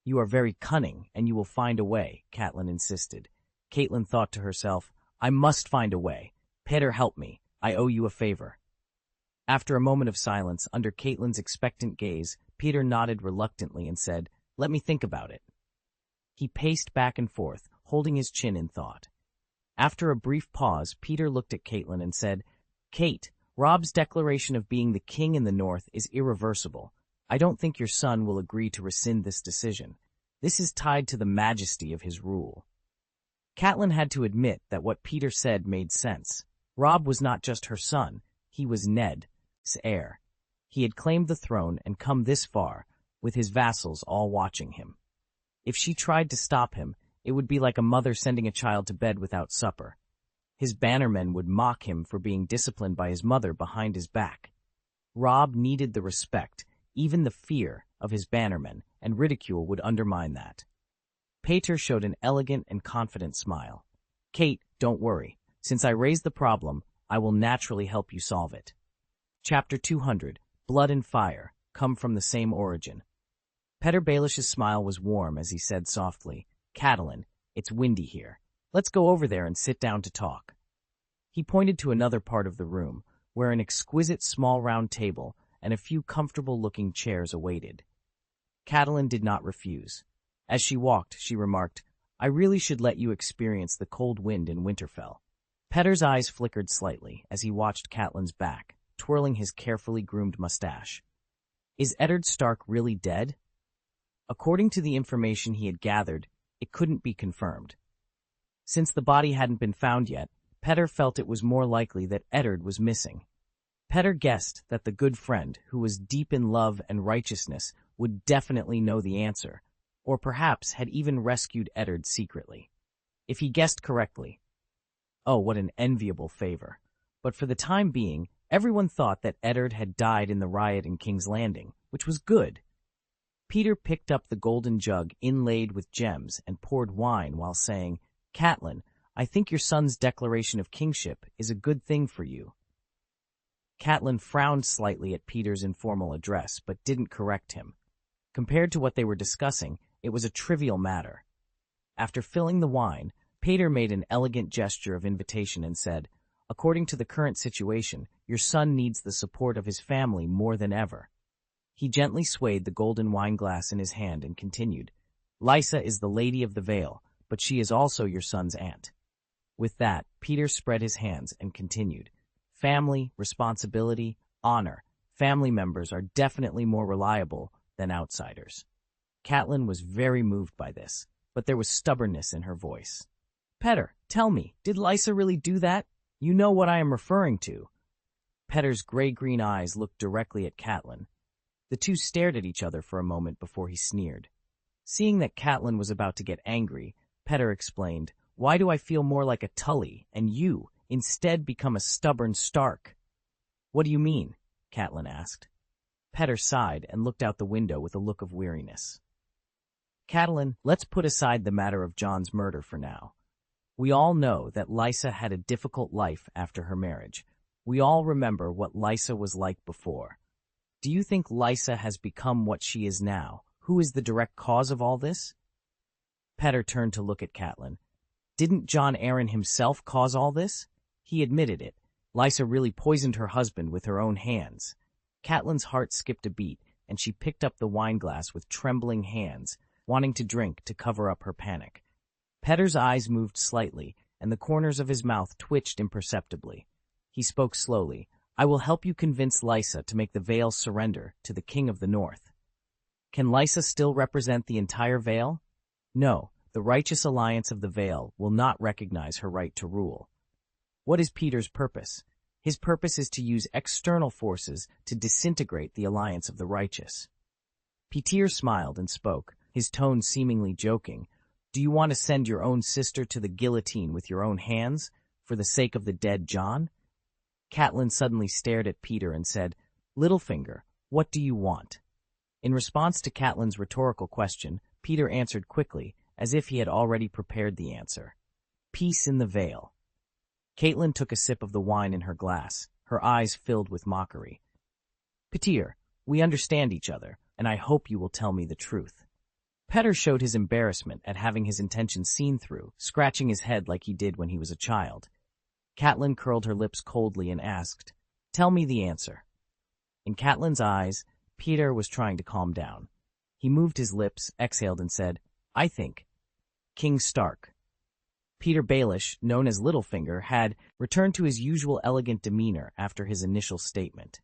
You are very cunning, and you will find a way, Catelyn insisted. Catelyn thought to herself, I must find a way. Peter, help me. I owe you a favor. After a moment of silence, under Catelyn's expectant gaze, Peter nodded reluctantly and said, Let me think about it. He paced back and forth, holding his chin in thought. After a brief pause, Peter looked at Catelyn and said, Kate, Robb's declaration of being the king in the north is irreversible. I don't think your son will agree to rescind this decision. This is tied to the majesty of his rule. Catelyn had to admit that what Peter said made sense. Robb was not just her son, he was Ned's heir. He had claimed the throne and come this far, with his vassals all watching him. If she tried to stop him, it would be like a mother sending a child to bed without supper. His bannermen would mock him for being disciplined by his mother behind his back. Robb needed the respect, even the fear, of his bannermen, and ridicule would undermine that. Peter showed an elegant and confident smile. Kate, don't worry. Since I raised the problem, I will naturally help you solve it. Chapter 200, Blood and Fire, come from the same origin. Petyr Baelish's smile was warm as he said softly, Catelyn, it's windy here. Let's go over there and sit down to talk. He pointed to another part of the room, where an exquisite small round table and a few comfortable-looking chairs awaited. Catelyn did not refuse. As she walked, she remarked, I really should let you experience the cold wind in Winterfell. Petyr's eyes flickered slightly as he watched Catelyn's back, twirling his carefully groomed mustache. Is Eddard Stark really dead? According to the information he had gathered, it couldn't be confirmed. Since the body hadn't been found yet, Petyr felt it was more likely that Eddard was missing. Petyr guessed that the good friend, who was deep in love and righteousness, would definitely know the answer, or perhaps had even rescued Eddard secretly. If he guessed correctly, oh, what an enviable favor. But for the time being, everyone thought that Eddard had died in the riot in King's Landing, which was good. Peter picked up the golden jug inlaid with gems and poured wine while saying, Catelyn, I think your son's declaration of kingship is a good thing for you. Catelyn frowned slightly at Peter's informal address, but didn't correct him. Compared to what they were discussing, it was a trivial matter. After filling the wine, Peter made an elegant gesture of invitation and said, According to the current situation, your son needs the support of his family more than ever. He gently swayed the golden wineglass in his hand and continued, Lysa is the Lady of the Vale, but she is also your son's aunt. With that, Peter spread his hands and continued, Family, responsibility, honor. Family members are definitely more reliable than outsiders. Catelyn was very moved by this, but there was stubbornness in her voice. Petyr, tell me, did Lysa really do that? You know what I am referring to. Petyr's gray-green eyes looked directly at Catelyn. The two stared at each other for a moment before he sneered. Seeing that Catelyn was about to get angry, Petyr explained, Why do I feel more like a Tully, and you, instead, become a stubborn Stark? What do you mean? Catelyn asked. Petyr sighed and looked out the window with a look of weariness. Catelyn, let's put aside the matter of Jon's murder for now. We all know that Lysa had a difficult life after her marriage. We all remember what Lysa was like before. Do you think Lysa has become what she is now? Who is the direct cause of all this? Petyr turned to look at Catelyn. Didn't Jon Arryn himself cause all this? He admitted it. Lysa really poisoned her husband with her own hands. Catelyn's heart skipped a beat, and she picked up the wineglass with trembling hands, wanting to drink to cover up her panic. Petyr's eyes moved slightly, and the corners of his mouth twitched imperceptibly. He spoke slowly. I will help you convince Lysa to make the Vale surrender to the King of the North. Can Lysa still represent the entire Vale? No, the righteous alliance of the Vale will not recognize her right to rule. What is Peter's purpose? His purpose is to use external forces to disintegrate the alliance of the righteous. Petyr smiled and spoke, his tone seemingly joking. Do you want to send your own sister to the guillotine with your own hands, for the sake of the dead Jon? Catelyn suddenly stared at Peter and said, Littlefinger, what do you want? In response to Catelyn's rhetorical question, Peter answered quickly, as if he had already prepared the answer. Peace in the Vale. Caitlin took a sip of the wine in her glass, her eyes filled with mockery. Petyr, we understand each other, and I hope you will tell me the truth. Petyr showed his embarrassment at having his intentions seen through, scratching his head like he did when he was a child. Catelyn curled her lips coldly and asked, "Tell me the answer." In Catelyn's eyes, Petyr was trying to calm down. He moved his lips, exhaled, and said, "I think King Stark." Petyr Baelish, known as Littlefinger, had returned to his usual elegant demeanor after his initial statement.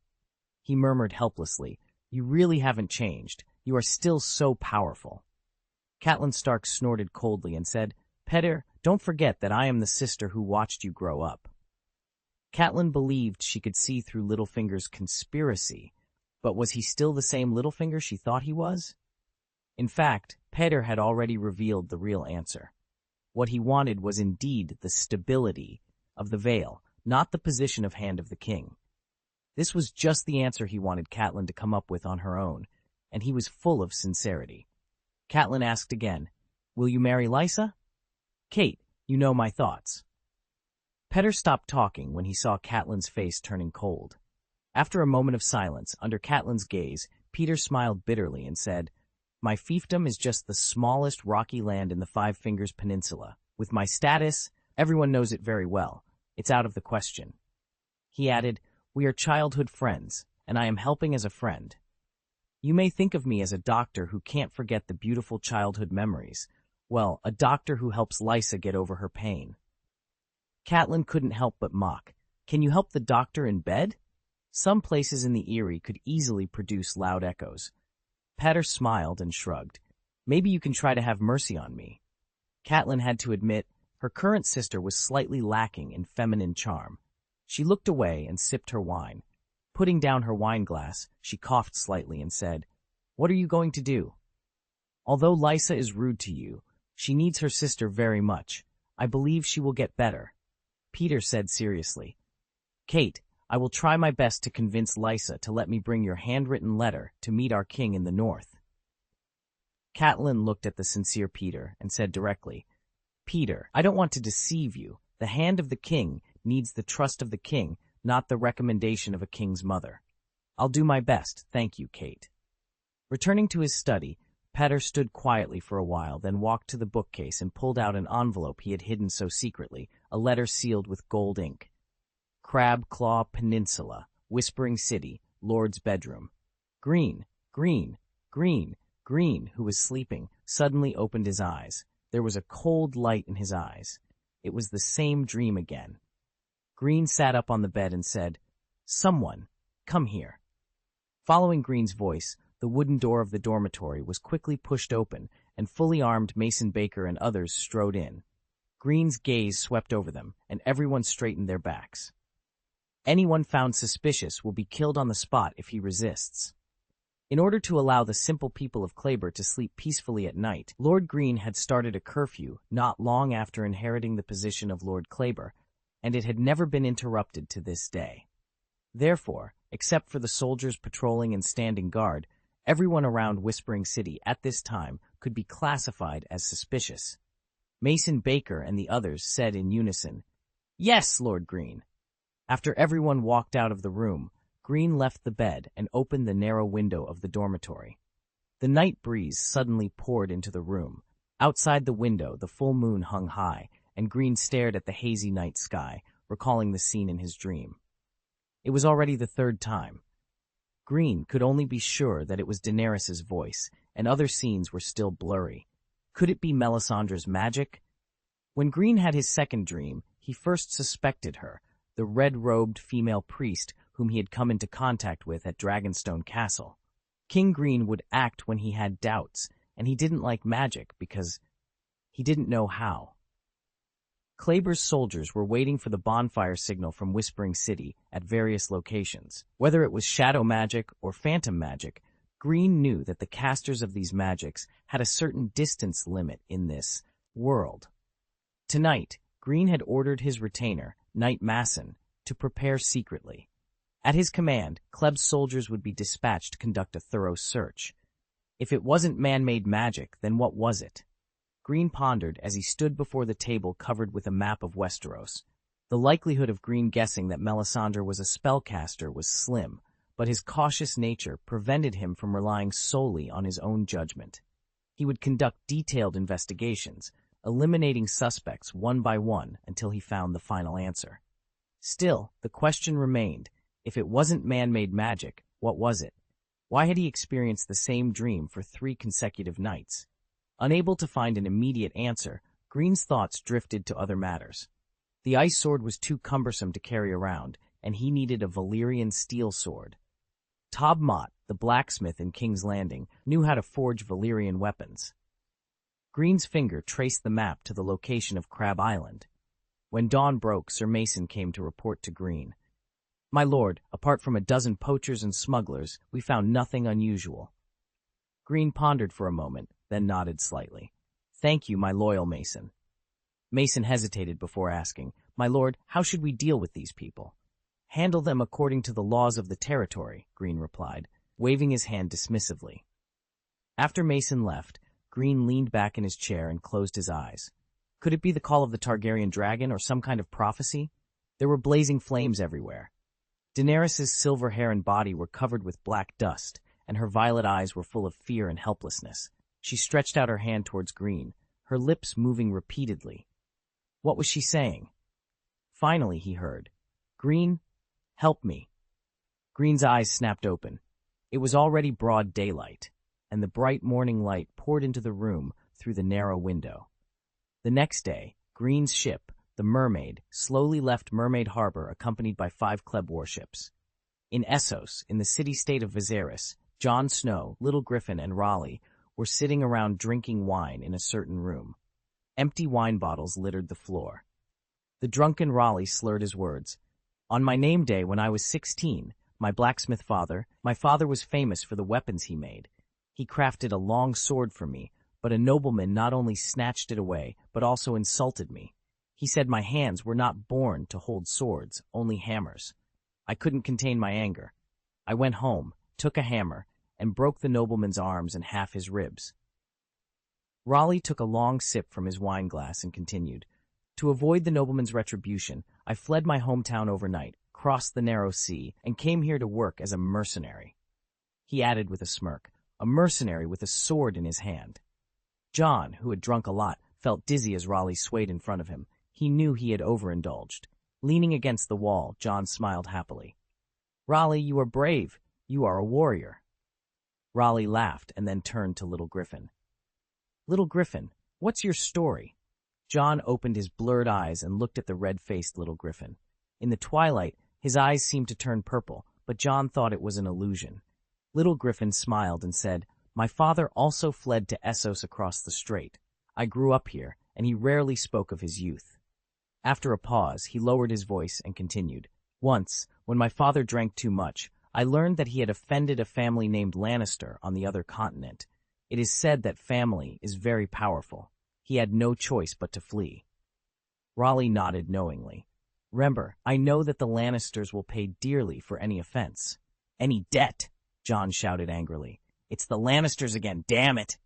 He murmured helplessly, "You really haven't changed. You are still so powerful." Catelyn Stark snorted coldly and said, "Petyr, don't forget that I am the sister who watched you grow up." Catelyn believed she could see through Littlefinger's conspiracy, but was he still the same Littlefinger she thought he was? In fact, Petyr had already revealed the real answer. What he wanted was indeed the stability of the Vale, not the position of Hand of the King. This was just the answer he wanted Catelyn to come up with on her own, and he was full of sincerity. Catelyn asked again, "Will you marry Lysa?" "Kate, you know my thoughts." Petyr stopped talking when he saw Catelyn's face turning cold. After a moment of silence, under Catelyn's gaze, Petyr smiled bitterly and said, "My fiefdom is just the smallest rocky land in the Five Fingers Peninsula. With my status, everyone knows it very well. It's out of the question." He added, "We are childhood friends, and I am helping as a friend. You may think of me as a doctor who can't forget the beautiful childhood memories. Well, a doctor who helps Lysa get over her pain." Catelyn couldn't help but mock. "Can you help the doctor in bed?" Some places in the Eyrie could easily produce loud echoes. Petyr smiled and shrugged. "Maybe you can try to have mercy on me." Catelyn had to admit her current sister was slightly lacking in feminine charm. She looked away and sipped her wine. Putting down her wine glass, she coughed slightly and said, "What are you going to do?" "Although Lysa is rude to you, she needs her sister very much. I believe she will get better." Petyr said seriously, "Kate, I will try my best to convince Lysa to let me bring your handwritten letter to meet our king in the north." Catelyn looked at the sincere Petyr and said directly, "Petyr, I don't want to deceive you. The hand of the king needs the trust of the king, not the recommendation of a king's mother. I'll do my best, thank you, Kate." Returning to his study, Petyr stood quietly for a while, then walked to the bookcase and pulled out an envelope he had hidden so secretly, a letter sealed with gold ink. "Crab Claw Peninsula, Whispering City, Lord's Bedroom." Greene, who was sleeping, suddenly opened his eyes. There was a cold light in his eyes. It was the same dream again. Greene sat up on the bed and said, "Someone, come here." Following Greene's voice, the wooden door of the dormitory was quickly pushed open, and fully armed Mason Baker and others strode in. Greene's gaze swept over them, and everyone straightened their backs. "Anyone found suspicious will be killed on the spot if he resists." In order to allow the simple people of Kleber to sleep peacefully at night, Lord Greene had started a curfew not long after inheriting the position of Lord Kleber, and it had never been interrupted to this day. Therefore, except for the soldiers patrolling and standing guard, everyone around Whispering City at this time could be classified as suspicious. Mason Baker and the others said in unison, "Yes, Lord Greene." After everyone walked out of the room, Greene left the bed and opened the narrow window of the dormitory. The night breeze suddenly poured into the room. Outside the window, the full moon hung high, and Greene stared at the hazy night sky, recalling the scene in his dream. It was already the third time. Greene could only be sure that it was Daenerys's voice, and other scenes were still blurry. Could it be Melisandre's magic? When Greene had his second dream, he first suspected her, the red-robed female priest whom he had come into contact with at Dragonstone Castle. King Greene would act when he had doubts, and he didn't like magic because he didn't know how. Kleber's soldiers were waiting for the bonfire signal from Whispering City at various locations. Whether it was shadow magic or phantom magic, Greene knew that the casters of these magics had a certain distance limit in this world. Tonight, Greene had ordered his retainer, Knight Masson, to prepare secretly. At his command, Kleb's soldiers would be dispatched to conduct a thorough search. If it wasn't man-made magic, then what was it? Greene pondered as he stood before the table covered with a map of Westeros. The likelihood of Greene guessing that Melisandre was a spellcaster was slim, but his cautious nature prevented him from relying solely on his own judgment. He would conduct detailed investigations, eliminating suspects one by one until he found the final answer. Still, the question remained, if it wasn't man-made magic, what was it? Why had he experienced the same dream for 3 consecutive nights? Unable to find an immediate answer, Greene's thoughts drifted to other matters. The ice sword was too cumbersome to carry around, and he needed a Valyrian steel sword. Tob Mott, the blacksmith in King's Landing, knew how to forge Valyrian weapons. Greene's finger traced the map to the location of Crab Island. When dawn broke, Sir Mason came to report to Greene. "My lord, apart from a dozen poachers and smugglers, we found nothing unusual." Greene pondered for a moment, then nodded slightly. "Thank you, my loyal Mason." Mason hesitated before asking, "My lord, how should we deal with these people?" "Handle them according to the laws of the territory," Greene replied, waving his hand dismissively. After Mason left, Greene leaned back in his chair and closed his eyes. Could it be the call of the Targaryen dragon or some kind of prophecy? There were blazing flames everywhere. Daenerys' silver hair and body were covered with black dust, and her violet eyes were full of fear and helplessness. She stretched out her hand towards Greene, her lips moving repeatedly. What was she saying? Finally, he heard, "Greene, help me." Greene's eyes snapped open. It was already broad daylight, and the bright morning light poured into the room through the narrow window. The next day, Greene's ship, the Mermaid, slowly left Mermaid Harbor accompanied by 5 Kleb warships. In Essos, in the city-state of Viserys, Jon Snow, Little Griffin, and Raleigh were sitting around drinking wine in a certain room. Empty wine bottles littered the floor. The drunken Raleigh slurred his words. "On my name day when I was 16, my blacksmith father was famous for the weapons he made. He crafted a long sword for me, but a nobleman not only snatched it away, but also insulted me. He said my hands were not born to hold swords, only hammers. I couldn't contain my anger. I went home, took a hammer, and broke the nobleman's arms and half his ribs." Raleigh took a long sip from his wine glass and continued, "To avoid the nobleman's retribution, I fled my hometown overnight, crossed the narrow sea, and came here to work as a mercenary." He added with a smirk, "A mercenary with a sword in his hand." John, who had drunk a lot, felt dizzy as Raleigh swayed in front of him. He knew he had overindulged. Leaning against the wall, John smiled happily. "Raleigh, you are brave. You are a warrior." Raleigh laughed and then turned to Little Griffin. "Little Griffin, what's your story?" John opened his blurred eyes and looked at the red-faced Little Griffin. In the twilight, his eyes seemed to turn purple, but John thought it was an illusion. Little Griffin smiled and said, "My father also fled to Essos across the strait. I grew up here, and he rarely spoke of his youth." After a pause, he lowered his voice and continued, "Once, when my father drank too much, I learned that he had offended a family named Lannister on the other continent. It is said that family is very powerful. He had no choice but to flee." Raleigh nodded knowingly. "Remember, I know that the Lannisters will pay dearly for any offense." "Any debt!" John shouted angrily. "It's the Lannisters again, damn it!"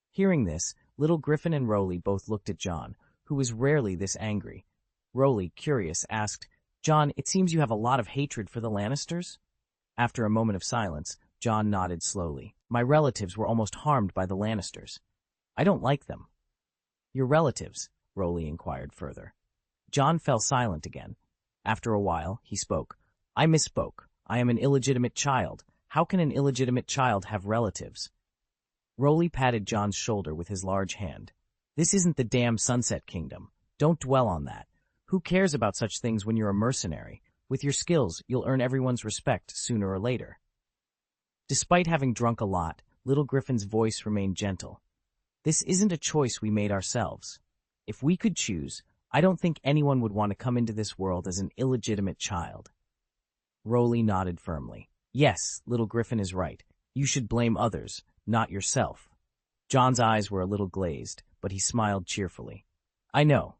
Hearing this, Little Griffin and Rowley both looked at John, who was rarely this angry. Rowley, curious, asked, "John, it seems you have a lot of hatred for the Lannisters?" After a moment of silence, John nodded slowly. "My relatives were almost harmed by the Lannisters. I don't like them." "Your relatives?" Rowley inquired further. John fell silent again. After a while, he spoke. "I misspoke. I am an illegitimate child. How can an illegitimate child have relatives?" Rowley patted John's shoulder with his large hand. "This isn't the damn Sunset Kingdom. Don't dwell on that. Who cares about such things when you're a mercenary? With your skills, you'll earn everyone's respect sooner or later." Despite having drunk a lot, Little Griffin's voice remained gentle. "This isn't a choice we made ourselves. If we could choose, I don't think anyone would want to come into this world as an illegitimate child." Rowley nodded firmly. "Yes, Little Griffin is right. You should blame others, not yourself." John's eyes were a little glazed, but he smiled cheerfully. "I know.